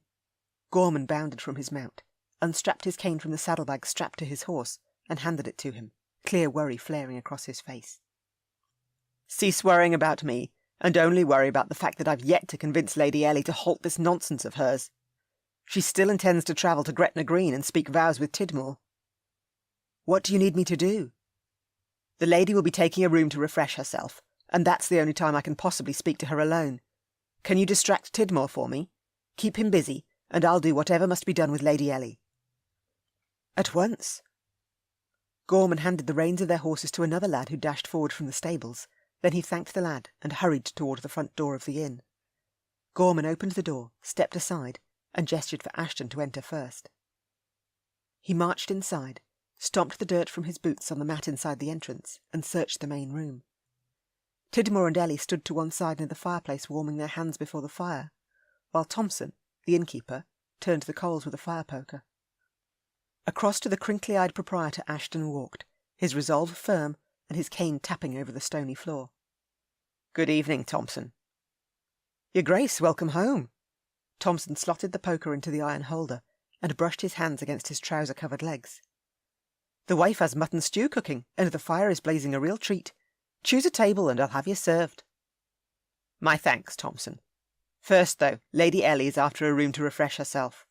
Gorman bounded from his mount, unstrapped his cane from the saddlebag strapped to his horse, and handed it to him, clear worry flaring across his face. "Cease worrying about me, and only worry about the fact that I've yet to convince Lady Ellie to halt this nonsense of hers. She still intends to travel to Gretna Green and speak vows with Tidmore." "What do you need me to do?" "The lady will be taking a room to refresh herself, and that's the only time I can possibly speak to her alone. Can you distract Tidmore for me? Keep him busy, and I'll do whatever must be done with Lady Ellie." "At once." Gorman handed the reins of their horses to another lad who dashed forward from the stables. Then he thanked the lad and hurried toward the front door of the inn. Gorman opened the door, stepped aside, and gestured for Ashton to enter first. He marched inside, stomped the dirt from his boots on the mat inside the entrance, and searched the main room. Tidmore and Ellie stood to one side near the fireplace warming their hands before the fire, while Thompson, the innkeeper, turned the coals with a fire-poker. Across to the crinkly-eyed proprietor Ashton walked, his resolve firm and his cane tapping over the stony floor. "Good evening, Thompson." "Your Grace, welcome home." Thompson slotted the poker into the iron holder and brushed his hands against his trouser-covered legs. "The wife has mutton stew cooking, and the fire is blazing a real treat. Choose a table and I'll have you served." "My thanks, Thompson. First, though, Lady Ellie is after a room to refresh herself."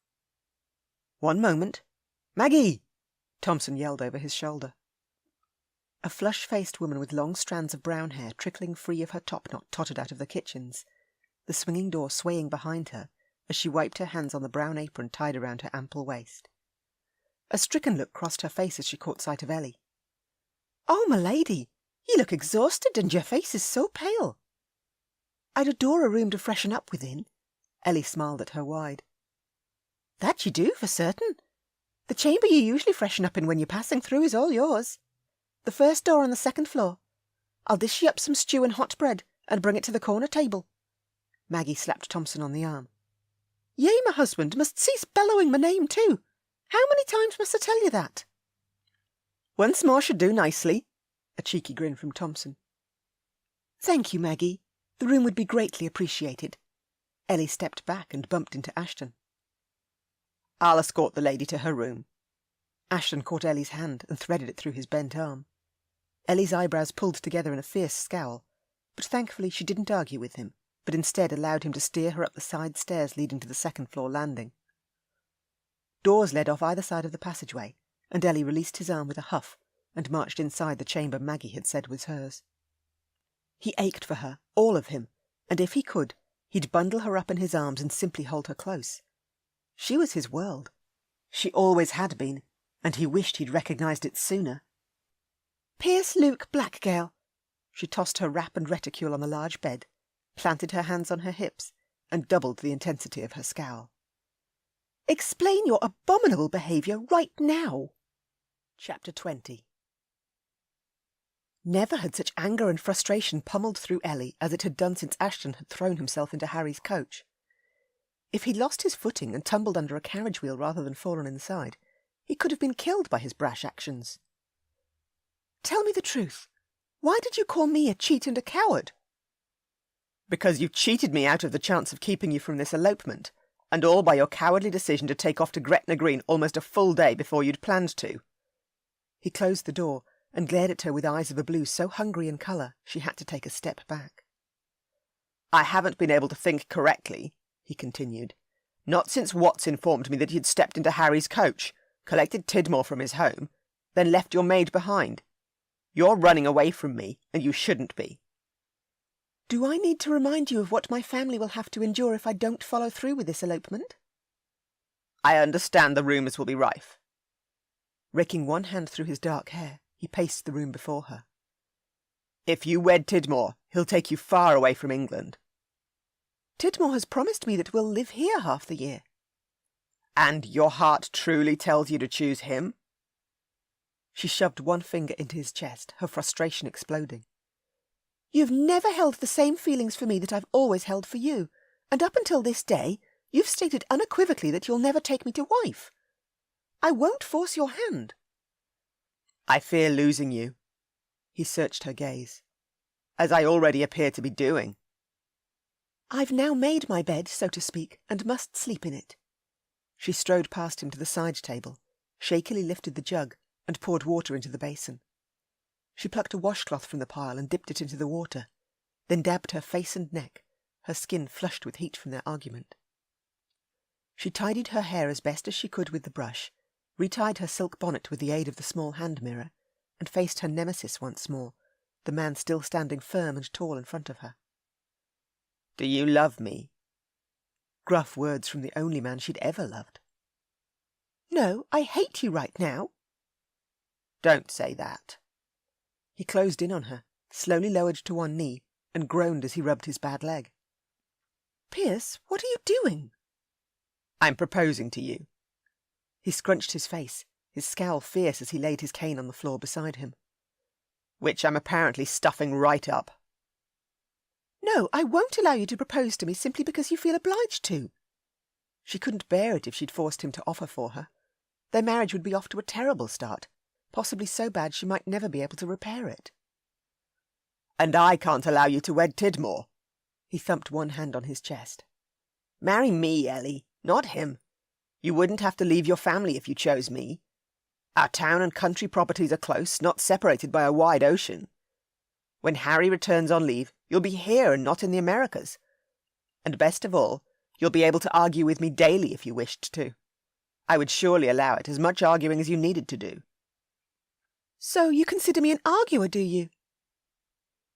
"One moment. Maggie!" Thompson yelled over his shoulder. A flush-faced woman with long strands of brown hair trickling free of her topknot tottered out of the kitchens, the swinging door swaying behind her as she wiped her hands on the brown apron tied around her ample waist. A stricken look crossed her face as she caught sight of Ellie. "Oh, my lady, you look exhausted, and your face is so pale." "I'd adore a room to freshen up within." Ellie smiled at her wide. "That you do, for certain. The chamber you usually freshen up in when you're passing through is all yours. The first door on the 2nd floor. I'll dish you up some stew and hot bread, and bring it to the corner table." Maggie slapped Thompson on the arm. "Yea, my husband must cease bellowing my name too. How many times must I tell you that?" "Once more should do nicely." A cheeky grin from Thompson. "Thank you, Maggie. The room would be greatly appreciated." Ellie stepped back and bumped into Ashton. "I'll escort the lady to her room." Ashton caught Ellie's hand and threaded it through his bent arm. Ellie's eyebrows pulled together in a fierce scowl, but thankfully she didn't argue with him, but instead allowed him to steer her up the side stairs leading to the second-floor landing. Doors led off either side of the passageway, and Ellie released his arm with a huff and marched inside the chamber Maggie had said was hers. He ached for her, all of him, and if he could, he'd bundle her up in his arms and simply hold her close. She was his world. She always had been, and he wished he'd recognised it sooner. "Pierce Luke Blackgale." She tossed her wrap and reticule on the large bed, planted her hands on her hips, and doubled the intensity of her scowl. "Explain your abominable behaviour right now." Chapter 20. Never had such anger and frustration pummelled through Ellie as it had done since Ashton had thrown himself into Harry's coach. If he'd lost his footing and tumbled under a carriage wheel rather than fallen inside, he could have been killed by his brash actions. "Tell me the truth. Why did you call me a cheat and a coward?" "Because you cheated me out of the chance of keeping you from this elopement, and all by your cowardly decision to take off to Gretna Green almost a full day before you'd planned to." He closed the door and glared at her with eyes of a blue so hungry in colour she had to take a step back. "I haven't been able to think correctly," he continued. "Not since Watts informed me that you'd stepped into Harry's coach, collected Tidmore from his home, then left your maid behind. You're running away from me, and you shouldn't be." "Do I need to remind you of what my family will have to endure if I don't follow through with this elopement?" "I understand the rumours will be rife." Raking one hand through his dark hair, he paced the room before her. "If you wed Tidmore, he'll take you far away from England." "Tidmore has promised me that we'll live here half the year." "And your heart truly tells you to choose him?" She shoved one finger into his chest, her frustration exploding. "You've never held the same feelings for me that I've always held for you, and up until this day, you've stated unequivocally that you'll never take me to wife. I won't force your hand." "I fear losing you." He searched her gaze. "As I already appear to be doing." "I've now made my bed, so to speak, and must sleep in it." She strode past him to the side table, shakily lifted the jug, and poured water into the basin. She plucked a washcloth from the pile and dipped it into the water, then dabbed her face and neck, her skin flushed with heat from their argument. She tidied her hair as best as she could with the brush, retied her silk bonnet with the aid of the small hand mirror, and faced her nemesis once more, the man still standing firm and tall in front of her. "Do you love me?" Gruff words from the only man she'd ever loved. "No, I hate you right now." "Don't say that." He closed in on her, slowly lowered to one knee, and groaned as he rubbed his bad leg. "Pierce, what are you doing?" "I'm proposing to you." He scrunched his face, his scowl fierce as he laid his cane on the floor beside him. "Which I'm apparently stuffing right up." "No, I won't allow you to propose to me simply because you feel obliged to." She couldn't bear it if she'd forced him to offer for her. Their marriage would be off to a terrible start, possibly so bad she might never be able to repair it. "And I can't allow you to wed Tidmore." He thumped one hand on his chest. "Marry me, Ellie, not him. You wouldn't have to leave your family if you chose me. Our town and country properties are close, not separated by a wide ocean. When Harry returns on leave, you'll be here and not in the Americas. And best of all, you'll be able to argue with me daily if you wished to. I would surely allow it, as much arguing as you needed to do." "So you consider me an arguer, do you?"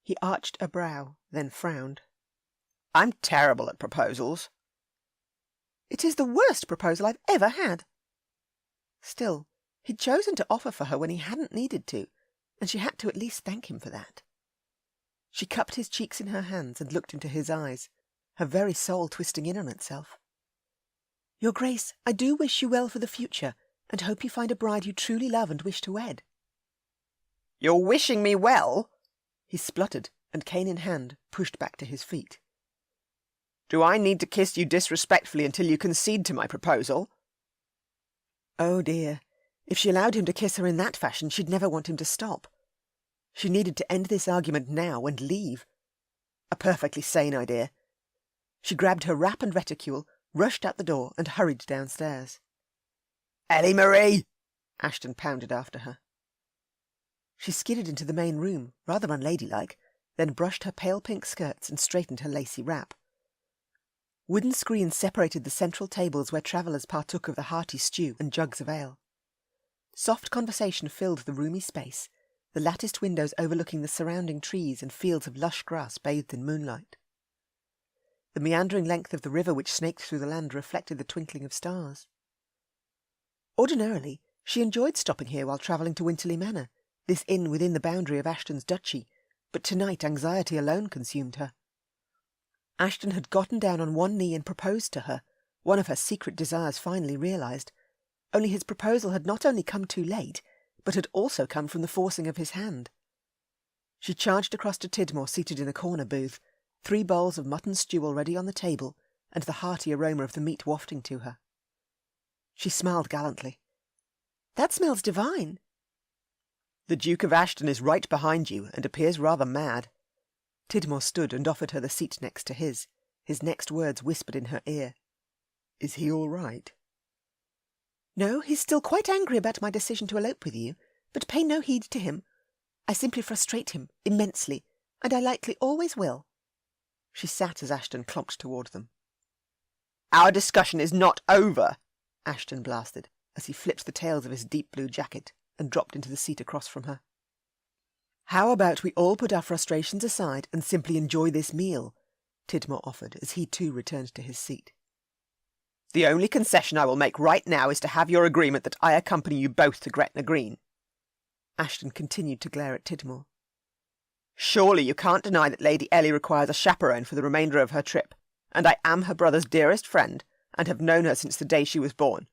He arched a brow, then frowned. "I'm terrible at proposals." "It is the worst proposal I've ever had." Still, he'd chosen to offer for her when he hadn't needed to, and she had to at least thank him for that. She cupped his cheeks in her hands and looked into his eyes, her very soul twisting in on itself. "Your Grace, I do wish you well for the future, and hope you find a bride you truly love and wish to wed." "You're wishing me well?" He spluttered, and cane in hand, pushed back to his feet. "Do I need to kiss you disrespectfully until you concede to my proposal?" Oh dear, if she allowed him to kiss her in that fashion, she'd never want him to stop. She needed to end this argument now and leave. A perfectly sane idea. She grabbed her wrap and reticule, rushed out the door, and hurried downstairs. "Ellie Marie!" Ashton pounded after her. She skidded into the main room, rather unladylike, then brushed her pale pink skirts and straightened her lacy wrap. Wooden screens separated the central tables where travellers partook of the hearty stew and jugs of ale. Soft conversation filled the roomy space, the latticed windows overlooking the surrounding trees and fields of lush grass bathed in moonlight. The meandering length of the river which snaked through the land reflected the twinkling of stars. Ordinarily, she enjoyed stopping here while travelling to Winterley Manor, this inn within the boundary of Ashton's duchy, but tonight anxiety alone consumed her. Ashton had gotten down on one knee and proposed to her, one of her secret desires finally realised, only his proposal had not only come too late, but had also come from the forcing of his hand. She charged across to Tidmore seated in a corner booth, 3 bowls of mutton stew already on the table, and the hearty aroma of the meat wafting to her. She smiled gallantly. "That smells divine." "The Duke of Ashton is right behind you, and appears rather mad." Tidmore stood and offered her the seat next to his next words whispered in her ear. "Is he all right?" "No, he's still quite angry about my decision to elope with you, but pay no heed to him. I simply frustrate him immensely, and I likely always will." She sat as Ashton clomped toward them. "Our discussion is not over," Ashton blasted, as he flipped the tails of his deep blue jacket and dropped into the seat across from her. "How about we all put our frustrations aside and simply enjoy this meal?" Tidmore offered, as he too returned to his seat. "The only concession I will make right now is to have your agreement that I accompany you both to Gretna Green." Ashton continued to glare at Tidmore. "Surely you can't deny that Lady Ellie requires a chaperone for the remainder of her trip, and I am her brother's dearest friend, and have known her since the day she was born.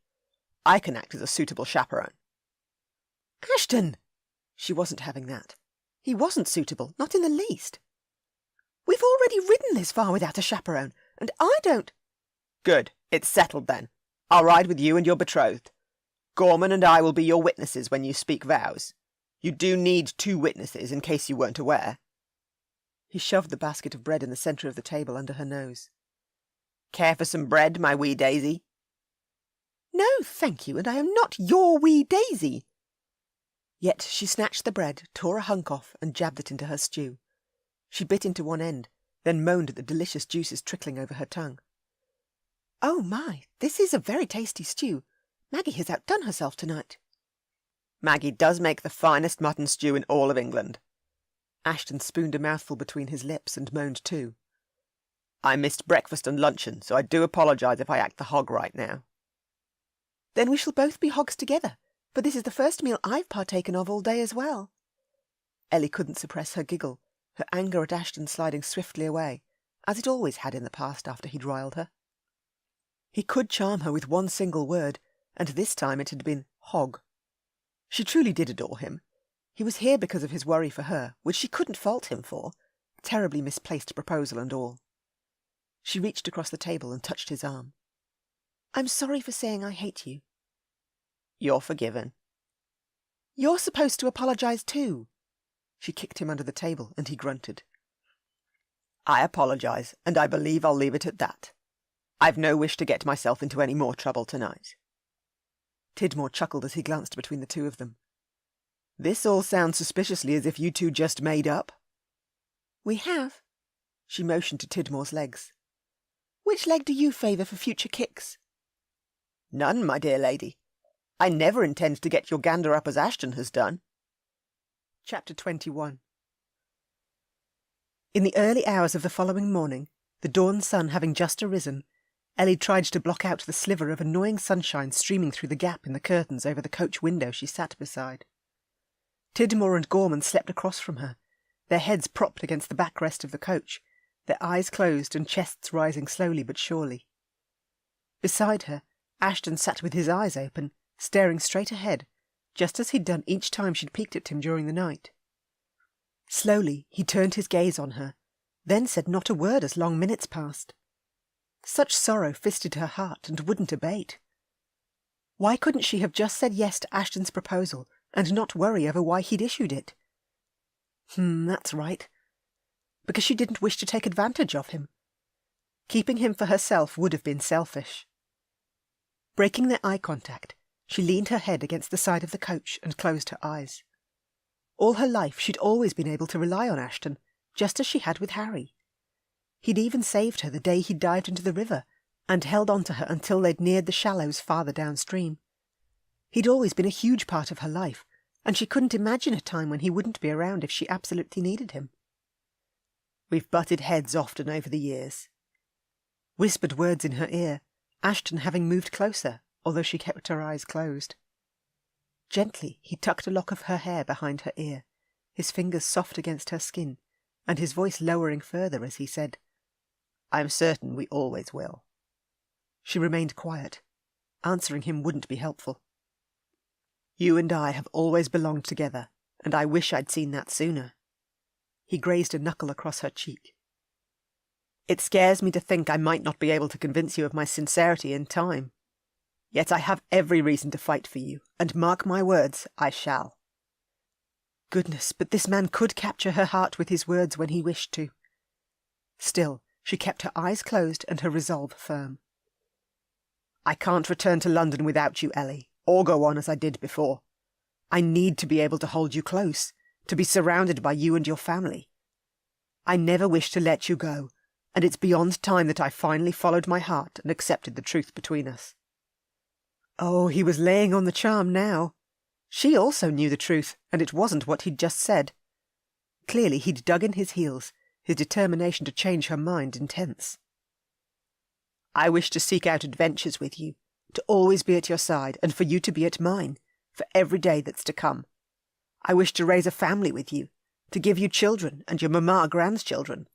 I can act as a suitable chaperone." "Ashton!" She wasn't having that. He wasn't suitable, not in the least. "We've already ridden this far without a chaperone, and I don't—" "Good. It's settled, then. I'll ride with you and your betrothed. Gorman and I will be your witnesses when you speak vows. You do need 2 witnesses, in case you weren't aware." He shoved the basket of bread in the centre of the table under her nose. "Care for some bread, my wee daisy?" "No, thank you, and I am not your wee daisy." Yet she snatched the bread, tore a hunk off, and jabbed it into her stew. She bit into one end, then moaned at the delicious juices trickling over her tongue. "Oh my, this is a very tasty stew. Maggie has outdone herself tonight." "Maggie does make the finest mutton stew in all of England." Ashton spooned a mouthful between his lips and moaned too. "I missed breakfast and luncheon, so I do apologise if I act the hog right now." "Then we shall both be hogs together, for this is the first meal I've partaken of all day as well." Ellie couldn't suppress her giggle, her anger at Ashton sliding swiftly away, as it always had in the past after he'd riled her. He could charm her with one single word, and this time it had been hog. She truly did adore him. He was here because of his worry for her, which she couldn't fault him for, terribly misplaced proposal and all. She reached across the table and touched his arm. "I'm sorry for saying I hate you." "You're forgiven." "You're supposed to apologise too." She kicked him under the table, and he grunted. "I apologise, and I believe I'll leave it at that. I've no wish to get myself into any more trouble tonight." Tidmore chuckled as he glanced between the two of them. "This all sounds suspiciously as if you two just made up." "We have." She motioned to Tidmore's legs. "Which leg do you favour for future kicks?" "None, my dear lady. I never intend to get your gander up as Ashton has done." Chapter 21. In the early hours of the following morning, the dawn sun having just arisen, Ellie tried to block out the sliver of annoying sunshine streaming through the gap in the curtains over the coach window she sat beside. Tidmore and Gorman slept across from her, their heads propped against the backrest of the coach, their eyes closed and chests rising slowly but surely. Beside her, Ashton sat with his eyes open, staring straight ahead, just as he'd done each time she'd peeked at him during the night. Slowly he turned his gaze on her, then said not a word as long minutes passed. Such sorrow fisted her heart and wouldn't abate. Why couldn't she have just said yes to Ashton's proposal and not worry over why he'd issued it? That's right. Because she didn't wish to take advantage of him. Keeping him for herself would have been selfish. Breaking their eye contact, She leaned her head against the side of the coach and closed her eyes. All her life she'd always been able to rely on Ashton, just as she had with Harry. He'd even saved her the day he dived into the river, and held on to her until they'd neared the shallows farther downstream. He'd always been a huge part of her life, and she couldn't imagine a time when he wouldn't be around if she absolutely needed him. We've butted heads often over the years. Whispered words in her ear, Ashton having moved closer, although she kept her eyes closed. Gently he tucked a lock of her hair behind her ear, his fingers soft against her skin, and his voice lowering further as he said, "I'm certain we always will." She remained quiet. Answering him wouldn't be helpful. "You and I have always belonged together, and I wish I'd seen that sooner." He grazed a knuckle across her cheek. "It scares me to think I might not be able to convince you of my sincerity in time. Yet I have every reason to fight for you, and mark my words, I shall." Goodness, but this man could capture her heart with his words when he wished to. Still, she kept her eyes closed and her resolve firm. "I can't return to London without you, Ellie, or go on as I did before. I need to be able to hold you close, to be surrounded by you and your family. I never wish to let you go, and it's beyond time that I finally followed my heart and accepted the truth between us." Oh, he was laying on the charm now. She also knew the truth, and it wasn't what he'd just said. Clearly he'd dug in his heels, his determination to change her mind intense. "I wish to seek out adventures with you, to always be at your side, and for you to be at mine, for every day that's to come. I wish to raise a family with you, to give you children and your mamma grandchildren."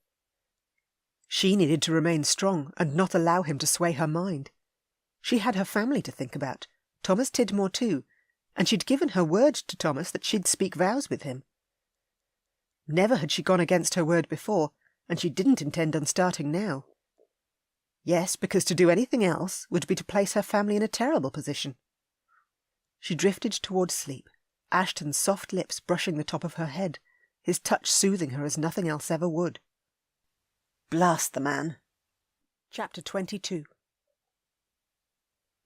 She needed to remain strong and not allow him to sway her mind. She had her family to think about, Thomas Tidmore too, and she'd given her word to Thomas that she'd speak vows with him. Never had she gone against her word before, and she didn't intend on starting now. Yes, because to do anything else would be to place her family in a terrible position. She drifted towards sleep, Ashton's soft lips brushing the top of her head, his touch soothing her as nothing else ever would. Blast the man. Chapter 22.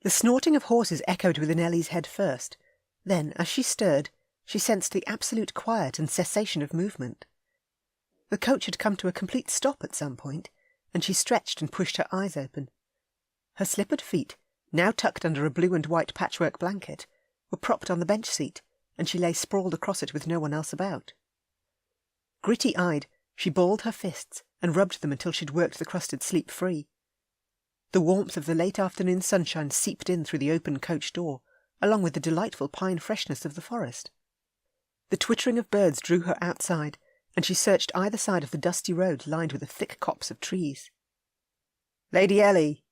The snorting of horses echoed within Ellie's head first. Then, as she stirred, she sensed the absolute quiet and cessation of movement. The coach had come to a complete stop at some point, and she stretched and pushed her eyes open. Her slippered feet, now tucked under a blue and white patchwork blanket, were propped on the bench seat, and she lay sprawled across it with no one else about. Gritty-eyed, she balled her fists and rubbed them until she'd worked the crusted sleep free. The warmth of the late afternoon sunshine seeped in through the open coach door, along with the delightful pine freshness of the forest. The twittering of birds drew her outside, and she searched either side of the dusty road lined with a thick copse of trees. "Lady Ellie!"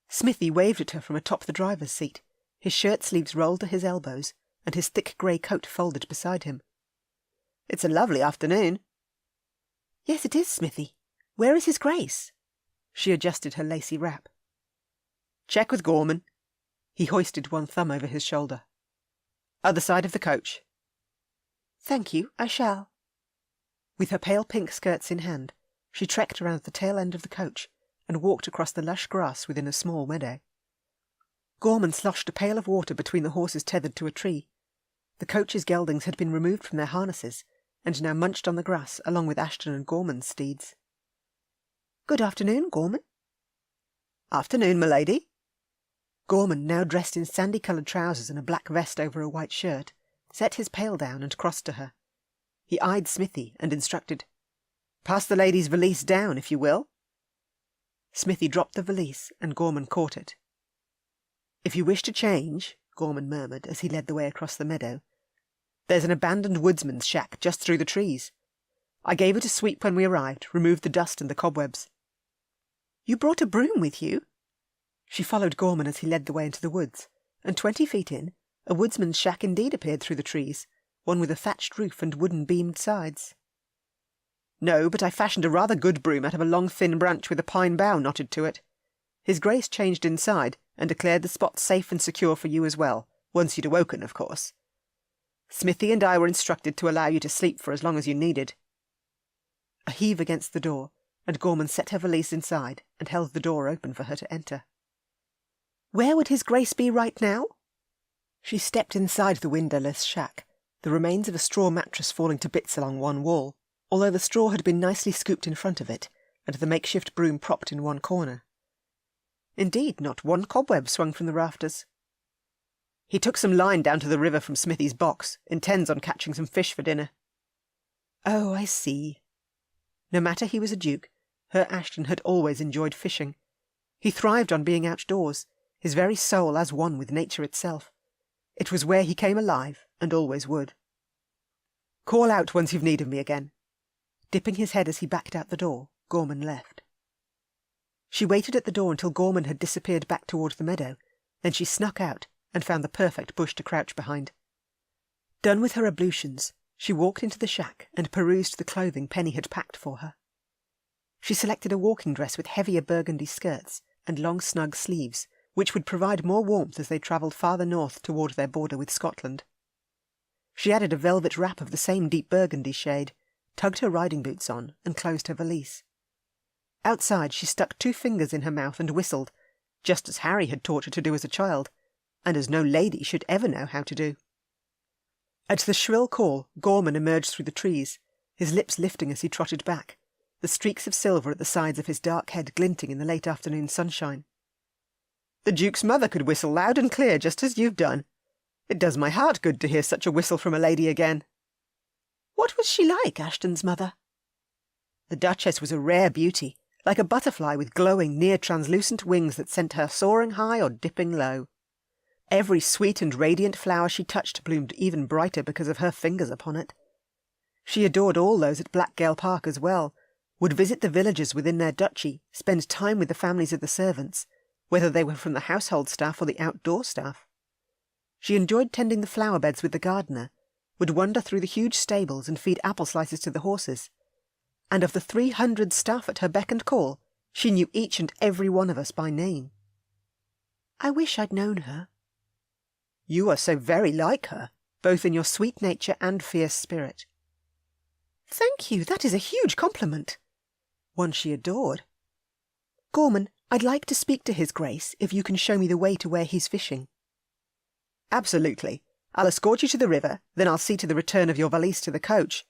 Smithy waved at her from atop the driver's seat, his shirt-sleeves rolled to his elbows, and his thick grey coat folded beside him. "It's a lovely afternoon." "Yes, it is, Smithy. Where is His Grace?" She adjusted her lacy wrap. "Check with Gorman." He hoisted one thumb over his shoulder. "Other side of the coach." "Thank you, I shall." With her pale pink skirts in hand, she trekked around the tail end of the coach and walked across the lush grass within a small meadow. Gorman sloshed a pail of water between the horses tethered to a tree. The coach's geldings had been removed from their harnesses, and now munched on the grass along with Ashton and Gorman's steeds. "Good afternoon, Gorman." "Afternoon, m'lady." Gorman, now dressed in sandy-coloured trousers and a black vest over a white shirt, set his pail down and crossed to her. He eyed Smithy and instructed, "Pass the lady's valise down, if you will." Smithy dropped the valise, and Gorman caught it. "If you wish to change," Gorman murmured as he led the way across the meadow, "there's an abandoned woodsman's shack just through the trees. I gave it a sweep when we arrived, removed the dust and the cobwebs." "You brought a broom with you?" She followed Gorman as he led the way into the woods, and 20 feet in, a woodsman's shack indeed appeared through the trees, one with a thatched roof and wooden beamed sides. "No, but I fashioned a rather good broom out of a long thin branch with a pine bough knotted to it. His Grace changed inside, and declared the spot safe and secure for you as well, once you'd awoken, of course. Smithy and I were instructed to allow you to sleep for as long as you needed." A heave against the door, and Gorman set her valise inside and held the door open for her to enter. "Where would His Grace be right now?" She stepped inside the windowless shack, the remains of a straw mattress falling to bits along one wall, although the straw had been nicely scooped in front of it, and the makeshift broom propped in one corner. Indeed, not one cobweb swung from the rafters. "He took some line down to the river from Smithy's box, intends on catching some fish for dinner." "Oh, I see." No matter he was a duke, Her Ashton had always enjoyed fishing. He thrived on being outdoors, his very soul as one with nature itself. It was where he came alive, and always would. "Call out once you've need of me again." Dipping his head as he backed out the door, Gorman left. She waited at the door until Gorman had disappeared back toward the meadow, then she snuck out and found the perfect bush to crouch behind. Done with her ablutions, she walked into the shack and perused the clothing Penny had packed for her. She selected a walking dress with heavier burgundy skirts and long snug sleeves, which would provide more warmth as they travelled farther north toward their border with Scotland. She added a velvet wrap of the same deep burgundy shade, tugged her riding boots on, and closed her valise. Outside she stuck 2 fingers in her mouth and whistled, just as Harry had taught her to do as a child, and as no lady should ever know how to do. At the shrill call, Gorman emerged through the trees, his lips lifting as he trotted back, the streaks of silver at the sides of his dark head glinting in the late afternoon sunshine. "The Duke's mother could whistle loud and clear just as you've done. It does my heart good to hear such a whistle from a lady again." "What was she like, Ashton's mother?" The Duchess was a rare beauty, like a butterfly with glowing, near-translucent wings that sent her soaring high or dipping low. Every sweet and radiant flower she touched bloomed even brighter because of her fingers upon it. She adored all those at Blackgale Park as well, would visit the villagers within their duchy, spend time with the families of the servants, whether they were from the household staff or the outdoor staff. She enjoyed tending the flower beds with the gardener, would wander through the huge stables and feed apple slices to the horses. And of the 300 staff at her beck and call, she knew each and every one of us by name. "I wish I'd known her." "You are so very like her, both in your sweet nature and fierce spirit." "Thank you, that is a huge compliment." One she adored. "Gorman, I'd like to speak to His Grace, if you can show me the way to where he's fishing." "Absolutely. I'll escort you to the river, then I'll see to the return of your valise to the coach.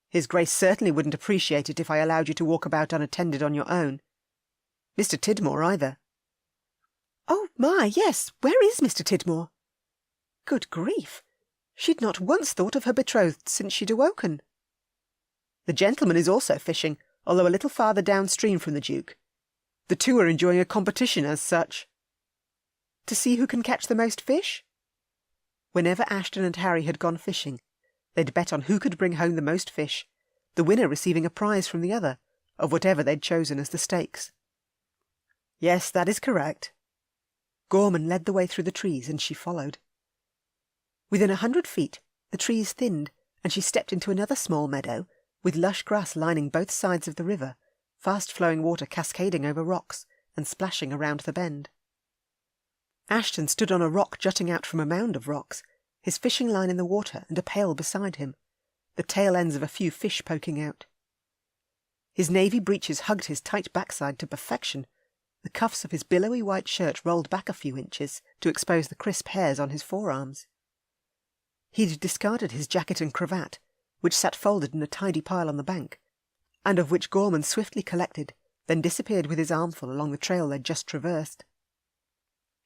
His Grace certainly wouldn't appreciate it if I allowed you to walk about unattended on your own. Mr. Tidmore either." "Oh, my, yes, where is Mr. Tidmore?" Good grief! She'd not once thought of her betrothed since she'd awoken. "The gentleman is also fishing, although a little farther downstream from the Duke. The 2 are enjoying a competition as such." "To see who can catch the most fish?" Whenever Ashton and Harry had gone fishing, they'd bet on who could bring home the most fish, the winner receiving a prize from the other, of whatever they'd chosen as the stakes. "Yes, that is correct." Gorman led the way through the trees, and she followed. Within 100 feet, the trees thinned, and she stepped into another small meadow, with lush grass lining both sides of the river, fast-flowing water cascading over rocks and splashing around the bend. Ashton stood on a rock jutting out from a mound of rocks, his fishing line in the water and a pail beside him, the tail ends of a few fish poking out. His navy breeches hugged his tight backside to perfection. The cuffs of his billowy white shirt rolled back a few inches to expose the crisp hairs on his forearms. He'd discarded his jacket and cravat, which sat folded in a tidy pile on the bank, and of which Gorman swiftly collected, then disappeared with his armful along the trail they'd just traversed.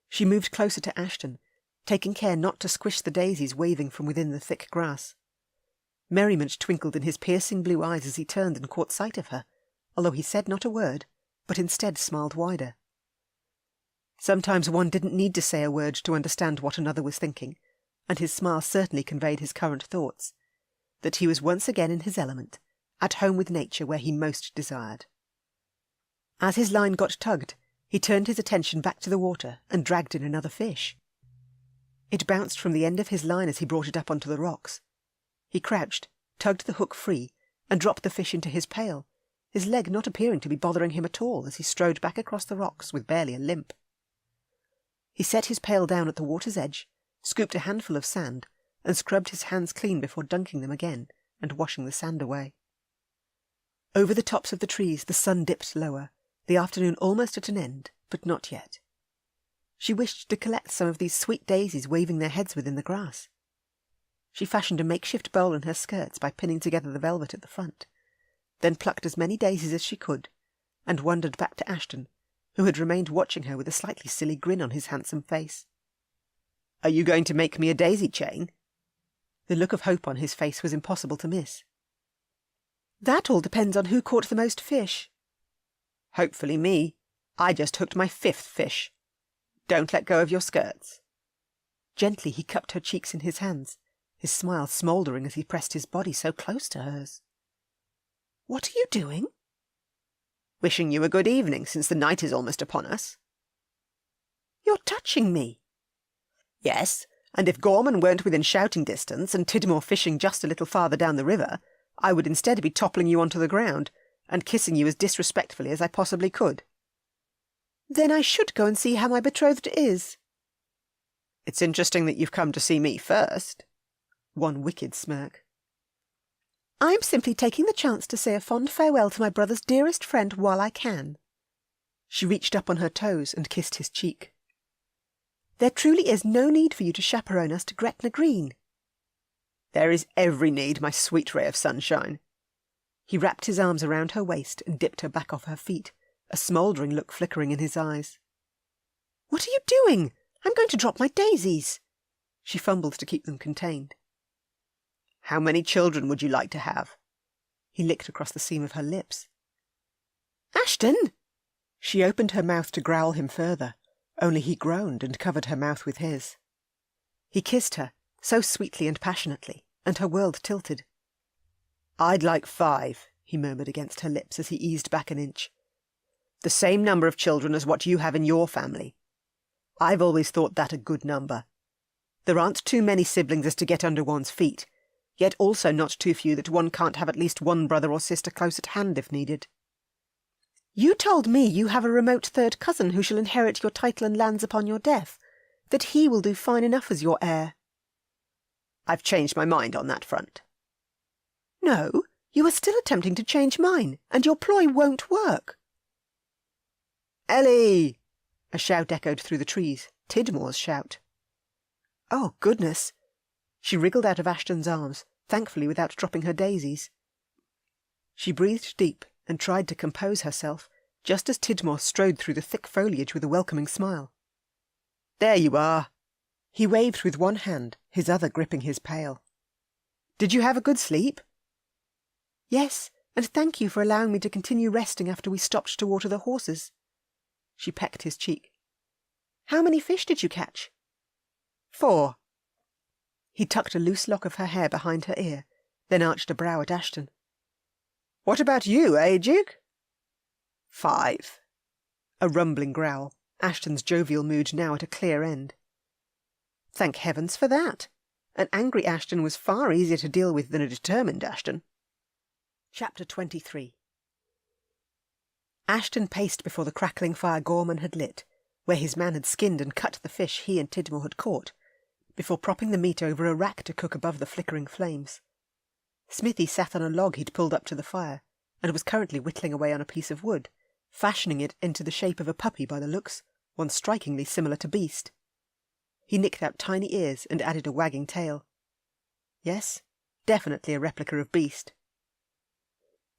She moved closer to Ashton, taking care not to squish the daisies waving from within the thick grass. Merriment twinkled in his piercing blue eyes as he turned and caught sight of her, although he said not a word, but instead smiled wider. Sometimes one didn't need to say a word to understand what another was thinking, and his smile certainly conveyed his current thoughts, that he was once again in his element, at home with nature where he most desired. As his line got tugged, he turned his attention back to the water and dragged in another fish. It bounced from the end of his line as he brought it up onto the rocks. He crouched, tugged the hook free, and dropped the fish into his pail, his leg not appearing to be bothering him at all as he strode back across the rocks with barely a limp. He set his pail down at the water's edge, scooped a handful of sand, and scrubbed his hands clean before dunking them again and washing the sand away. Over the tops of the trees the sun dipped lower, the afternoon almost at an end, but not yet. She wished to collect some of these sweet daisies waving their heads within the grass. She fashioned a makeshift bowl in her skirts by pinning together the velvet at the front, then plucked as many daisies as she could, and wandered back to Ashton, who had remained watching her with a slightly silly grin on his handsome face. "Are you going to make me a daisy chain?" The look of hope on his face was impossible to miss. "That all depends on who caught the most fish." "Hopefully me. I just hooked my 5th fish. Don't let go of your skirts." Gently he cupped her cheeks in his hands, his smile smouldering as he pressed his body so close to hers. "What are you doing?" "Wishing you a good evening, since the night is almost upon us." "You're touching me." "Yes, and if Gorman weren't within shouting distance and Tidmore fishing just a little farther down the river, I would instead be toppling you onto the ground and kissing you as disrespectfully as I possibly could." "Then I should go and see how my betrothed is." "It's interesting that you've come to see me first." One wicked smirk. "I'm simply taking the chance to say a fond farewell to my brother's dearest friend while I can." She reached up on her toes and kissed his cheek. "There truly is no need for you to chaperone us to Gretna Green." "There is every need, my sweet ray of sunshine." He wrapped his arms around her waist and dipped her back off her feet, a smouldering look flickering in his eyes. "What are you doing? I'm going to drop my daisies." She fumbled to keep them contained. "How many children would you like to have?" He licked across the seam of her lips. "Ashton!" She opened her mouth to growl him further, only he groaned and covered her mouth with his. He kissed her, so sweetly and passionately, and her world tilted. "I'd like 5, he murmured against her lips as he eased back an inch. "The same number of children as what you have in your family. I've always thought that a good number. There aren't too many siblings as to get under one's feet, yet also not too few that one can't have at least one brother or sister close at hand if needed." "You told me you have a remote third cousin who shall inherit your title and lands upon your death, that he will do fine enough as your heir." "I've changed my mind on that front." "No, you are still attempting to change mine, and your ploy won't work." "Ellie!" A shout echoed through the trees, Tidmore's shout. "Oh, goodness!" She wriggled out of Ashton's arms, thankfully without dropping her daisies. She breathed deep and tried to compose herself, just as Tidmore strode through the thick foliage with a welcoming smile. "There you are." He waved with one hand, his other gripping his pail. "Did you have a good sleep?" "Yes, and thank you for allowing me to continue resting after we stopped to water the horses." She pecked his cheek. "How many fish did you catch?" 4. He tucked a loose lock of her hair behind her ear, then arched a brow at Ashton. "What about you, eh, Duke?" 5. A rumbling growl, Ashton's jovial mood now at a clear end. Thank heavens for that. An angry Ashton was far easier to deal with than a determined Ashton. Chapter 23. Ashton paced before the crackling fire Gorman had lit, where his man had skinned and cut the fish he and Tidmore had caught, before propping the meat over a rack to cook above the flickering flames. Smithy sat on a log he'd pulled up to the fire, and was currently whittling away on a piece of wood, fashioning it into the shape of a puppy by the looks, one strikingly similar to Beast. He nicked out tiny ears and added a wagging tail. Yes, definitely a replica of Beast.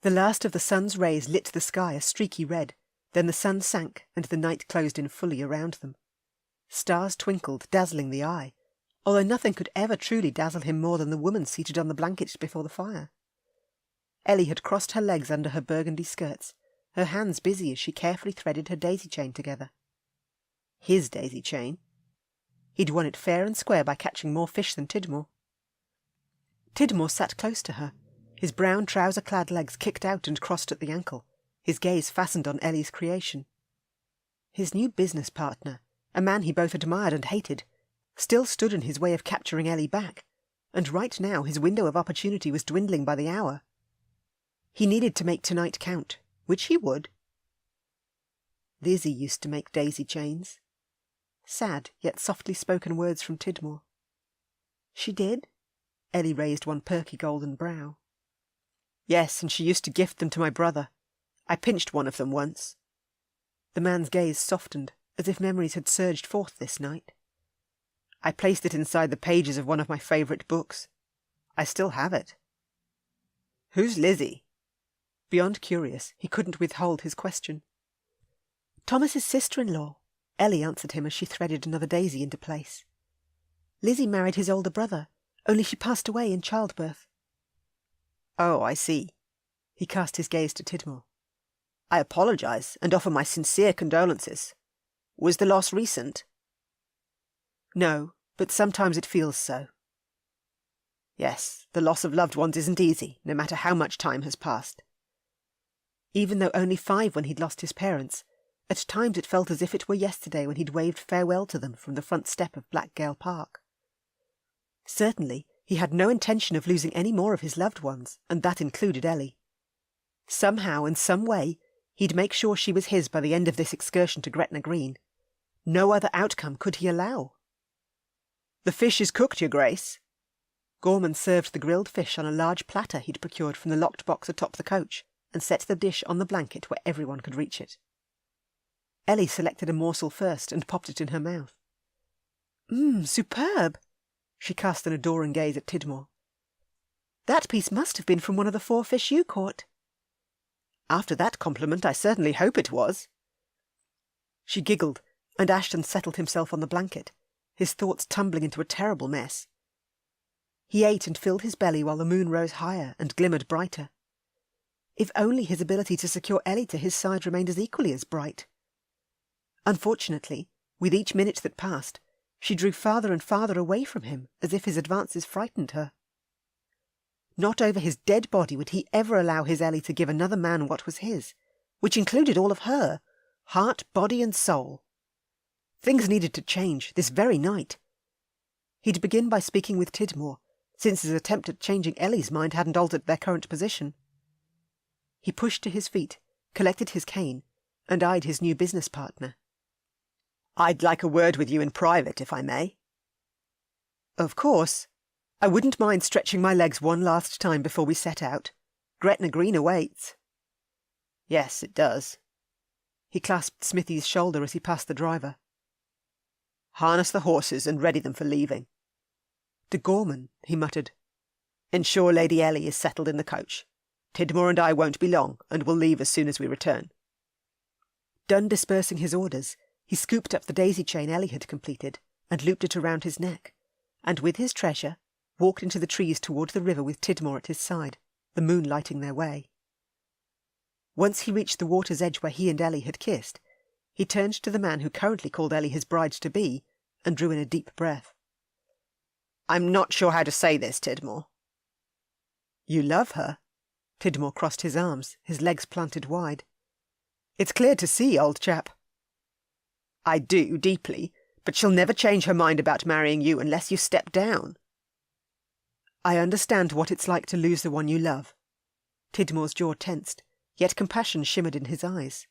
The last of the sun's rays lit the sky a streaky red, then the sun sank and the night closed in fully around them. Stars twinkled, dazzling the eye, although nothing could ever truly dazzle him more than the woman seated on the blanket before the fire. Ellie had crossed her legs under her burgundy skirts, her hands busy as she carefully threaded her daisy chain together. His daisy chain. He'd won it fair and square by catching more fish than Tidmore. Tidmore sat close to her, his brown trouser-clad legs kicked out and crossed at the ankle, his gaze fastened on Ellie's creation. His new business partner, a man he both admired and hated, still stood in his way of capturing Ellie back, and right now his window of opportunity was dwindling by the hour. He needed to make tonight count, which he would. Lizzie used to make daisy chains. Sad, yet softly spoken words from Tidmore. She did? Ellie raised one perky golden brow. Yes, and she used to gift them to my brother. I pinched one of them once. The man's gaze softened, as if memories had surged forth this night. I placed it inside the pages of one of my favourite books. I still have it. Who's Lizzie? Beyond curious, he couldn't withhold his question. Thomas's sister-in-law, Ellie answered him as she threaded another daisy into place. Lizzie married his older brother, only she passed away in childbirth. Oh, I see. He cast his gaze to Tidmore. I apologise and offer my sincere condolences. Was the loss recent? No, but sometimes it feels so. Yes, the loss of loved ones isn't easy, no matter how much time has passed. Even though only 5 when he'd lost his parents, at times it felt as if it were yesterday when he'd waved farewell to them from the front step of Blackgale Park. Certainly, he had no intention of losing any more of his loved ones, and that included Ellie. Somehow and some way, he'd make sure she was his by the end of this excursion to Gretna Green. No other outcome could he allow. The fish is cooked, Your Grace. Gorman served the grilled fish on a large platter he'd procured from the locked box atop the coach, and set the dish on the blanket where everyone could reach it. Ellie selected a morsel first and popped it in her mouth. Superb! She cast an adoring gaze at Tidmore. That piece must have been from one of the 4 fish you caught. After that compliment, I certainly hope it was. She giggled, and Ashton settled himself on the blanket, his thoughts tumbling into a terrible mess. He ate and filled his belly while the moon rose higher and glimmered brighter. If only his ability to secure Ellie to his side remained as equally as bright. Unfortunately, with each minute that passed, she drew farther and farther away from him, as if his advances frightened her. Not over his dead body would he ever allow his Ellie to give another man what was his, which included all of her, heart, body and soul. Things needed to change, this very night. He'd begin by speaking with Tidmore, since his attempt at changing Ellie's mind hadn't altered their current position. He pushed to his feet, collected his cane, and eyed his new business partner. I'd like a word with you in private, if I may. Of course. I wouldn't mind stretching my legs one last time before we set out. Gretna Green awaits. Yes, it does. He clasped Smithy's shoulder as he passed the driver. Harness the horses and ready them for leaving. To Gorman, he muttered. Ensure Lady Ellie is settled in the coach. Tidmore and I won't be long, and will leave as soon as we return. Done dispersing his orders, he scooped up the daisy chain Ellie had completed, and looped it around his neck, and with his treasure, walked into the trees toward the river with Tidmore at his side, the moon lighting their way. Once he reached the water's edge where he and Ellie had kissed, he turned to the man who currently called Ellie his bride-to-be, and drew in a deep breath. I'm not sure how to say this, Tidmore. You love her? Tidmore crossed his arms, his legs planted wide. It's clear to see, old chap. I do, deeply, but she'll never change her mind about marrying you unless you step down. I understand what it's like to lose the one you love. Tidmore's jaw tensed, yet compassion shimmered in his eyes.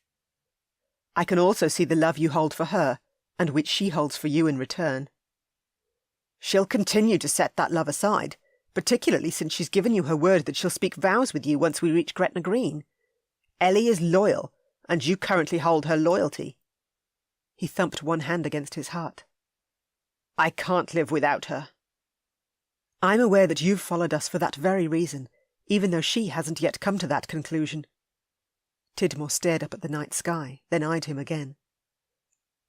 I can also see the love you hold for her, and which she holds for you in return. She'll continue to set that love aside, particularly since she's given you her word that she'll speak vows with you once we reach Gretna Green. Ellie is loyal, and you currently hold her loyalty. He thumped one hand against his heart. I can't live without her. I'm aware that you've followed us for that very reason, even though she hasn't yet come to that conclusion. Tidmore stared up at the night sky, then eyed him again.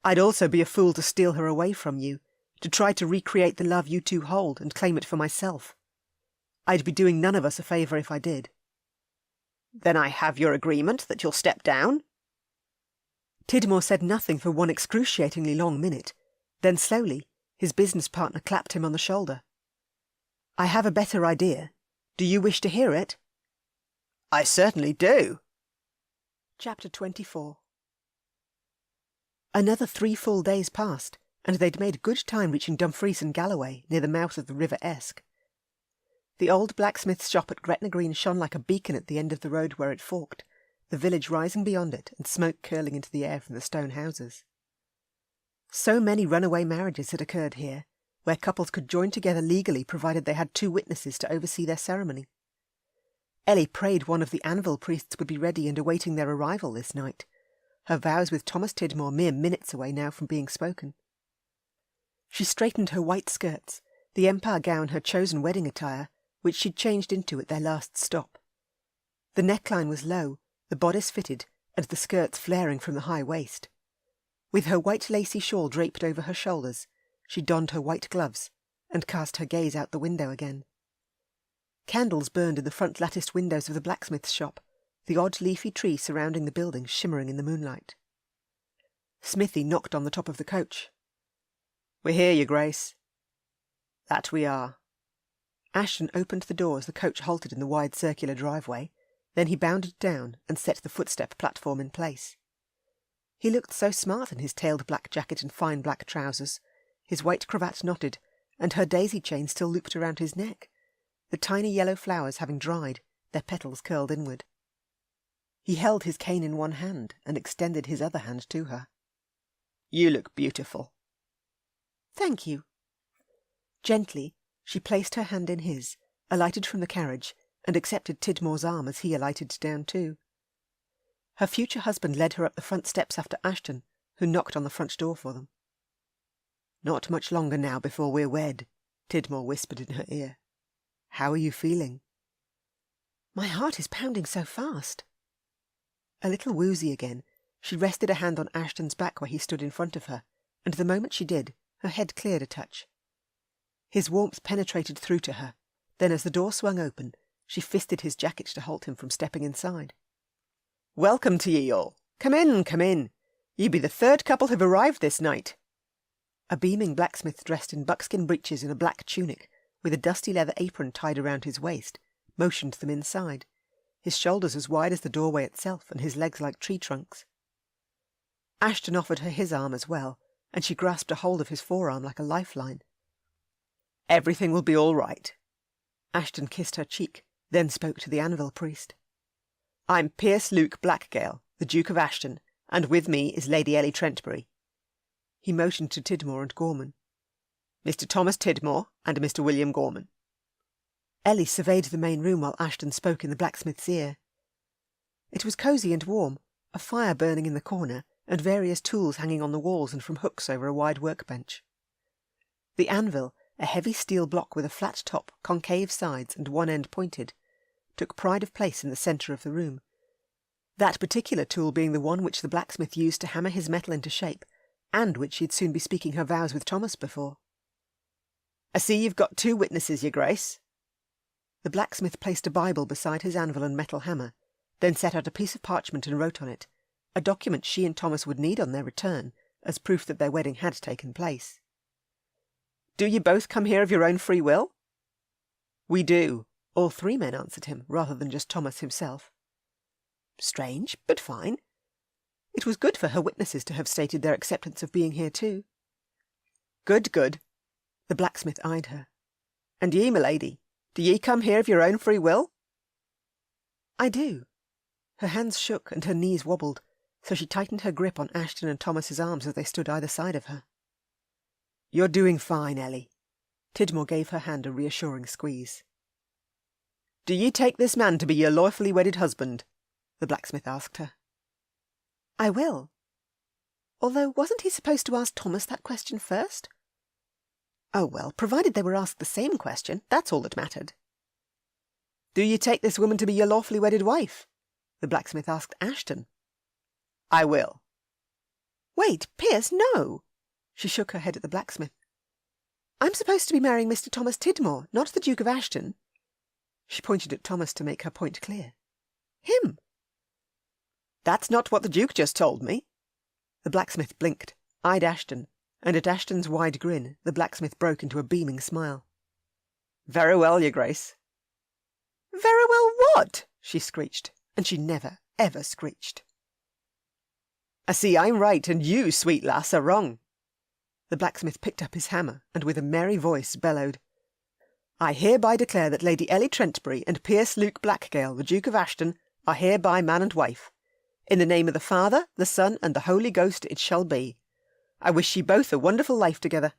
I'd also be a fool to steal her away from you, to try to recreate the love you two hold and claim it for myself. I'd be doing none of us a favour if I did. Then I have your agreement that you'll step down? Tidmore said nothing for one excruciatingly long minute. Then slowly, his business partner clapped him on the shoulder. I have a better idea. Do you wish to hear it? I certainly do. Chapter 24. Another 3 full days passed, and they'd made good time reaching Dumfries and Galloway, near the mouth of the River Esk. The old blacksmith's shop at Gretna Green shone like a beacon at the end of the road where it forked, the village rising beyond it and smoke curling into the air from the stone houses. So many runaway marriages had occurred here, where couples could join together legally provided they had 2 witnesses to oversee their ceremony. Ellie prayed one of the anvil priests would be ready and awaiting their arrival this night, her vows with Thomas Tidmore mere minutes away now from being spoken. She straightened her white skirts, the empire gown her chosen wedding attire, which she'd changed into at their last stop. The neckline was low, the bodice fitted, and the skirts flaring from the high waist. With her white lacy shawl draped over her shoulders, she donned her white gloves, and cast her gaze out the window again. Candles burned in the front latticed windows of the blacksmith's shop, the odd leafy tree surrounding the building shimmering in the moonlight. Smithy knocked on the top of the coach. "We're here, Your Grace." "That we are." Ashton opened the door as the coach halted in the wide circular driveway. Then he bounded down and set the footstep platform in place. He looked so smart in his tailed black jacket and fine black trousers, his white cravat knotted, and her daisy chain still looped around his neck, the tiny yellow flowers having dried, their petals curled inward. He held his cane in one hand and extended his other hand to her. "You look beautiful." "Thank you." Gently, she placed her hand in his, alighted from the carriage, and accepted Tidmore's arm as he alighted down too. Her future husband led her up the front steps after Ashton, who knocked on the front door for them. "Not much longer now before we're wed," Tidmore whispered in her ear. "How are you feeling?" "My heart is pounding so fast." A little woozy again, she rested a hand on Ashton's back where he stood in front of her, and the moment she did, her head cleared a touch. His warmth penetrated through to her. Then as the door swung open, she fisted his jacket to halt him from stepping inside. "Welcome to ye all. Come in, come in. Ye be the third couple who've arrived this night." A beaming blacksmith dressed in buckskin breeches and a black tunic, with a dusty leather apron tied around his waist, motioned them inside, his shoulders as wide as the doorway itself and his legs like tree trunks. Ashton offered her his arm as well, and she grasped a hold of his forearm like a lifeline. "Everything will be all right." Ashton kissed her cheek, then spoke to the anvil priest. "I'm Pierce Luke Blackgale, the Duke of Ashton, and with me is Lady Ellie Trentbury." He motioned to Tidmore and Gorman. "Mr. Thomas Tidmore and Mr. William Gorman." Ellie surveyed the main room while Ashton spoke in the blacksmith's ear. It was cosy and warm, a fire burning in the corner, and various tools hanging on the walls and from hooks over a wide workbench. The anvil, a heavy steel block with a flat top, concave sides, and one end pointed, took pride of place in the centre of the room, that particular tool being the one which the blacksmith used to hammer his metal into shape, and which she'd soon be speaking her vows with Thomas before. "I see you've got 2 witnesses, Your Grace." The blacksmith placed a Bible beside his anvil and metal hammer, then set out a piece of parchment and wrote on it, a document she and Thomas would need on their return, as proof that their wedding had taken place. "Do you both come here of your own free will?" "We do," all 3 men answered him, rather than just Thomas himself. Strange, but fine. It was good for her witnesses to have stated their acceptance of being here too. "Good, good." The blacksmith eyed her. "And ye, my lady, do ye come here of your own free will?" "I do." Her hands shook and her knees wobbled, so she tightened her grip on Ashton and Thomas's arms as they stood either side of her. "You're doing fine, Ellie." Tidmore gave her hand a reassuring squeeze. "Do ye take this man to be your lawfully wedded husband?" the blacksmith asked her. "I will. Although wasn't he supposed to ask Thomas that question first?" "Oh, well, provided they were asked the same question, that's all that mattered." "Do you take this woman to be your lawfully wedded wife?" the blacksmith asked Ashton. "I will." "Wait, Pierce, no!" She shook her head at the blacksmith. "I'm supposed to be marrying Mr. Thomas Tidmore, not the Duke of Ashton." She pointed at Thomas to make her point clear. "Him." "That's not what the Duke just told me." The blacksmith blinked, eyed Ashton, and at Ashton's wide grin the blacksmith broke into a beaming smile. "Very well, Your Grace." "Very well what?" she screeched, and she never, ever screeched. "I see I'm right, and you, sweet lass, are wrong." The blacksmith picked up his hammer, and with a merry voice bellowed, "I hereby declare that Lady Ellie Trentbury and Pierce Luke Blackgale, the Duke of Ashton, are hereby man and wife. In the name of the Father, the Son, and the Holy Ghost it shall be. I wish ye both a wonderful life together."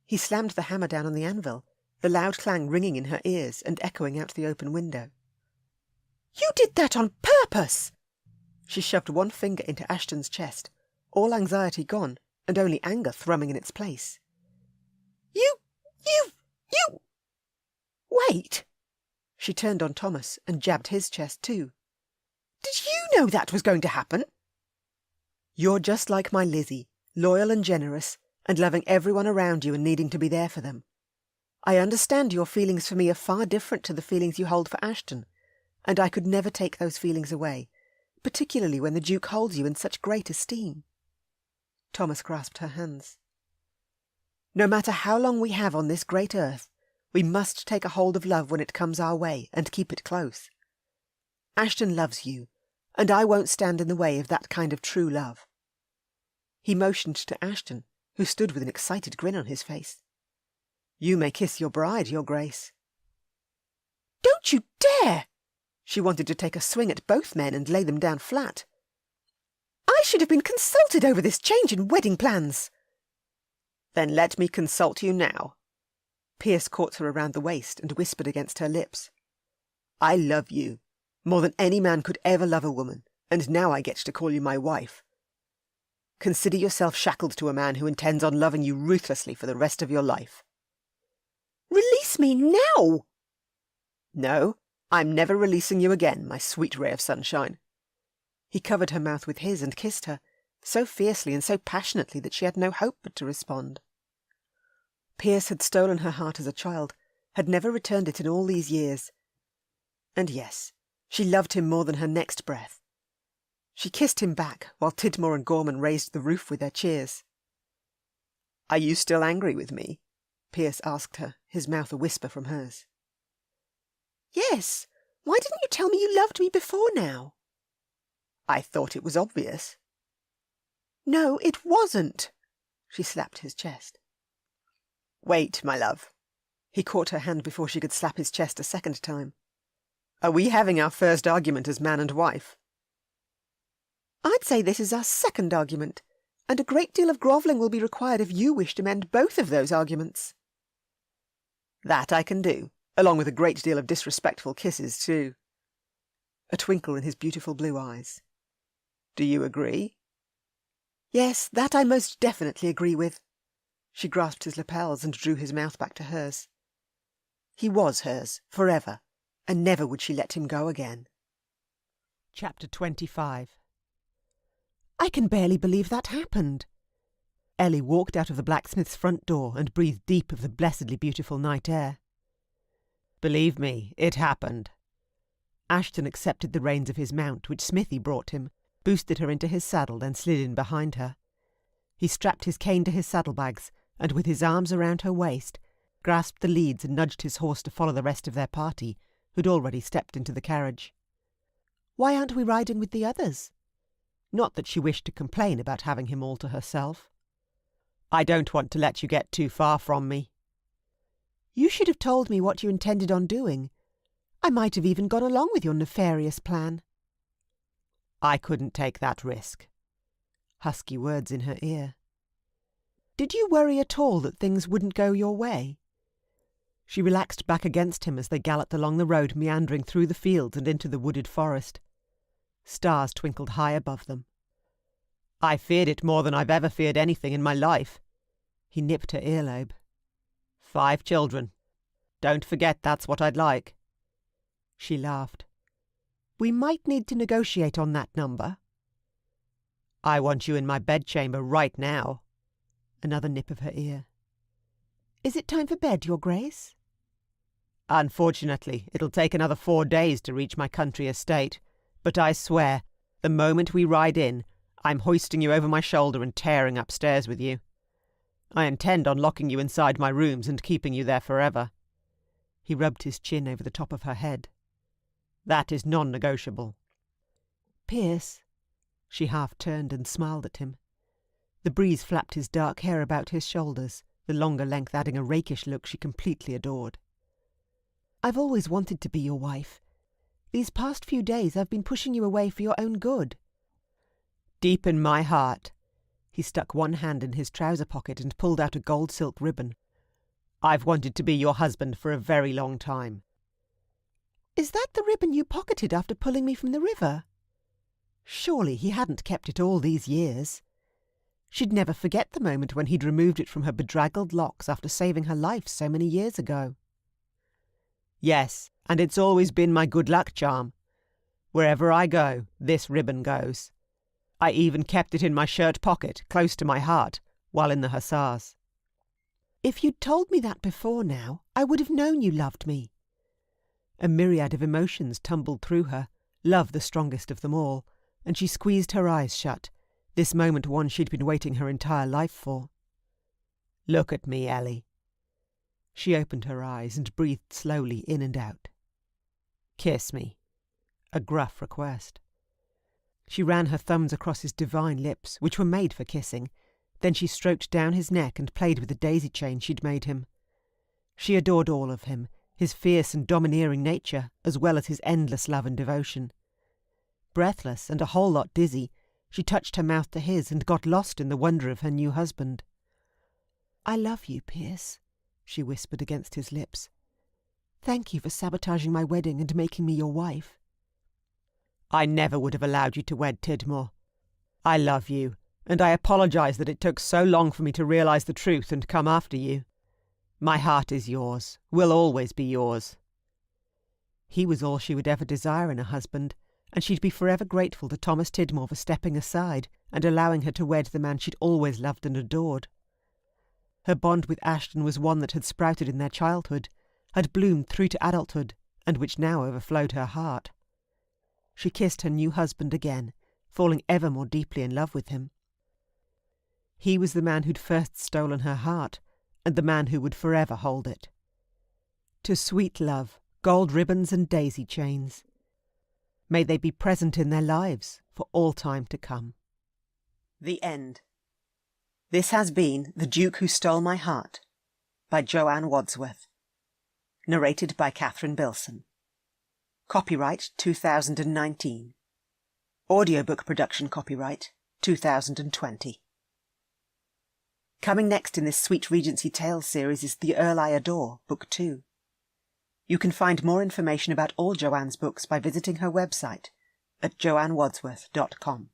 He slammed the hammer down on the anvil, the loud clang ringing in her ears and echoing out the open window. "You did that on purpose!" She shoved one finger into Ashton's chest, all anxiety gone, and only anger thrumming in its place. You... Wait! She turned on Thomas and jabbed his chest too. Did you know that was going to happen? You're just like my Lizzie, loyal and generous, and loving everyone around you and needing to be there for them. I understand your feelings for me are far different to the feelings you hold for Ashton, and I could never take those feelings away, particularly when the Duke holds you in such great esteem. Thomas grasped her hands. No matter how long we have on this great earth, we must take a hold of love when it comes our way and keep it close. Ashton loves you, and I won't stand in the way of that kind of true love. He motioned to Ashton, who stood with an excited grin on his face. You may kiss your bride, Your Grace. Don't you dare! She wanted to take a swing at both men and lay them down flat. I should have been consulted over this change in wedding plans. Then let me consult you now. Pierce caught her around the waist and whispered against her lips. I love you, more than any man could ever love a woman, and now I get to call you my wife. Consider yourself shackled to a man who intends on loving you ruthlessly for the rest of your life. Release me now! No, I'm never releasing you again, my sweet ray of sunshine. He covered her mouth with his and kissed her, so fiercely and so passionately that she had no hope but to respond. Pierce had stolen her heart as a child, had never returned it in all these years. And yes, she loved him more than her next breath. She kissed him back, while Tidmore and Gorman raised the roof with their cheers. Are you still angry with me? Pierce asked her, his mouth a whisper from hers. Yes. Why didn't you tell me you loved me before now? I thought it was obvious. No, it wasn't. She slapped his chest. Wait, my love. He caught her hand before she could slap his chest a second time. Are we having our first argument as man and wife? I'd say this is our second argument, and a great deal of grovelling will be required if you wish to mend both of those arguments. That I can do, along with a great deal of disrespectful kisses, too. A twinkle in his beautiful blue eyes. Do you agree? Yes, that I most definitely agree with. She grasped his lapels and drew his mouth back to hers. He was hers, forever, and never would she let him go again. Chapter 25. I can barely believe that happened. Ellie walked out of the blacksmith's front door and breathed deep of the blessedly beautiful night air. Believe me, it happened. Ashton accepted the reins of his mount, which Smithy brought him, boosted her into his saddle, then slid in behind her. He strapped his cane to his saddlebags, and with his arms around her waist, grasped the leads and nudged his horse to follow the rest of their party, who'd already stepped into the carriage. Why aren't we riding with the others? Not that she wished to complain about having him all to herself. I don't want to let you get too far from me. You should have told me what you intended on doing. I might have even gone along with your nefarious plan. I couldn't take that risk. Husky words in her ear. Did you worry at all that things wouldn't go your way? She relaxed back against him as they galloped along the road meandering through the fields and into the wooded forest. Stars twinkled high above them. I feared it more than I've ever feared anything in my life. He nipped her earlobe. 5 children. Don't forget that's what I'd like. She laughed. We might need to negotiate on that number. I want you in my bedchamber right now. Another nip of her ear. Is it time for bed, Your Grace? Unfortunately, it'll take another 4 days to reach my country estate, but I swear, the moment we ride in, I'm hoisting you over my shoulder and tearing upstairs with you. I intend on locking you inside my rooms and keeping you there forever. He rubbed his chin over the top of her head. That is non-negotiable. Pierce. She half turned and smiled at him. The breeze flapped his dark hair about his shoulders, the longer length adding a rakish look she completely adored. I've always wanted to be your wife. These past few days I've been pushing you away for your own good. Deep in my heart. He stuck one hand in his trouser pocket and pulled out a gold silk ribbon. I've wanted to be your husband for a very long time. Is that the ribbon you pocketed after pulling me from the river? Surely he hadn't kept it all these years. She'd never forget the moment when he'd removed it from her bedraggled locks after saving her life so many years ago. "Yes, and it's always been my good luck charm. Wherever I go, this ribbon goes. I even kept it in my shirt pocket, close to my heart, while in the Hussars." "If you'd told me that before now, I would have known you loved me." A myriad of emotions tumbled through her, love the strongest of them all, and she squeezed her eyes shut, this moment one she'd been waiting her entire life for. "Look at me, Ellie." She opened her eyes and breathed slowly in and out. "Kiss me." A gruff request. She ran her thumbs across his divine lips, which were made for kissing. Then she stroked down his neck and played with the daisy chain she'd made him. She adored all of him, his fierce and domineering nature, as well as his endless love and devotion. Breathless and a whole lot dizzy, she touched her mouth to his and got lost in the wonder of her new husband. "I love you, Pierce," she whispered against his lips. "Thank you for sabotaging my wedding and making me your wife." "I never would have allowed you to wed Tidmore. I love you, and I apologise that it took so long for me to realise the truth and come after you. My heart is yours, will always be yours." He was all she would ever desire in a husband, and she'd be forever grateful to Thomas Tidmore for stepping aside and allowing her to wed the man she'd always loved and adored. Her bond with Ashton was one that had sprouted in their childhood, had bloomed through to adulthood, and which now overflowed her heart. She kissed her new husband again, falling ever more deeply in love with him. He was the man who'd first stolen her heart, and the man who would forever hold it. To sweet love, gold ribbons and daisy chains. May they be present in their lives for all time to come. The End. This has been The Duke Who Stole My Heart by Joanne Wadsworth. Narrated by Catherine Bilson. Copyright 2019. Audiobook production copyright 2020. Coming next in this Sweet Regency Tales series is The Earl I Adore, Book 2. You can find more information about all Joanne's books by visiting her website at joannewadsworth.com.